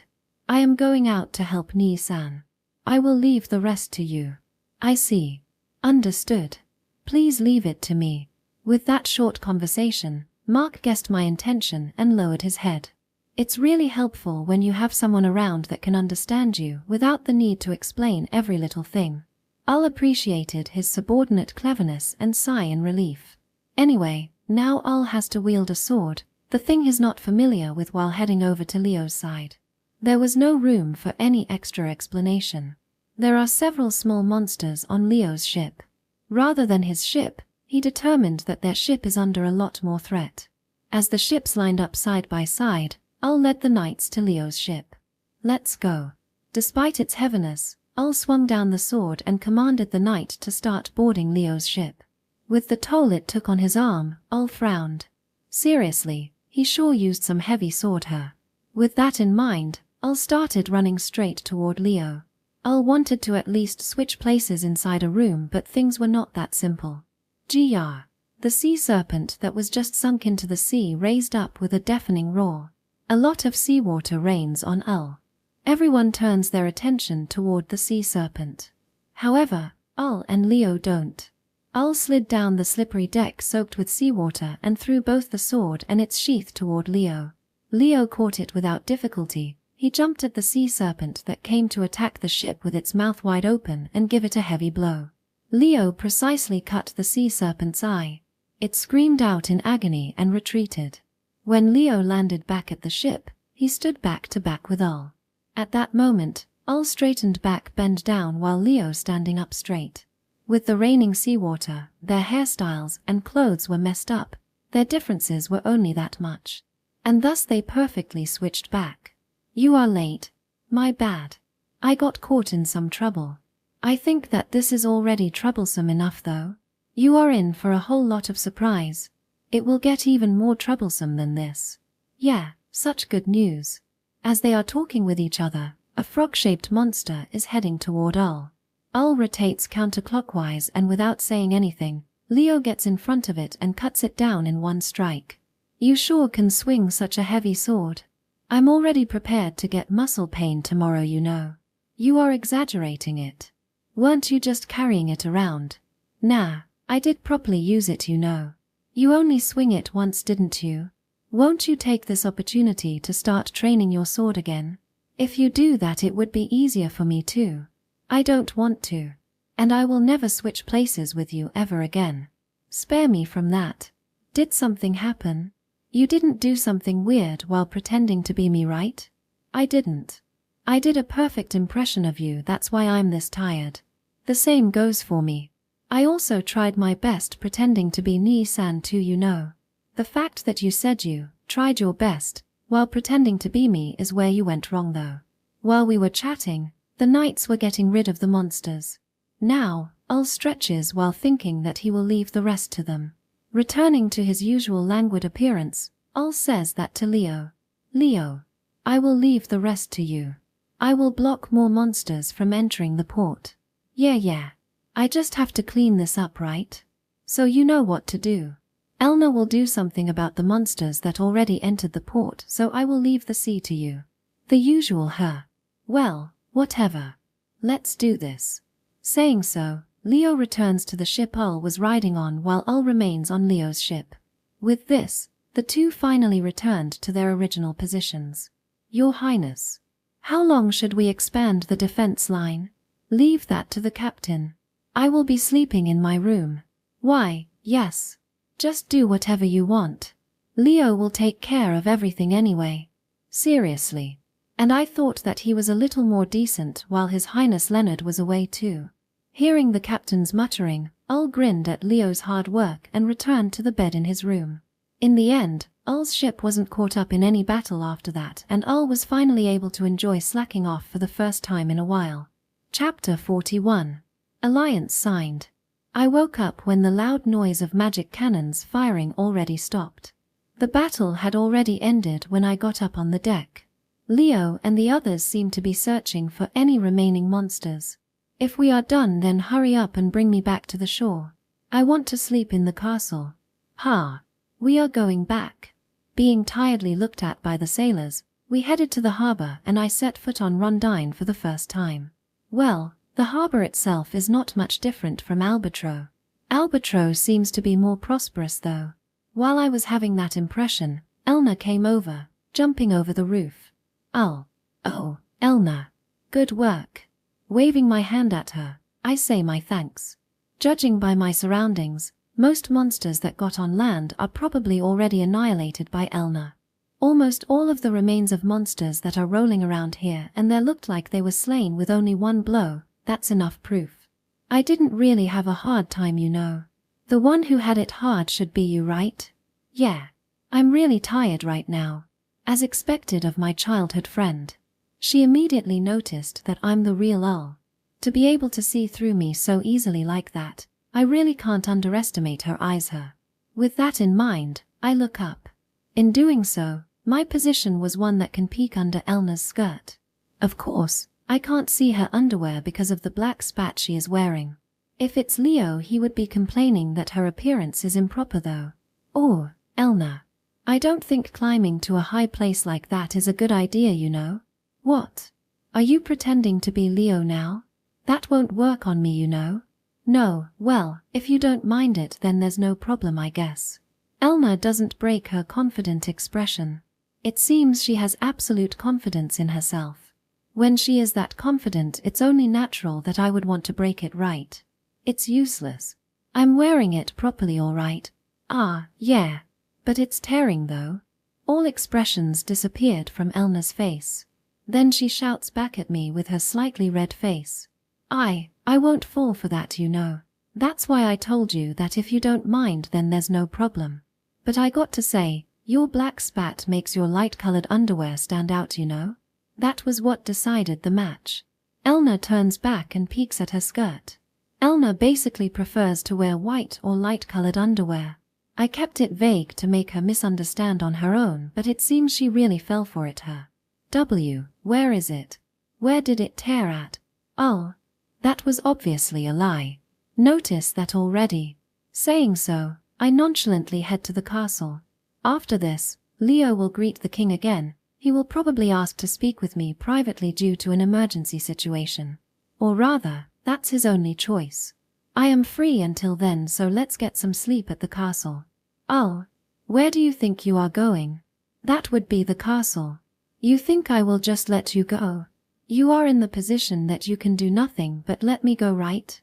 I am going out to help Ni-san. I will leave the rest to you. I see. Understood. Please leave it to me. With that short conversation, Mark guessed my intention and lowered his head. It's really helpful when you have someone around that can understand you without the need to explain every little thing. Ul appreciated his subordinate cleverness and sigh in relief. Anyway, now Ul has to wield a sword, the thing he's not familiar with, while heading over to Leo's side. There was no room for any extra explanation. There are several small monsters on Leo's ship. Rather than his ship, he determined that their ship is under a lot more threat. As the ships lined up side by side, Ul led the knights to Leo's ship. Let's go. Despite its heaviness, Ul swung down the sword and commanded the knight to start boarding Leo's ship. With the toll it took on his arm, Ul frowned. Seriously, he sure used some heavy sword here. With that in mind, Ul started running straight toward Leo. Ul wanted to at least switch places inside a room, but things were not that simple. Gr. The sea serpent that was just sunk into the sea raised up with a deafening roar. A lot of seawater rains on Ul. Everyone turns their attention toward the sea serpent. However, Ul and Leo don't. Ul slid down the slippery deck soaked with seawater and threw both the sword and its sheath toward Leo. Leo caught it without difficulty. He jumped at the sea serpent that came to attack the ship with its mouth wide open and give it a heavy blow. Leo precisely cut the sea serpent's eye. It screamed out in agony and retreated. When Leo landed back at the ship, he stood back to back with Ul. At that moment, Ul straightened back bent down while Leo standing up straight. With the raining seawater, their hairstyles and clothes were messed up. Their differences were only that much. And thus they perfectly switched back. You are late. My bad. I got caught in some trouble. I think that this is already troublesome enough though. You are in for a whole lot of surprise. It will get even more troublesome than this. Yeah, such good news. As they are talking with each other, a frog-shaped monster is heading toward Ul. Ul rotates counterclockwise and without saying anything, Leo gets in front of it and cuts it down in one strike. You sure can swing such a heavy sword. I'm already prepared to get muscle pain tomorrow, you know. You are exaggerating it. Weren't you just carrying it around? Nah, I did properly use it, you know. You only swing it once, didn't you? Won't you take this opportunity to start training your sword again? If you do that, it would be easier for me too. I don't want to. And I will never switch places with you ever again. Spare me from that. Did something happen? You didn't do something weird while pretending to be me, right? I didn't. I did a perfect impression of you, that's why I'm this tired. The same goes for me. I also tried my best pretending to be Ni-san too, you know. The fact that you said you tried your best while pretending to be me is where you went wrong though. While we were chatting, the knights were getting rid of the monsters. Now, Ul stretches while thinking that he will leave the rest to them. Returning to his usual languid appearance, Ul says that to Leo. Leo, I will leave the rest to you. I will block more monsters from entering the port. Yeah. I just have to clean this up, right? So you know what to do. Elna will do something about the monsters that already entered the port, so I will leave the sea to you. The usual her. Well, whatever. Let's do this. Saying so, Leo returns to the ship Ul was riding on while Ul remains on Leo's ship. With this, the two finally returned to their original positions. Your Highness, how long should we expand the defense line? Leave that to the captain. I will be sleeping in my room. Why, yes. Just do whatever you want. Leo will take care of everything anyway. Seriously. And I thought that he was a little more decent while His Highness Leonard was away too. Hearing the captain's muttering, Ul grinned at Leo's hard work and returned to the bed in his room. In the end, Ul's ship wasn't caught up in any battle after that, and Ul was finally able to enjoy slacking off for the first time in a while. Chapter 41. Alliance signed. I woke up when the loud noise of magic cannons firing already stopped. The battle had already ended when I got up on the deck. Leo and the others seemed to be searching for any remaining monsters. If we are done, then hurry up and bring me back to the shore. I want to sleep in the castle. Ha! We are going back. Being tiredly looked at by the sailors, we headed to the harbor and I set foot on Rondine for the first time. Well, the harbor itself is not much different from Albatro. Albatro seems to be more prosperous though. While I was having that impression, Elna came over, jumping over the roof. Oh, Elna. Good work. Waving my hand at her, I say my thanks. Judging by my surroundings, most monsters that got on land are probably already annihilated by Elna. Almost all of the remains of monsters that are rolling around here, and there looked like they were slain with only one blow. That's enough proof. I didn't really have a hard time, you know. The one who had it hard should be you, right? Yeah. I'm really tired right now. As expected of my childhood friend. She immediately noticed that I'm the real Ul. To be able to see through me so easily like that, I really can't underestimate her eyes. With that in mind, I look up. In doing so, my position was one that can peek under Elna's skirt. Of course, I can't see her underwear because of the black spat she is wearing. If it's Leo, he would be complaining that her appearance is improper though. Or, Elna. I don't think climbing to a high place like that is a good idea, you know. What? Are you pretending to be Leo now? That won't work on me, you know. No, well, if you don't mind it then there's no problem, I guess. Elna doesn't break her confident expression. It seems she has absolute confidence in herself. When she is that confident, it's only natural that I would want to break it, right? It's useless. I'm wearing it properly, all right. Ah, yeah. But it's tearing though. All expressions disappeared from Elna's face. Then she shouts back at me with her slightly red face. I won't fall for that, you know. That's why I told you that if you don't mind then there's no problem. But I got to say, your black spat makes your light-colored underwear stand out, you know. That was what decided the match. Elna turns back and peeks at her skirt. Elna basically prefers to wear white or light-colored underwear. I kept it vague to make her misunderstand on her own, but it seems she really fell for it. Where is it? Where did it tear at? Oh, that was obviously a lie. Notice that already. Saying so, I nonchalantly head to the castle. After this, Leo will greet the king again. He will probably ask to speak with me privately due to an emergency situation. Or rather, that's his only choice. I am free until then, so let's get some sleep at the castle. Oh, where do you think you are going? That would be the castle. You think I will just let you go? You are in the position that you can do nothing but let me go, right?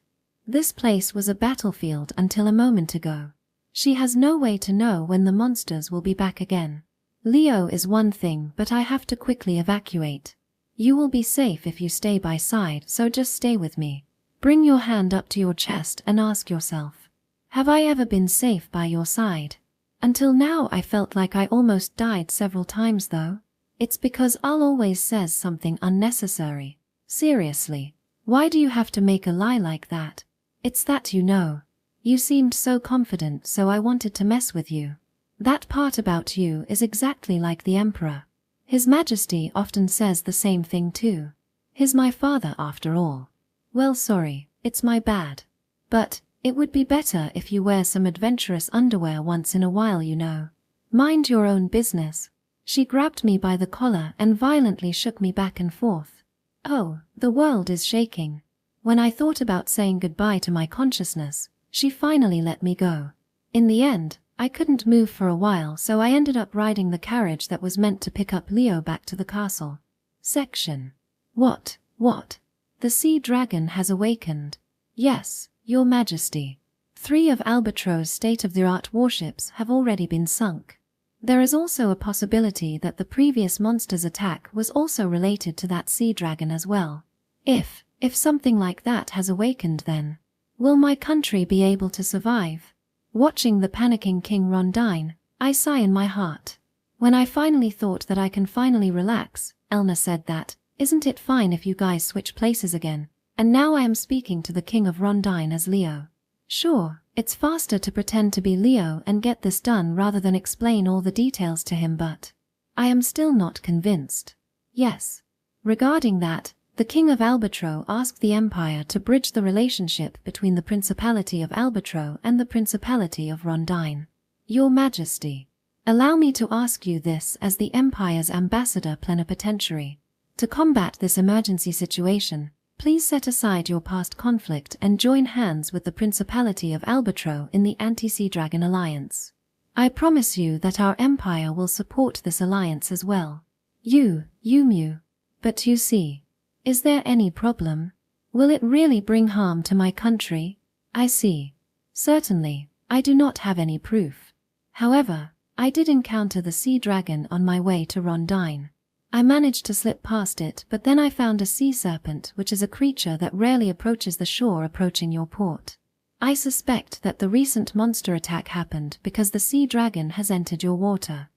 This place was a battlefield until a moment ago. She has no way to know when the monsters will be back again. Leo is one thing, but I have to quickly evacuate. You will be safe if you stay by side, so just stay with me. Bring your hand up to your chest and ask yourself, have I ever been safe by your side? Until now I felt like I almost died several times though. It's because Ul always says something unnecessary. Seriously, why do you have to make a lie like that? It's that, you know. You seemed so confident, so I wanted to mess with you. That part about you is exactly like the Emperor. His Majesty often says the same thing too. He's my father after all. Well, sorry, it's my bad. But it would be better if you wear some adventurous underwear once in a while, you know. Mind your own business. She grabbed me by the collar and violently shook me back and forth. Oh, the world is shaking. When I thought about saying goodbye to my consciousness, she finally let me go. In the end, I couldn't move for a while, so I ended up riding the carriage that was meant to pick up Leo back to the castle. Section. What? The sea dragon has awakened. Yes, Your Majesty. 3 of Albatro's state-of-the-art warships have already been sunk. There is also a possibility that the previous monster's attack was also related to that sea dragon as well. If something like that has awakened, then will my country be able to survive? Watching the panicking King Rondine, I sigh in my heart. When I finally thought that I can finally relax, Elna said that, isn't it fine if you guys switch places again? And now I am speaking to the King of Rondine as Leo. Sure, it's faster to pretend to be Leo and get this done rather than explain all the details to him, but I am still not convinced. Yes. Regarding that, the King of Albatro asked the Empire to bridge the relationship between the Principality of Albatro and the Principality of Rondine. Your Majesty, allow me to ask you this as the Empire's ambassador plenipotentiary. To combat this emergency situation, please set aside your past conflict and join hands with the Principality of Albatro in the Anti-Sea Dragon Alliance. I promise you that our Empire will support this alliance as well. Mew. But you see, is there any problem? Will it really bring harm to my country? I see. Certainly, I do not have any proof. However, I did encounter the sea dragon on my way to Rondine. I managed to slip past it, but then I found a sea serpent, which is a creature that rarely approaches the shore approaching your port. I suspect that the recent monster attack happened because the sea dragon has entered your water.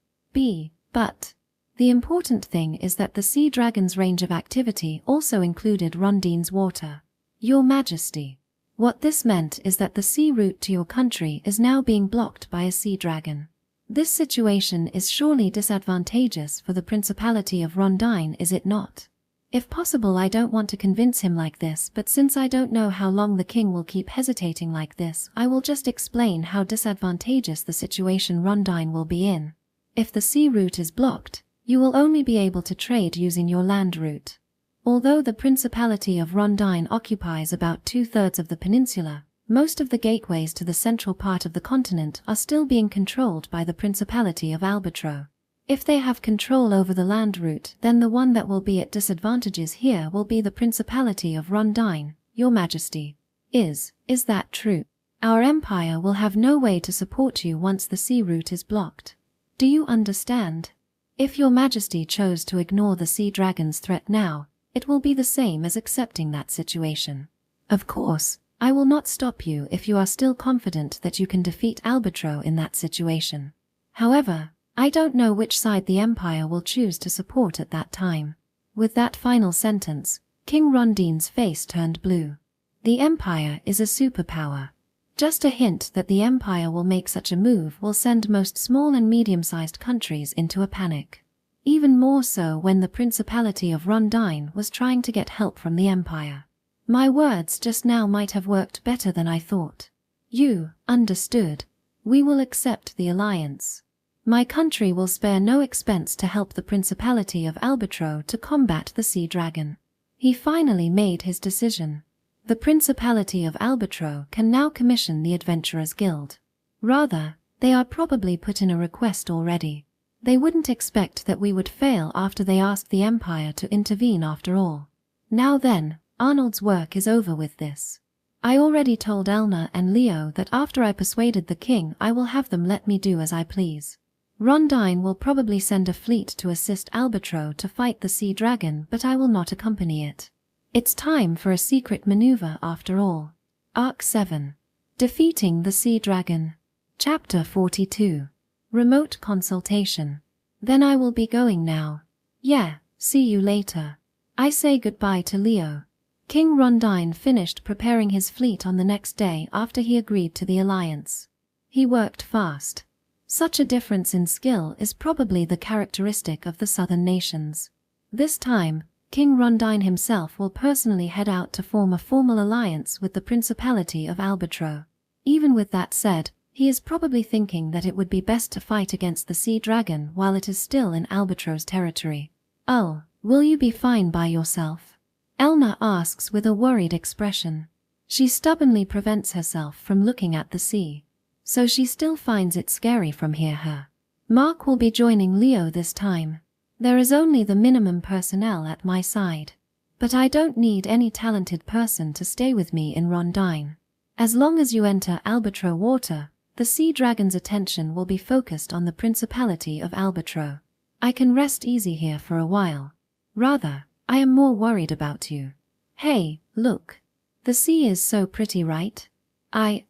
But The important thing is that the sea dragon's range of activity also included Rondine's water. Your Majesty. What this meant is that the sea route to your country is now being blocked by a sea dragon. This situation is surely disadvantageous for the Principality of Rondine, is it not? If possible, I don't want to convince him like this, but since I don't know how long the king will keep hesitating like this, I will just explain how disadvantageous the situation Rondine will be in. If the sea route is blocked, you will only be able to trade using your land route. Although the Principality of Rondine occupies about 2/3 of the peninsula, most of the gateways to the central part of the continent are still being controlled by the Principality of Albatro. If they have control over the land route, then the one that will be at disadvantages here will be the Principality of Rondine, Your Majesty. Is that true? Our empire will have no way to support you once the sea route is blocked. Do you understand? If Your Majesty chose to ignore the sea dragon's threat now, it will be the same as accepting that situation. Of course, I will not stop you if you are still confident that you can defeat Albatro in that situation. However, I don't know which side the Empire will choose to support at that time. With that final sentence, King Rondine's face turned blue. The Empire is a superpower. Just a hint that the Empire will make such a move will send most small and medium-sized countries into a panic. Even more so when the Principality of Rondine was trying to get help from the Empire. My words just now might have worked better than I thought. You understood. We will accept the alliance. My country will spare no expense to help the Principality of Albatro to combat the sea dragon. He finally made his decision. The Principality of Albatro can now commission the Adventurers Guild. Rather, they are probably put in a request already. They wouldn't expect that we would fail after they asked the Empire to intervene after all. Now then, Arnold's work is over with this. I already told Elna and Leo that after I persuaded the king I will have them let me do as I please. Rondine will probably send a fleet to assist Albatro to fight the sea dragon, but I will not accompany it. It's time for a secret maneuver after all. Arc 7. Defeating the Sea Dragon. Chapter 42. Remote consultation. Then I will be going now. Yeah, see you later. I say goodbye to Leo. King Rondine finished preparing his fleet on the next day after he agreed to the alliance. He worked fast. Such a difference in skill is probably the characteristic of the southern nations. This time, King Rondine himself will personally head out to form a formal alliance with the Principality of Albatro. Even with that said, he is probably thinking that it would be best to fight against the sea dragon while it is still in Albatro's territory. Oh, will you be fine by yourself? Elna asks with a worried expression. She stubbornly prevents herself from looking at the sea. So she still finds it scary from here. Mark will be joining Leo this time. There is only the minimum personnel at my side. But I don't need any talented person to stay with me in Rondine. As long as you enter Albatro water, the sea dragon's attention will be focused on the Principality of Albatro. I can rest easy here for a while. Rather, I am more worried about you. Hey, look. The sea is so pretty, right? I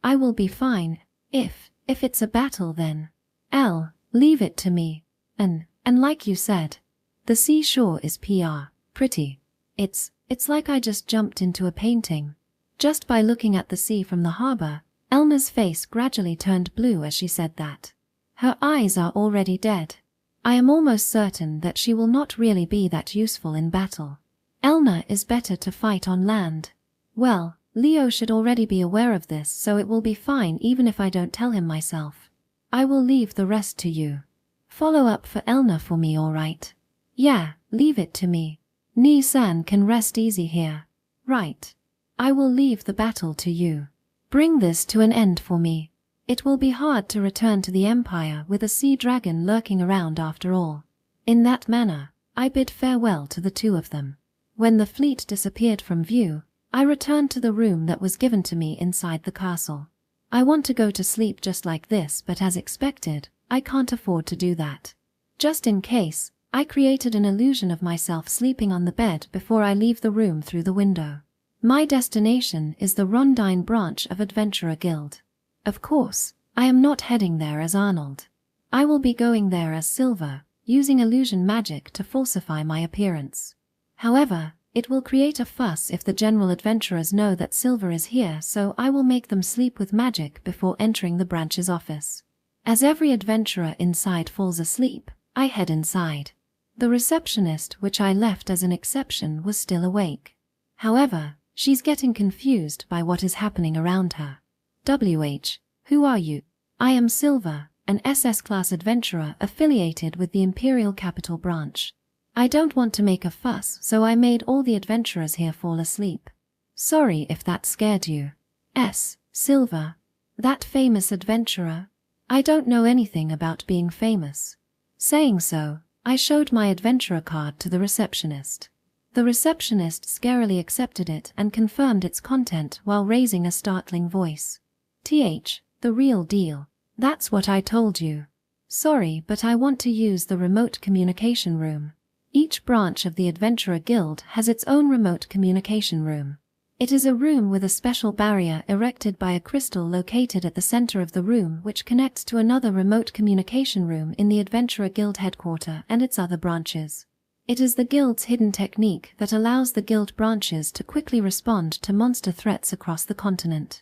will be fine. If it's a battle then. Leave it to me. And like you said, the seashore is pretty. It's like I just jumped into a painting. Just by looking at the sea from the harbor, Elna's face gradually turned blue as she said that. Her eyes are already dead. I am almost certain that she will not really be that useful in battle. Elna is better to fight on land. Well, Leo should already be aware of this, so it will be fine even if I don't tell him myself. I will leave the rest to you. Follow up for Elna for me, alright? Yeah, leave it to me. Ni-san can rest easy here. Right. I will leave the battle to you. Bring this to an end for me. It will be hard to return to the Empire with a sea dragon lurking around after all. In that manner, I bid farewell to the two of them. When the fleet disappeared from view, I returned to the room that was given to me inside the castle. I want to go to sleep just like this, but as expected, I can't afford to do that. Just in case, I created an illusion of myself sleeping on the bed before I leave the room through the window. My destination is the Rondine branch of Adventurer Guild. Of course, I am not heading there as Arnold. I will be going there as Silver, using illusion magic to falsify my appearance. However, it will create a fuss if the general adventurers know that Silver is here, so I will make them sleep with magic before entering the branch's office. As every adventurer inside falls asleep, I head inside. The receptionist, which I left as an exception, was still awake. However, she's getting confused by what is happening around her. Who are you? I am Silver, an SS-class adventurer affiliated with the Imperial Capital Branch. I don't want to make a fuss, so I made all the adventurers here fall asleep. Sorry if that scared you. Silver. That famous adventurer? I don't know anything about being famous. Saying so, I showed my adventurer card to the receptionist. The receptionist scarily accepted it and confirmed its content while raising a startling voice. The real deal. That's what I told you. Sorry, but I want to use the remote communication room. Each branch of the Adventurer Guild has its own remote communication room. It is a room with a special barrier erected by a crystal located at the center of the room, which connects to another remote communication room in the Adventurer Guild headquarters and its other branches. It is the guild's hidden technique that allows the guild branches to quickly respond to monster threats across the continent.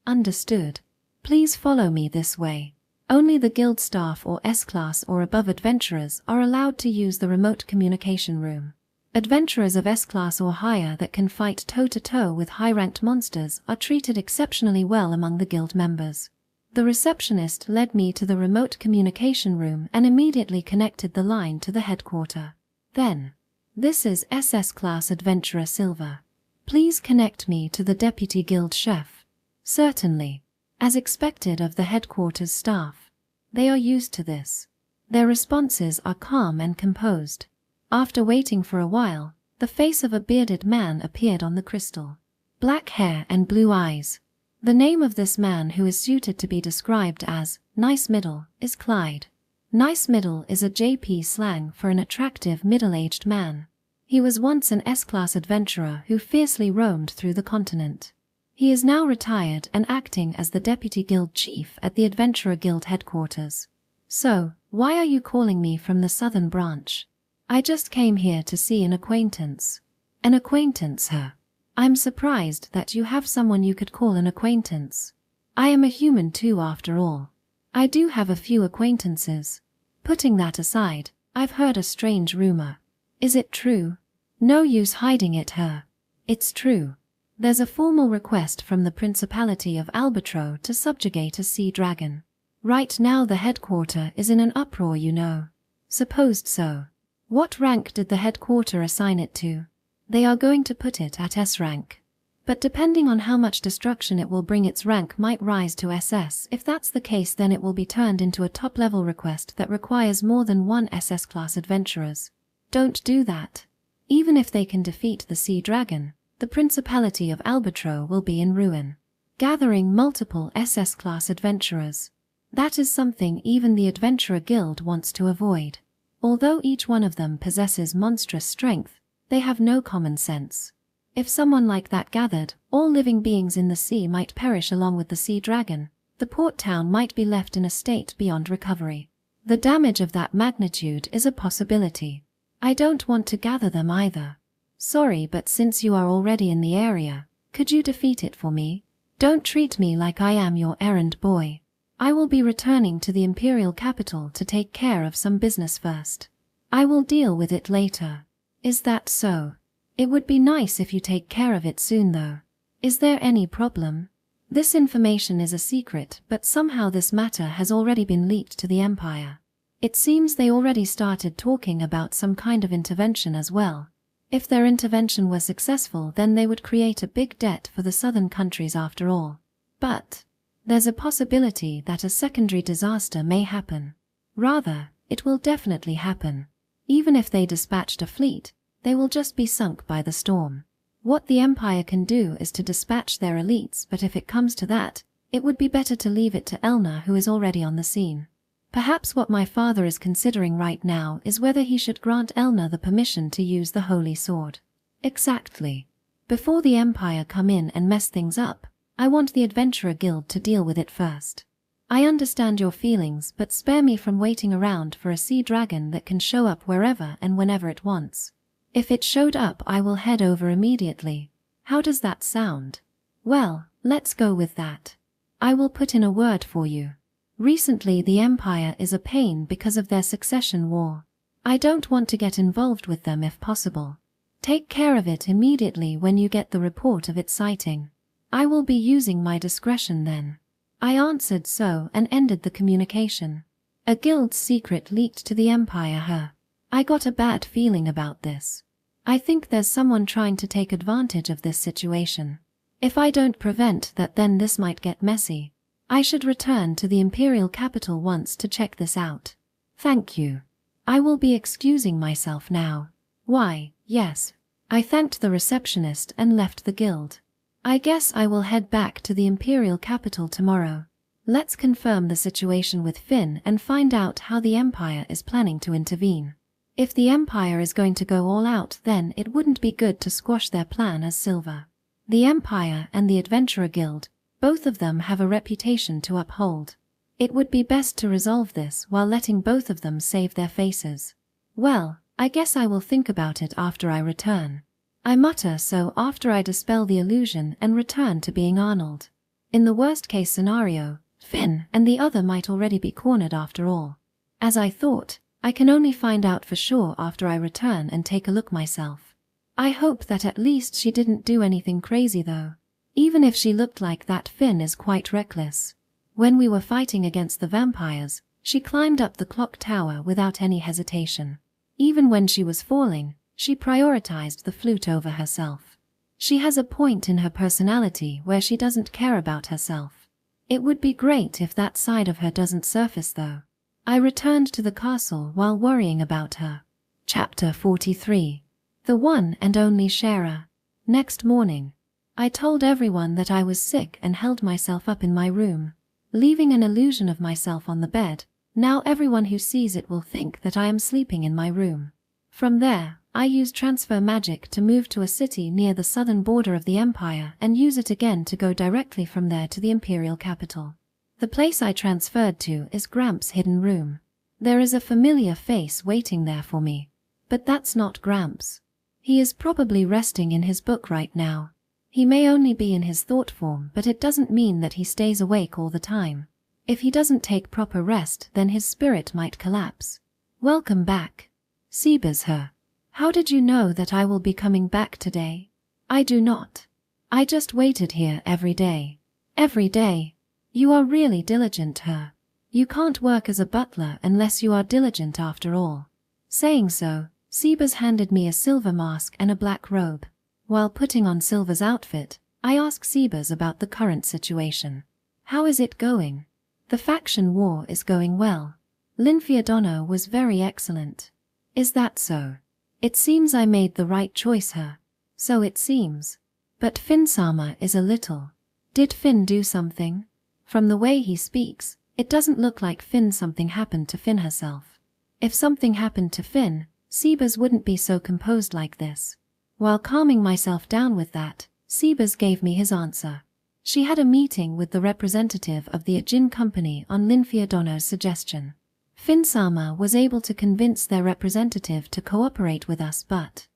Understood. Please follow me this way. Only the guild staff or S-class or above adventurers are allowed to use the remote communication room. Adventurers of S-class or higher that can fight toe-to-toe with high-ranked monsters are treated exceptionally well among the guild members. The receptionist led me to the remote communication room and immediately connected the line to the headquarters. Then, this is SS-class adventurer Silver. Please connect me to the deputy guild chef. Certainly. As expected of the headquarters staff. They are used to this. Their responses are calm and composed. After waiting for a while, the face of a bearded man appeared on the crystal. Black hair and blue eyes. The name of this man, who is suited to be described as Nice Middle, is Clyde. Nice Middle is a JP slang for an attractive middle-aged man. He was once an S-class adventurer who fiercely roamed through the continent. He is now retired and acting as the Deputy Guild Chief at the Adventurer Guild headquarters. So, why are you calling me from the southern branch? I just came here to see an acquaintance. An acquaintance, huh? I'm surprised that you have someone you could call an acquaintance. I am a human too, after all. I do have a few acquaintances. Putting that aside, I've heard a strange rumor. Is it true? No use hiding it, huh? It's true. There's a formal request from the Principality of Albatro to subjugate a sea dragon. Right now the headquarter is in an uproar, you know. Supposed so. What rank did the headquarter assign it to? They are going to put it at S rank. But depending on how much destruction it will bring, its rank might rise to SS. If that's the case, then it will be turned into a top-level request that requires more than one SS-class adventurers. Don't do that. Even if they can defeat the sea dragon, the Principality of Albatro will be in ruin. Gathering multiple SS-class adventurers. That is something even the Adventurer Guild wants to avoid. Although each one of them possesses monstrous strength, they have no common sense. If someone like that gathered, all living beings in the sea might perish along with the sea dragon. The port town might be left in a state beyond recovery. The damage of that magnitude is a possibility. I don't want to gather them either. Sorry, but since you are already in the area, could you defeat it for me? Don't treat me like I am your errand boy. I will be returning to the Imperial capital to take care of some business first. I will deal with it later. Is that so? It would be nice if you take care of it soon though. Is there any problem? This information is a secret, but somehow this matter has already been leaked to the Empire. It seems they already started talking about some kind of intervention as well. If their intervention were successful, then they would create a big debt for the southern countries after all. But there's a possibility that a secondary disaster may happen. Rather, it will definitely happen. Even if they dispatched a fleet, they will just be sunk by the storm. What the Empire can do is to dispatch their elites, but if it comes to that, it would be better to leave it to Elna, who is already on the scene. Perhaps what my father is considering right now is whether he should grant Elna the permission to use the Holy Sword. Exactly. Before the Empire come in and mess things up, I want the Adventurer Guild to deal with it first. I understand your feelings, but spare me from waiting around for a sea dragon that can show up wherever and whenever it wants. If it showed up, I will head over immediately. How does that sound? Well, let's go with that. I will put in a word for you. Recently the Empire is a pain because of their succession war. I don't want to get involved with them if possible. Take care of it immediately when you get the report of its sighting. I will be using my discretion then. I answered so and ended the communication. A guild's secret leaked to the Empire. I got a bad feeling about this. I think there's someone trying to take advantage of this situation. If I don't prevent that, then this might get messy. I should return to the Imperial capital once to check this out. Thank you. I will be excusing myself now. Why, yes. I thanked the receptionist and left the guild. I guess I will head back to the Imperial capital tomorrow. Let's confirm the situation with Finn and find out how the Empire is planning to intervene. If the Empire is going to go all out, then it wouldn't be good to squash their plan as Silver. The Empire and the Adventurer Guild, both of them have a reputation to uphold. It would be best to resolve this while letting both of them save their faces. Well, I guess I will think about it after I return. I mutter so after I dispel the illusion and return to being Arnold. In the worst-case scenario, Finn and the other might already be cornered after all. As I thought, I can only find out for sure after I return and take a look myself. I hope that at least she didn't do anything crazy though. Even if she looked like that, Finn is quite reckless. When we were fighting against the vampires, she climbed up the clock tower without any hesitation. Even when she was falling, she prioritized the flute over herself. She has a point in her personality where she doesn't care about herself. It would be great if that side of her doesn't surface though. I returned to the castle while worrying about her. Chapter 43. The one and only sharer. Next morning, I told everyone that I was sick and held myself up in my room, leaving an illusion of myself on the bed. Now everyone who sees it will think that I am sleeping in my room. From there, I used transfer magic to move to a city near the southern border of the Empire and use it again to go directly from there to the Imperial capital. The place I transferred to is Gramps' hidden room. There is a familiar face waiting there for me. But that's not Gramps. He is probably resting in his book right now. He may only be in his thought form, but it doesn't mean that he stays awake all the time. If he doesn't take proper rest, then his spirit might collapse. Welcome back. Sebas her. How did you know that I will be coming back today? I do not. I just waited here every day. Every day. You are really diligent, her. You can't work as a butler unless you are diligent after all. Saying so, Sebas handed me a silver mask and a black robe. While putting on Silver's outfit, I asked Sebas about the current situation. How is it going? The faction war is going well. Lyfia was very excellent. Is that so? It seems I made the right choice, her. So it seems. But Finsama is a little. Did Finn do something? From the way he speaks, it doesn't look like something happened to Finn herself. If something happened to Finn, Sebas wouldn't be so composed like this. While calming myself down with that, Sebas gave me his answer. She had a meeting with the representative of the Ajin company on Lyfia's suggestion. Finsama was able to convince their representative to cooperate with us, but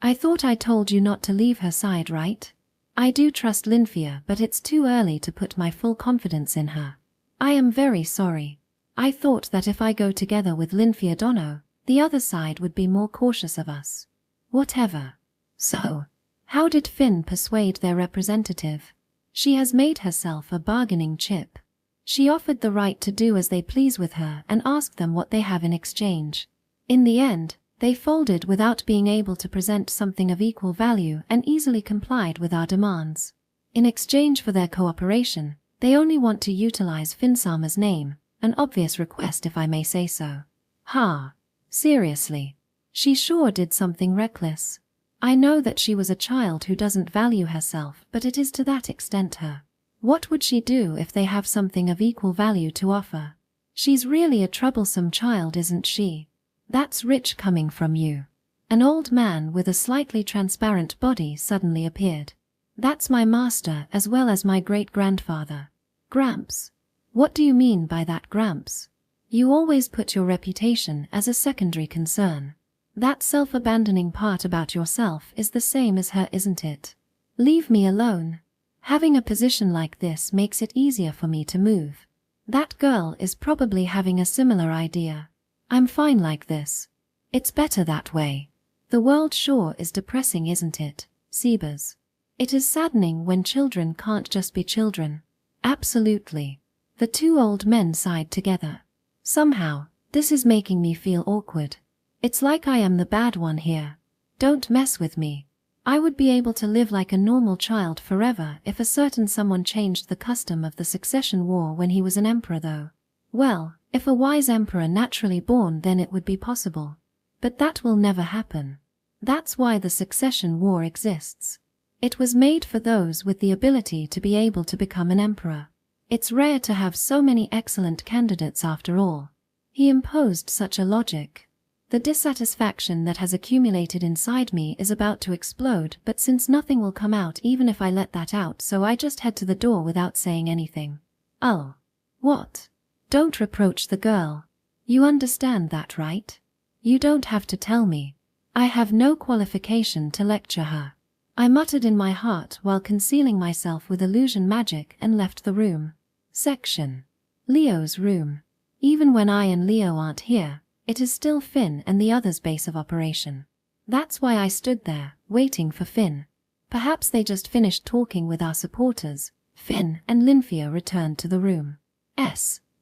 I thought I told you not to leave her side, right? I do trust Lyfia, but it's too early to put my full confidence in her. I am very sorry. I thought that if I go together with Lyfia, the other side would be more cautious of us. Whatever. So, how did Finn persuade their representative? She has made herself a bargaining chip. She offered the right to do as they please with her and asked them what they have in exchange. In the end, they folded without being able to present something of equal value and easily complied with our demands. In exchange for their cooperation, they only want to utilize Finsama's name, an obvious request if I may say so. Seriously. She sure did something reckless. I know that she was a child who doesn't value herself, but it is to that extent her. What would she do if they have something of equal value to offer? She's really a troublesome child, isn't she? That's rich coming from you. An old man with a slightly transparent body suddenly appeared. That's my master as well as my great-grandfather. Gramps. What do you mean by that, Gramps? You always put your reputation as a secondary concern. That self-abandoning part about yourself is the same as her, isn't it? Leave me alone. Having a position like this makes it easier for me to move. That girl is probably having a similar idea. I'm fine like this. It's better that way. The world sure is depressing, isn't it, Sebas? It is saddening when children can't just be children. Absolutely. The two old men sighed together. Somehow, this is making me feel awkward. It's like I am the bad one here. Don't mess with me. I would be able to live like a normal child forever if a certain someone changed the custom of the succession war when he was an emperor, though. Well, if a wise emperor naturally born, then it would be possible. But that will never happen. That's why the succession war exists. It was made for those with the ability to be able to become an emperor. It's rare to have so many excellent candidates after all. He imposed such a logic. The dissatisfaction that has accumulated inside me is about to explode, but since nothing will come out even if I let that out, so I just head to the door without saying anything. Oh. What? Don't reproach the girl. You understand that, right? You don't have to tell me. I have no qualification to lecture her. I muttered in my heart while concealing myself with illusion magic and left the room. Section. Leo's room. Even when I and Leo aren't here, it is still Finn and the others' base of operation. That's why I stood there, waiting for Finn. Perhaps they just finished talking with our supporters. Finn and Lyfia returned to the room.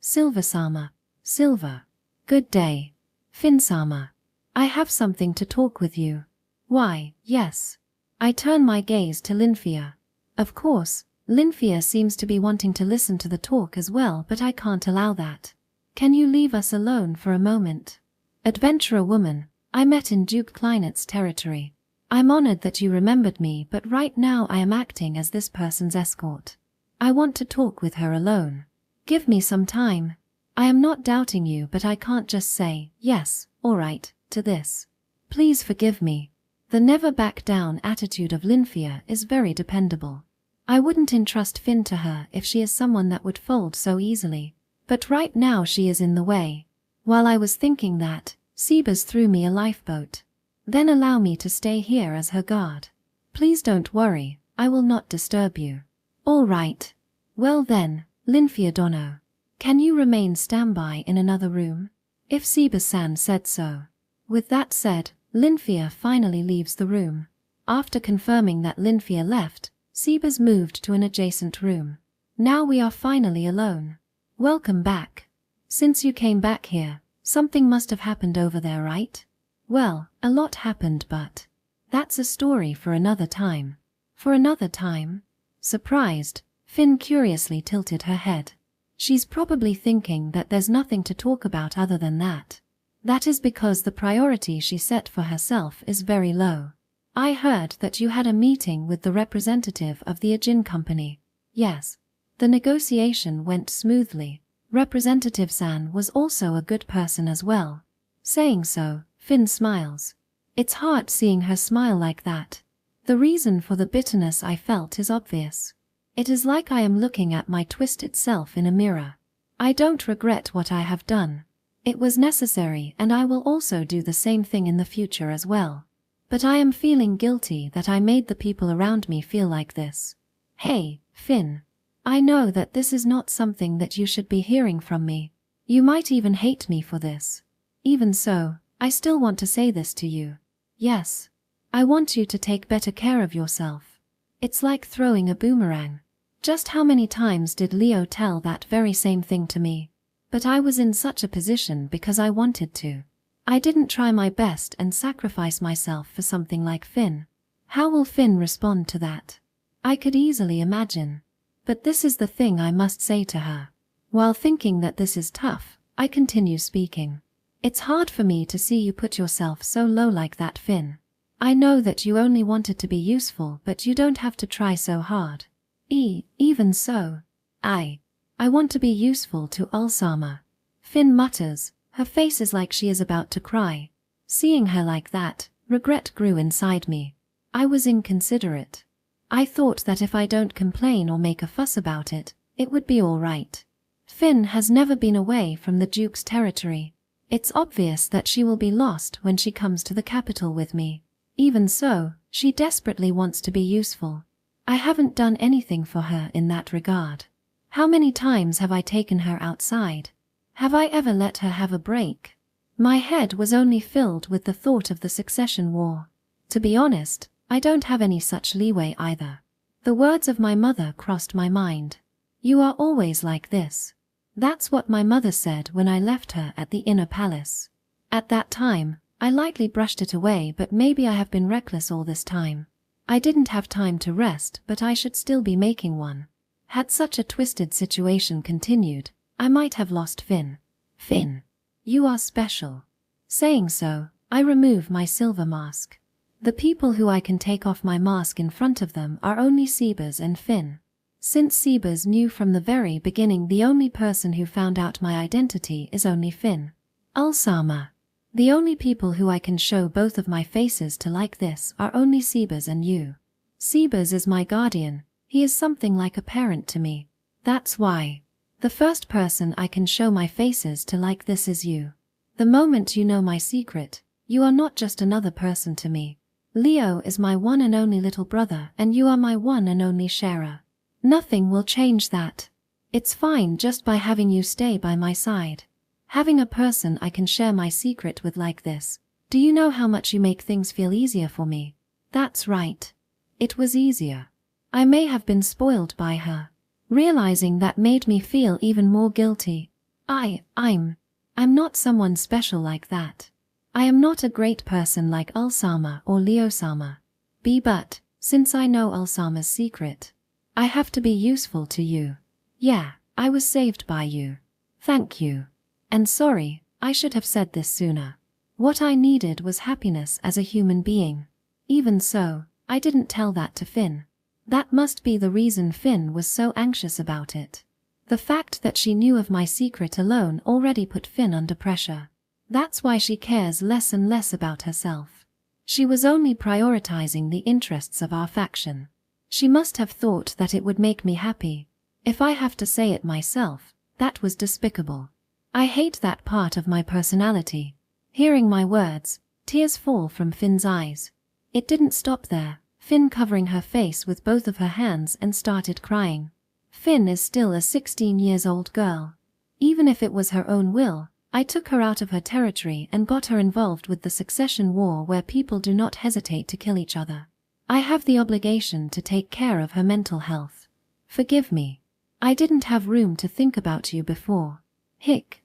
Silver-sama. Silver. Good day. Finn-sama. I have something to talk with you. Why, yes. I turn my gaze to Lyfia. Of course, Lyfia seems to be wanting to listen to the talk as well, but I can't allow that. Can you leave us alone for a moment? Adventurer woman, I met in Duke Kleinet's territory. I'm honored that you remembered me, but right now I am acting as this person's escort. I want to talk with her alone. Give me some time. I am not doubting you, but I can't just say, yes, alright, to this. Please forgive me. The never back down attitude of Lyfia is very dependable. I wouldn't entrust Finn to her if she is someone that would fold so easily. But right now she is in the way. While I was thinking that, Sebas threw me a lifeboat. Then allow me to stay here as her guard. Please don't worry, I will not disturb you. All right. Well then, Lyfia Dono. Can you remain standby in another room? If Sebas-san said so. With that said, Lyfia finally leaves the room. After confirming that Lyfia left, Sebas moved to an adjacent room. Now we are finally alone. Welcome back. Since you came back here, something must have happened over there, right? Well, a lot happened, but that's a story for another time. For another time? Surprised, Finn curiously tilted her head. She's probably thinking that there's nothing to talk about other than that. That is because the priority she set for herself is very low. I heard that you had a meeting with the representative of the Ajin company. Yes. The negotiation went smoothly. Representative San was also a good person as well. Saying so, Finn smiles. It's hard seeing her smile like that. The reason for the bitterness I felt is obvious. It is like I am looking at my twisted self in a mirror. I don't regret what I have done. It was necessary, and I will also do the same thing in the future as well. But I am feeling guilty that I made the people around me feel like this. Hey, Finn. I know that this is not something that you should be hearing from me. You might even hate me for this. Even so, I still want to say this to you. Yes. I want you to take better care of yourself. It's like throwing a boomerang. Just how many times did Leo tell that very same thing to me? But I was in such a position because I wanted to. I didn't try my best and sacrifice myself for something like Finn. How will Finn respond to that? I could easily imagine. But this is the thing I must say to her. While thinking that this is tough, I continue speaking. It's hard for me to see you put yourself so low like that, Finn. I know that you only wanted to be useful, but you don't have to try so hard. Even so. I want to be useful to Ulsama. Finn mutters. Her face is like she is about to cry. Seeing her like that, regret grew inside me. I was inconsiderate. I thought that if I don't complain or make a fuss about it, it would be all right. Finn has never been away from the Duke's territory. It's obvious that she will be lost when she comes to the capital with me. Even so, she desperately wants to be useful. I haven't done anything for her in that regard. How many times have I taken her outside? Have I ever let her have a break? My head was only filled with the thought of the succession war. To be honest, I don't have any such leeway either. The words of my mother crossed my mind. You are always like this. That's what my mother said when I left her at the inner palace. At that time, I lightly brushed it away, but maybe I have been reckless all this time. I didn't have time to rest, but I should still be making one. Had such a twisted situation continued, I might have lost Finn. Finn, you are special. Saying so, I remove my silver mask. The people who I can take off my mask in front of them are only Sebas and Finn. Since Sebas knew from the very beginning, the only person who found out my identity is only Finn. Ulsama. The only people who I can show both of my faces to like this are only Sebas and you. Sebas is my guardian, he is something like a parent to me. That's why. The first person I can show my faces to like this is you. The moment you know my secret, you are not just another person to me. Leo is my one and only little brother, and you are my one and only sharer. Nothing will change that. It's fine just by having you stay by my side. Having a person I can share my secret with like this. Do you know how much you make things feel easier for me? That's right. It was easier. I may have been spoiled by her. Realizing that made me feel even more guilty. I'm not someone special like that. I am not a great person like Ulsama or Leo-sama. But, since I know Ulsama's secret, I have to be useful to you. Yeah, I was saved by you. Thank you. And sorry, I should have said this sooner. What I needed was happiness as a human being. Even so, I didn't tell that to Finn. That must be the reason Finn was so anxious about it. The fact that she knew of my secret alone already put Finn under pressure. That's why she cares less and less about herself. She was only prioritizing the interests of our faction. She must have thought that it would make me happy. If I have to say it myself, that was despicable. I hate that part of my personality. Hearing my words, tears fall from Finn's eyes. It didn't stop there, Finn covering her face with both of her hands and started crying. Finn is still a 16-year-old girl. Even if it was her own will, I took her out of her territory and got her involved with the succession war where people do not hesitate to kill each other. I have the obligation to take care of her mental health. Forgive me. I didn't have room to think about you before. Hick.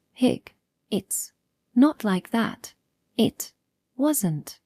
It's not like that. It wasn't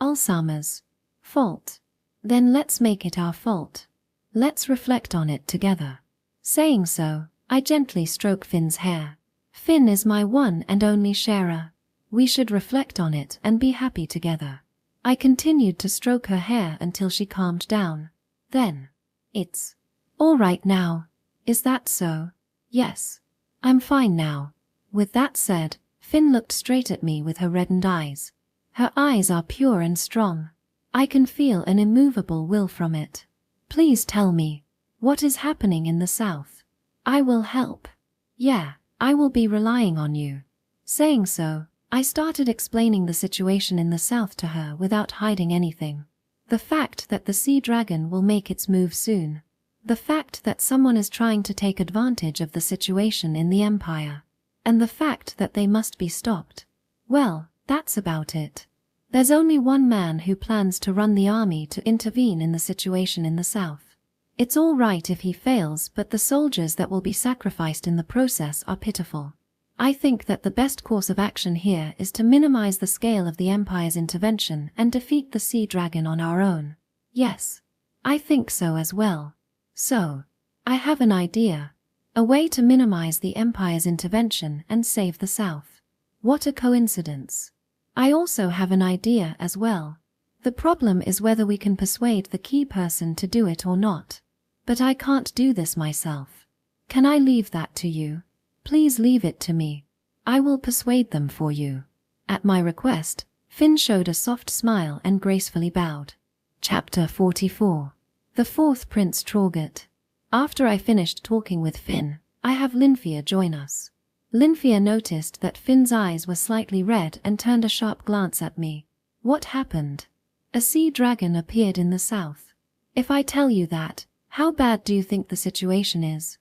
Ulsama's fault. Then let's make it our fault. Let's reflect on it together. Saying so, I gently stroke Finn's hair. Finn is my one and only sharer. We should reflect on it and be happy together. I continued to stroke her hair until she calmed down. Then, it's all right now. Is that so? Yes. I'm fine now. With that said, Finn looked straight at me with her reddened eyes. Her eyes are pure and strong. I can feel an immovable will from it. Please tell me, what is happening in the south? I will help. Yeah, I will be relying on you. Saying so, I started explaining the situation in the south to her without hiding anything. The fact that the sea dragon will make its move soon. The fact that someone is trying to take advantage of the situation in the empire. And the fact that they must be stopped. Well, that's about it. There's only one man who plans to run the army to intervene in the situation in the south. It's all right if he fails, but the soldiers that will be sacrificed in the process are pitiful. I think that the best course of action here is to minimize the scale of the Empire's intervention and defeat the sea dragon on our own. Yes, I think so as well. So, I have an idea. A way to minimize the Empire's intervention and save the South. What a coincidence. I also have an idea as well. The problem is whether we can persuade the key person to do it or not. But I can't do this myself. Can I leave that to you? Please leave it to me. I will persuade them for you. At my request, Finn showed a soft smile and gracefully bowed. Chapter 44. The Fourth Prince Troit. After I finished talking with Finn, I have Lyfia join us." Lyfia noticed that Finn's eyes were slightly red and turned a sharp glance at me. "What happened?" "A sea dragon appeared in the south." "If I tell you that, how bad do you think the situation is?"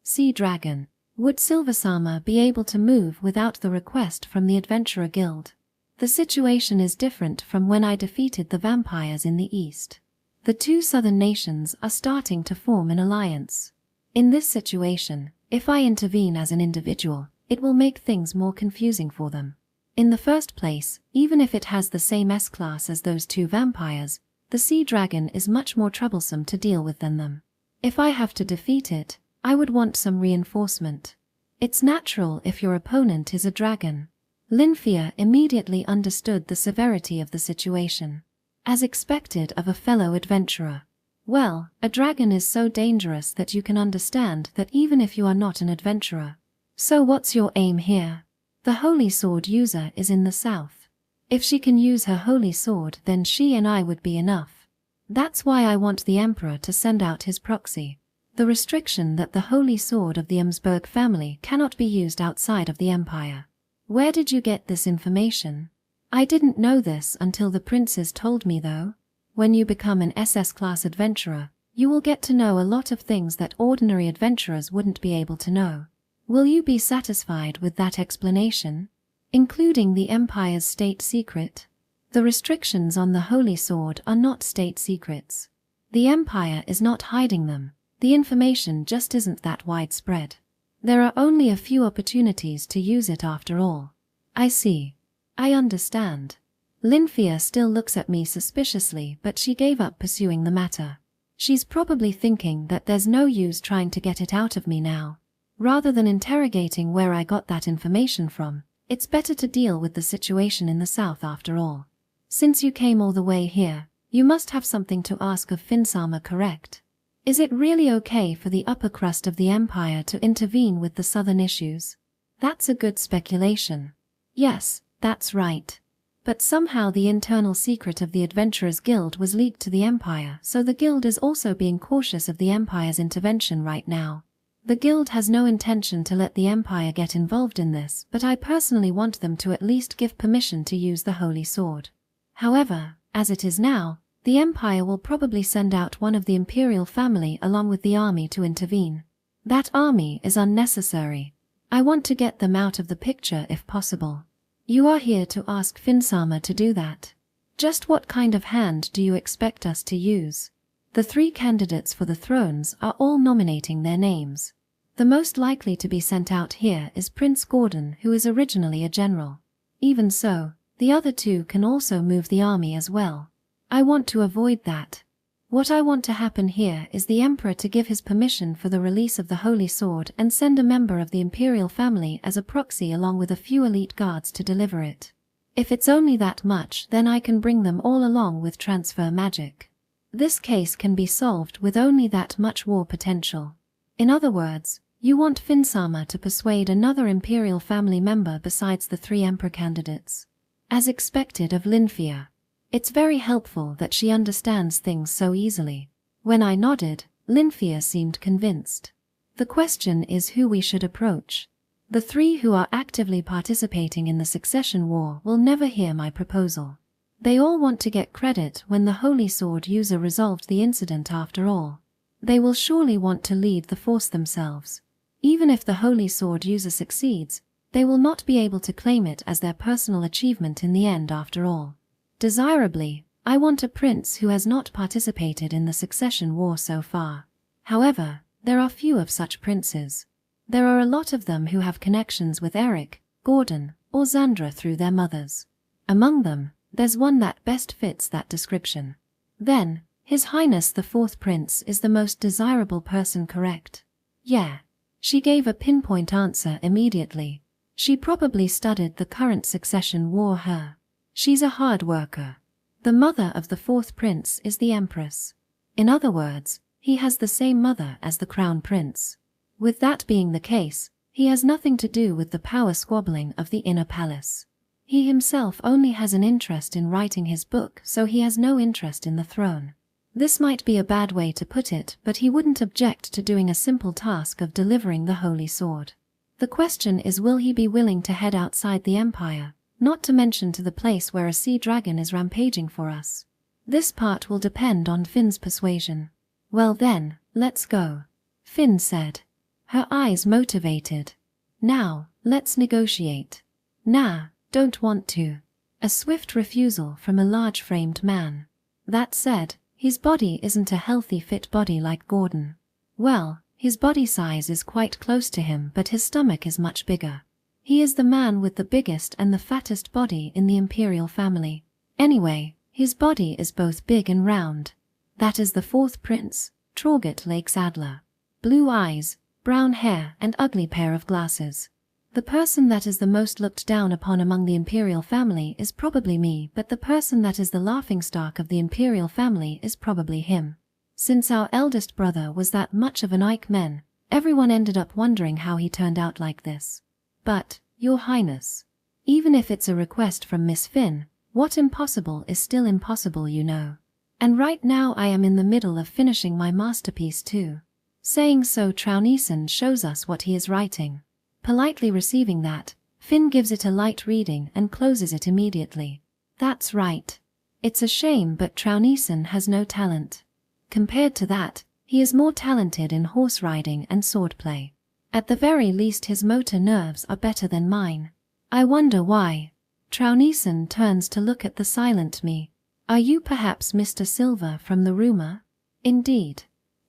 Sea dragon. Would Silversama be able to move without the request from the Adventurer Guild? The situation is different from when I defeated the vampires in the east. The two southern nations are starting to form an alliance. In this situation, if I intervene as an individual, it will make things more confusing for them. In the first place, even if it has the same S-class as those two vampires, the sea dragon is much more troublesome to deal with than them. If I have to defeat it, I would want some reinforcement. It's natural if your opponent is a dragon. Lyfia immediately understood the severity of the situation. As expected of a fellow adventurer. Well, a dragon is so dangerous that you can understand that even if you are not an adventurer. So what's your aim here? The holy sword user is in the south. If she can use her holy sword, then she and I would be enough. That's why I want the emperor to send out his proxy. The restriction that the holy sword of the Umsberg family cannot be used outside of the empire. Where did you get this information? I didn't know this until the princes told me though. When you become an SS-class adventurer, you will get to know a lot of things that ordinary adventurers wouldn't be able to know. Will you be satisfied with that explanation? Including the Empire's state secret? The restrictions on the Holy Sword are not state secrets. The Empire is not hiding them. The information just isn't that widespread. There are only a few opportunities to use it after all. I see. I understand. Lyfia still looks at me suspiciously, but she gave up pursuing the matter. She's probably thinking that there's no use trying to get it out of me now. Rather than interrogating where I got that information from, it's better to deal with the situation in the south after all. Since you came all the way here, you must have something to ask of Finnsama, correct? Is it really okay for the upper crust of the empire to intervene with the southern issues? That's a good speculation. Yes, that's right. But somehow the internal secret of the Adventurers Guild was leaked to the Empire, so the Guild is also being cautious of the Empire's intervention right now. The Guild has no intention to let the Empire get involved in this, but I personally want them to at least give permission to use the Holy Sword. However, as it is now, the Empire will probably send out one of the Imperial family along with the army to intervene. That army is unnecessary. I want to get them out of the picture if possible. You are here to ask Finnsama to do that. Just what kind of hand do you expect us to use? The 3 candidates for the thrones are all nominating their names. The most likely to be sent out here is Prince Gordon, who is originally a general. Even so, the other 2 can also move the army as well. I want to avoid that. What I want to happen here is the Emperor to give his permission for the release of the Holy Sword and send a member of the Imperial family as a proxy along with a few elite guards to deliver it. If it's only that much, then I can bring them all along with transfer magic. This case can be solved with only that much war potential. In other words, you want Finnsama to persuade another Imperial family member besides the 3 Emperor candidates. As expected of Lyfia. It's very helpful that she understands things so easily. When I nodded, Lyfia seemed convinced. The question is who we should approach. The 3 who are actively participating in the succession war will never hear my proposal. They all want to get credit when the Holy Sword user resolved the incident after all. They will surely want to lead the force themselves. Even if the Holy Sword user succeeds, they will not be able to claim it as their personal achievement in the end after all. Desirably, I want a prince who has not participated in the succession war so far. However, there are few of such princes. There are a lot of them who have connections with Eric, Gordon, or Xandra through their mothers. Among them, there's one that best fits that description. Then, His Highness the 4th Prince is the most desirable person, correct? Yeah. She gave a pinpoint answer immediately. She probably studied the current succession war her. She's a hard worker. The mother of the 4th Prince is the Empress. In other words, he has the same mother as the Crown Prince. With that being the case, he has nothing to do with the power squabbling of the inner palace. He himself only has an interest in writing his book, so he has no interest in the throne. This might be a bad way to put it, but he wouldn't object to doing a simple task of delivering the holy sword. The question is, will he be willing to head outside the Empire, not to mention to the place where a sea dragon is rampaging for us? This part will depend on Finn's persuasion. Well then, let's go, Finn said, her eyes motivated. Now, let's negotiate. Nah, don't want to. A swift refusal from a large-framed man. That said, his body isn't a healthy fit body like Gordon. Well, his body size is quite close to him, but his stomach is much bigger. He is the man with the biggest and the fattest body in the imperial family. Anyway, his body is both big and round. That is the fourth prince, Troit Lake Adler. Blue eyes, brown hair and ugly pair of glasses. The person that is the most looked down upon among the imperial family is probably me, but the person that is the laughingstock of the imperial family is probably him. Since our eldest brother was that much of an Eichmann, everyone ended up wondering how he turned out like this. But, Your Highness, even if it's a request from Miss Finn, what impossible is still impossible, you know. And right now I am in the middle of finishing my masterpiece too. Saying so, Trounison shows us what he is writing. Politely receiving that, Finn gives it a light reading and closes it immediately. That's right. It's a shame, but Trounison has no talent. Compared to that, he is more talented in horse riding and swordplay. At the very least his motor nerves are better than mine. I wonder why. Trounison turns to look at the silent me. Are you perhaps Mr. Silver from the rumor? Indeed.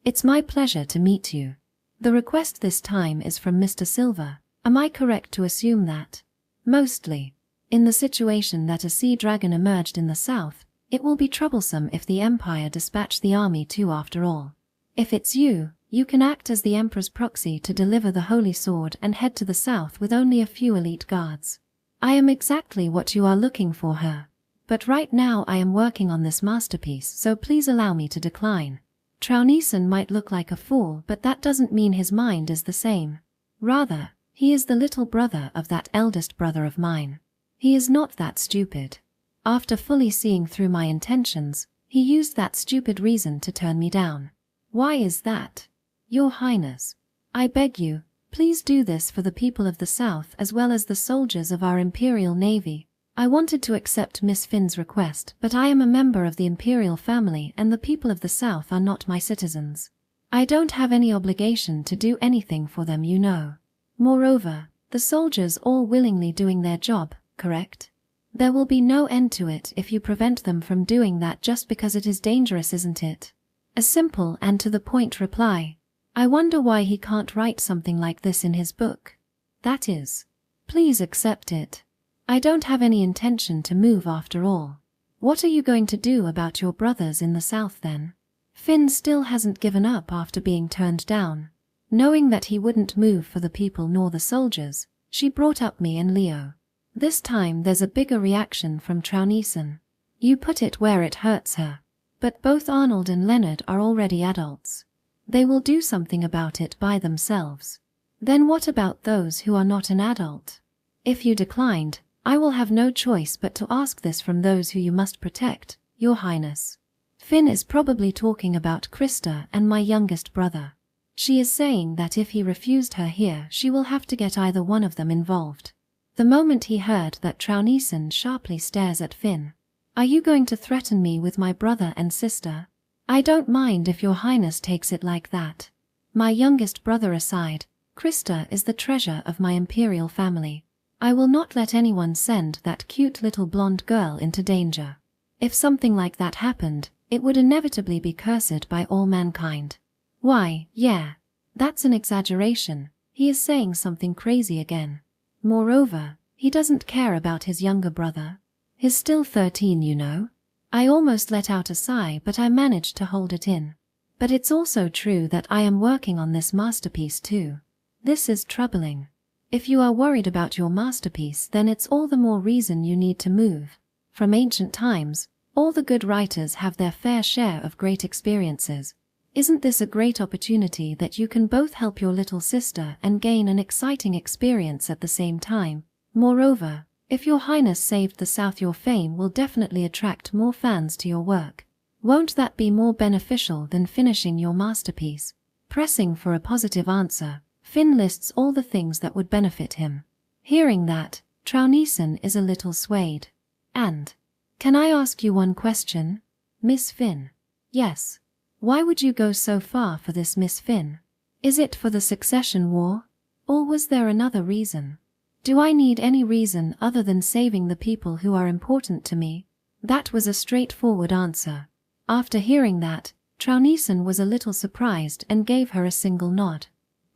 It's my pleasure to meet you. The request this time is from Mr. Silver. Am I correct to assume that? Mostly. In the situation that a sea dragon emerged in the south, it will be troublesome if the Empire dispatch the army too after all. If it's you, you can act as the Emperor's proxy to deliver the holy sword and head to the south with only a few elite guards. I am exactly what you are looking for her. But right now I am working on this masterpiece, so please allow me to decline. Trounison might look like a fool, but that doesn't mean his mind is the same. Rather, he is the little brother of that eldest brother of mine. He is not that stupid. After fully seeing through my intentions, he used that stupid reason to turn me down. Why is that? Your Highness, I beg you, please do this for the people of the South as well as the soldiers of our Imperial Navy. I wanted to accept Miss Finn's request, but I am a member of the Imperial family and the people of the South are not my citizens. I don't have any obligation to do anything for them, you know. Moreover, the soldiers all willingly doing their job, correct? There will be no end to it if you prevent them from doing that just because it is dangerous, isn't it? A simple and to the point reply. I wonder why he can't write something like this in his book. That is, please accept it. I don't have any intention to move after all. What are you going to do about your brothers in the south then? Finn still hasn't given up after being turned down. Knowing that he wouldn't move for the people nor the soldiers, she brought up me and Leo. This time there's a bigger reaction from Trounison. You put it where it hurts her. But both Arnold and Leonard are already adults. They will do something about it by themselves. Then what about those who are not an adult? If you declined, I will have no choice but to ask this from those who you must protect, Your Highness. Finn is probably talking about Krista and my youngest brother. She is saying that if he refused her here, she will have to get either one of them involved. The moment he heard that, Trounison sharply stares at Finn. Are you going to threaten me with my brother and sister? I don't mind if Your Highness takes it like that. My youngest brother aside, Krista is the treasure of my imperial family. I will not let anyone send that cute little blonde girl into danger. If something like that happened, it would inevitably be cursed by all mankind. Why, yeah, that's an exaggeration. He is saying something crazy again. Moreover, he doesn't care about his younger brother. He's still 13, you know. I almost let out a sigh, but I managed to hold it in. But it's also true that I am working on this masterpiece too. This is troubling. If you are worried about your masterpiece, then it's all the more reason you need to move. From ancient times, all the good writers have their fair share of great experiences. Isn't this a great opportunity that you can both help your little sister and gain an exciting experience at the same time? Moreover, if Your Highness saved the South, your fame will definitely attract more fans to your work. Won't that be more beneficial than finishing your masterpiece? Pressing for a positive answer, Finn lists all the things that would benefit him. Hearing that, Trounison is a little swayed. And, can I ask you one question, Miss Finn? Yes. Why would you go so far for this, Miss Finn? Is it for the succession war? Or was there another reason? Do I need any reason other than saving the people who are important to me? That was a straightforward answer. After hearing that, Trounison was a little surprised and gave her a single nod.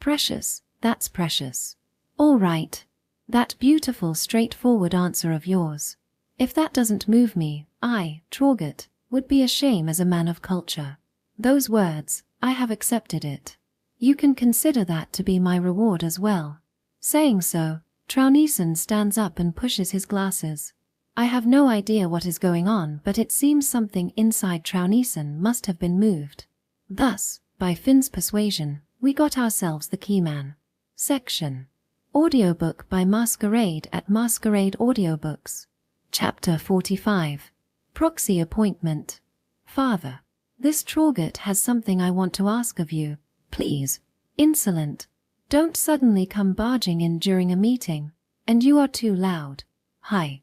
Precious, that's precious. All right. That beautiful straightforward answer of yours. If that doesn't move me, I, Troit, would be a shame as a man of culture. Those words, I have accepted it. You can consider that to be my reward as well. Saying so, Trounison stands up and pushes his glasses. I have no idea what is going on, but it seems something inside Trounison must have been moved. Thus, by Finn's persuasion, we got ourselves the keyman. Section. Audiobook by Masquerade at Masquerade Audiobooks. Chapter 45. Proxy Appointment. Father. This Troit has something I want to ask of you, please. Insolent. Don't suddenly come barging in during a meeting. And you are too loud. Hi.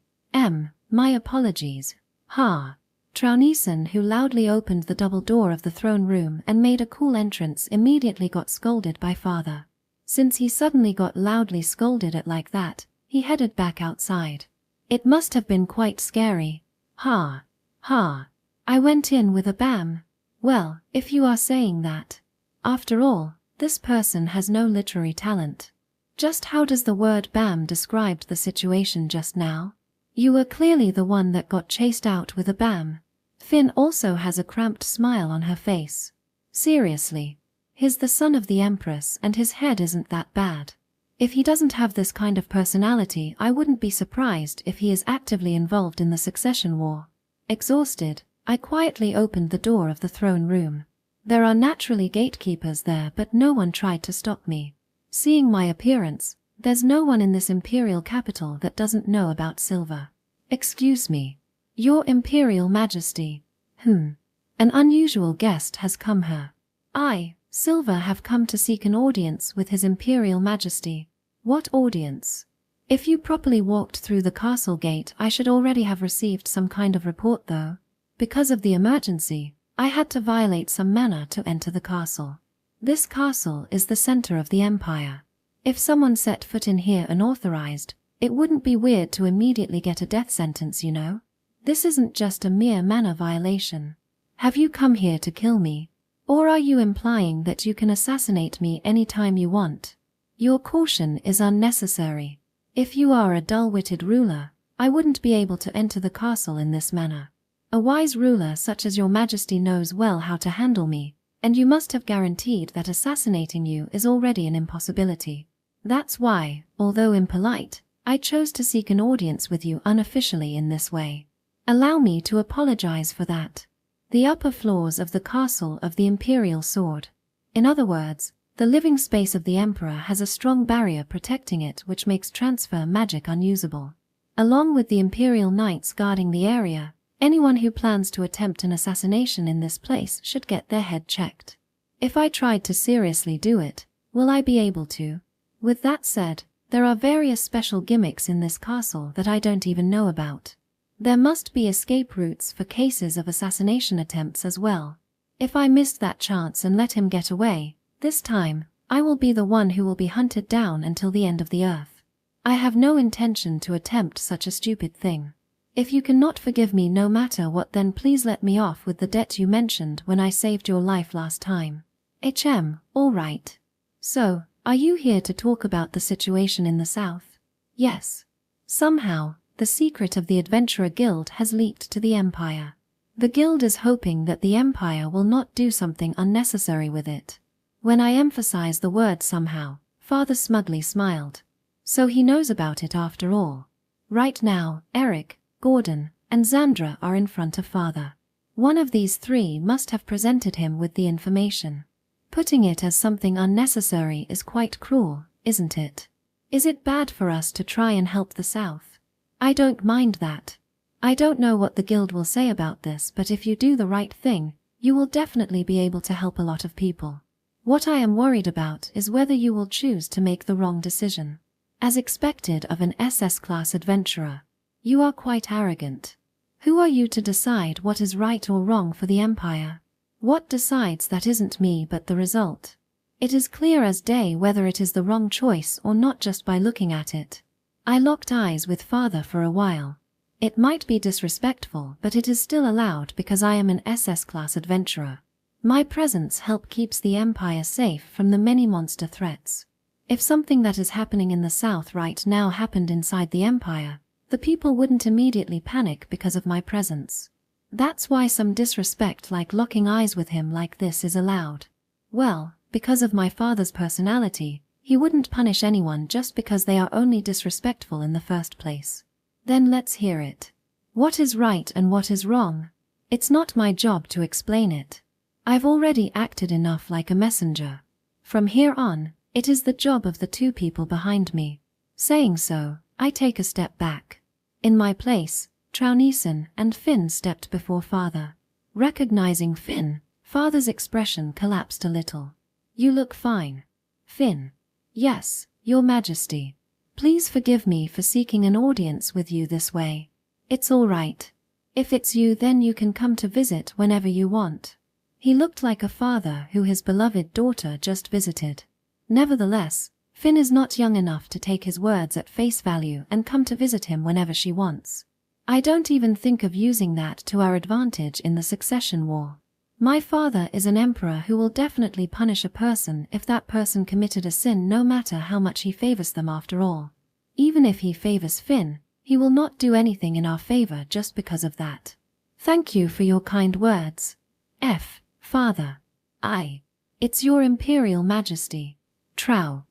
My apologies. Ha. Trounison, who loudly opened the double door of the throne room and made a cool entrance, immediately got scolded by father. Since he suddenly got loudly scolded at like that, he headed back outside. It must have been quite scary. Ha. Ha. I went in with a bam. Well, if you are saying that. After all, this person has no literary talent. Just how does the word bam describe the situation just now? You were clearly the one that got chased out with a bam. Finn also has a cramped smile on her face. Seriously. He's the son of the Empress and his head isn't that bad. If he doesn't have this kind of personality, I wouldn't be surprised if he is actively involved in the succession war. Exhausted, I quietly opened the door of the throne room. There are naturally gatekeepers there, but no one tried to stop me. Seeing my appearance, there's no one in this imperial capital that doesn't know about Silver. Excuse me. Your Imperial Majesty. An unusual guest has come here. I, Silver, have come to seek an audience with His Imperial Majesty. What audience? If you properly walked through the castle gate, I should already have received some kind of report though. Because of the emergency, I had to violate some manner to enter the castle. This castle is the center of the empire. If someone set foot in here unauthorized, it wouldn't be weird to immediately get a death sentence, you know? This isn't just a mere manner violation. Have you come here to kill me? Or are you implying that you can assassinate me any time you want? Your caution is unnecessary. If you are a dull-witted ruler, I wouldn't be able to enter the castle in this manner. A wise ruler such as your Majesty knows well how to handle me, and you must have guaranteed that assassinating you is already an impossibility. That's why, although impolite, I chose to seek an audience with you unofficially in this way. Allow me to apologize for that. The upper floors of the Castle of the Imperial Sword. In other words, the living space of the Emperor has a strong barrier protecting it, which makes transfer magic unusable. Along with the Imperial Knights guarding the area, anyone who plans to attempt an assassination in this place should get their head checked. If I tried to seriously do it, will I be able to? With that said, there are various special gimmicks in this castle that I don't even know about. There must be escape routes for cases of assassination attempts as well. If I missed that chance and let him get away, this time, I will be the one who will be hunted down until the end of the earth. I have no intention to attempt such a stupid thing. If you cannot forgive me no matter what, then please let me off with the debt you mentioned when I saved your life last time. All right. So, are you here to talk about the situation in the south? Yes. Somehow, the secret of the Adventurer Guild has leaked to the Empire. The Guild is hoping that the Empire will not do something unnecessary with it. When I emphasize the word somehow, Father smugly smiled. So he knows about it after all. Right now, Eric, Gordon, and Xandra are in front of Father. One of these three must have presented him with the information. Putting it as something unnecessary is quite cruel, isn't it? Is it bad for us to try and help the South? I don't mind that. I don't know what the guild will say about this, but if you do the right thing, you will definitely be able to help a lot of people. What I am worried about is whether you will choose to make the wrong decision. As expected of an SS-class adventurer, you are quite arrogant. Who are you to decide what is right or wrong for the Empire? What decides that isn't me but the result? It is clear as day whether it is the wrong choice or not just by looking at it. I locked eyes with father for a while. It might be disrespectful, but it is still allowed because I am an SS-class adventurer. My presence keeps the Empire safe from the many monster threats. If something that is happening in the south right now happened inside the Empire, the people wouldn't immediately panic because of my presence. That's why some disrespect like locking eyes with him like this is allowed. Well, because of my father's personality, he wouldn't punish anyone just because they are only disrespectful in the first place. Then let's hear it. What is right and what is wrong? It's not my job to explain it. I've already acted enough like a messenger. From here on, it is the job of the two people behind me. Saying so, I take a step back. In my place, Trout and Finn stepped before father. Recognizing Finn, father's expression collapsed a little. You look fine. Finn. Yes, your majesty. Please forgive me for seeking an audience with you this way. It's all right. If it's you, then you can come to visit whenever you want. He looked like a father who his beloved daughter just visited. Nevertheless, Finn is not young enough to take his words at face value and come to visit him whenever she wants. I don't even think of using that to our advantage in the succession war. My father is an emperor who will definitely punish a person if that person committed a sin, no matter how much he favors them after all. Even if he favors Finn, he will not do anything in our favor just because of that. Thank you for your kind words. Father. It's your Imperial Majesty. Trow.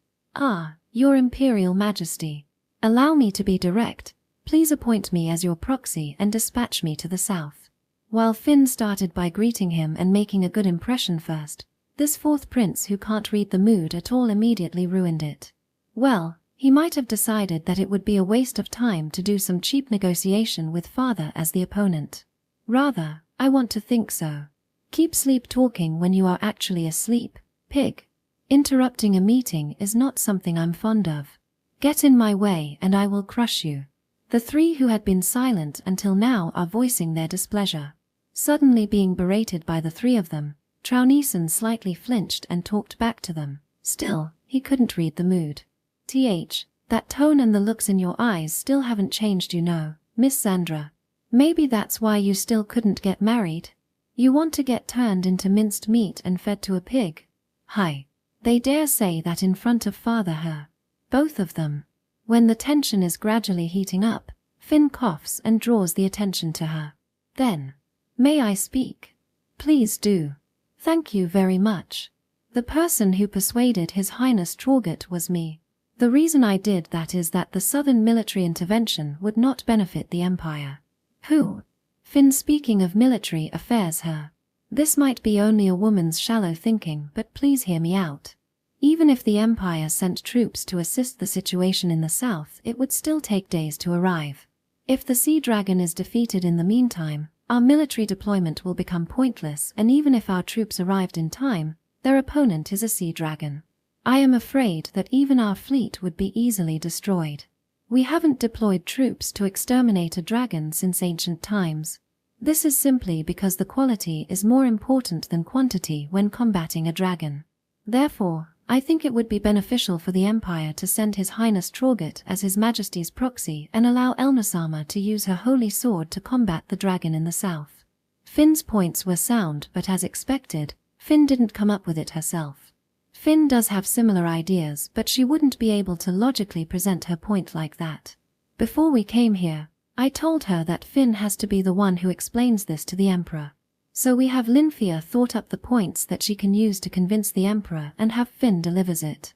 Your Imperial Majesty. Allow me to be direct. Please appoint me as your proxy and dispatch me to the south. While Finn started by greeting him and making a good impression first, this fourth prince who can't read the mood at all immediately ruined it. Well, he might have decided that it would be a waste of time to do some cheap negotiation with father as the opponent. Rather, I want to think so. Keep sleep talking when you are actually asleep, pig. Interrupting a meeting is not something I'm fond of. Get in my way and I will crush you. The three who had been silent until now are voicing their displeasure. Suddenly being berated by the three of them, Trout slightly flinched and talked back to them. Still, he couldn't read the mood. That tone and the looks in your eyes still haven't changed, you know, Miss Xandra. Maybe that's why you still couldn't get married. You want to get turned into minced meat and fed to a pig. Hi. They dare say that in front of father. Both of them. When the tension is gradually heating up, Finn coughs and draws the attention to her. Then, may I speak? Please do. Thank you very much. The person who persuaded His Highness Troit was me. The reason I did that is that the southern military intervention would not benefit the Empire. Who? Finn, speaking of military affairs. This might be only a woman's shallow thinking, but please hear me out. Even if the Empire sent troops to assist the situation in the south, it would still take days to arrive. If the Sea Dragon is defeated in the meantime, our military deployment will become pointless, and even if our troops arrived in time, their opponent is a Sea Dragon. I am afraid that even our fleet would be easily destroyed. We haven't deployed troops to exterminate a dragon since ancient times. This is simply because the quality is more important than quantity when combating a dragon. Therefore, I think it would be beneficial for the Empire to send His Highness Troit as His Majesty's proxy and allow Elna to use her holy sword to combat the dragon in the south. Finn's points were sound, but as expected, Finn didn't come up with it herself. Finn does have similar ideas, but she wouldn't be able to logically present her point like that. Before we came here, I told her that Finn has to be the one who explains this to the Emperor. So we have Lyfia thought up the points that she can use to convince the Emperor and have Finn delivers it.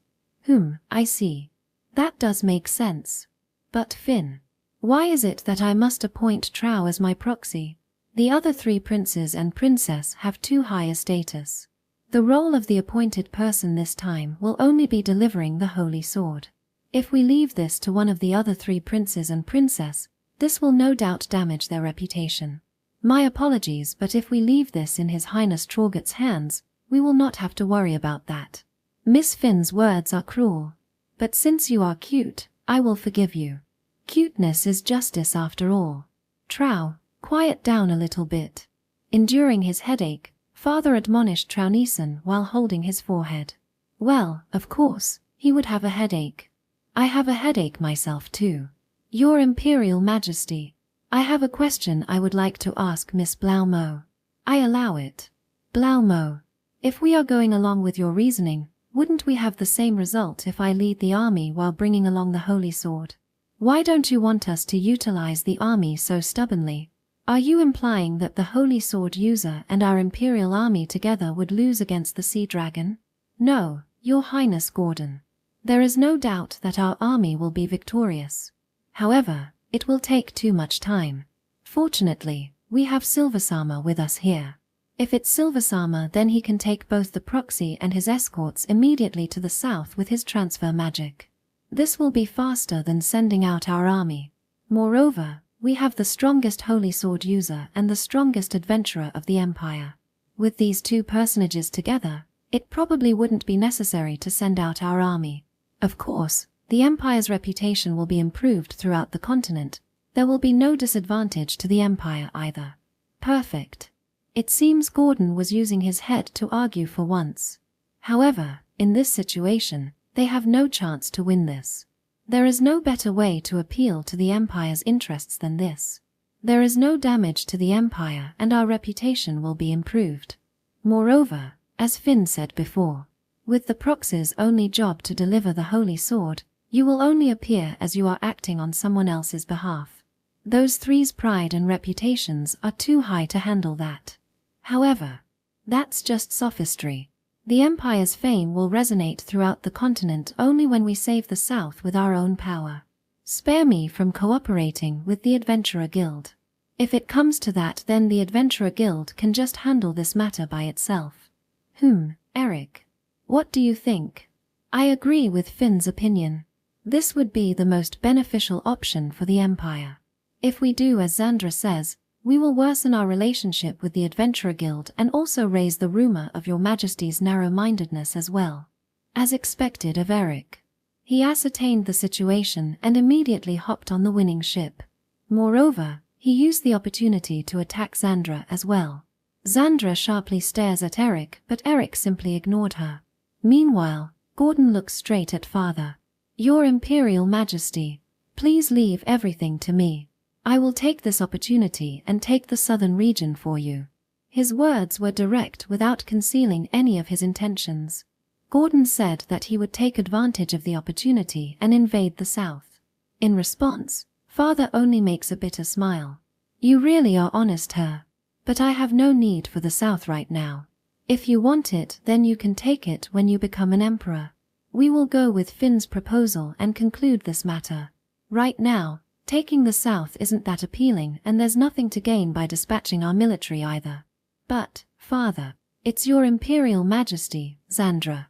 I see. That does make sense. But Finn, why is it that I must appoint Trout as my proxy? The other three princes and princess have too high a status. The role of the appointed person this time will only be delivering the holy sword. If we leave this to one of the other three princes and princess, This will no doubt damage their reputation. My apologies, but if we leave this in His Highness Troit's hands, we will not have to worry about that. Miss Finn's words are cruel. But since you are cute, I will forgive you. Cuteness is justice after all. Trow, quiet down a little bit. Enduring his headache, Father admonished Trounison while holding his forehead. Well, of course, he would have a headache. I have a headache myself too. Your Imperial Majesty, I have a question I would like to ask Miss Blaumo. I allow it. Blaumo, if we are going along with your reasoning, wouldn't we have the same result if I lead the army while bringing along the Holy Sword? Why don't you want us to utilize the army so stubbornly? Are you implying that the Holy Sword user and our Imperial army together would lose against the Sea Dragon? No, Your Highness Gordon. There is no doubt that our army will be victorious. However, it will take too much time. Fortunately, we have Silversama with us here. If it's Silversama, then he can take both the proxy and his escorts immediately to the south with his transfer magic. This will be faster than sending out our army. Moreover, we have the strongest Holy Sword user and the strongest adventurer of the Empire. With these two personages together, it probably wouldn't be necessary to send out our army. Of course, the Empire's reputation will be improved throughout the continent. There will be no disadvantage to the Empire either. Perfect. It seems Gordon was using his head to argue for once. However, in this situation, they have no chance to win this. There is no better way to appeal to the Empire's interests than this. There is no damage to the Empire and our reputation will be improved. Moreover, as Finn said before, with the proxy's only job to deliver the Holy Sword, you will only appear as you are acting on someone else's behalf. Those three's pride and reputations are too high to handle that. However, that's just sophistry. The Empire's fame will resonate throughout the continent only when we save the South with our own power. Spare me from cooperating with the Adventurer Guild. If it comes to that, then the Adventurer Guild can just handle this matter by itself. Eric. What do you think? I agree with Finn's opinion. This would be the most beneficial option for the Empire. If we do as Xandra says, we will worsen our relationship with the Adventurer Guild and also raise the rumor of Your Majesty's narrow-mindedness as well. As expected of Eric. He ascertained the situation and immediately hopped on the winning ship. Moreover, he used the opportunity to attack Xandra as well. Xandra sharply stares at Eric, but Eric simply ignored her. Meanwhile, Gordon looks straight at Father. Your Imperial Majesty, please leave everything to me. I will take this opportunity and take the southern region for you. His words were direct without concealing any of his intentions. Gordon said that he would take advantage of the opportunity and invade the south. In response, Father only makes a bitter smile. You really are honest, her. But I have no need for the south right now. If you want it, then you can take it when you become an emperor. We will go with Finn's proposal and conclude this matter. Right now, taking the south isn't that appealing and there's nothing to gain by dispatching our military either. But, Father, it's Your Imperial Majesty, Xandra.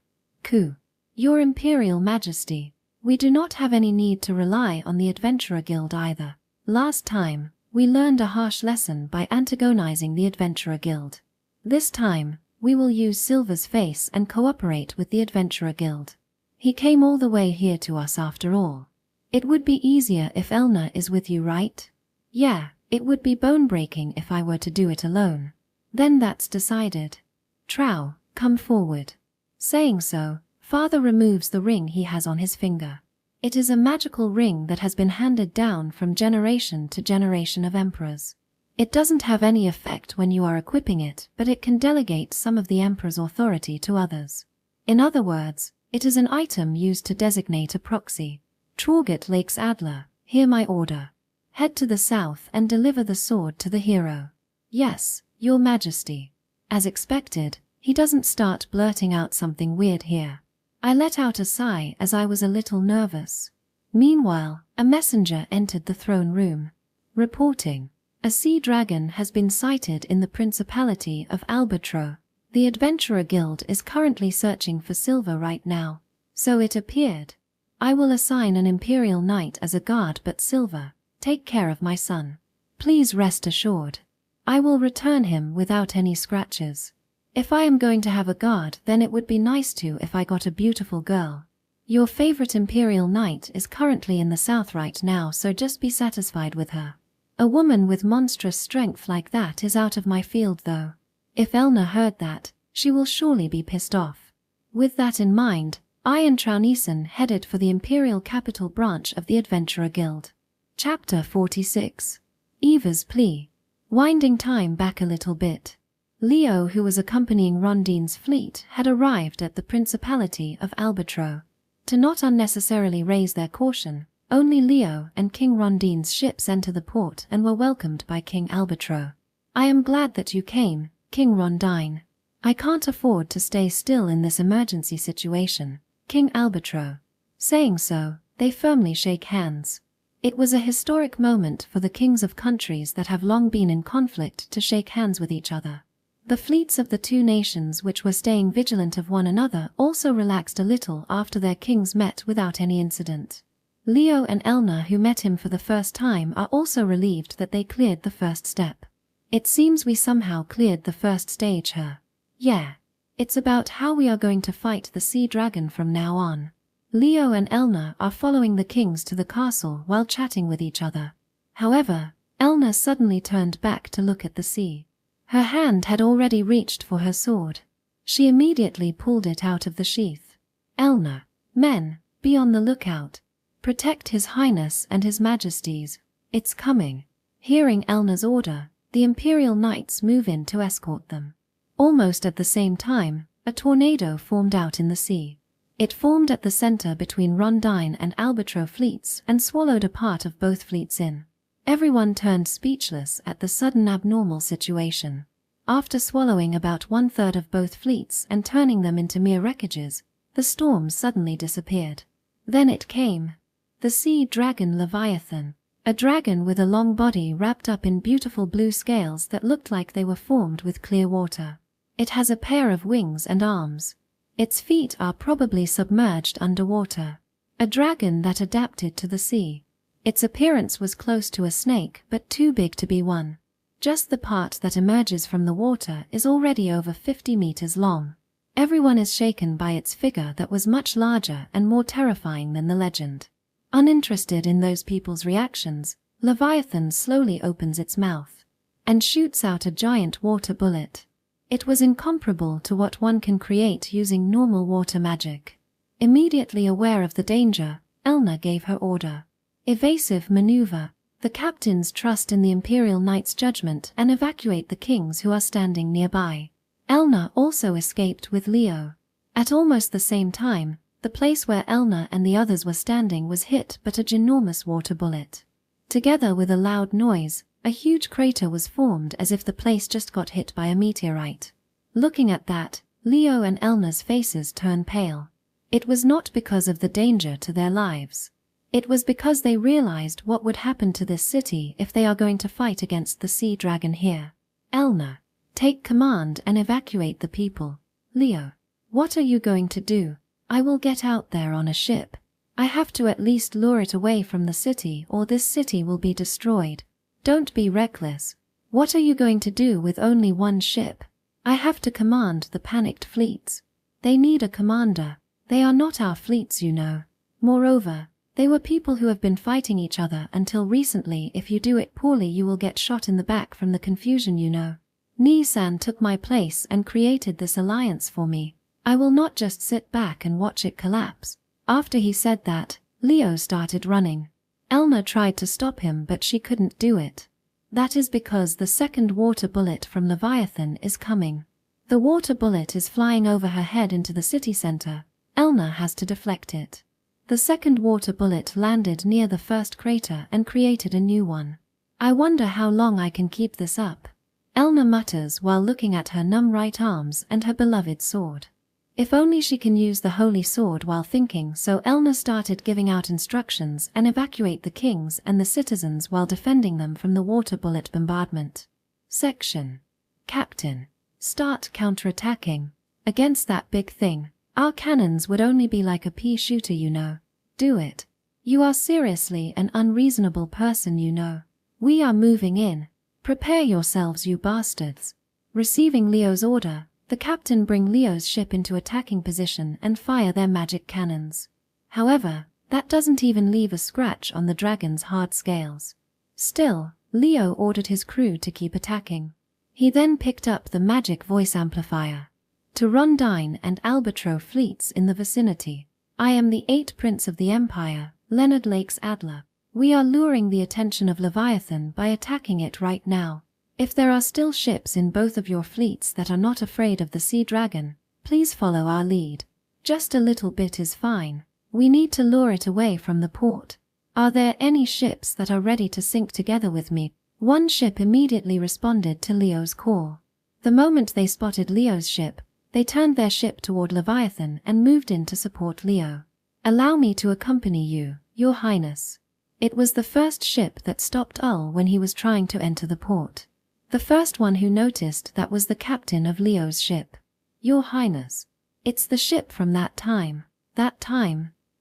Your Imperial Majesty, we do not have any need to rely on the Adventurer Guild either. Last time, we learned a harsh lesson by antagonizing the Adventurer Guild. This time, we will use Silver's face and cooperate with the Adventurer Guild. He came all the way here to us after all. It would be easier if Elna is with you, right? Yeah, it would be bone-breaking if I were to do it alone. Then that's decided. Trow, come forward. Saying so, Father removes the ring he has on his finger. It is a magical ring that has been handed down from generation to generation of emperors. It doesn't have any effect when you are equipping it, but it can delegate some of the emperor's authority to others. In other words, it is an item used to designate a proxy. Troit Lakes Adler, hear my order. Head to the south and deliver the sword to the hero. Yes, Your Majesty. As expected, he doesn't start blurting out something weird here. I let out a sigh as I was a little nervous. Meanwhile, a messenger entered the throne room. Reporting. A sea dragon has been sighted in the Principality of Albatro. The Adventurer Guild is currently searching for silver right now. So it appeared. I will assign an Imperial Knight as a guard, but silver. take care of my son. Please rest assured. I will return him without any scratches. If I am going to have a guard, then it would be nice too if I got a beautiful girl. Your favorite Imperial Knight is currently in the south right now, so just be satisfied with her. A woman with monstrous strength like that is out of my field though. If Elna heard that, she will surely be pissed off. With that in mind, I and Traunison headed for the Imperial Capital branch of the Adventurer Guild. Chapter 46. Eva's Plea. Winding time back a little bit. Leo, who was accompanying Rondine's fleet, had arrived at the Principality of Albatro. To not unnecessarily raise their caution, only Leo and King Rondine's ships entered the port and were welcomed by King Albatro. I am glad that you came, King Rondine. I can't afford to stay still in this emergency situation, King Albatro. Saying so, they firmly shake hands. It was a historic moment for the kings of countries that have long been in conflict to shake hands with each other. The fleets of the two nations which were staying vigilant of one another also relaxed a little after their kings met without any incident. Leo and Elna, who met him for the first time, are also relieved that they cleared the first step. It seems we somehow cleared the first stage here. Yeah. It's about how we are going to fight the sea dragon from now on. Leo and Elna are following the kings to the castle while chatting with each other. However, Elna suddenly turned back to look at the sea. Her hand had already reached for her sword. She immediately pulled it out of the sheath. Elna, men, be on the lookout. Protect His Highness and His Majesties. It's coming. Hearing Elna's order, the Imperial Knights move in to escort them. Almost at the same time, a tornado formed out in the sea. It formed at the center between Rondine and Albatro fleets and swallowed a part of both fleets in. Everyone turned speechless at the sudden abnormal situation. After swallowing about 1/3 of both fleets and turning them into mere wreckages, the storm suddenly disappeared. Then it came. The sea dragon Leviathan. A dragon with a long body wrapped up in beautiful blue scales that looked like they were formed with clear water. It has a pair of wings and arms. Its feet are probably submerged underwater. A dragon that adapted to the sea. Its appearance was close to a snake, but too big to be one. Just the part that emerges from the water is already over 50 meters long. Everyone is shaken by its figure that was much larger and more terrifying than the legend. Uninterested in those people's reactions, Leviathan slowly opens its mouth and shoots out a giant water bullet. It was incomparable to what one can create using normal water magic. Immediately aware of the danger, Elna gave her order. Evasive maneuver. The captains trust in the Imperial Knight's judgment and evacuate the kings who are standing nearby. Elna also escaped with Leo. At almost the same time, the place where Elna and the others were standing was hit by a ginormous water bullet. Together with a loud noise, a huge crater was formed as if the place just got hit by a meteorite. Looking at that, Leo and Elna's faces turned pale. It was not because of the danger to their lives. It was because they realized what would happen to this city if they are going to fight against the sea dragon here. Elna, take command and evacuate the people. Leo, what are you going to do? I will get out there on a ship. I have to at least lure it away from the city or this city will be destroyed. Don't be reckless. What are you going to do with only one ship? I have to command the panicked fleets. They need a commander. They are not our fleets, you know. Moreover, they were people who have been fighting each other until recently. If you do it poorly you will get shot in the back from the confusion, you know. Nissan took my place and created this alliance for me. I will not just sit back and watch it collapse. After he said that, Leo started running. Elna tried to stop him but she couldn't do it. That is because the second water bullet from Leviathan is coming. The water bullet is flying over her head into the city center. Elna has to deflect it. The second water bullet landed near the first crater and created a new one. I wonder how long I can keep this up. Elna mutters while looking at her numb right arms and her beloved sword. If only she can use the holy sword while thinking, so Elna started giving out instructions and evacuate the kings and the citizens while defending them from the water bullet bombardment. Section. Captain. Start counterattacking. Against that big thing. Our cannons would only be like a pea shooter, you know. Do it. You are seriously an unreasonable person, you know. We are moving in. Prepare yourselves, you bastards. Receiving Leo's order, the captain bring Leo's ship into attacking position and fire their magic cannons. However, that doesn't even leave a scratch on the dragon's hard scales. Still, Leo ordered his crew to keep attacking. He then picked up the magic voice amplifier. To Rondine and Albatro fleets in the vicinity. I am the 8th Prince of the Empire, Leonard Lakes Adler. We are luring the attention of Leviathan by attacking it right now. If there are still ships in both of your fleets that are not afraid of the sea dragon, please follow our lead. Just a little bit is fine. We need to lure it away from the port. Are there any ships that are ready to sink together with me? One ship immediately responded to Leo's call. The moment they spotted Leo's ship, they turned their ship toward Leviathan and moved in to support Leo. Allow me to accompany you, Your Highness. It was the first ship that stopped when he was trying to enter the port. The first one who noticed that was the captain of Leo's ship. Your Highness. It's the ship from that time.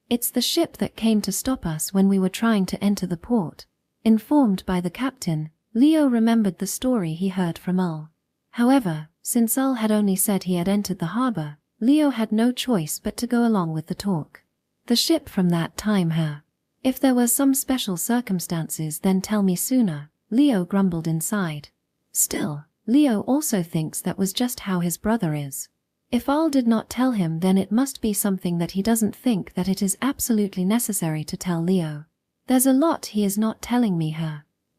It's the ship that came to stop us when we were trying to enter the port. Informed by the captain, Leo remembered the story he heard from However, since had only said he had entered the harbor, Leo had no choice but to go along with the talk. The ship from that time, If there were some special circumstances, then tell me sooner, Leo grumbled inside. Still, Leo also thinks that was just how his brother is. If did not tell him, then it must be something that he doesn't think that it is absolutely necessary to tell Leo. There's a lot he is not telling me,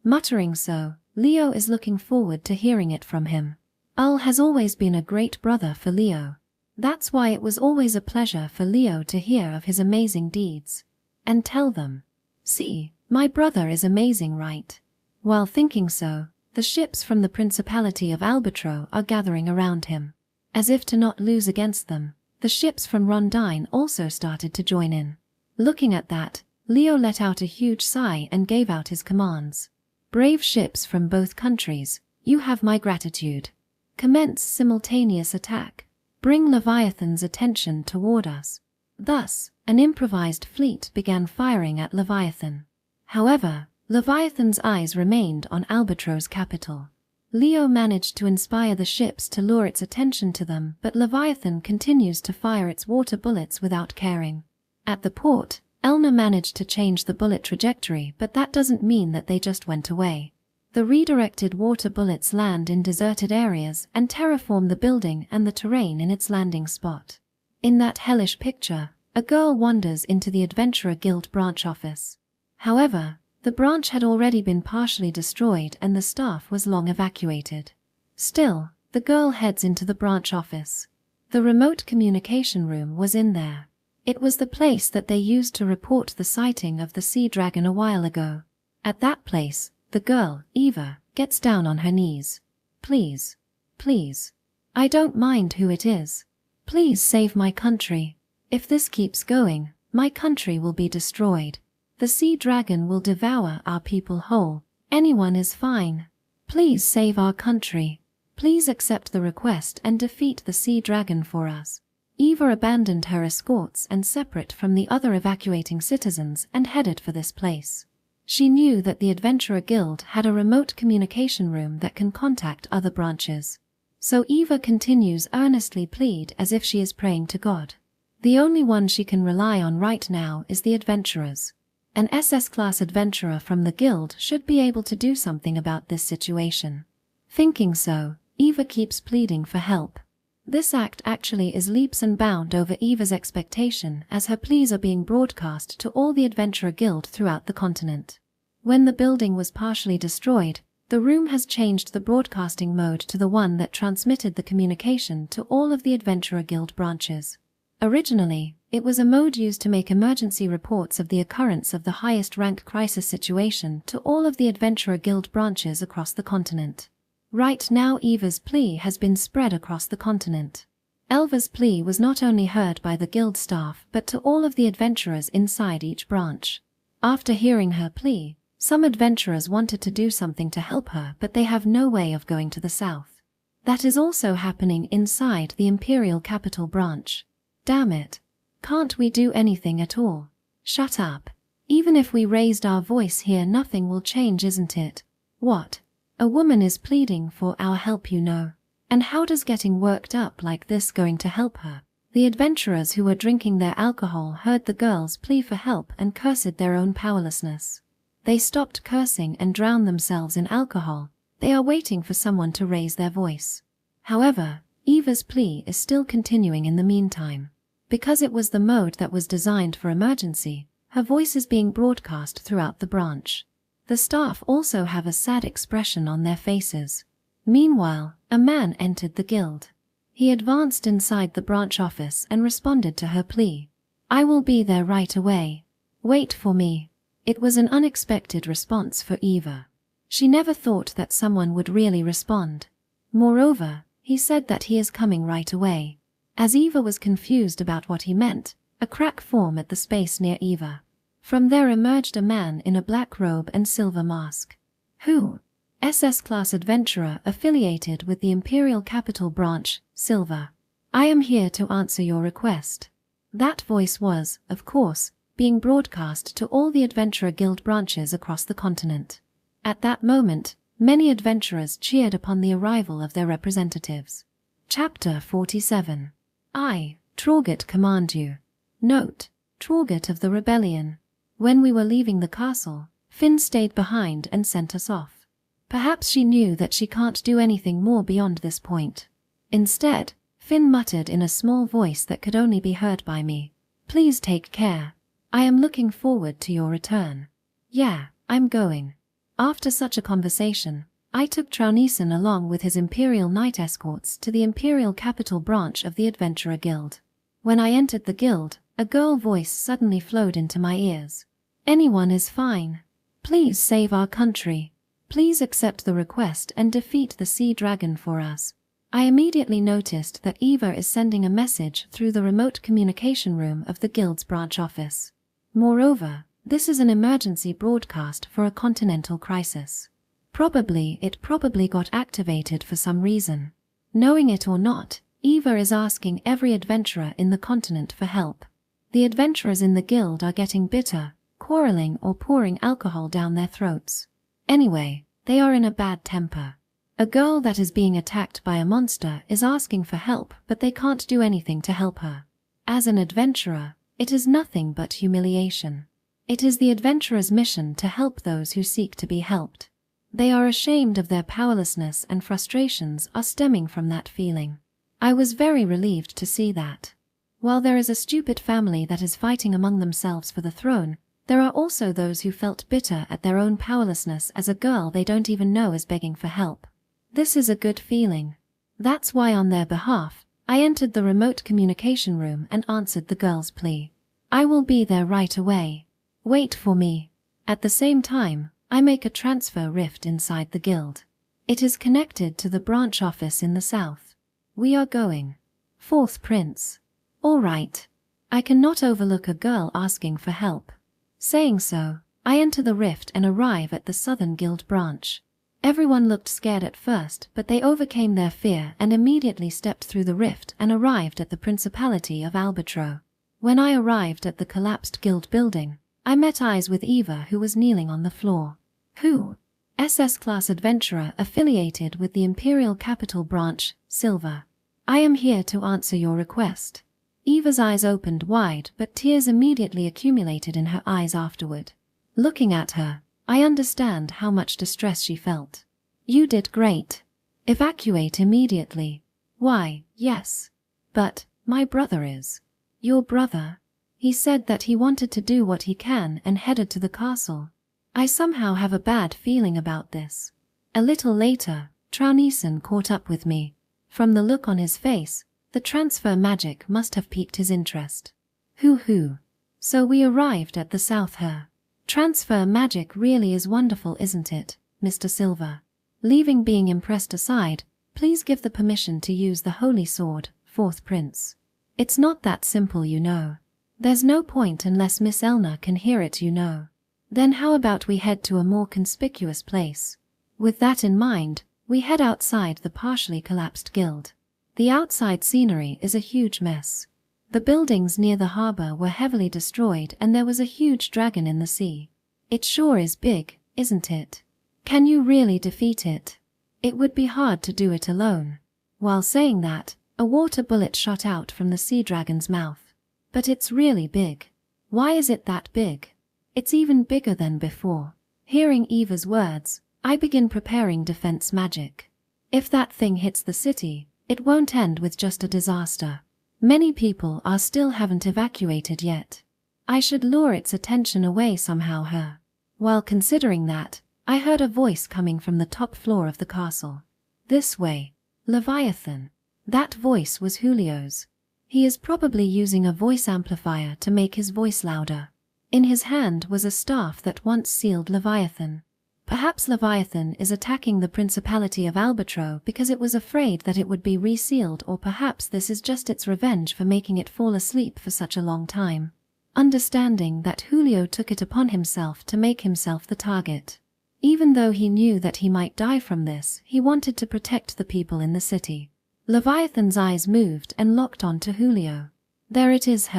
Muttering so, Leo is looking forward to hearing it from him. Has always been a great brother for Leo. That's why it was always a pleasure for Leo to hear of his amazing deeds. And tell them. See, my brother is amazing, right? While thinking so, the ships from the Principality of Albatro are gathering around him. As if to not lose against them, the ships from Rondine also started to join in. Looking at that, Leo let out a huge sigh and gave out his commands. Brave ships from both countries, you have my gratitude. Commence simultaneous attack. Bring Leviathan's attention toward us. Thus, an improvised fleet began firing at Leviathan. However, Leviathan's eyes remained on Albatro's capital. Leo managed to inspire the ships to lure its attention to them, but Leviathan continues to fire its water bullets without caring. At the port, Elna managed to change the bullet trajectory, but that doesn't mean that they just went away. The redirected water bullets land in deserted areas and terraform the building and the terrain in its landing spot. In that hellish picture, a girl wanders into the Adventurer Guild branch office. However, the branch had already been partially destroyed and the staff was long evacuated. Still, the girl heads into the branch office. The remote communication room was in there. It was the place that they used to report the sighting of the sea dragon a while ago. At that place, the girl, Eva, gets down on her knees. Please. I don't mind who it is. Please save my country. If this keeps going, my country will be destroyed. The sea dragon will devour our people whole. Anyone is fine. Please save our country. Please accept the request and defeat the sea dragon for us. Eva abandoned her escorts and separate from the other evacuating citizens and headed for this place. She knew that the Adventurer Guild had a remote communication room that can contact other branches. So Eva continues earnestly plead as if she is praying to God. The only one she can rely on right now is the adventurers. An SS-class adventurer from the guild should be able to do something about this situation. Thinking so, Eva keeps pleading for help. This act actually is leaps and bounds over Eva's expectation, as her pleas are being broadcast to all the Adventurer Guild throughout the continent. When the building was partially destroyed, the room has changed the broadcasting mode to the one that transmitted the communication to all of the Adventurer Guild branches. Originally, it was a mode used to make emergency reports of the occurrence of the highest rank crisis situation to all of the Adventurer Guild branches across the continent. Right now Eva's plea has been spread across the continent. Elva's plea was not only heard by the guild staff but to all of the adventurers inside each branch. After hearing her plea, some adventurers wanted to do something to help her, but they have no way of going to the south. That is also happening inside the Imperial Capital branch. Damn it. Can't we do anything at all? Shut up. Even if we raised our voice here, nothing will change, isn't it? What? A woman is pleading for our help, you know. And how does getting worked up like this going to help her? The adventurers who were drinking their alcohol heard the girl's plea for help and cursed their own powerlessness. They stopped cursing and drowned themselves in alcohol. They are waiting for someone to raise their voice. However, Eva's plea is still continuing in the meantime. Because it was the mode that was designed for emergency, her voice is being broadcast throughout the branch. The staff also have a sad expression on their faces. Meanwhile, a man entered the guild. He advanced inside the branch office and responded to her plea. "I will be there right away. Wait for me." It was an unexpected response for Eva. She never thought that someone would really respond. Moreover, he said that he is coming right away. As Eva was confused about what he meant, a crack formed at the space near Eva. From there emerged a man in a black robe and silver mask. Who? SS-class adventurer affiliated with the Imperial Capital Branch, Silver. "I am here to answer your request." That voice was, of course, being broadcast to all the Adventurer Guild branches across the continent. At that moment, many adventurers cheered upon the arrival of their representatives. Chapter 47. I, Troit, command you. Note: Troit of the Rebellion. When we were leaving the castle, Finn stayed behind and sent us off. Perhaps she knew that she can't do anything more beyond this point. Instead, Finn muttered in a small voice that could only be heard by me. "Please take care. I am looking forward to your return." "Yeah, I'm going." After such a conversation, I took Trout along with his Imperial Knight escorts to the Imperial Capital Branch of the Adventurer Guild. When I entered the guild, a girl voice suddenly flowed into my ears. "Anyone is fine. Please save our country. Please accept the request and defeat the sea dragon for us." I immediately noticed that Eva is sending a message through the remote communication room of the guild's branch office. Moreover, this is an emergency broadcast for a continental crisis. It probably got activated for some reason. Knowing it or not, Eva is asking every adventurer in the continent for help. The adventurers in the guild are getting bitter, quarreling or pouring alcohol down their throats. Anyway, they are in a bad temper. A girl that is being attacked by a monster is asking for help, but they can't do anything to help her. As an adventurer, it is nothing but humiliation. It is the adventurer's mission to help those who seek to be helped. They are ashamed of their powerlessness and frustrations are stemming from that feeling. I was very relieved to see that. While there is a stupid family that is fighting among themselves for the throne, there are also those who felt bitter at their own powerlessness as a girl they don't even know is begging for help. This is a good feeling. That's why on their behalf, I entered the remote communication room and answered the girl's plea. "I will be there right away. Wait for me." At the same time, I make a transfer rift inside the guild. It is connected to the branch office in the south. We are going. Fourth Prince. All right. I cannot overlook a girl asking for help. Saying so, I enter the rift and arrive at the southern guild branch. Everyone looked scared at first, but they overcame their fear and immediately stepped through the rift and arrived at the Principality of Albatro. When I arrived at the collapsed guild building, I met eyes with Eva, who was kneeling on the floor. Who? SS-class adventurer affiliated with the Imperial Capital Branch, Silver. "I am here to answer your request." Eva's eyes opened wide, but tears immediately accumulated in her eyes afterward. Looking at her, I understand how much distress she felt. "You did great. Evacuate immediately." "Why, yes. But, my brother is." "Your brother?" "He said that he wanted to do what he can and headed to the castle." I somehow have a bad feeling about this. A little later, Trout caught up with me. From the look on his face, the transfer magic must have piqued his interest. Hoo. So we arrived at the South Her. Transfer magic really is wonderful, isn't it, Mr. Silver? Leaving being impressed aside, please give the permission to use the Holy Sword, Fourth Prince. It's not that simple, you know. There's no point unless Miss Elna can hear it, you know. Then how about we head to a more conspicuous place? With that in mind, we head outside the partially collapsed guild. The outside scenery is a huge mess. The buildings near the harbor were heavily destroyed and there was a huge dragon in the sea. It sure is big, isn't it? Can you really defeat it? It would be hard to do it alone. While saying that, a water bullet shot out from the sea dragon's mouth. But it's really big. Why is it that big? It's even bigger than before. Hearing Eva's words, I begin preparing defense magic. If that thing hits the city, it won't end with just a disaster. Many people are still haven't evacuated yet. I should lure its attention away somehow. While considering that, I heard a voice coming from the top floor of the castle. This way. Leviathan. That voice was Julio's. He is probably using a voice amplifier to make his voice louder. In his hand was a staff that once sealed Leviathan. Perhaps Leviathan is attacking the Principality of Albatro because it was afraid that it would be resealed, or perhaps this is just its revenge for making it fall asleep for such a long time. Understanding that Julio took it upon himself to make himself the target. Even though he knew that he might die from this, he wanted to protect the people in the city. Leviathan's eyes moved and locked on to Julio. There it is,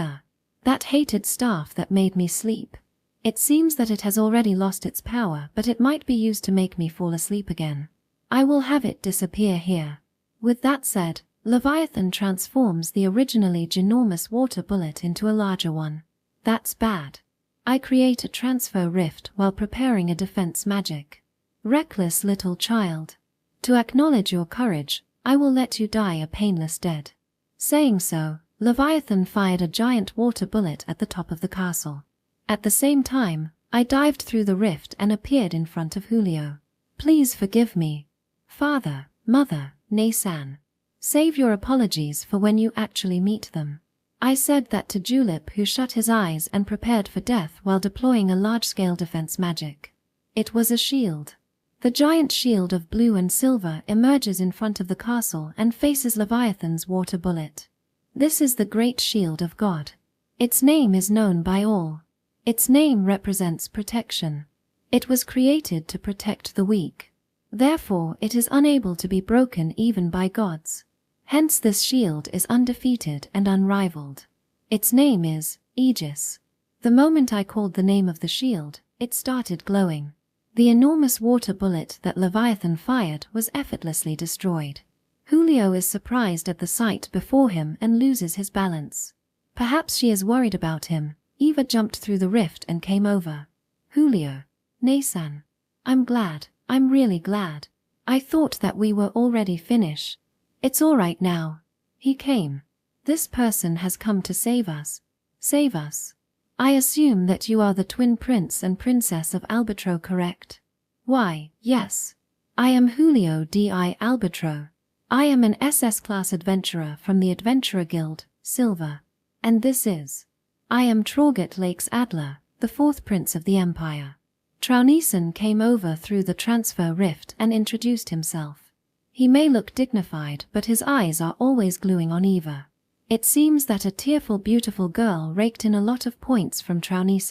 that hated staff that made me sleep. It seems that it has already lost its power, but it might be used to make me fall asleep again. I will have it disappear here. With that said, Leviathan transforms the originally ginormous water bullet into a larger one. That's bad. I create a transfer rift while preparing a defense magic. Reckless little child. To acknowledge your courage, I will let you die a painless death. Saying so, Leviathan fired a giant water bullet at the top of the castle. At the same time, I dived through the rift and appeared in front of Julio. Please forgive me. Father, Mother, Nasan. Save your apologies for when you actually meet them. I said that to Julep, who shut his eyes and prepared for death while deploying a large-scale defense magic. It was a shield. The giant shield of blue and silver emerges in front of the castle and faces Leviathan's water bullet. This is the Great Shield of God. Its name is known by all. Its name represents protection. It was created to protect the weak. Therefore, it is unable to be broken even by gods. Hence this shield is undefeated and unrivaled. Its name is Aegis. The moment I called the name of the shield, it started glowing. The enormous water bullet that Leviathan fired was effortlessly destroyed. Julio is surprised at the sight before him and loses his balance. Perhaps she is worried about him. Eva jumped through the rift and came over. Julio. Nasan. I'm glad. I'm really glad. I thought that we were already finished. It's all right now. He came. This person has come to save us. Save us. I assume that you are the twin prince and princess of Albatro, correct? Why, yes. I am Julio.The Albatro. I am an SS-class adventurer from the Adventurer Guild, Silver. And this is... I am Troit, the fourth prince of the Empire. Trout came over through the transfer rift and introduced himself. He may look dignified, but his eyes are always gluing on Eva. It seems that a tearful beautiful girl raked in a lot of points from Trout.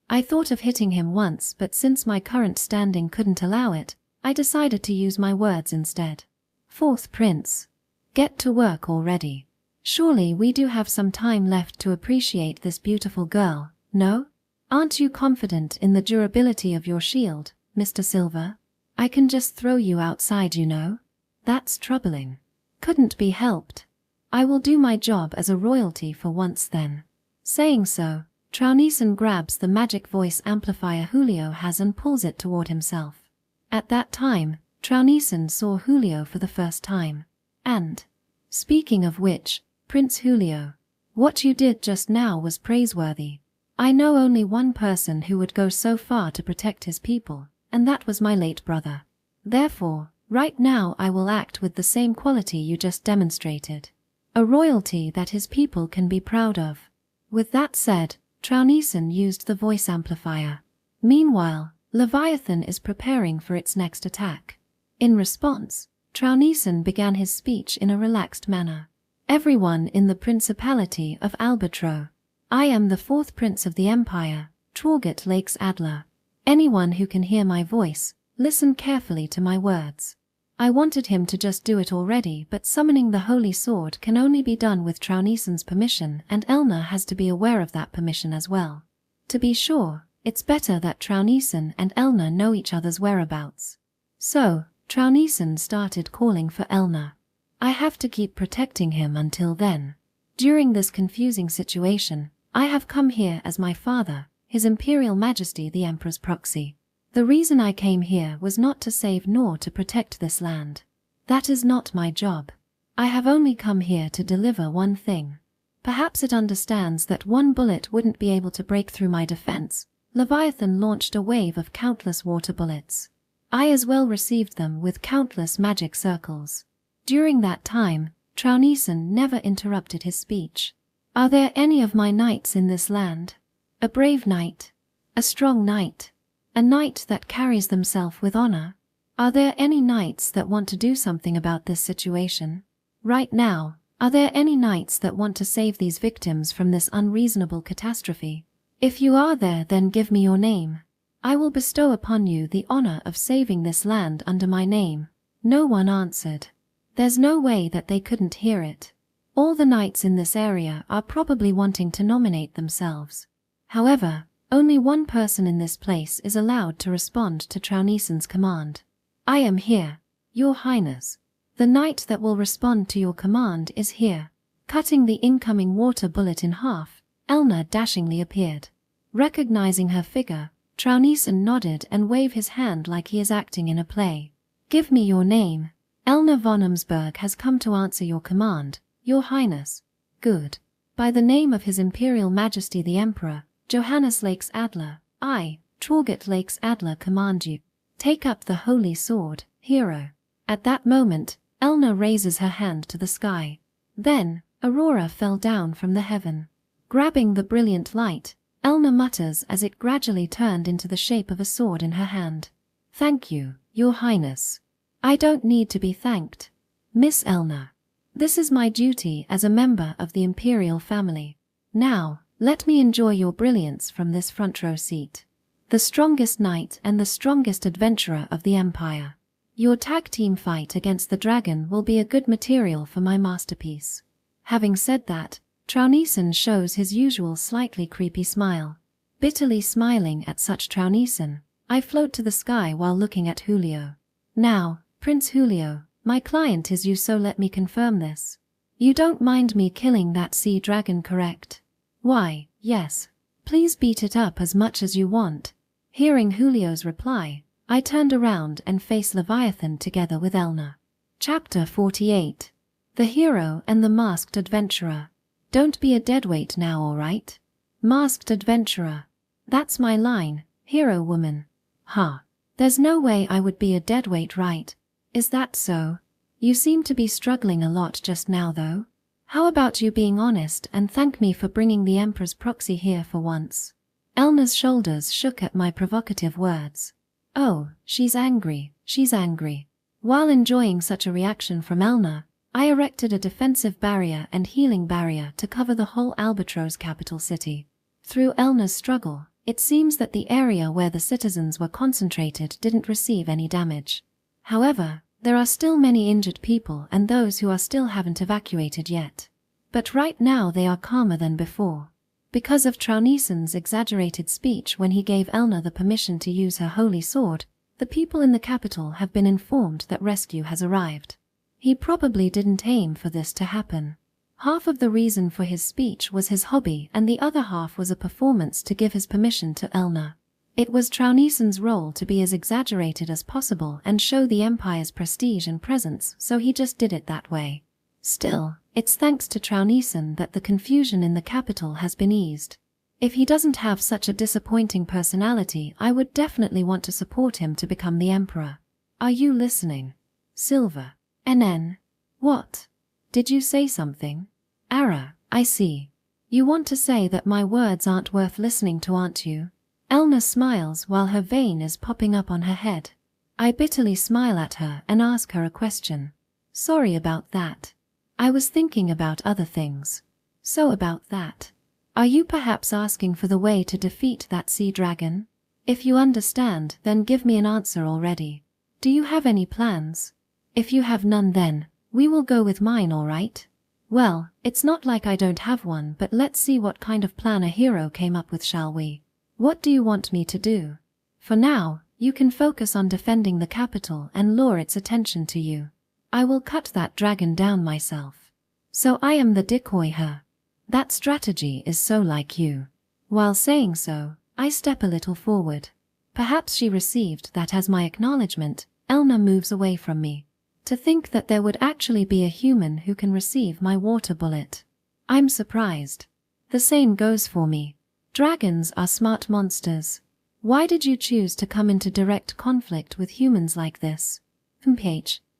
I thought of hitting him once, but since my current standing couldn't allow it, I decided to use my words instead. Fourth prince. Get to work already. Surely we do have some time left to appreciate this beautiful girl, no? Aren't you confident in the durability of your shield, Mr. Silver? I can just throw you outside, you know. That's troubling. Couldn't be helped. I will do my job as a royalty for once then. Saying so, Trout grabs the magic voice amplifier Julio has and pulls it toward himself. At that time, Trout saw Julio for the first time. And, speaking of which, Prince Julio, what you did just now was praiseworthy. I know only one person who would go so far to protect his people, and that was my late brother. Therefore, right now I will act with the same quality you just demonstrated. A royalty that his people can be proud of. With that said, Trout used the voice amplifier. Meanwhile, Leviathan is preparing for its next attack. In response, Trout began his speech in a relaxed manner. Everyone in the Principality of Albatro. I am the fourth prince of the Empire, Troit. Anyone who can hear my voice, listen carefully to my words. I wanted him to just do it already, but summoning the holy sword can only be done with Traunison's permission, and Elna has to be aware of that permission as well. To be sure, it's better that Traunison and Elna know each other's whereabouts. So, Traunison started calling for Elna. I have to keep protecting him until then. During this confusing situation, I have come here as my father, His Imperial Majesty the Emperor's proxy. The reason I came here was not to save nor to protect this land. That is not my job. I have only come here to deliver one thing. Perhaps it understands that one bullet wouldn't be able to break through my defense. Leviathan launched a wave of countless water bullets. I as well received them with countless magic circles. During that time, Traunison never interrupted his speech. Are there any of my knights in this land? A brave knight? A strong knight? A knight that carries themselves with honor? Are there any knights that want to do something about this situation? Right now, are there any knights that want to save these victims from this unreasonable catastrophe? If you are there, then give me your name. I will bestow upon you the honor of saving this land under my name. No one answered. There's no way that they couldn't hear it. All the knights in this area are probably wanting to nominate themselves. However, only one person in this place is allowed to respond to Traunison's command. I am here, Your Highness. The knight that will respond to your command is here. Cutting the incoming water bullet in half, Elna dashingly appeared. Recognizing her figure, Traunison nodded and waved his hand like he is acting in a play. Give me your name. Elna von Umsberg has come to answer your command, Your Highness. Good. By the name of His Imperial Majesty the Emperor, Johannes Lakes Adler, I, Torget Lakes Adler, command you. Take up the holy sword, hero. At that moment, Elna raises her hand to the sky. Then, Aurora fell down from the heaven. Grabbing the brilliant light, Elna mutters as it gradually turned into the shape of a sword in her hand. Thank you, Your Highness. I don't need to be thanked. Miss Elna. This is my duty as a member of the Imperial family. Now, let me enjoy your brilliance from this front row seat. The strongest knight and the strongest adventurer of the Empire. Your tag team fight against the dragon will be a good material for my masterpiece. Having said that, Traunison shows his usual slightly creepy smile. Bitterly smiling at such Traunison, I float to the sky while looking at Julio. Now, Prince Julio, my client is you, so let me confirm this. You don't mind me killing that sea dragon, correct? Why, yes. Please beat it up as much as you want. Hearing Julio's reply, I turned around and faced Leviathan together with Elna. Chapter 48. The Hero and the Masked Adventurer. Don't be a deadweight now, alright? Masked Adventurer. That's my line, hero woman. Huh. There's no way I would be a deadweight, right? Is that so? You seem to be struggling a lot just now, though. How about you being honest and thank me for bringing the Emperor's proxy here for once? Elna's shoulders shook at my provocative words. Oh, she's angry, she's angry. While enjoying such a reaction from Elna, I erected a defensive barrier and healing barrier to cover the whole Albatro's capital city. Through Elna's struggle, it seems that the area where the citizens were concentrated didn't receive any damage. However, there are still many injured people and those who are still haven't evacuated yet. But right now they are calmer than before. Because of Traunison's exaggerated speech when he gave Elna the permission to use her holy sword, the people in the capital have been informed that rescue has arrived. He probably didn't aim for this to happen. Half of the reason for his speech was his hobby and the other half was a performance to give his permission to Elna. It was Traunison's role to be as exaggerated as possible and show the Empire's prestige and presence, so he just did it that way. Still, it's thanks to Traunison that the confusion in the capital has been eased. If he doesn't have such a disappointing personality, I would definitely want to support him to become the Emperor. Are you listening? Silver. NN. What? Did you say something? Ara, I see. You want to say that my words aren't worth listening to, aren't you? Elna smiles while her vein is popping up on her head. I bitterly smile at her and ask her a question. Sorry about that. I was thinking about other things. So about that. Are you perhaps asking for the way to defeat that sea dragon? If you understand, then give me an answer already. Do you have any plans? If you have none then, we will go with mine, all right? Well, it's not like I don't have one, but let's see what kind of plan a hero came up with, shall we? What do you want me to do? For now, you can focus on defending the capital and lure its attention to you. I will cut that dragon down myself. So I am the decoy her. That strategy is so like you. While saying so, I step a little forward. Perhaps she received that as my acknowledgement. Elna moves away from me. To think that there would actually be a human who can receive my water bullet. I'm surprised. The same goes for me. Dragons are smart monsters. Why did you choose to come into direct conflict with humans like this?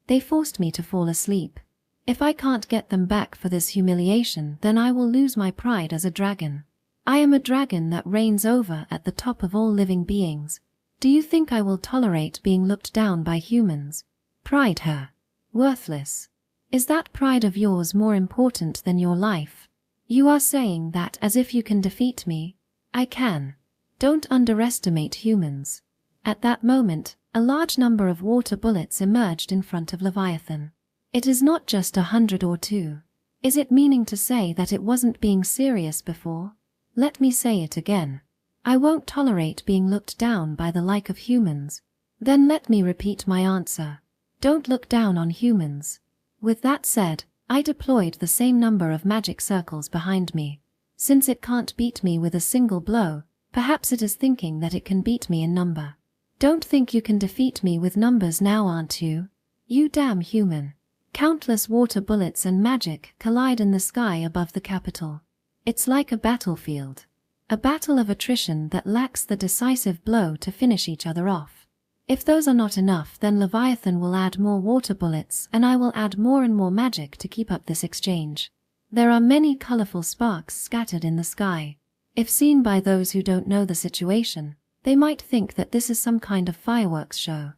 They forced me to fall asleep. If I can't get them back for this humiliation, then I will lose my pride as a dragon. I am a dragon that reigns over at the top of all living beings. Do you think I will tolerate being looked down by humans? Pride her. Worthless. Is that pride of yours more important than your life? You are saying that as if you can defeat me? I can. Don't underestimate humans. At that moment, a large number of water bullets emerged in front of Leviathan. It is not just 100 or 2. Is it meaning to say that it wasn't being serious before? Let me say it again. I won't tolerate being looked down by the like of humans. Then let me repeat my answer. Don't look down on humans. With that said, I deployed the same number of magic circles behind me. Since it can't beat me with a single blow, perhaps it is thinking that it can beat me in number. Don't think you can defeat me with numbers now, aren't you? You damn human. Countless water bullets and magic collide in the sky above the capital. It's like a battlefield. A battle of attrition that lacks the decisive blow to finish each other off. If those are not enough, then Leviathan will add more water bullets and I will add more and more magic to keep up this exchange. There are many colorful sparks scattered in the sky. If seen by those who don't know the situation, they might think that this is some kind of fireworks show.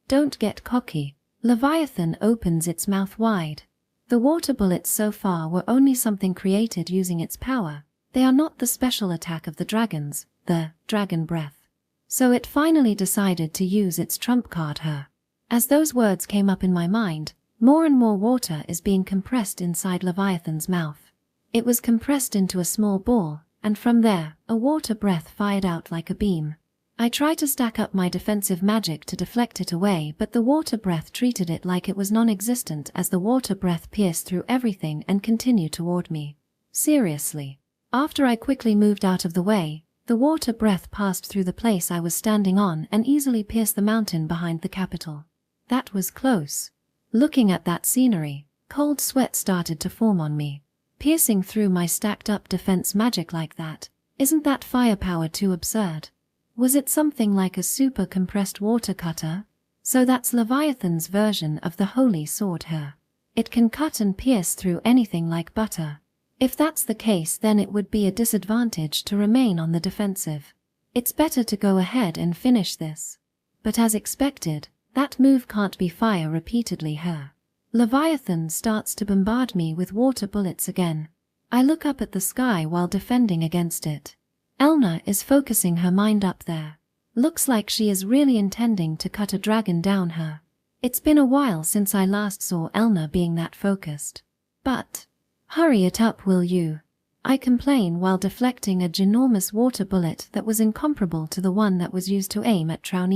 Don't get cocky. Leviathan opens its mouth wide. The water bullets so far were only something created using its power. They are not the special attack of the dragons, the dragon breath. So it finally decided to use its trump card, her. As those words came up in my mind, more and more water is being compressed inside Leviathan's mouth. It was compressed into a small ball, and from there, a water breath fired out like a beam. I tried to stack up my defensive magic to deflect it away, but the water breath treated it like it was non-existent as the water breath pierced through everything and continued toward me. Seriously. After I quickly moved out of the way, the water breath passed through the place I was standing on and easily pierced the mountain behind the capital. That was close. Looking at that scenery, cold sweat started to form on me. Piercing through my stacked-up defense magic like that, isn't that firepower too absurd? Was it something like a super compressed water cutter? So that's Leviathan's version of the holy sword, her. It can cut and pierce through anything like butter. If that's the case, then it would be a disadvantage to remain on the defensive. It's better to go ahead and finish this. But as expected, that move can't be fire repeatedly, her. Leviathan starts to bombard me with water bullets again. I look up at the sky while defending against it. Elna is focusing her mind up there. Looks like she is really intending to cut a dragon down, her. It's been a while since I last saw Elna being that focused. But, hurry it up, will you? I complain while deflecting a ginormous water bullet that was incomparable to the one that was used to aim at Trout.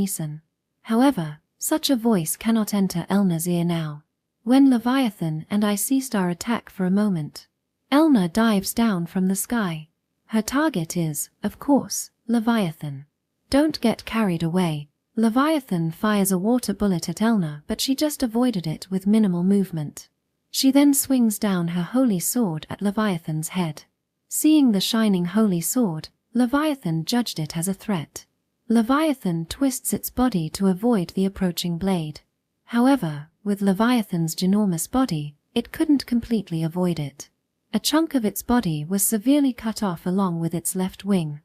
However, such a voice cannot enter Elna's ear now. When Leviathan and I ceased our attack for a moment, Elna dives down from the sky. Her target is, of course, Leviathan. Don't get carried away. Leviathan fires a water bullet at Elna, but she just avoided it with minimal movement. She then swings down her holy sword at Leviathan's head. Seeing the shining holy sword, Leviathan judged it as a threat. Leviathan twists its body to avoid the approaching blade. However, with Leviathan's ginormous body, it couldn't completely avoid it. A chunk of its body was severely cut off along with its left wing.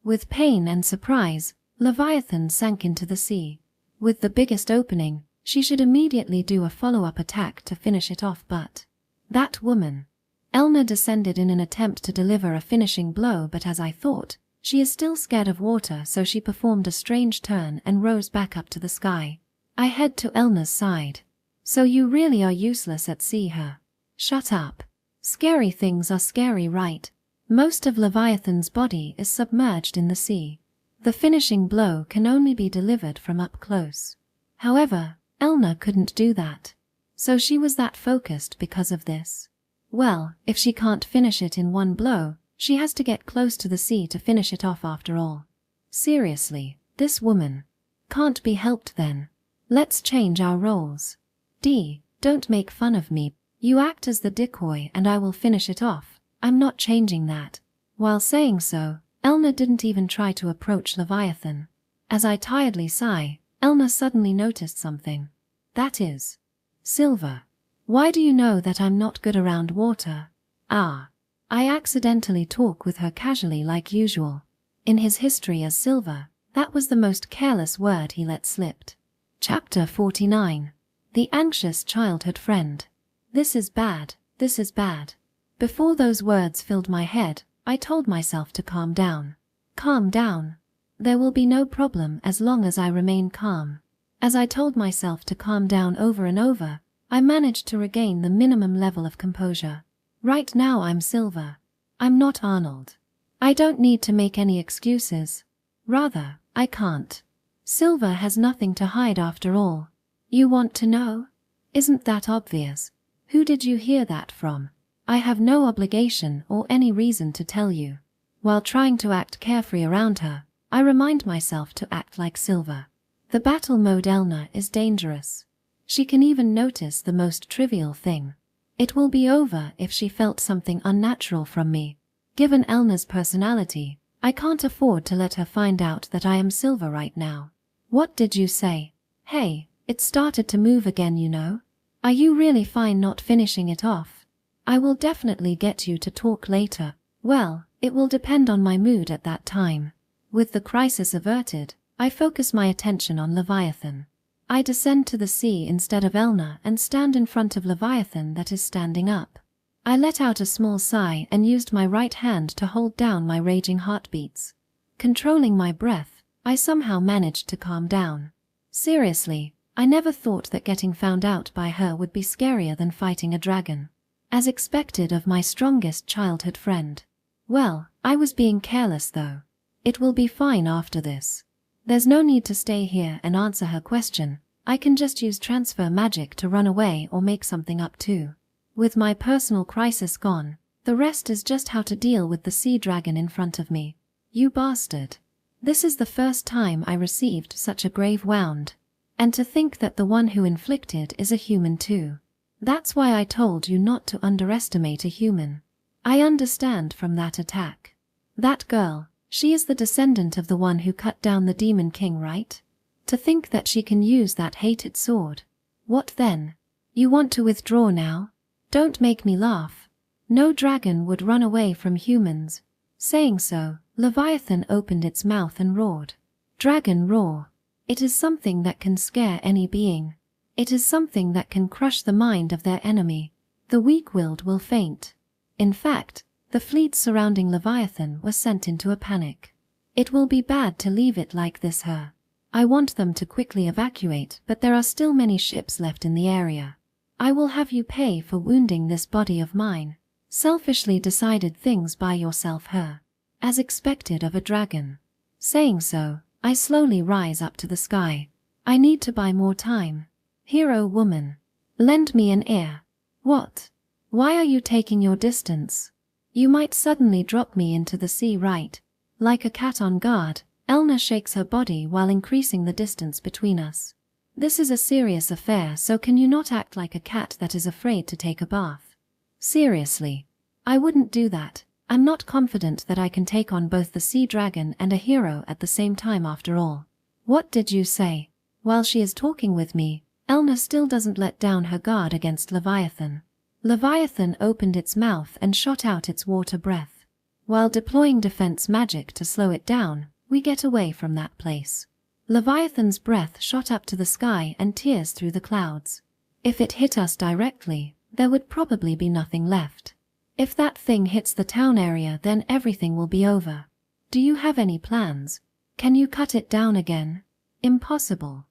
With pain and surprise, Leviathan sank into the sea. With the biggest opening, she should immediately do a follow-up attack to finish it off, but that woman. Elna descended in an attempt to deliver a finishing blow, but as I thought, she is still scared of water, so she performed a strange turn and rose back up to the sky. I head to Elna's side. So you really are useless at sea, huh? Shut up. Scary things are scary, right? Most of Leviathan's body is submerged in the sea. The finishing blow can only be delivered from up close. However, Elna couldn't do that. So she was that focused because of this. Well, if she can't finish it in one blow, she has to get close to the sea to finish it off after all. Seriously, this woman. Can't be helped then. Let's change our roles. D, don't make fun of me. You act as the decoy and I will finish it off. I'm not changing that. While saying so, Elna didn't even try to approach Leviathan. As I tiredly sigh, Elna suddenly noticed something. That is, Silver. Why do you know that I'm not good around water? Ah. I accidentally talk with her casually like usual. In his history as Silver, that was the most careless word he let slip. Chapter 49. The Anxious Childhood Friend. This is bad, this is bad. Before those words filled my head, I told myself to calm down. Calm down. There will be no problem as long as I remain calm. As I told myself to calm down over and over, I managed to regain the minimum level of composure. Right now I'm Silver. I'm not Arnold. I don't need to make any excuses. Rather, I can't. Silver has nothing to hide after all. You want to know? Isn't that obvious? Who did you hear that from? I have no obligation or any reason to tell you. While trying to act carefree around her, I remind myself to act like Silver. The battle mode Elna is dangerous. She can even notice the most trivial thing. It will be over if she felt something unnatural from me. Given Elna's personality, I can't afford to let her find out that I am Silver right now. What did you say? Hey, it started to move again, you know. Are you really fine not finishing it off? I will definitely get you to talk later. Well, it will depend on my mood at that time. With the crisis averted, I focus my attention on Leviathan. I descend to the sea instead of Elna and stand in front of Leviathan that is standing up. I let out a small sigh and used my right hand to hold down my raging heartbeats. Controlling my breath, I somehow managed to calm down. Seriously, I never thought that getting found out by her would be scarier than fighting a dragon. As expected of my strongest childhood friend. Well, I was being careless though. It will be fine after this. There's no need to stay here and answer her question. I can just use transfer magic to run away or make something up too. With my personal crisis gone, the rest is just how to deal with the sea dragon in front of me. You bastard. This is the first time I received such a grave wound. And to think that the one who inflicted is a human too. That's why I told you not to underestimate a human. I understand from that attack. That girl, she is the descendant of the one who cut down the Demon King, right? To think that she can use that hated sword. What then? You want to withdraw now? Don't make me laugh. No dragon would run away from humans. Saying so, Leviathan opened its mouth and roared. Dragon roar. It is something that can scare any being. It is something that can crush the mind of their enemy. The weak-willed will faint. In fact, the fleets surrounding Leviathan were sent into a panic. It will be bad to leave it like this here. I want them to quickly evacuate, but there are still many ships left in the area. I will have you pay for wounding this body of mine. Selfishly decided things by yourself her. As expected of a dragon. Saying so, I slowly rise up to the sky. I need to buy more time. Hero woman. Lend me an ear. What? Why are you taking your distance? You might suddenly drop me into the sea, right? Like a cat on guard, Elna shakes her body while increasing the distance between us. This is a serious affair, so can you not act like a cat that is afraid to take a bath? Seriously. I wouldn't do that. I'm not confident that I can take on both the sea dragon and a hero at the same time after all. What did you say? While she is talking with me, Elna still doesn't let down her guard against Leviathan. Leviathan opened its mouth and shot out its water breath. While deploying defense magic to slow it down, we get away from that place. Leviathan's breath shot up to the sky and tears through the clouds. If it hit us directly, there would probably be nothing left. If that thing hits the town area, then everything will be over. Do you have any plans? Can you cut it down again? Impossible.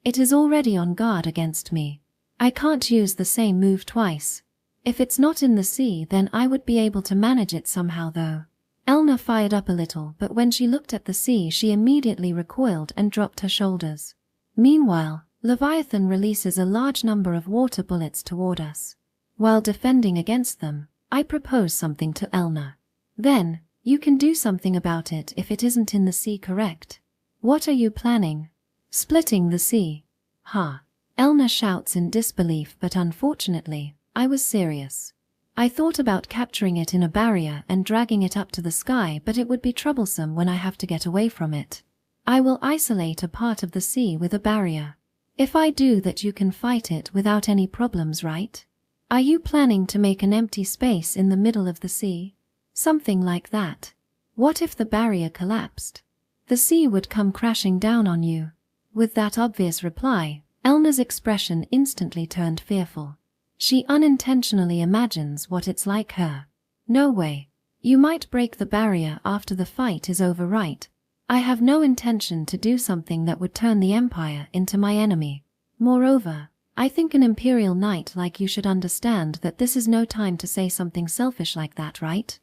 It is already on guard against me. I can't use the same move twice. If it's not in the sea, then I would be able to manage it somehow though. Elna fired up a little, but when she looked at the sea she immediately recoiled and dropped her shoulders. Meanwhile, Leviathan releases a large number of water bullets toward us. While defending against them, I propose something to Elna. Then, you can do something about it if it isn't in the sea, correct? What are you planning? Splitting the sea. Ha. Elna shouts in disbelief, but unfortunately, I was serious. I thought about capturing it in a barrier and dragging it up to the sky, but it would be troublesome when I have to get away from it. I will isolate a part of the sea with a barrier. If I do that, you can fight it without any problems, right? Are you planning to make an empty space in the middle of the sea? Something like that. What if the barrier collapsed? The sea would come crashing down on you. With that obvious reply, Elna's expression instantly turned fearful. She unintentionally imagines what it's like her. No way. You might break the barrier after the fight is over, right? I have no intention to do something that would turn the Empire into my enemy. Moreover, I think an Imperial Knight like you should understand that this is no time to say something selfish like that, right?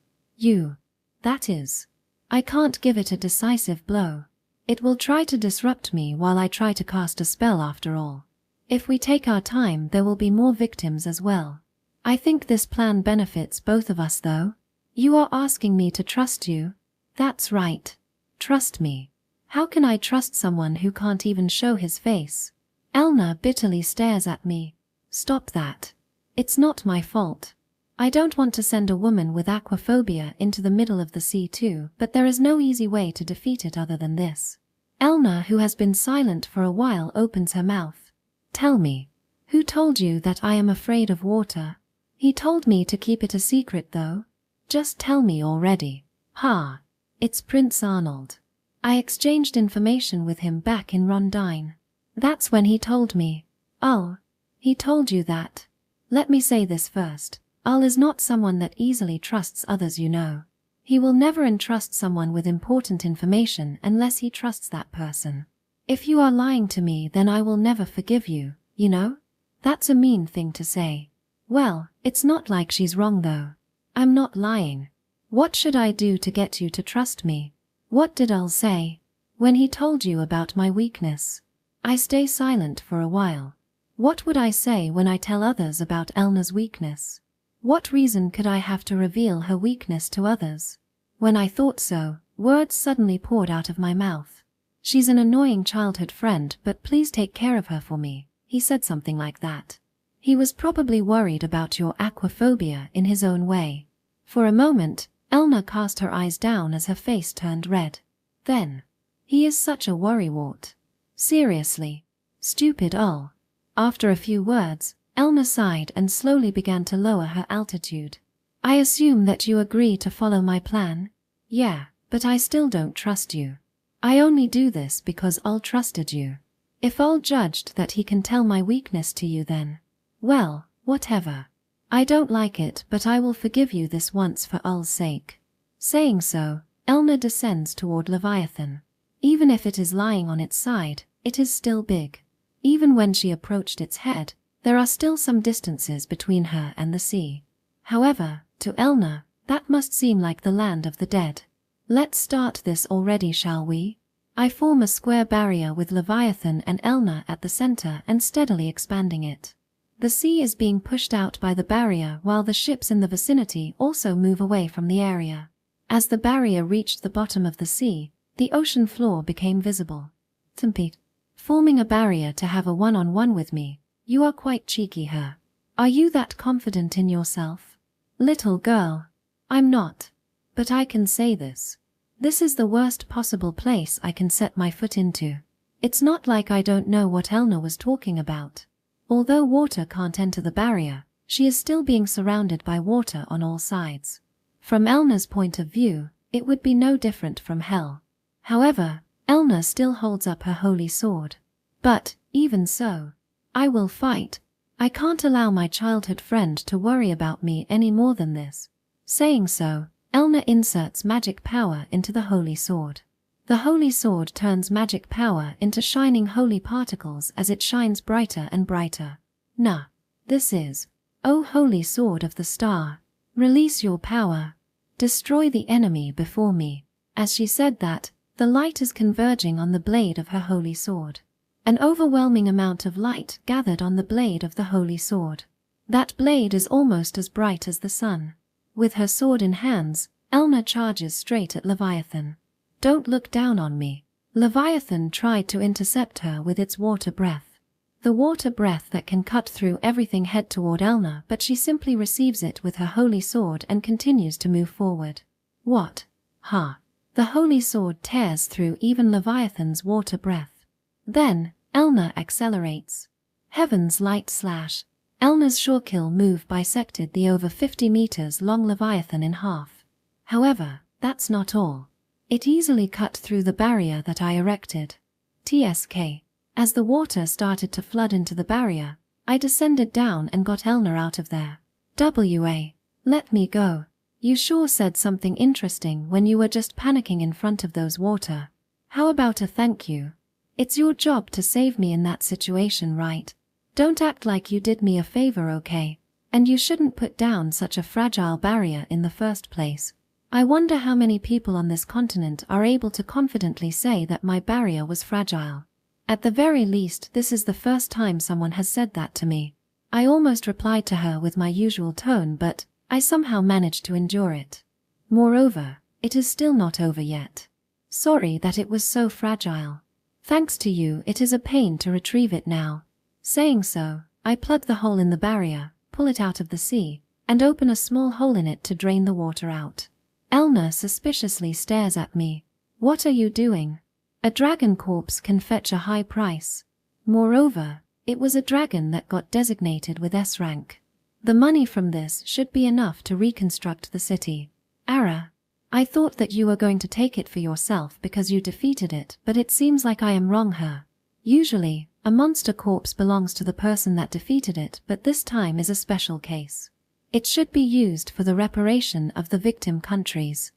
That is. I can't give it a decisive blow. It will try to disrupt me while I try to cast a spell after all. If we take our time, there will be more victims as well. I think this plan benefits both of us though. You are asking me to trust you? That's right. Trust me. How can I trust someone who can't even show his face? Elna bitterly stares at me. Stop that. It's not my fault. I don't want to send a woman with aquaphobia into the middle of the sea too, but there is no easy way to defeat it other than this. Elna, who has been silent for a while, opens her mouth. Tell me, who told you that I am afraid of water? He told me to keep it a secret though. Just tell me already. Ha. It's Prince Arnold. I exchanged information with him back in Rondine. That's when he told me. Oh. He told you that. Let me say this first. Al is not someone that easily trusts others, you know. He will never entrust someone with important information unless he trusts that person. If you are lying to me, then I will never forgive you, you know? That's a mean thing to say. Well, it's not like she's wrong though. I'm not lying. What should I do to get you to trust me? What did Al say? When he told you about my weakness? I stay silent for a while. What would I say when I tell others about Elna's weakness? What reason could I have to reveal her weakness to others? When I thought so, words suddenly poured out of my mouth. She's an annoying childhood friend, but please take care of her for me. He said something like that. He was probably worried about your aquaphobia in his own way. For a moment, Elna cast her eyes down as her face turned red. Then, he is such a worrywart. Seriously. Stupid Ul. After a few words, Elna sighed and slowly began to lower her altitude. I assume that you agree to follow my plan? Yeah, but I still don't trust you. I only do this because Ul trusted you. If Ul judged that he can tell my weakness to you, then, well, whatever. I don't like it, but I will forgive you this once for Ul's sake. Saying so, Elna descends toward Leviathan. Even if it is lying on its side, it is still big. Even when she approached its head, there are still some distances between her and the sea. However, to Elna, that must seem like the land of the dead. Let's start this already, shall we? I form a square barrier with Leviathan and Elna at the center and steadily expanding it. The sea is being pushed out by the barrier while the ships in the vicinity also move away from the area. As the barrier reached the bottom of the sea, the ocean floor became visible. Compete. Forming a barrier to have a one-on-one with me. You are quite cheeky, her. Are you that confident in yourself? Little girl. I'm not. But I can say this. This is the worst possible place I can set my foot into. It's not like I don't know what Elna was talking about. Although water can't enter the barrier, she is still being surrounded by water on all sides. From Elna's point of view, it would be no different from hell. However, Elna still holds up her holy sword. But, even so, I will fight. I can't allow my childhood friend to worry about me any more than this. Saying so, Elna inserts magic power into the holy sword. The holy sword turns magic power into shining holy particles as it shines brighter and brighter. Nah. This is, O holy sword of the star, release your power. Destroy the enemy before me. As she said that, the light is converging on the blade of her holy sword. An overwhelming amount of light gathered on the blade of the holy sword. That blade is almost as bright as the sun. With her sword in hands, Elna charges straight at Leviathan. Don't look down on me. Leviathan tried to intercept her with its water breath. The water breath that can cut through everything head toward Elna, but she simply receives it with her holy sword and continues to move forward. What? Ha! The holy sword tears through even Leviathan's water breath. Then, Elna accelerates. Heaven's light slash. Elna's surekill move bisected the over 50 meters long Leviathan in half. However, that's not all. It easily cut through the barrier that I erected. TSK. As the water started to flood into the barrier, I descended down and got Elna out of there. WA. Let me go. You sure said something interesting when you were just panicking in front of those water. How about a thank you? It's your job to save me in that situation, right? Don't act like you did me a favor, okay? And you shouldn't put down such a fragile barrier in the first place. I wonder how many people on this continent are able to confidently say that my barrier was fragile. At the very least, this is the first time someone has said that to me. I almost replied to her with my usual tone, but I somehow managed to endure it. Moreover, it is still not over yet. Sorry that it was so fragile. Thanks to you, it is a pain to retrieve it now. Saying so, I plug the hole in the barrier, pull it out of the sea, and open a small hole in it to drain the water out. Elna suspiciously stares at me. What are you doing? A dragon corpse can fetch a high price. Moreover, it was a dragon that got designated with S rank. The money from this should be enough to reconstruct the city. Ara, I thought that you were going to take it for yourself because you defeated it, but it seems like I am wrong here. Usually, a monster corpse belongs to the person that defeated it, but this time is a special case. It should be used for the reparation of the victim countries.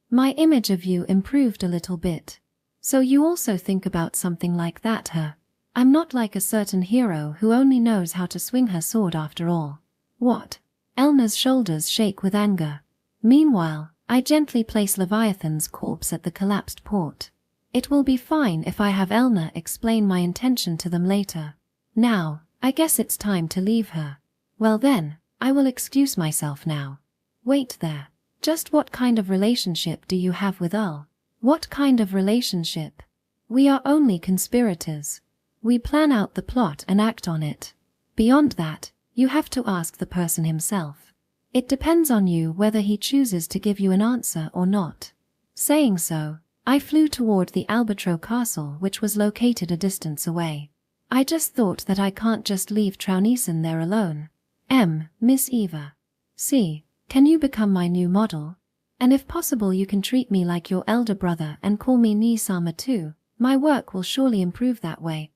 My image of you improved a little bit. So you also think about something like that, huh? I'm not like a certain hero who only knows how to swing her sword after all. What? Elna's shoulders shake with anger. Meanwhile, I gently place Leviathan's corpse at the collapsed port. It will be fine if I have Elna explain my intention to them later. Now, I guess it's time to leave her. Well then, I will excuse myself now. Wait there. Just what kind of relationship do you have with Earl? What kind of relationship? We are only conspirators. We plan out the plot and act on it. Beyond that, you have to ask the person himself. It depends on you whether he chooses to give you an answer or not. Saying so, I flew toward the Albatro castle, which was located a distance away. I just thought that I can't just leave Trounison there alone. Miss Eva. C. Can you become my new model? And if possible you can treat me like your elder brother and call me Nisama too. My work will surely improve that way.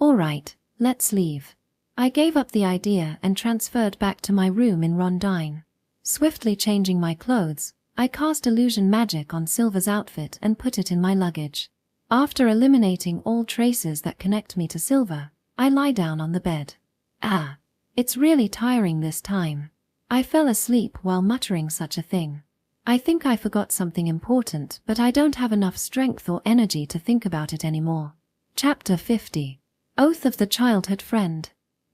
Alright, let's leave. I gave up the idea and transferred back to my room in Rondine. Swiftly changing my clothes, I cast illusion magic on Silver's outfit and put it in my luggage. After eliminating all traces that connect me to Silver, I lie down on the bed. It's really tiring this time. I fell asleep while muttering such a thing. I think I forgot something important, but I don't have enough strength or energy to think about it anymore. Chapter 50. Oath of the Childhood Friend.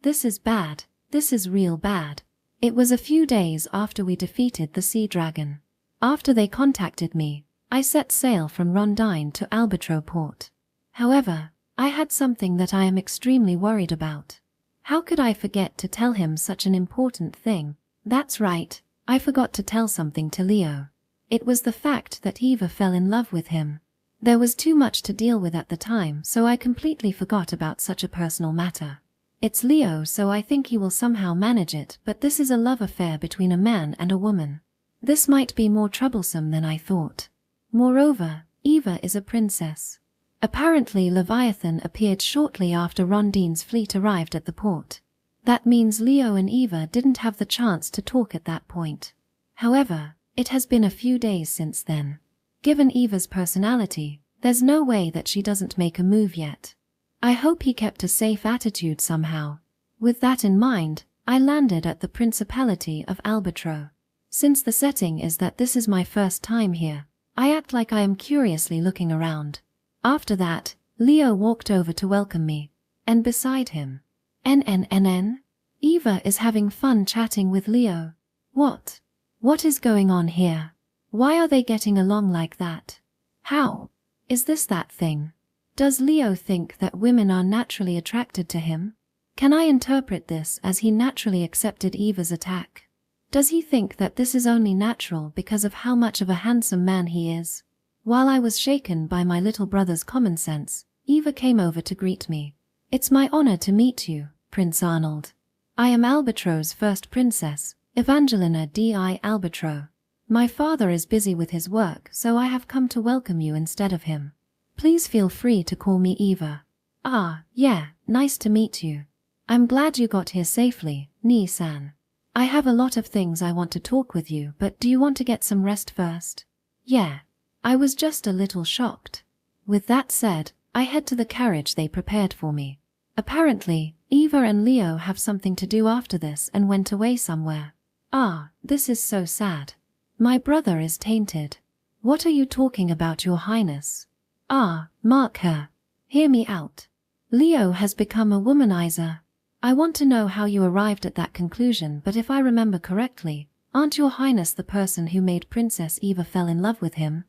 This is bad. This is real bad. It was a few days after we defeated the sea dragon. After they contacted me, I set sail from Rondine to Albatro port. However, I had something that I am extremely worried about. How could I forget to tell him such an important thing? That's right, I forgot to tell something to Leo. It was the fact that Eva fell in love with him. There was too much to deal with at the time, so I completely forgot about such a personal matter. It's Leo, so I think he will somehow manage it, but this is a love affair between a man and a woman. This might be more troublesome than I thought. Moreover, Eva is a princess. Apparently Leviathan appeared shortly after Rondine's fleet arrived at the port. That means Leo and Eva didn't have the chance to talk at that point. However, It has been a few days since then. Given Eva's personality, there's no way that she doesn't make a move yet. I hope he kept a safe attitude somehow. With that in mind, I landed at the Principality of Albatro. Since the setting is that this is my first time here, I act like I am curiously looking around. After that, Leo walked over to welcome me, and beside him, NNNN? Eva is having fun chatting with Leo. What? What is going on here? Why are they getting along like that? How? Is this that thing? Does Leo think that women are naturally attracted to him? Can I interpret this as he naturally accepted Eva's attack? Does he think that this is only natural because of how much of a handsome man he is? While I was shaken by my little brother's common sense, Eva came over to greet me. It's my honor to meet you, Prince Arnold. I am Albatro's first princess, Evangelina di Albatro. My father is busy with his work, so I have come to welcome you instead of him. Please feel free to call me Eva. Ah, yeah, nice to meet you. I'm glad you got here safely, Ni-san. I have a lot of things I want to talk with you, but do you want to get some rest first? Yeah. I was just a little shocked. With that said, I head to the carriage they prepared for me. Apparently, Eva and Leo have something to do after this and went away somewhere. Ah, this is so sad. My brother is tainted. What are you talking about, Your Highness? Ah, mark her. Hear me out. Leo has become a womanizer. I want to know how you arrived at that conclusion, but if I remember correctly, aren't Your Highness the person who made Princess Eva fell in love with him?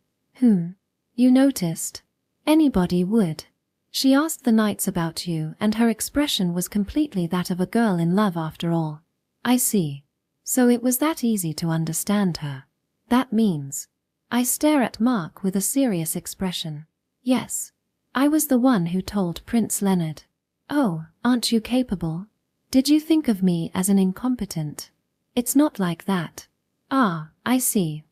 You noticed? Anybody would. She asked the knights about you, and her expression was completely that of a girl in love after all. I see. So it was that easy to understand her. That means. I stare at Mark with a serious expression. Yes. I was the one who told Prince Leonard. Oh, aren't you capable? Did you think of me as an incompetent? It's not like that. Ah, I see.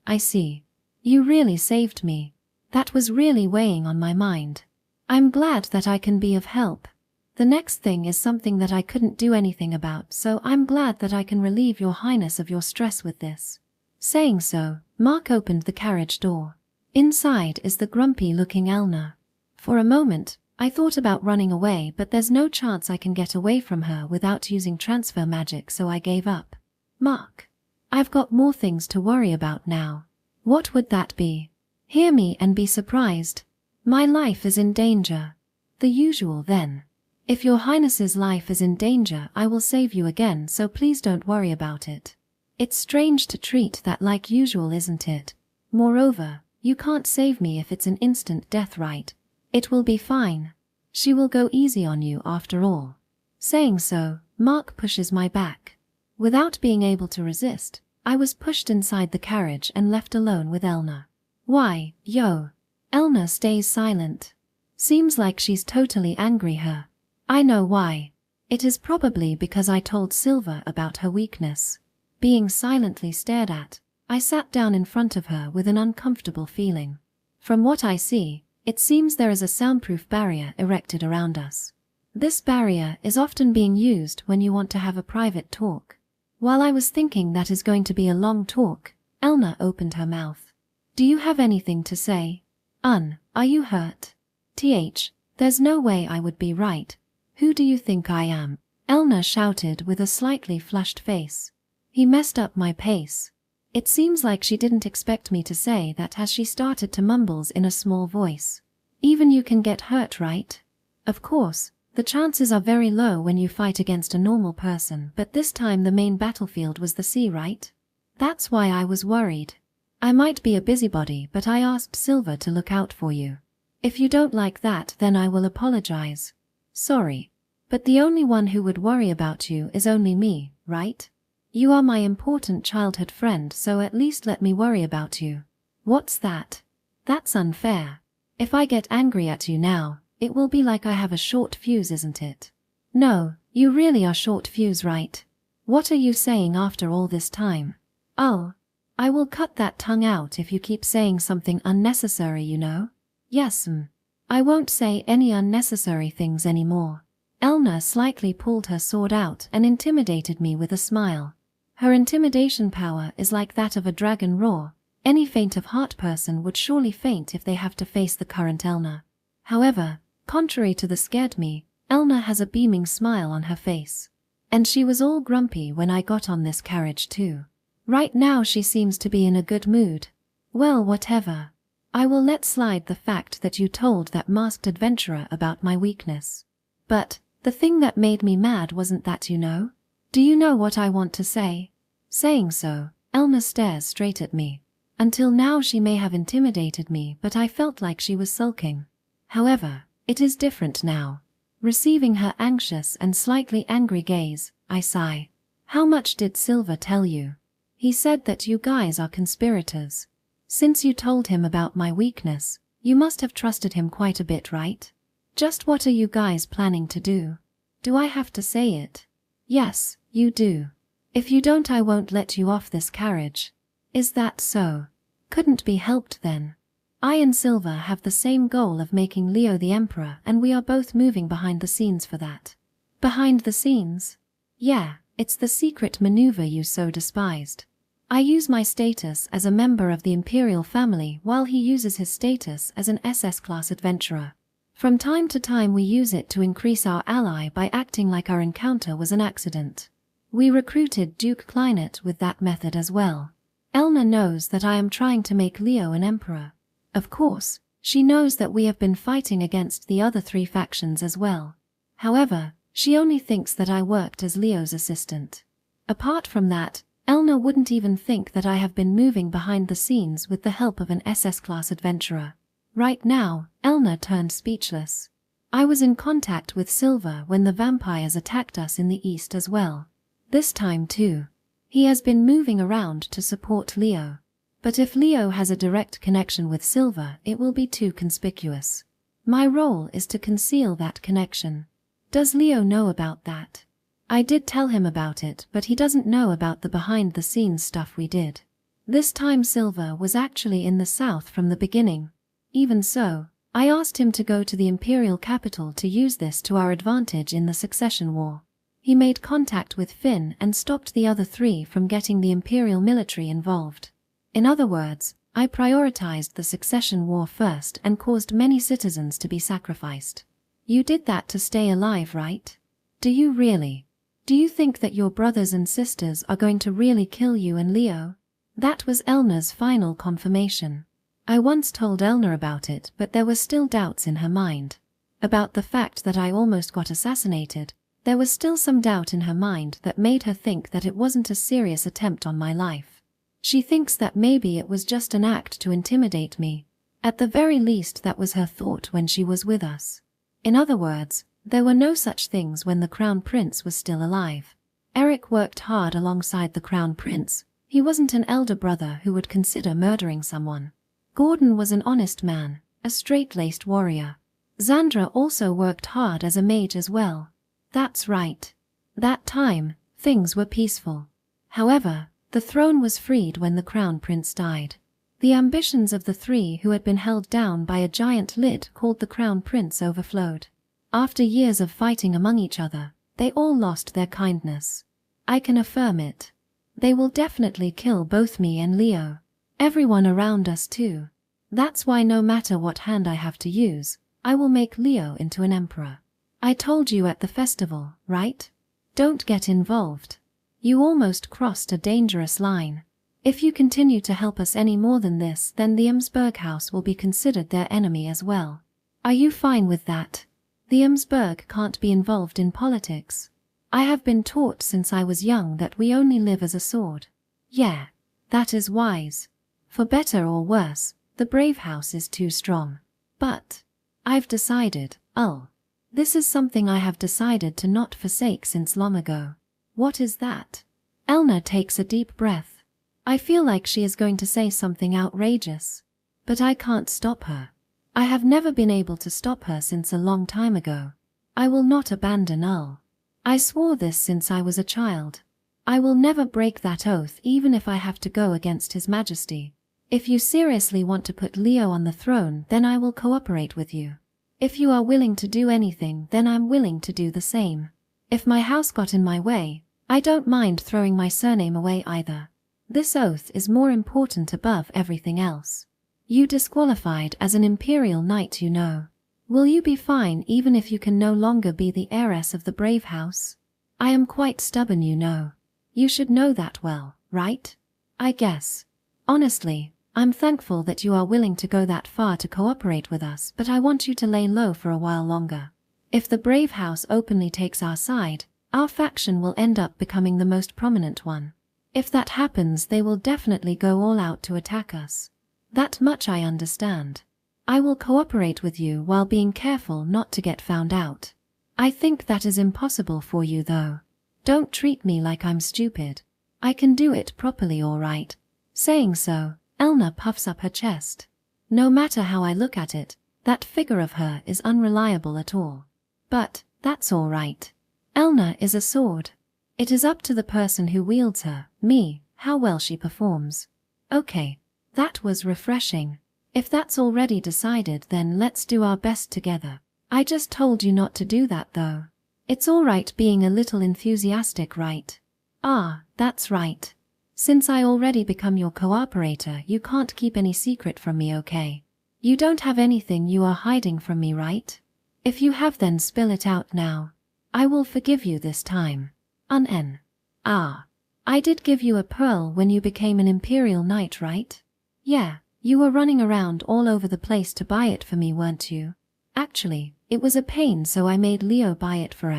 You really saved me. That was really weighing on my mind. I'm glad that I can be of help. The next thing is something that I couldn't do anything about, so I'm glad that I can relieve Your Highness of your stress with this. Saying so, Mark opened the carriage door. Inside is the grumpy-looking Elna. For a moment, I thought about running away, but there's no chance I can get away from her without using transfer magic, so I gave up. Mark, I've got more things to worry about now. What would that be? Hear me and be surprised. My life is in danger. The usual then. If Your Highness's life is in danger, I will save you again, so please don't worry about it. It's strange to treat that like usual, isn't it? Moreover, you can't save me if it's an instant death, right? It will be fine. She will go easy on you after all. Saying so, Mark pushes my back. Without being able to resist, I was pushed inside the carriage and left alone with Elna. Why, yo. Elna stays silent. Seems like she's totally angry her. I know why. It is probably because I told Silva about her weakness. Being silently stared at, I sat down in front of her with an uncomfortable feeling. From what I see, it seems there is a soundproof barrier erected around us. This barrier is often being used when you want to have a private talk. While I was thinking that is going to be a long talk, Elna opened her mouth. Do you have anything to say? Are you hurt? There's no way I would be right. Who do you think I am? Elna shouted with a slightly flushed face. He messed up my pace. It seems like she didn't expect me to say that as she started to mumble in a small voice. Even you can get hurt, right? Of course, the chances are very low when you fight against a normal person, but this time the main battlefield was the sea, right? That's why I was worried. I might be a busybody, but I asked Silva to look out for you. If you don't like that, then I will apologize. Sorry. But the only one who would worry about you is only me, right? You are my important childhood friend, so at least let me worry about you. What's that? That's unfair. If I get angry at you now, it will be like I have a short fuse, isn't it? No, you really are short fuse, right? What are you saying after all this time? Oh, I will cut that tongue out if you keep saying something unnecessary, you know? Yes, I won't say any unnecessary things anymore. Elna slightly pulled her sword out and intimidated me with a smile. Her intimidation power is like that of a dragon roar, Any faint-of-heart person would surely faint if they have to face the current Elna. However, contrary to the scared me, Elna has a beaming smile on her face. And she was all grumpy when I got on this carriage too. Right now she seems to be in a good mood. Well, whatever. I will let slide the fact that you told that masked adventurer about my weakness. But the thing that made me mad wasn't that, you know? Do you know what I want to say? Saying so, Elna stares straight at me. Until now she may have intimidated me, but I felt like she was sulking. However, it is different now. Receiving her anxious and slightly angry gaze, I sigh. How much did Silver tell you? He said that you guys are conspirators. Since you told him about my weakness, you must have trusted him quite a bit, right? Just what are you guys planning to do? Do I have to say it? Yes, you do. If you don't, I won't let you off this carriage. Is that so? Couldn't be helped then. I and Silver have the same goal of making Leo the emperor, and we are both moving behind the scenes for that. Behind the scenes? Yeah, it's the secret maneuver you so despised. I use my status as a member of the imperial family while he uses his status as an SS-class adventurer. From time to time we use it to increase our ally by acting like our encounter was an accident. We recruited Duke Kleinet with that method as well. Elna knows that I am trying to make Leo an emperor. Of course, she knows that we have been fighting against the other 3 factions as well. However, she only thinks that I worked as Leo's assistant. Apart from that, Elna wouldn't even think that I have been moving behind the scenes with the help of an SS-class adventurer. Right now, Elna turned speechless. I was in contact with Silver when the vampires attacked us in the east as well. This time too. He has been moving around to support Leo. But if Leo has a direct connection with Silver, it will be too conspicuous. My role is to conceal that connection. Does Leo know about that? I did tell him about it, but he doesn't know about the behind-the-scenes stuff we did. This time Silver was actually in the south from the beginning. Even so, I asked him to go to the imperial capital to use this to our advantage in the succession war. He made contact with Finn and stopped the other 3 from getting the imperial military involved. In other words, I prioritized the succession war first and caused many citizens to be sacrificed. You did that to stay alive, right? Do you really? Do you think that your brothers and sisters are going to really kill you and Leo? That was Elna's final confirmation. I once told Elna about it, but there were still doubts in her mind. About the fact that I almost got assassinated, there was still some doubt in her mind that made her think that it wasn't a serious attempt on my life. She thinks that maybe it was just an act to intimidate me. At the very least that was her thought when she was with us. In other words, there were no such things when the Crown Prince was still alive. Eric worked hard alongside the Crown Prince. He wasn't an elder brother who would consider murdering someone. Gordon was an honest man, a straight-laced warrior. Xandra also worked hard as a mage as well. That's right. That time, things were peaceful. However, the throne was freed when the Crown Prince died. The ambitions of the 3 who had been held down by a giant lid called the Crown Prince overflowed. After years of fighting among each other, they all lost their kindness. I can affirm it. They will definitely kill both me and Leo. Everyone around us too. That's why no matter what hand I have to use, I will make Leo into an emperor. I told you at the festival, right? Don't get involved. You almost crossed a dangerous line. If you continue to help us any more than this, then the Emsburg house will be considered their enemy as well. Are you fine with that? The Emsburg can't be involved in politics. I have been taught since I was young that we only live as a sword. Yeah, that is wise. For better or worse, the Brave House is too strong. But I've decided, this is something I have decided to not forsake since long ago. What is that? Elna takes a deep breath. I feel like she is going to say something outrageous. But I can't stop her. I have never been able to stop her since a long time ago. I will not abandon Ul. I swore this since I was a child. I will never break that oath even if I have to go against His Majesty. If you seriously want to put Leo on the throne, then I will cooperate with you. If you are willing to do anything, then I'm willing to do the same. If my house got in my way, I don't mind throwing my surname away either. This oath is more important above everything else. You disqualified as an imperial knight, you know. Will you be fine even if you can no longer be the heiress of the brave house? I am quite stubborn, you know. You should know that well, right? I guess. Honestly, I'm thankful that you are willing to go that far to cooperate with us, but I want you to lay low for a while longer. If the brave house openly takes our side, our faction will end up becoming the most prominent one. If that happens, they will definitely go all out to attack us. That much I understand. I will cooperate with you while being careful not to get found out. I think that is impossible for you though. Don't treat me like I'm stupid. I can do it properly, all right. Saying so, Elna puffs up her chest. No matter how I look at it, that figure of her is unreliable at all. But that's all right. Elna is a sword. It is up to the person who wields her, me, how well she performs. Okay, that was refreshing. If that's already decided, then let's do our best together. I just told you not to do that though. It's all right being a little enthusiastic, right? Ah, that's right. Since I already become your cooperator, you can't keep any secret from me, okay? You don't have anything you are hiding from me, right? If you have, then spill it out now. I will forgive you this time. Ah, I did give you a pearl when you became an imperial knight, right? Yeah, you were running around all over the place to buy it for me, weren't you? Actually, it was a pain, so I made Leo buy it for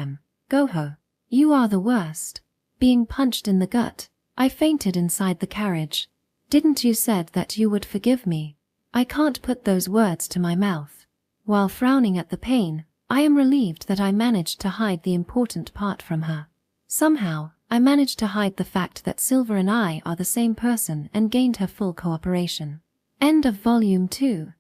Go-ho. You are the worst. Being punched in the gut, I fainted inside the carriage. Didn't you said that you would forgive me? I can't put those words to my mouth. While frowning at the pain, I am relieved that I managed to hide the important part from her. Somehow, I managed to hide the fact that Silver and I are the same person and gained her full cooperation. End of Volume 2.